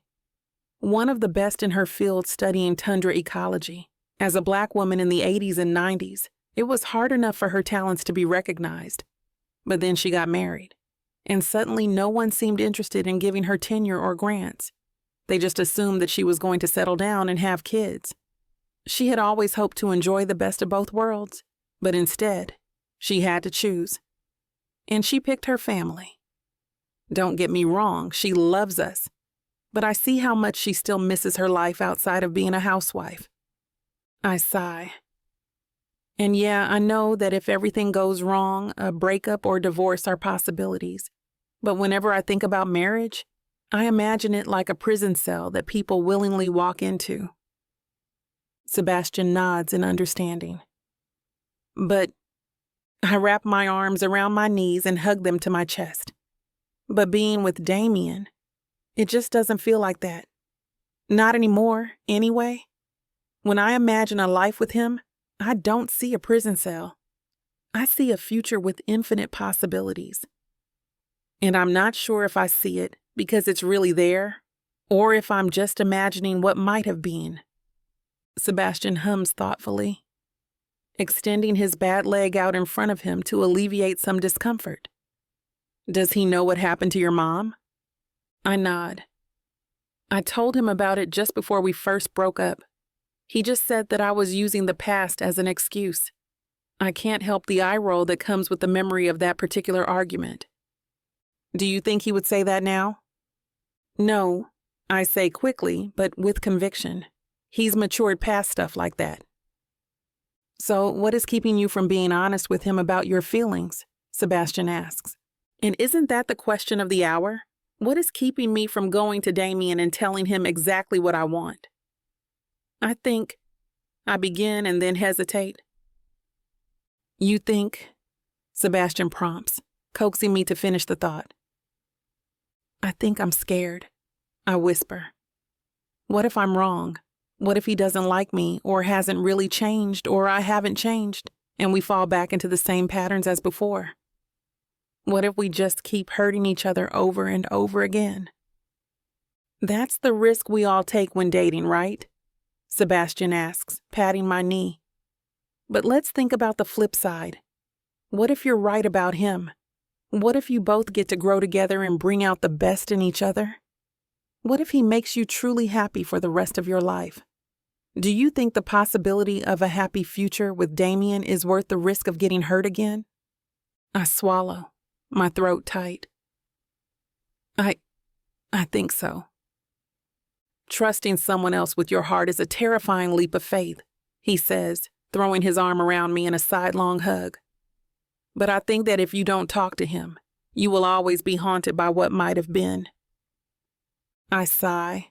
One of the best in her field studying tundra ecology. As a black woman in the 80s and 90s, it was hard enough for her talents to be recognized. But then she got married, and suddenly no one seemed interested in giving her tenure or grants. They just assumed that she was going to settle down and have kids. She had always hoped to enjoy the best of both worlds, but instead, she had to choose. And she picked her family. Don't get me wrong, she loves us, but I see how much she still misses her life outside of being a housewife. I sigh. And yeah, I know that if everything goes wrong, a breakup or divorce are possibilities. But whenever I think about marriage, I imagine it like a prison cell that people willingly walk into. Sebastian nods in understanding. But I wrap my arms around my knees and hug them to my chest. But being with Damien, it just doesn't feel like that. Not anymore, anyway. When I imagine a life with him, I don't see a prison cell. I see a future with infinite possibilities. And I'm not sure if I see it because it's really there, or if I'm just imagining what might have been. Sebastian hums thoughtfully, extending his bad leg out in front of him to alleviate some discomfort. Does he know what happened to your mom? I nod. I told him about it just before we first broke up. He just said that I was using the past as an excuse. I can't help the eye roll that comes with the memory of that particular argument. Do you think he would say that now? No, I say quickly, but with conviction. He's matured past stuff like that. So what is keeping you from being honest with him about your feelings? Sebastian asks. And isn't that the question of the hour? What is keeping me from going to Damien and telling him exactly what I want? I think. I begin and then hesitate. You think? Sebastian prompts, coaxing me to finish the thought. I think I'm scared, I whisper. What if I'm wrong? What if he doesn't like me, or hasn't really changed, or I haven't changed, and we fall back into the same patterns as before? What if we just keep hurting each other over and over again? That's the risk we all take when dating, right? Sebastian asks, patting my knee. But let's think about the flip side. What if you're right about him? What if you both get to grow together and bring out the best in each other? What if he makes you truly happy for the rest of your life? Do you think the possibility of a happy future with Damien is worth the risk of getting hurt again? I swallow, my throat tight. I think so. Trusting someone else with your heart is a terrifying leap of faith, he says, throwing his arm around me in a sidelong hug. But I think that if you don't talk to him, you will always be haunted by what might have been. I sigh.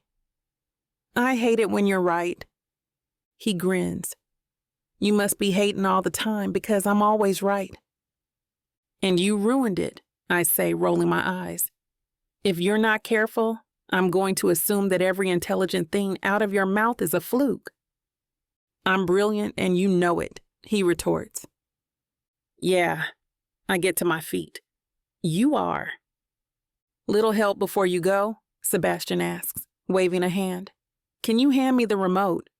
I hate it when you're right. He grins. You must be hating all the time because I'm always right. And you ruined it, I say, rolling my eyes. If you're not careful, I'm going to assume that every intelligent thing out of your mouth is a fluke. I'm brilliant and you know it, he retorts. Yeah, I get to my feet. You are. Little help before you go? Sebastian asks, waving a hand. Can you hand me the remote?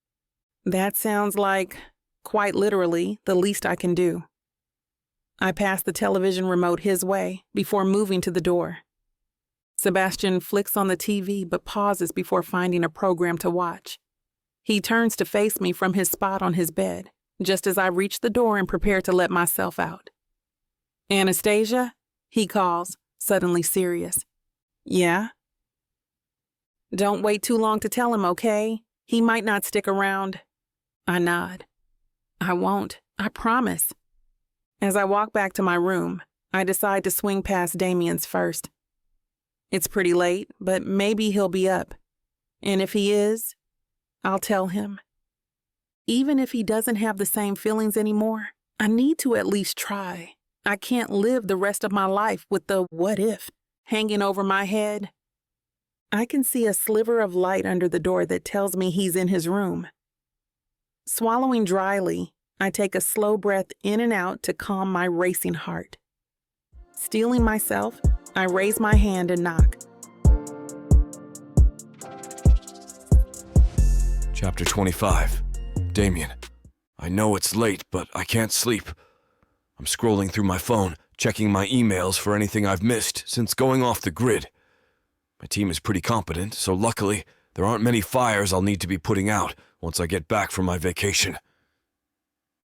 That sounds like, quite literally, the least I can do. I pass the television remote his way before moving to the door. Sebastian flicks on the TV but pauses before finding a program to watch. He turns to face me from his spot on his bed, just as I reach the door and prepare to let myself out. Anastasia? He calls, suddenly serious. Yeah? Don't wait too long to tell him, okay? He might not stick around. I nod. I won't, I promise. As I walk back to my room, I decide to swing past Damien's first. It's pretty late, but maybe he'll be up. And if he is, I'll tell him. Even if he doesn't have the same feelings anymore, I need to at least try. I can't live the rest of my life with the what if hanging over my head. I can see a sliver of light under the door that tells me he's in his room. Swallowing dryly, I take a slow breath in and out to calm my racing heart. Steeling myself, I raise my hand and knock. Chapter 25. Damien. I know it's late, but I can't sleep. I'm scrolling through my phone, checking my emails for anything I've missed since going off the grid. My team is pretty competent, so luckily, there aren't many fires I'll need to be putting out once I get back from my vacation.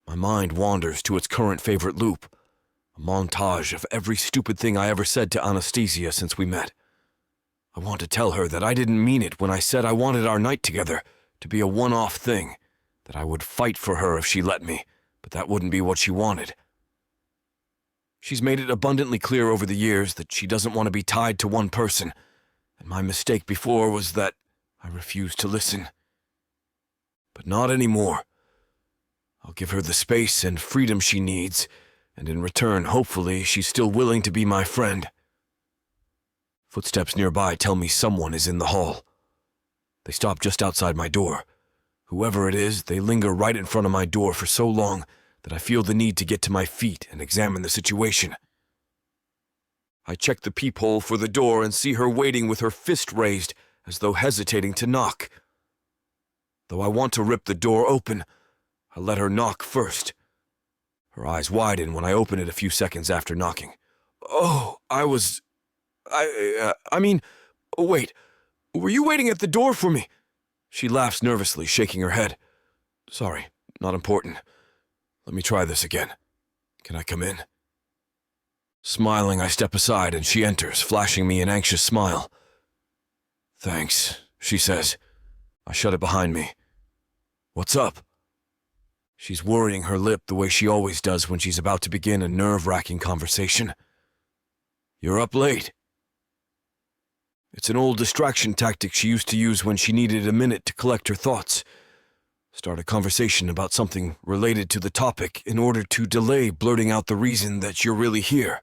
My mind wanders to its current favorite loop, a montage of every stupid thing I ever said to Anastasia since we met. I want to tell her that I didn't mean it when I said I wanted our night together to be a one-off thing, that I would fight for her if she let me, but that wouldn't be what she wanted. She's made it abundantly clear over the years that she doesn't want to be tied to one person, and my mistake before was that I refused to listen. But not anymore. I'll give her the space and freedom she needs, and in return, hopefully, she's still willing to be my friend. Footsteps nearby tell me someone is in the hall. They stop just outside my door. Whoever it is, they linger right in front of my door for so long that I feel the need to get to my feet and examine the situation. I check the peephole for the door and see her waiting with her fist raised, as though hesitating to knock. Though I want to rip the door open, I let her knock first. Her eyes widen when I open it a few seconds after knocking. Oh, wait, were you waiting at the door for me? She laughs nervously, shaking her head. Sorry, not important. Let me try this again. Can I come in? Smiling, I step aside and she enters, flashing me an anxious smile. Thanks, she says. I shut it behind me. What's up? She's worrying her lip the way she always does when she's about to begin a nerve-wracking conversation. You're up late. It's an old distraction tactic she used to use when she needed a minute to collect her thoughts. Start a conversation about something related to the topic in order to delay blurting out the reason that you're really here.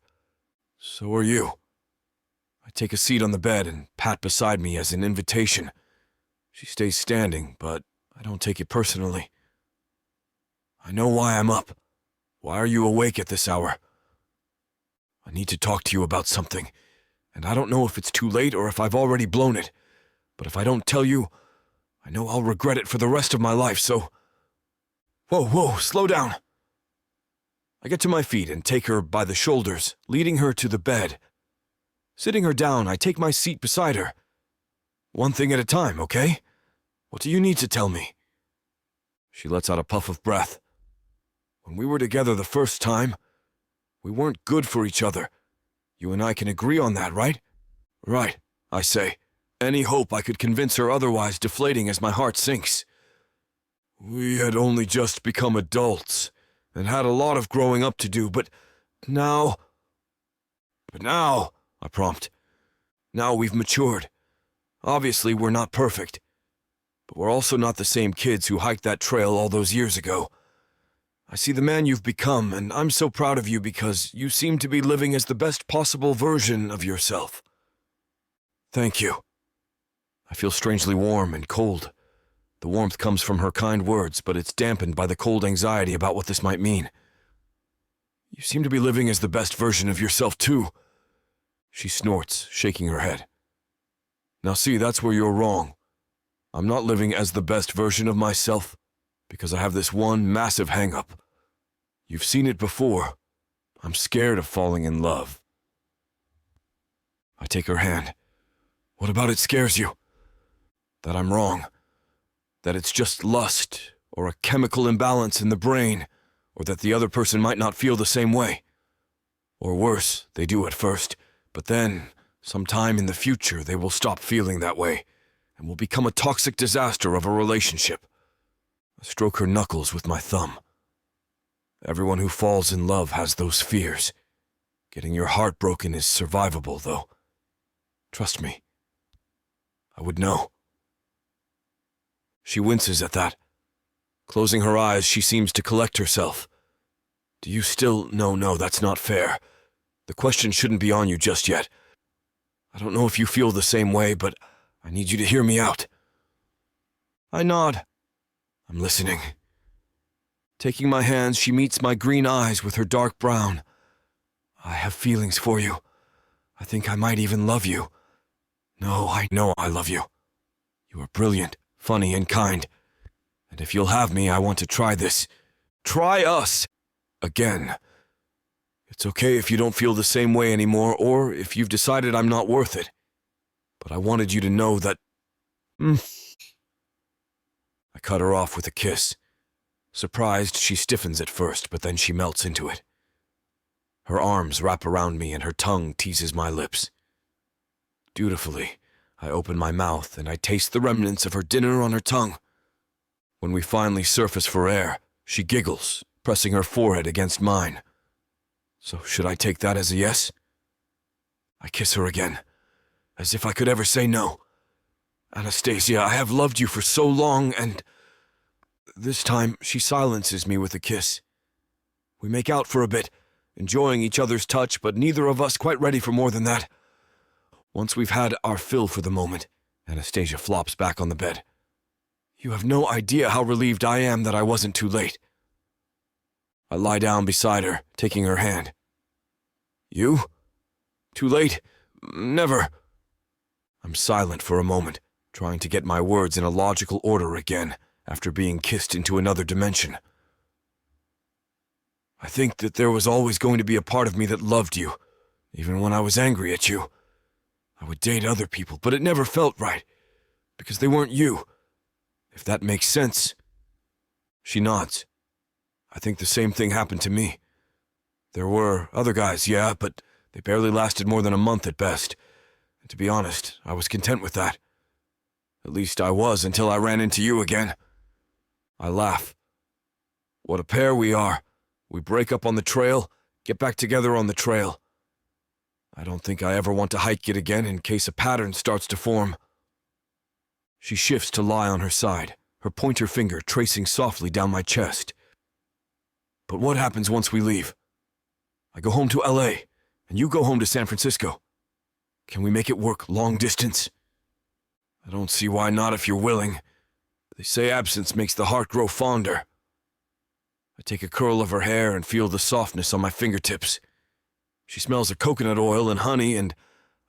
So are you. I take a seat on the bed and pat beside me as an invitation. She stays standing, but I don't take it personally. I know why I'm up. Why are you awake at this hour? I need to talk to you about something, and I don't know if it's too late or if I've already blown it. But if I don't tell you, I know I'll regret it for the rest of my life, so... Whoa, slow down. I get to my feet and take her by the shoulders, leading her to the bed. Sitting her down, I take my seat beside her. One thing at a time, okay? What do you need to tell me? She lets out a puff of breath. When we were together the first time, we weren't good for each other. You and I can agree on that, right? Right, I say. Any hope I could convince her otherwise deflating as my heart sinks. We had only just become adults and had a lot of growing up to do, but now, I prompt. Now we've matured. Obviously, we're not perfect, but we're also not the same kids who hiked that trail all those years ago. I see the man you've become, and I'm so proud of you because you seem to be living as the best possible version of yourself. Thank you. I feel strangely warm and cold. The warmth comes from her kind words, but it's dampened by the cold anxiety about what this might mean. You seem to be living as the best version of yourself, too. She snorts, shaking her head. Now see, that's where you're wrong. I'm not living as the best version of myself because I have this one massive hang-up. You've seen it before. I'm scared of falling in love. I take her hand. What about it scares you? That I'm wrong. That it's just lust, or a chemical imbalance in the brain, or that the other person might not feel the same way. Or worse, they do at first, but then, sometime in the future, they will stop feeling that way, and will become a toxic disaster of a relationship. I stroke her knuckles with my thumb. Everyone who falls in love has those fears. Getting your heart broken is survivable, though. Trust me. I would know. She winces at that. Closing her eyes, she seems to collect herself. Do you still... No, that's not fair. The question shouldn't be on you just yet. I don't know if you feel the same way, but I need you to hear me out. I nod. I'm listening. Taking my hands, she meets my green eyes with her dark brown. I have feelings for you. I think I might even love you. No, I know I love you. You are brilliant, funny, and kind. And if you'll have me, I want to try this. Try us! Again. It's okay if you don't feel the same way anymore, or if you've decided I'm not worth it. But I wanted you to know that I cut her off with a kiss. Surprised, she stiffens at first, but then she melts into it. Her arms wrap around me and her tongue teases my lips. Dutifully, I open my mouth and I taste the remnants of her dinner on her tongue. When we finally surface for air, she giggles, pressing her forehead against mine. So should I take that as a yes? I kiss her again, as if I could ever say no. Anastasia, I have loved you for so long, and... This time, she silences me with a kiss. We make out for a bit, enjoying each other's touch, but neither of us quite ready for more than that. Once we've had our fill for the moment, Anastasia flops back on the bed. You have no idea how relieved I am that I wasn't too late. I lie down beside her, taking her hand. You? Too late? Never. I'm silent for a moment, trying to get my words in a logical order again, after being kissed into another dimension. I think that there was always going to be a part of me that loved you, even when I was angry at you. I would date other people, but it never felt right, because they weren't you, if that makes sense. She nods. I think the same thing happened to me. There were other guys, yeah, but they barely lasted more than a month at best. And to be honest, I was content with that. At least I was until I ran into you again. I laugh. What a pair we are. We break up on the trail, get back together on the trail. I don't think I ever want to hike it again in case a pattern starts to form. She shifts to lie on her side, her pointer finger tracing softly down my chest. But what happens once we leave? I go home to LA, and you go home to San Francisco. Can we make it work long distance? I don't see why not if you're willing. They say absence makes the heart grow fonder. I take a curl of her hair and feel the softness on my fingertips. She smells of coconut oil and honey, and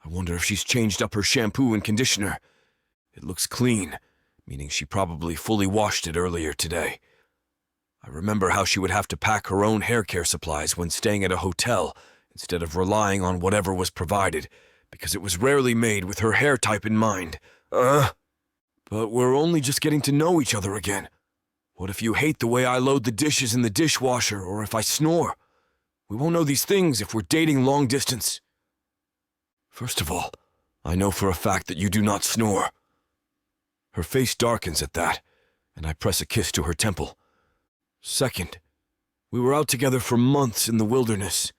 I wonder if she's changed up her shampoo and conditioner. It looks clean, meaning she probably fully washed it earlier today. I remember how she would have to pack her own hair care supplies when staying at a hotel instead of relying on whatever was provided, because it was rarely made with her hair type in mind. But we're only just getting to know each other again. What if you hate the way I load the dishes in the dishwasher, or if I snore? We won't know these things if we're dating long distance. First of all, I know for a fact that you do not snore. Her face darkens at that, and I press a kiss to her temple. Second, we were out together for months in the wilderness.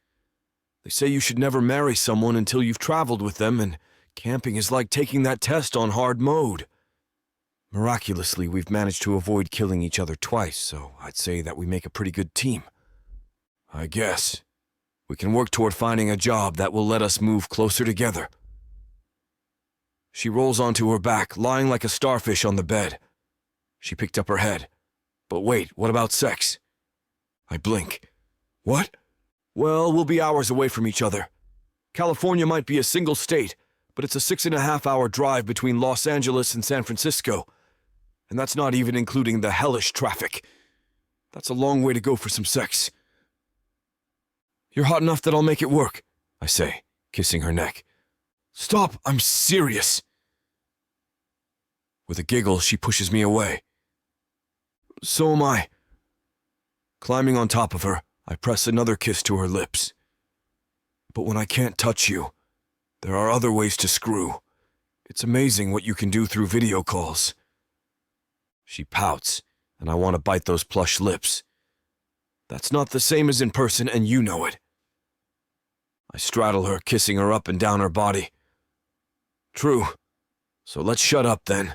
They say you should never marry someone until you've traveled with them, and camping is like taking that test on hard mode. Miraculously, we've managed to avoid killing each other twice, so I'd say that we make a pretty good team. I guess. We can work toward finding a job that will let us move closer together. She rolls onto her back, lying like a starfish on the bed. She picked up her head. But wait, what about sex? I blink. What? Well, we'll be hours away from each other. California might be a single state, but it's a 6.5-hour drive between Los Angeles and San Francisco. And that's not even including the hellish traffic. That's a long way to go for some sex. You're hot enough that I'll make it work, I say, kissing her neck. Stop, I'm serious. With a giggle, she pushes me away. So am I. Climbing on top of her, I press another kiss to her lips. But when I can't touch you, there are other ways to screw. It's amazing what you can do through video calls. She pouts, and I want to bite those plush lips. That's not the same as in person, and you know it. I straddle her, kissing her up and down her body. True. So let's shut up then,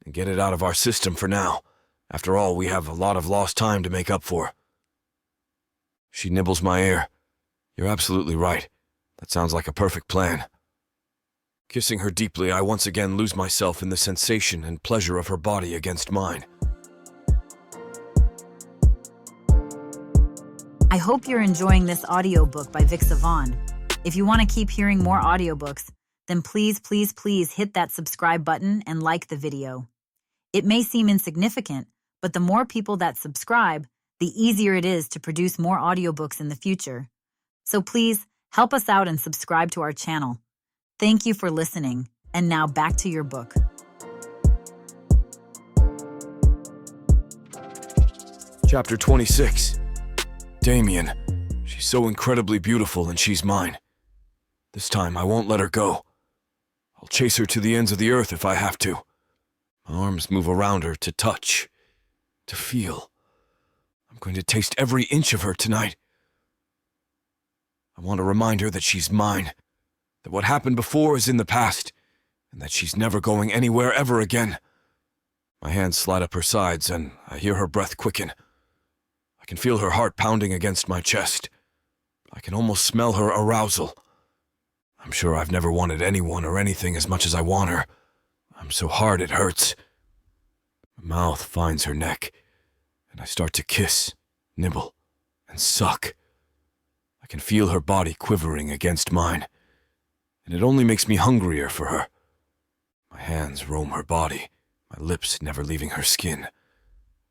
and get it out of our system for now. After all, we have a lot of lost time to make up for. She nibbles my ear. You're absolutely right. That sounds like a perfect plan. Kissing her deeply, I once again lose myself in the sensation and pleasure of her body against mine. I hope you're enjoying this audiobook by Vic Savon. If you want to keep hearing more audiobooks, then please hit that subscribe button and like the video. It may seem insignificant, but the more people that subscribe, the easier it is to produce more audiobooks in the future. So please, help us out and subscribe to our channel. Thank you for listening, and now back to your book. Chapter 26. Damien. She's so incredibly beautiful and she's mine. This time I won't let her go. I'll chase her to the ends of the earth if I have to. My arms move around her to touch, to feel. I'm going to taste every inch of her tonight. I want to remind her that she's mine, that what happened before is in the past, and that she's never going anywhere ever again. My hands slide up her sides and I hear her breath quicken. I can feel her heart pounding against my chest. I can almost smell her arousal. I'm sure I've never wanted anyone or anything as much as I want her. I'm so hard it hurts. My mouth finds her neck, and I start to kiss, nibble, and suck. I can feel her body quivering against mine, and it only makes me hungrier for her. My hands roam her body, my lips never leaving her skin.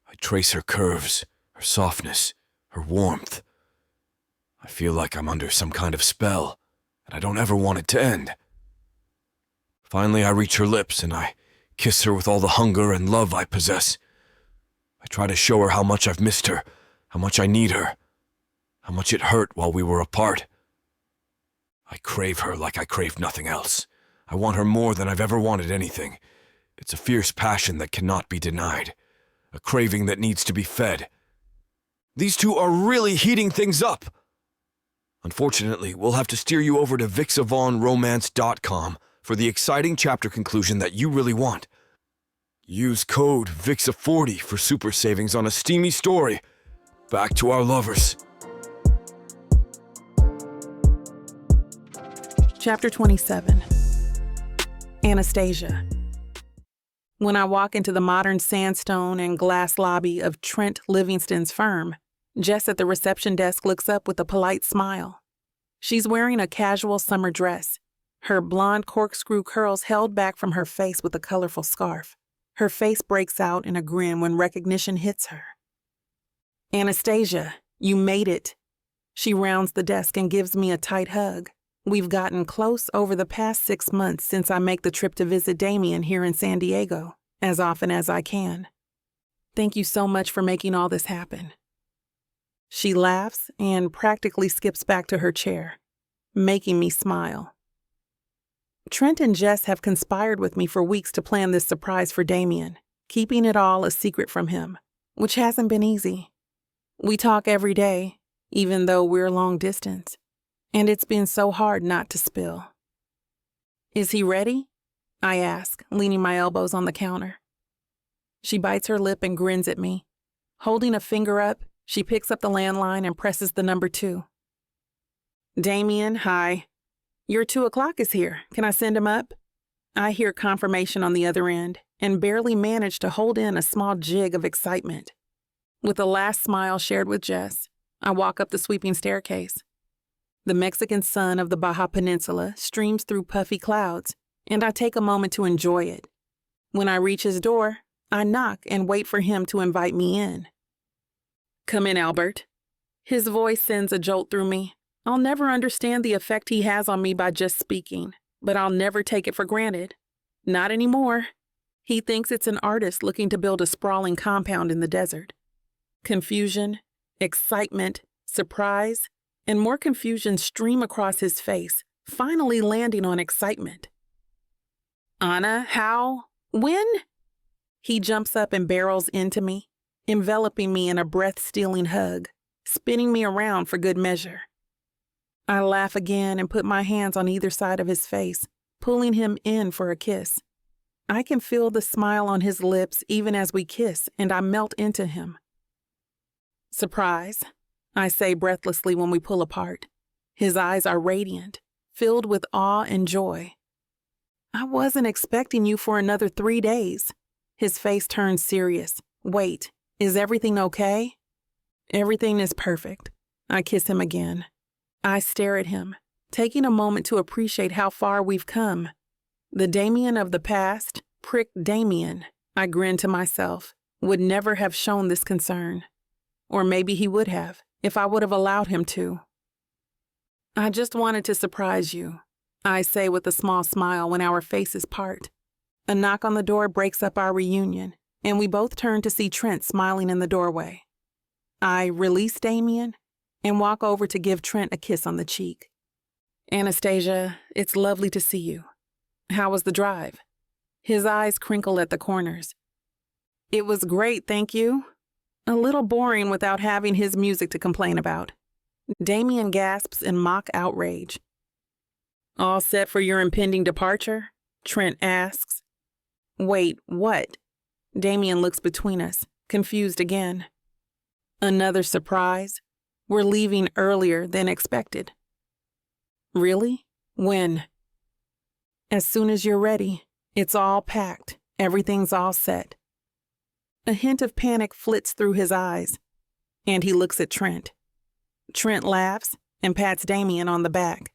I trace her curves, her softness, her warmth. I feel like I'm under some kind of spell, and I don't ever want it to end. Finally, I reach her lips and I kiss her with all the hunger and love I possess. I try to show her how much I've missed her, how much I need her, how much it hurt while we were apart. I crave her like I crave nothing else. I want her more than I've ever wanted anything. It's a fierce passion that cannot be denied, a craving that needs to be fed. These two are really heating things up. Unfortunately, we'll have to steer you over to VixavonRomance.com for the exciting chapter conclusion that you really want. Use code VIXA40 for super savings on a steamy story. Back to our lovers. Chapter 27. Anastasia. When I walk into the modern sandstone and glass lobby of Trent Livingston's firm, Jess at the reception desk looks up with a polite smile. She's wearing a casual summer dress, her blonde corkscrew curls held back from her face with a colorful scarf. Her face breaks out in a grin when recognition hits her. Anastasia, you made it. She rounds the desk and gives me a tight hug. We've gotten close over the past 6 months since I make the trip to visit Damien here in San Diego, as often as I can. Thank you so much for making all this happen. She laughs and practically skips back to her chair, making me smile. Trent and Jess have conspired with me for weeks to plan this surprise for Damien, keeping it all a secret from him, which hasn't been easy. We talk every day, even though we're long distance, and it's been so hard not to spill. Is he ready? I ask, leaning my elbows on the counter. She bites her lip and grins at me. Holding a finger up, she picks up the landline and presses the number 2. Damien, hi. Your 2 o'clock is here. Can I send him up? I hear confirmation on the other end and barely manage to hold in a small jig of excitement. With a last smile shared with Jess, I walk up the sweeping staircase. The Mexican sun of the Baja Peninsula streams through puffy clouds, and I take a moment to enjoy it. When I reach his door, I knock and wait for him to invite me in. Come in, Albert. His voice sends a jolt through me. I'll never understand the effect he has on me by just speaking, but I'll never take it for granted. Not anymore. He thinks it's an artist looking to build a sprawling compound in the desert. Confusion, excitement, surprise, and more confusion stream across his face, finally landing on excitement. Anna, how? When? He jumps up and barrels into me, enveloping me in a breath-stealing hug, spinning me around for good measure. I laugh again and put my hands on either side of his face, pulling him in for a kiss. I can feel the smile on his lips even as we kiss, and I melt into him. Surprise, I say breathlessly when we pull apart. His eyes are radiant, filled with awe and joy. I wasn't expecting you for another 3 days. His face turns serious. Wait, is everything okay? Everything is perfect. I kiss him again. I stare at him, taking a moment to appreciate how far we've come. The Damien of the past, pricked Damien, I grin to myself, would never have shown this concern. Or maybe he would have, if I would have allowed him to. I just wanted to surprise you, I say with a small smile when our faces part. A knock on the door breaks up our reunion, and we both turn to see Trent smiling in the doorway. I release Damien and walk over to give Trent a kiss on the cheek. Anastasia, it's lovely to see you. How was the drive? His eyes crinkle at the corners. It was great, thank you. A little boring without having his music to complain about. Damien gasps in mock outrage. All set for your impending departure? Trent asks. Wait, what? Damien looks between us, confused again. Another surprise? We're leaving earlier than expected. Really? When? As soon as you're ready. It's all packed. Everything's all set. A hint of panic flits through his eyes, and he looks at Trent. Trent laughs and pats Damien on the back.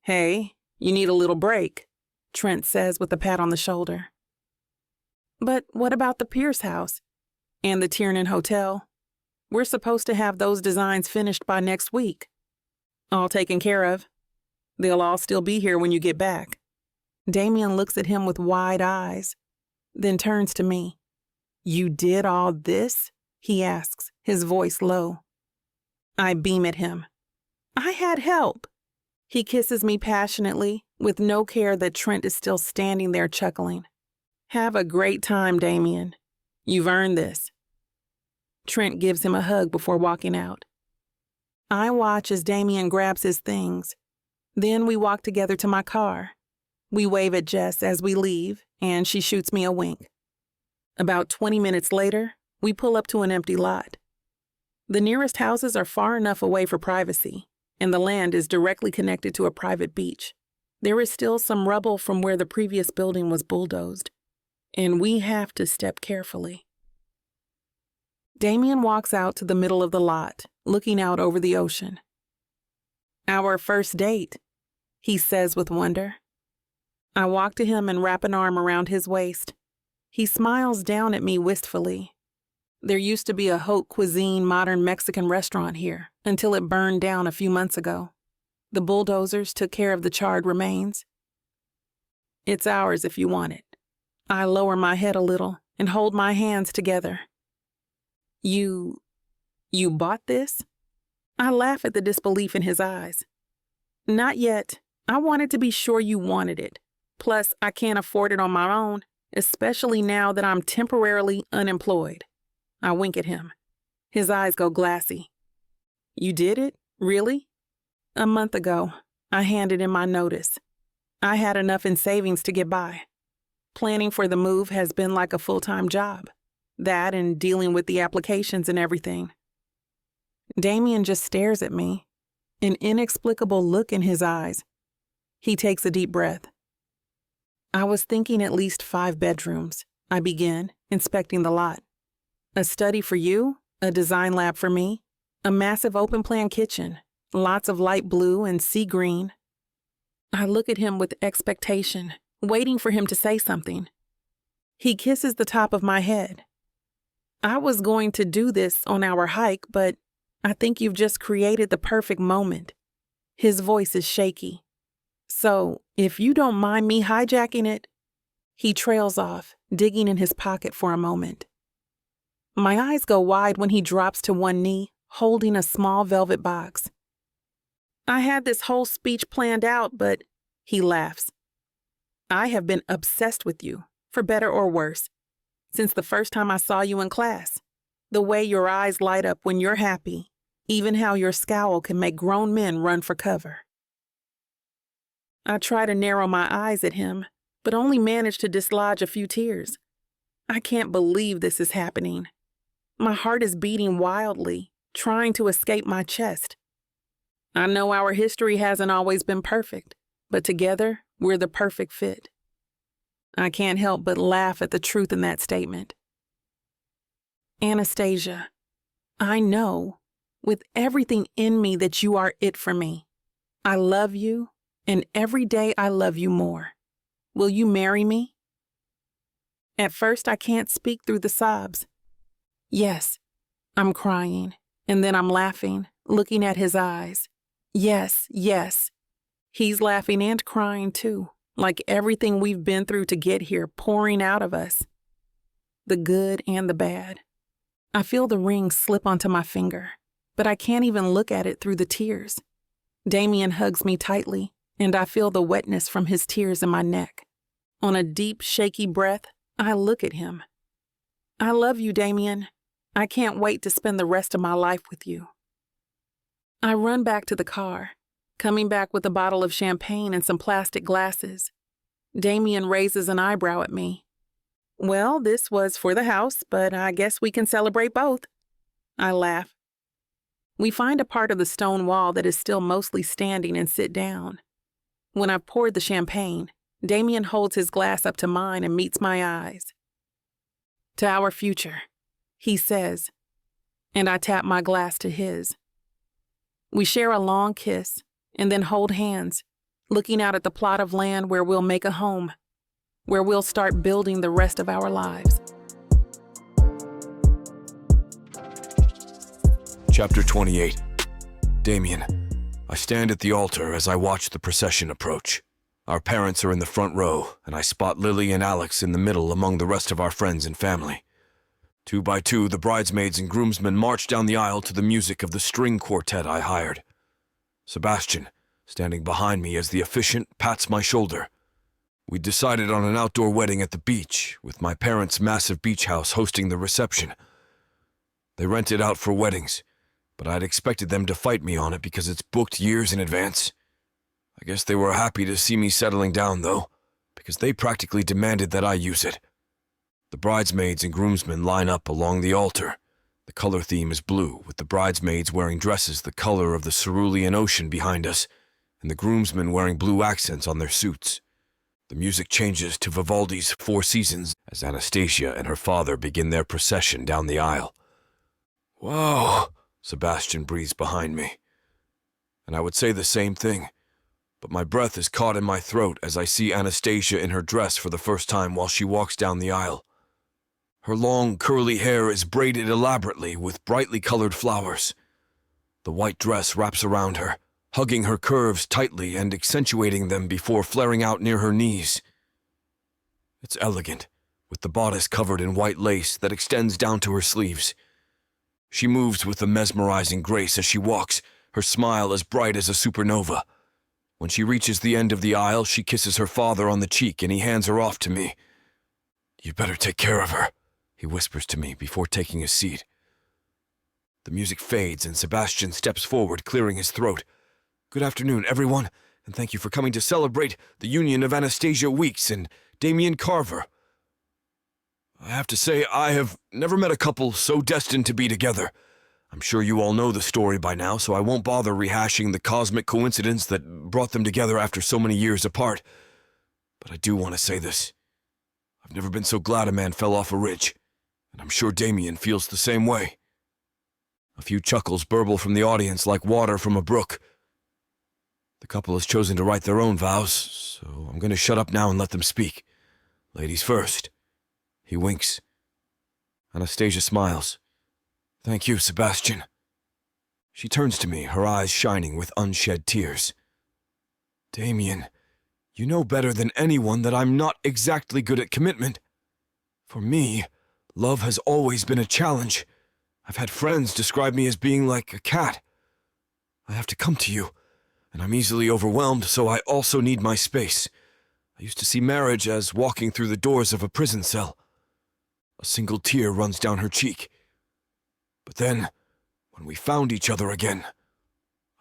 Hey, you need a little break, Trent says with a pat on the shoulder. But what about the Pierce house and the Tiernan Hotel? We're supposed to have those designs finished by next week. All taken care of. They'll all still be here when you get back. Damien looks at him with wide eyes, then turns to me. You did all this? He asks, his voice low. I beam at him. I had help. He kisses me passionately, with no care that Trent is still standing there chuckling. Have a great time, Damien. You've earned this. Trent gives him a hug before walking out. I watch as Damien grabs his things. Then we walk together to my car. We wave at Jess as we leave, and she shoots me a wink. About 20 minutes later, we pull up to an empty lot. The nearest houses are far enough away for privacy, and the land is directly connected to a private beach. There is still some rubble from where the previous building was bulldozed, and we have to step carefully. Damien walks out to the middle of the lot, looking out over the ocean. Our first date, he says with wonder. I walk to him and wrap an arm around his waist. He smiles down at me wistfully. There used to be a haute cuisine modern Mexican restaurant here until it burned down a few months ago. The bulldozers took care of the charred remains. It's ours if you want it. I lower my head a little and hold my hands together. You bought this? I laugh at the disbelief in his eyes. Not yet. I wanted to be sure you wanted it. Plus, I can't afford it on my own, especially now that I'm temporarily unemployed. I wink at him. His eyes go glassy. You did it? Really? A month ago, I handed in my notice. I had enough in savings to get by. Planning for the move has been like a full-time job. That and dealing with the applications and everything. Damien just stares at me, an inexplicable look in his eyes. He takes a deep breath. I was thinking at least 5 bedrooms. I begin, inspecting the lot. A study for you, a design lab for me, a massive open-plan kitchen, lots of light blue and sea green. I look at him with expectation, waiting for him to say something. He kisses the top of my head. I was going to do this on our hike, but I think you've just created the perfect moment. His voice is shaky. So, if you don't mind me hijacking it, he trails off, digging in his pocket for a moment. My eyes go wide when he drops to one knee, holding a small velvet box. I had this whole speech planned out, but he laughs. I have been obsessed with you, for better or worse, since the first time I saw you in class. The way your eyes light up when you're happy, even how your scowl can make grown men run for cover. I try to narrow my eyes at him, but only manage to dislodge a few tears. I can't believe this is happening. My heart is beating wildly, trying to escape my chest. I know our history hasn't always been perfect, but together, we're the perfect fit. I can't help but laugh at the truth in that statement. Anastasia, I know, with everything in me, that you are it for me. I love you, and every day I love you more. Will you marry me? At first, I can't speak through the sobs. Yes, I'm crying, and then I'm laughing, looking at his eyes. Yes, yes. He's laughing and crying too, like everything we've been through to get here pouring out of us. The good and the bad. I feel the ring slip onto my finger, but I can't even look at it through the tears. Damien hugs me tightly, and I feel the wetness from his tears in my neck. On a deep, shaky breath, I look at him. I love you, Damien. I can't wait to spend the rest of my life with you. I run back to the car, coming back with a bottle of champagne and some plastic glasses. Damien raises an eyebrow at me. Well, this was for the house, but I guess we can celebrate both. I laugh. We find a part of the stone wall that is still mostly standing and sit down. When I've poured the champagne, Damien holds his glass up to mine and meets my eyes. To our future, he says, and I tap my glass to his. We share a long kiss and then hold hands, looking out at the plot of land where we'll make a home, where we'll start building the rest of our lives. Chapter 28. Damien. I stand at the altar as I watch the procession approach. Our parents are in the front row, and I spot Lily and Alex in the middle among the rest of our friends and family. 2 by 2, the bridesmaids and groomsmen march down the aisle to the music of the string quartet I hired. Sebastian, standing behind me as the officiant, pats my shoulder. We decided on an outdoor wedding at the beach, with my parents' massive beach house hosting the reception. They rent it out for weddings, but I'd expected them to fight me on it because it's booked years in advance. I guess they were happy to see me settling down, though, because they practically demanded that I use it. The bridesmaids and groomsmen line up along the altar. The color theme is blue, with the bridesmaids wearing dresses the color of the cerulean ocean behind us, and the groomsmen wearing blue accents on their suits. The music changes to Vivaldi's Four Seasons as Anastasia and her father begin their procession down the aisle. "Whoa," Sebastian breathes behind me. And I would say the same thing, but my breath is caught in my throat as I see Anastasia in her dress for the first time while she walks down the aisle. Her long, curly hair is braided elaborately with brightly colored flowers. The white dress wraps around her, hugging her curves tightly and accentuating them before flaring out near her knees. It's elegant, with the bodice covered in white lace that extends down to her sleeves. She moves with a mesmerizing grace as she walks, her smile as bright as a supernova. When she reaches the end of the aisle, she kisses her father on the cheek and he hands her off to me. "You better take care of her," he whispers to me before taking his seat. The music fades and Sebastian steps forward, clearing his throat. "Good afternoon, everyone, and thank you for coming to celebrate the union of Anastasia Weeks and Damien Carver. I have to say, I have never met a couple so destined to be together. I'm sure you all know the story by now, so I won't bother rehashing the cosmic coincidence that brought them together after so many years apart. But I do want to say this. I've never been so glad a man fell off a ridge, and I'm sure Damien feels the same way." A few chuckles burble from the audience like water from a brook. The couple has chosen to write their own vows, so I'm going to shut up now and let them speak. Ladies first. He winks. Anastasia smiles. "Thank you, Sebastian." She turns to me, her eyes shining with unshed tears. "Damien, you know better than anyone that I'm not exactly good at commitment. For me, love has always been a challenge. I've had friends describe me as being like a cat. I have to come to you, and I'm easily overwhelmed, so I also need my space. I used to see marriage as walking through the doors of a prison cell. A single tear runs down her cheek. But then, when we found each other again,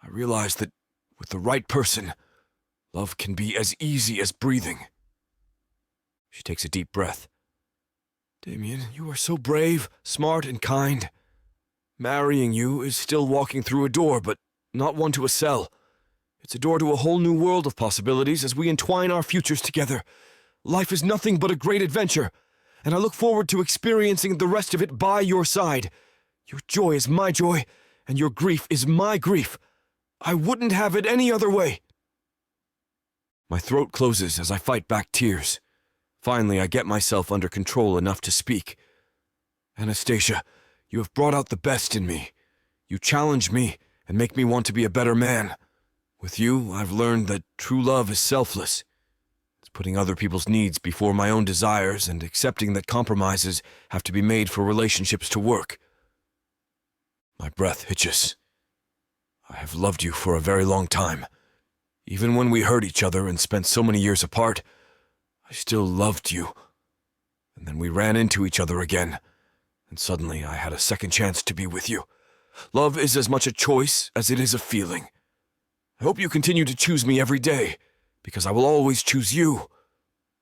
I realized that with the right person, love can be as easy as breathing." She takes a deep breath. "Damien, you are so brave, smart, and kind. Marrying you is still walking through a door, but not one to a cell. It's a door to a whole new world of possibilities as we entwine our futures together. Life is nothing but a great adventure, and I look forward to experiencing the rest of it by your side. Your joy is my joy, and your grief is my grief. I wouldn't have it any other way." My throat closes as I fight back tears. Finally, I get myself under control enough to speak. "Anastasia, you have brought out the best in me. You challenge me and make me want to be a better man. With you, I've learned that true love is selfless. It's putting other people's needs before my own desires and accepting that compromises have to be made for relationships to work. My breath hitches. I have loved you for a very long time. Even when we hurt each other and spent so many years apart, I still loved you. And then we ran into each other again, and suddenly I had a second chance to be with you. Love is as much a choice as it is a feeling. I hope you continue to choose me every day, because I will always choose you.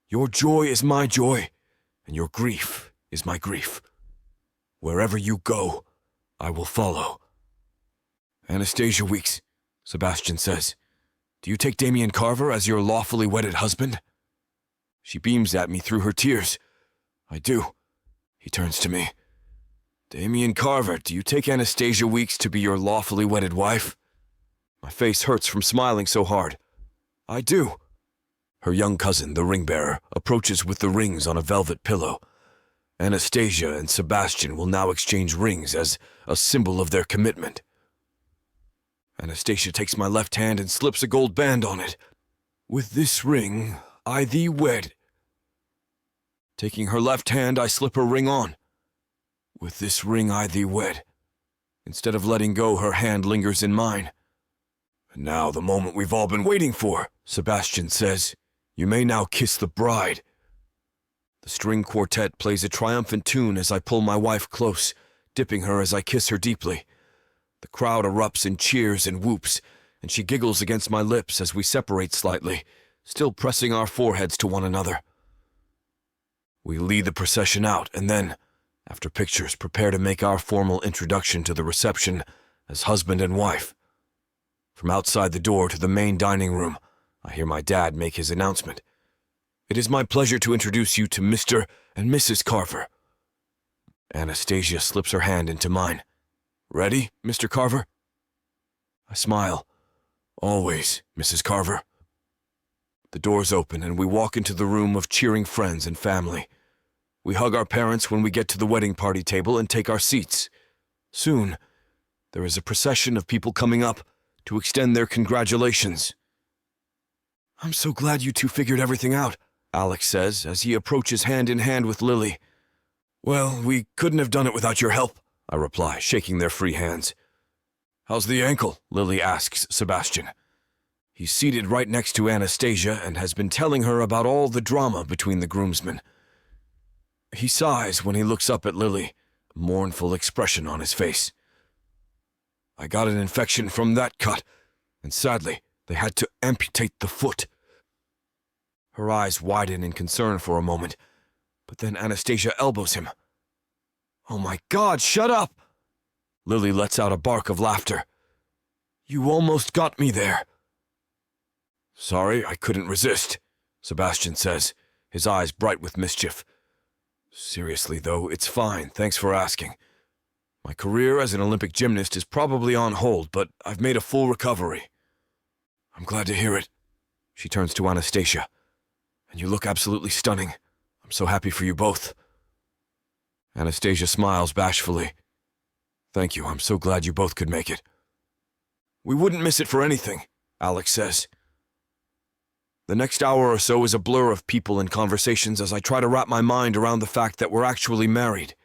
Your joy is my joy, and your grief is my grief. Wherever you go, I will follow. Anastasia Weeks, Sebastian says, do you take Damien Carver as your lawfully wedded husband? She beams at me through her tears. I do. He turns to me. Damien Carver, do you take Anastasia Weeks to be your lawfully wedded wife? My face hurts from smiling so hard. I do. Her young cousin, the ring bearer, approaches with the rings on a velvet pillow. Anastasia and Sebastian will now exchange rings as a symbol of their commitment. Anastasia takes my left hand and slips a gold band on it. With this ring, I thee wed. Taking her left hand, I slip her ring on. With this ring, I thee wed. Instead of letting go, her hand lingers in mine. And now the moment we've all been waiting for, Sebastian says. You may now kiss the bride. The string quartet plays a triumphant tune as I pull my wife close, dipping her as I kiss her deeply. The crowd erupts in cheers and whoops, and she giggles against my lips as we separate slightly, still pressing our foreheads to one another. We lead the procession out, and then, after pictures, prepare to make our formal introduction to the reception as husband and wife. From outside the door to the main dining room, I hear my dad make his announcement. It is my pleasure to introduce you to Mr. and Mrs. Carver. Anastasia slips her hand into mine. Ready, Mr. Carver? I smile. Always, Mrs. Carver. The doors open and we walk into the room of cheering friends and family. We hug our parents when we get to the wedding party table and take our seats. Soon, there is a procession of people coming up to extend their congratulations. I'm so glad you two figured everything out, Alex says as he approaches hand in hand with Lily. Well, we couldn't have done it without your help, I reply, shaking their free hands. How's the ankle? Lily asks Sebastian. He's seated right next to Anastasia and has been telling her about all the drama between the groomsmen. He sighs when he looks up at Lily, a mournful expression on his face. I got an infection from that cut, and sadly, they had to amputate the foot. Her eyes widen in concern for a moment, but then Anastasia elbows him. Oh my God, shut up! Lily lets out a bark of laughter. You almost got me there. Sorry, I couldn't resist, Sebastian says, his eyes bright with mischief. Seriously, though, it's fine, thanks for asking. My career as an Olympic gymnast is probably on hold, but I've made a full recovery. I'm glad to hear it. She turns to Anastasia. And you look absolutely stunning. I'm so happy for you both. Anastasia smiles bashfully. Thank you, I'm so glad you both could make it. We wouldn't miss it for anything, Alex says. The next hour or so is a blur of people and conversations as I try to wrap my mind around the fact that we're actually married.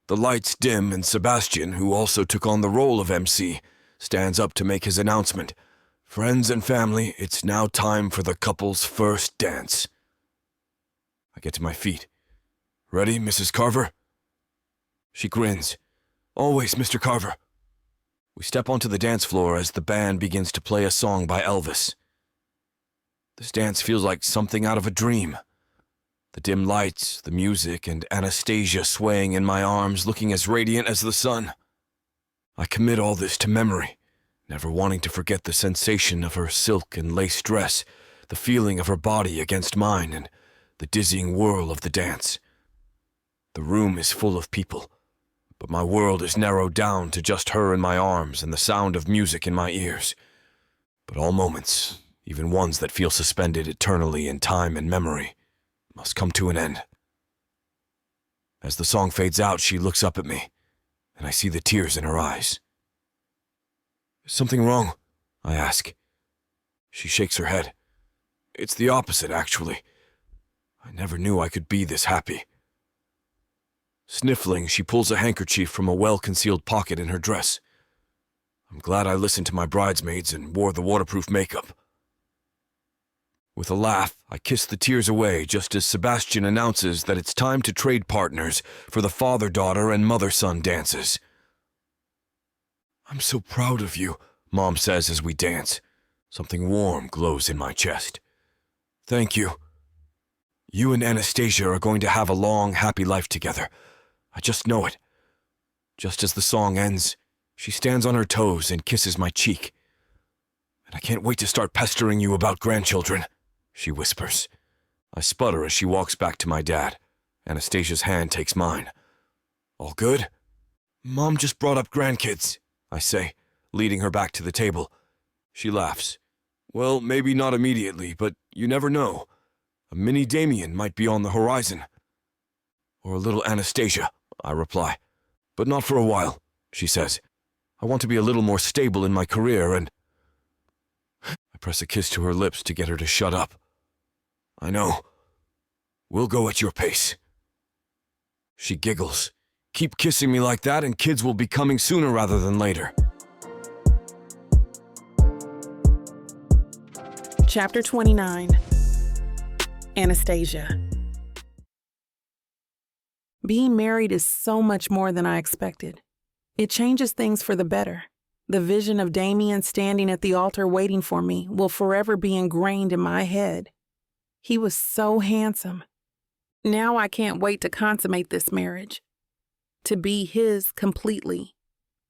The lights dim and Sebastian, who also took on the role of MC, stands up to make his announcement. Friends and family, it's now time for the couple's first dance. I get to my feet. Ready, Mrs. Carver? She grins. Always, Mr. Carver. We step onto the dance floor as the band begins to play a song by Elvis. This dance feels like something out of a dream. The dim lights, the music, and Anastasia swaying in my arms looking as radiant as the sun. I commit all this to memory, never wanting to forget the sensation of her silk and lace dress, the feeling of her body against mine, and the dizzying whirl of the dance. The room is full of people, but my world is narrowed down to just her in my arms and the sound of music in my ears. But all moments, even ones that feel suspended eternally in time and memory, must come to an end. As the song fades out, she looks up at me, and I see the tears in her eyes. Is something wrong? I ask. She shakes her head. It's the opposite, actually. I never knew I could be this happy. Sniffling, she pulls a handkerchief from a well-concealed pocket in her dress. I'm glad I listened to my bridesmaids and wore the waterproof makeup. With a laugh, I kiss the tears away just as Sebastian announces that it's time to trade partners for the father-daughter and mother-son dances. I'm so proud of you, Mom says as we dance. Something warm glows in my chest. Thank you. You and Anastasia are going to have a long, happy life together. I just know it. Just as the song ends, she stands on her toes and kisses my cheek. And I can't wait to start pestering you about grandchildren, she whispers. I sputter as she walks back to my dad. Anastasia's hand takes mine. All good? Mom just brought up grandkids, I say, leading her back to the table. She laughs. Well, maybe not immediately, but you never know. A mini Damien might be on the horizon. Or a little Anastasia, I reply. But not for a while, she says. I want to be a little more stable in my career and... I press a kiss to her lips to get her to shut up. I know. We'll go at your pace. She giggles. Keep kissing me like that and kids will be coming sooner rather than later. Chapter 29. Anastasia. Being married is so much more than I expected. It changes things for the better. The vision of Damian standing at the altar waiting for me will forever be ingrained in my head. He was so handsome. Now I can't wait to consummate this marriage. To be his completely.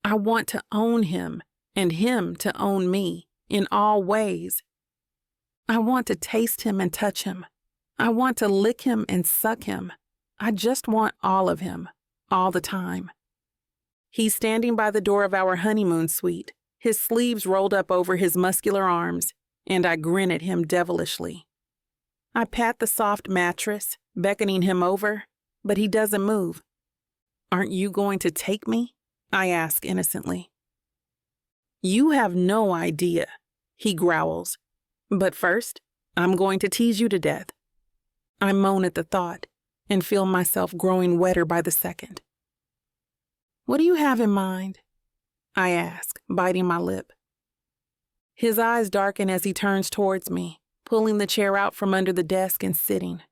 I want to own him and him to own me in all ways. I want to taste him and touch him. I want to lick him and suck him. I just want all of him, all the time. He's standing by the door of our honeymoon suite, his sleeves rolled up over his muscular arms, and I grin at him devilishly. I pat the soft mattress, beckoning him over, but he doesn't move. Aren't you going to take me? I ask innocently. You have no idea, he growls. But first, I'm going to tease you to death. I moan at the thought and feel myself growing wetter by the second. What do you have in mind? I ask, biting my lip. His eyes darken as he turns towards me, pulling the chair out from under the desk and sitting.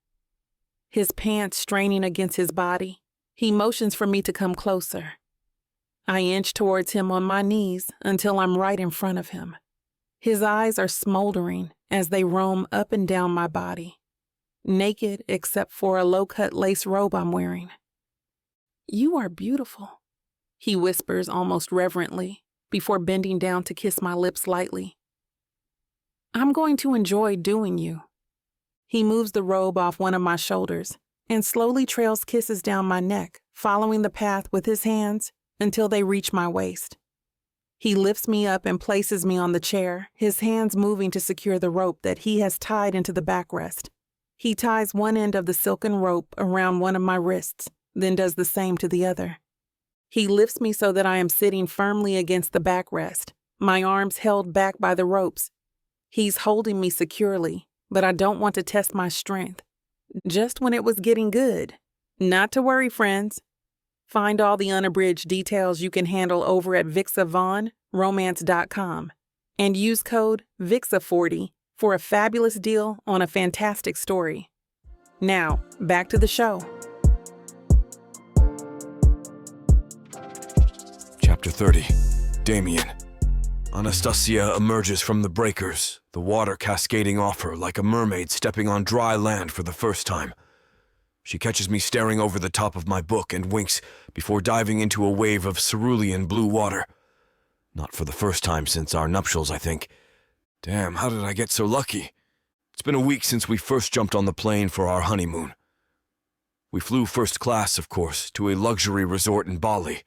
His pants straining against his body, he motions for me to come closer. I inch towards him on my knees until I'm right in front of him. His eyes are smoldering as they roam up and down my body, naked except for a low-cut lace robe I'm wearing. You are beautiful, he whispers almost reverently before bending down to kiss my lips lightly. I'm going to enjoy doing you. He moves the robe off one of my shoulders and slowly trails kisses down my neck, following the path with his hands until they reach my waist. He lifts me up and places me on the chair, his hands moving to secure the rope that he has tied into the backrest. He ties one end of the silken rope around one of my wrists, then does the same to the other. He lifts me so that I am sitting firmly against the backrest, my arms held back by the ropes. He's holding me securely, but I don't want to test my strength. Just when it was getting good. Not to worry, friends. Find all the unabridged details you can handle over at BWWM and use code VIXA40 for a fabulous deal on a fantastic story. Now, back to the show. Chapter 30. Damien. Anastasia emerges from the breakers, the water cascading off her like a mermaid stepping on dry land for the first time. She catches me staring over the top of my book and winks before diving into a wave of cerulean blue water. Not for the first time since our nuptials, I think. Damn, how did I get so lucky? It's been a week since we first jumped on the plane for our honeymoon. We flew first class, of course, to a luxury resort in Bali.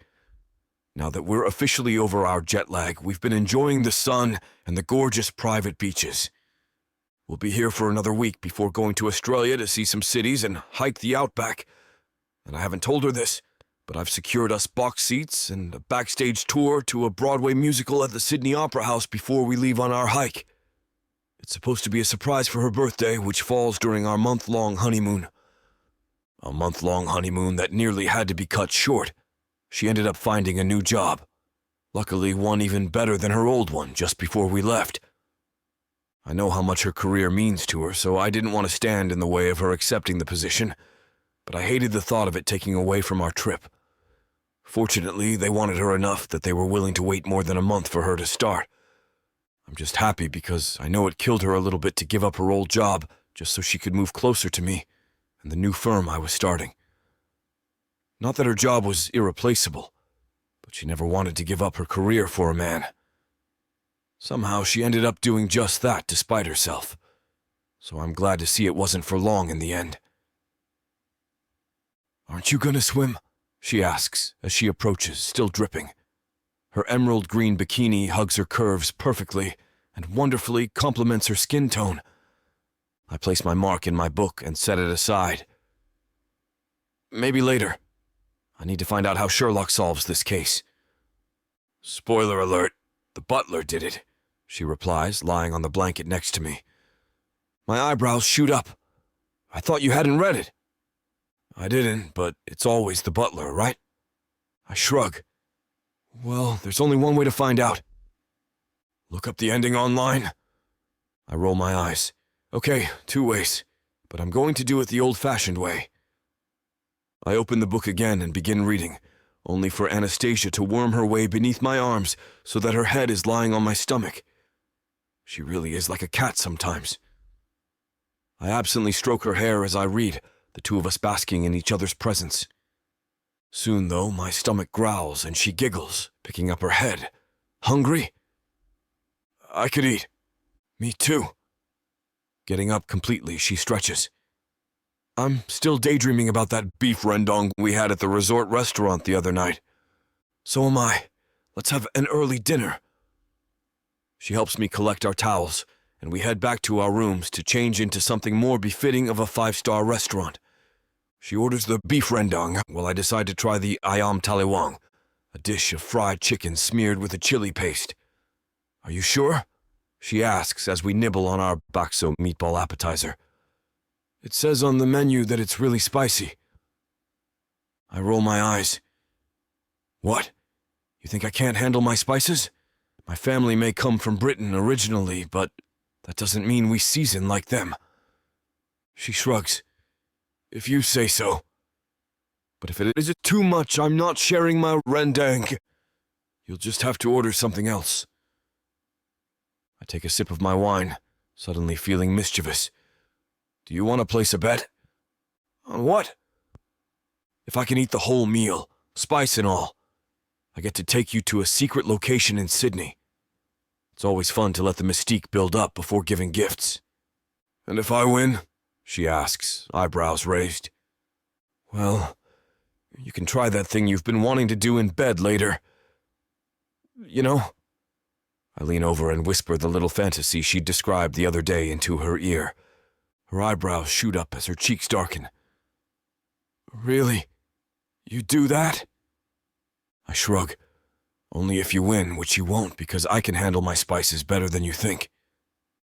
Now that we're officially over our jet lag, we've been enjoying the sun and the gorgeous private beaches. We'll be here for another week before going to Australia to see some cities and hike the outback. And I haven't told her this, but I've secured us box seats and a backstage tour to a Broadway musical at the Sydney Opera House before we leave on our hike. It's supposed to be a surprise for her birthday, which falls during our month-long honeymoon. A month-long honeymoon that nearly had to be cut short. She ended up finding a new job. Luckily, one even better than her old one just before we left. I know how much her career means to her, so I didn't want to stand in the way of her accepting the position, but I hated the thought of it taking away from our trip. Fortunately, they wanted her enough that they were willing to wait more than a month for her to start. I'm just happy because I know it killed her a little bit to give up her old job just so she could move closer to me and the new firm I was starting. Not that her job was irreplaceable, but she never wanted to give up her career for a man. Somehow she ended up doing just that despite herself, so I'm glad to see it wasn't for long in the end. "Aren't you gonna swim?" she asks as she approaches, still dripping. Her emerald green bikini hugs her curves perfectly and wonderfully complements her skin tone. I place my mark in my book and set it aside. "Maybe later. I need to find out how Sherlock solves this case." "Spoiler alert, the butler did it," she replies, lying on the blanket next to me. My eyebrows shoot up. "I thought you hadn't read it." "I didn't, but it's always the butler, right?" I shrug. "Well, there's only one way to find out." "Look up the ending online?" I roll my eyes. "Okay, 2 ways, but I'm going to do it the old-fashioned way." I open the book again and begin reading, only for Anastasia to worm her way beneath my arms so that her head is lying on my stomach. She really is like a cat sometimes. I absently stroke her hair as I read, the two of us basking in each other's presence. Soon, though, my stomach growls and she giggles, picking up her head. "Hungry?" "I could eat." "Me too." Getting up completely, she stretches. "I'm still daydreaming about that beef rendang we had at the resort restaurant the other night." "So am I. Let's have an early dinner." She helps me collect our towels, and we head back to our rooms to change into something more befitting of a 5-star restaurant. She orders the beef rendang while I decide to try the ayam talewang, a dish of fried chicken smeared with a chili paste. "Are you sure?" she asks as we nibble on our bakso meatball appetizer. "It says on the menu that it's really spicy." I roll my eyes. "What? You think I can't handle my spices? My family may come from Britain originally, but that doesn't mean we season like them." She shrugs. "If you say so. But if it is too much, I'm not sharing my rendang. You'll just have to order something else." I take a sip of my wine, suddenly feeling mischievous. "Do you want to place a bet?" "On what?" "If I can eat the whole meal, spice and all, I get to take you to a secret location in Sydney. It's always fun to let the mystique build up before giving gifts." "And if I win?" she asks, eyebrows raised. "Well, you can try that thing you've been wanting to do in bed later. You know?" I lean over and whisper the little fantasy she described the other day into her ear. Her eyebrows shoot up as her cheeks darken. "Really? You do that?" I shrug. "Only if you win, which you won't because I can handle my spices better than you think."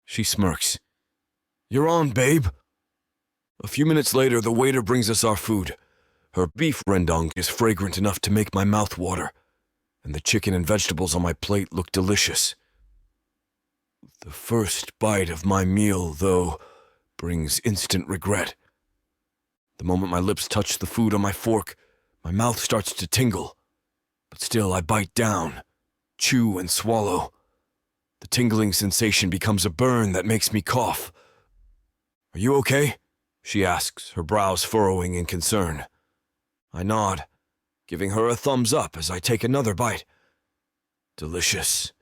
She smirks. "You're on, babe." A few minutes later, the waiter brings us our food. Her beef rendang is fragrant enough to make my mouth water, and the chicken and vegetables on my plate look delicious. The first bite of my meal, though, brings instant regret. The moment my lips touch the food on my fork, my mouth starts to tingle. But still I bite down, chew and swallow. The tingling sensation becomes a burn that makes me cough. "Are you okay?" she asks, her brows furrowing in concern. I nod, giving her a thumbs up as I take another bite. Delicious.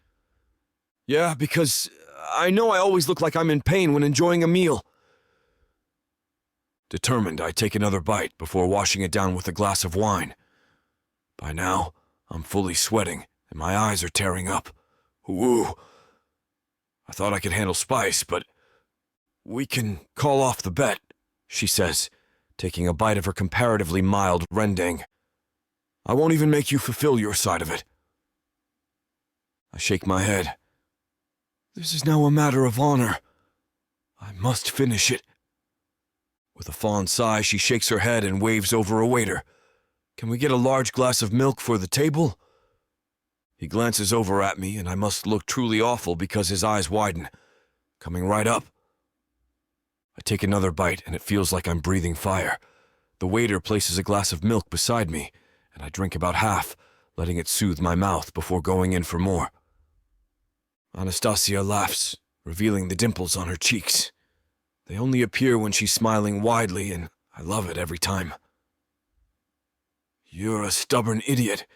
"Yeah, because I know I always look like I'm in pain when enjoying a meal." Determined, I take another bite before washing it down with a glass of wine. By now, I'm fully sweating, and my eyes are tearing up. Woo! I thought I could handle spice, but we can call off the bet, she says, taking a bite of her comparatively mild rendang. "I won't even make you fulfill your side of it." I shake my head. "This is now a matter of honor. I must finish it." With a fond sigh, she shakes her head and waves over a waiter. "Can we get a large glass of milk for the table?" He glances over at me, and I must look truly awful because his eyes widen, coming right up. I take another bite, and it feels like I'm breathing fire. The waiter places a glass of milk beside me, and I drink about half, letting it soothe my mouth before going in for more. Anastasia laughs, revealing the dimples on her cheeks. They only appear when she's smiling widely, and I love it every time. "You're a stubborn idiot."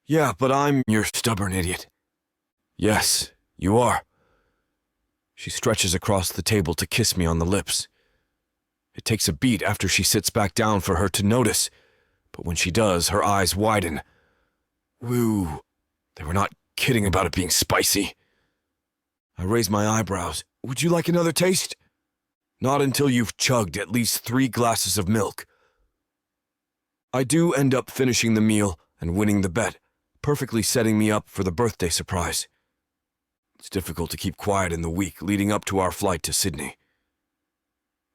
"Yeah, but I'm your stubborn idiot." "Yes, you are." She stretches across the table to kiss me on the lips. It takes a beat after she sits back down for her to notice, but when she does, her eyes widen. Woo, they were not kidding about it being spicy. I raise my eyebrows. "Would you like another taste?" "Not until you've chugged at least 3 glasses of milk." I do end up finishing the meal and winning the bet, perfectly setting me up for the birthday surprise. It's difficult to keep quiet in the week leading up to our flight to Sydney.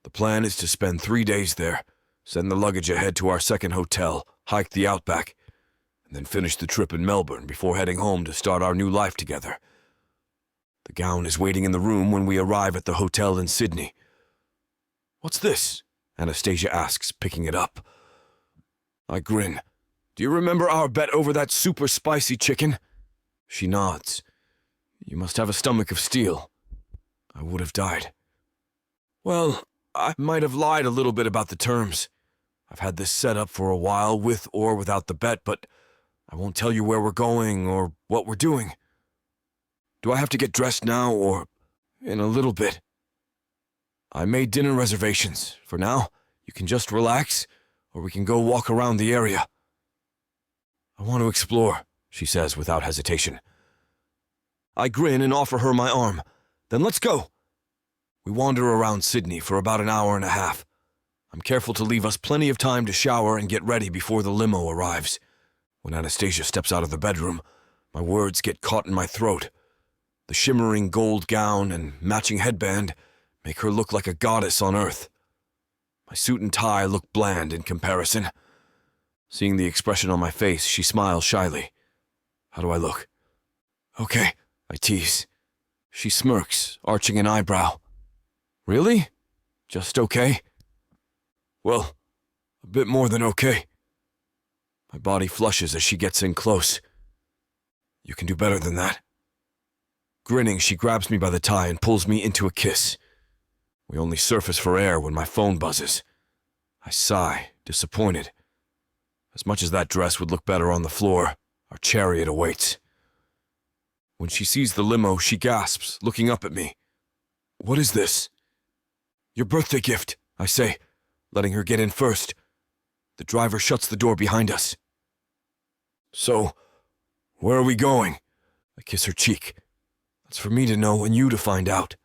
The plan is to spend 3 days there, send the luggage ahead to our second hotel, hike the outback, and then finish the trip in Melbourne before heading home to start our new life together. The gown is waiting in the room when we arrive at the hotel in Sydney. "What's this?" Anastasia asks, picking it up. I grin. "Do you remember our bet over that super spicy chicken?" She nods. "You must have a stomach of steel." I would have died. "Well, I might have lied a little bit about the terms. I've had this set up for a while with or without the bet, but I won't tell you where we're going or what we're doing. Do I have to get dressed now or in a little bit?" "I made dinner reservations. For now, you can just relax, or we can go walk around the area." "I want to explore," she says without hesitation. I grin and offer her my arm. "Then let's go." We wander around Sydney for about an hour and a half. I'm careful to leave us plenty of time to shower and get ready before the limo arrives. When Anastasia steps out of the bedroom, my words get caught in my throat. The shimmering gold gown and matching headband make her look like a goddess on earth. My suit and tie look bland in comparison. Seeing the expression on my face, she smiles shyly. "How do I look?" "Okay," I tease. She smirks, arching an eyebrow. "Really? Just okay?" "Well, a bit more than okay." My body flushes as she gets in close. "You can do better than that." Grinning, she grabs me by the tie and pulls me into a kiss. We only surface for air when my phone buzzes. I sigh, disappointed. As much as that dress would look better on the floor, our chariot awaits. When she sees the limo, she gasps, looking up at me. "What is this?" "Your birthday gift," I say, letting her get in first. The driver shuts the door behind us. "So, where are we going?" I kiss her cheek. "That's for me to know and you to find out."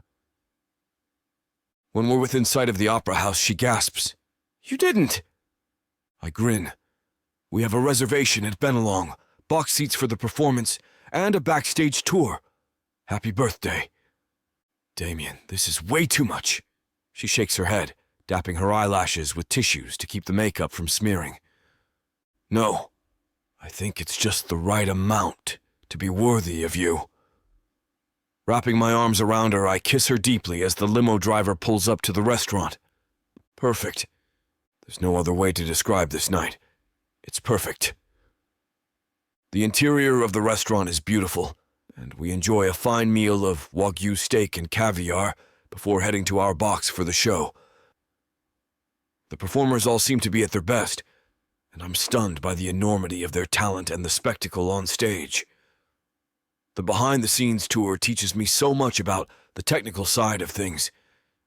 When we're within sight of the opera house, she gasps. "You didn't!" I grin. "We have a reservation at Benelong, box seats for the performance, and a backstage tour. Happy birthday." "Damien, this is way too much." She shakes her head, dapping her eyelashes with tissues to keep the makeup from smearing. "No, I think it's just the right amount to be worthy of you." Wrapping my arms around her, I kiss her deeply as the limo driver pulls up to the restaurant. Perfect. There's no other way to describe this night. It's perfect. The interior of the restaurant is beautiful, and we enjoy a fine meal of Wagyu steak and caviar before heading to our box for the show. The performers all seem to be at their best, and I'm stunned by the enormity of their talent and the spectacle on stage. The behind-the-scenes tour teaches me so much about the technical side of things,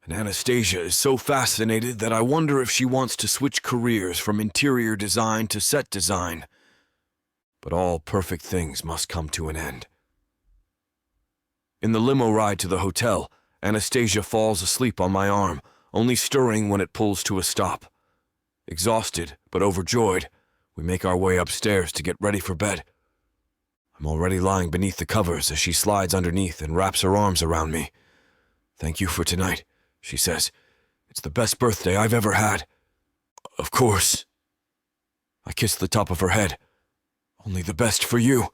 and Anastasia is so fascinated that I wonder if she wants to switch careers from interior design to set design. But all perfect things must come to an end. In the limo ride to the hotel, Anastasia falls asleep on my arm, only stirring when it pulls to a stop. Exhausted, but overjoyed, we make our way upstairs to get ready for bed. I'm already lying beneath the covers as she slides underneath and wraps her arms around me. "Thank you for tonight," she says. It's the best birthday I've ever had. Of course. I kissed the top of her head. Only the best for you.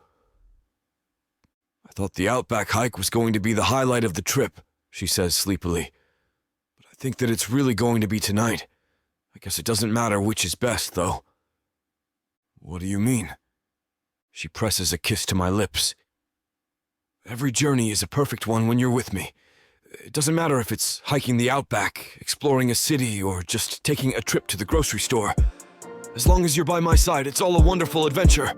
I thought the Outback hike was going to be the highlight of the trip, she says sleepily. But I think that it's really going to be tonight. I guess it doesn't matter which is best, though. What do you mean? She presses a kiss to my lips. Every journey is a perfect one when you're with me. It doesn't matter if it's hiking the Outback, exploring a city, or just taking a trip to the grocery store. As long as you're by my side, it's all a wonderful adventure.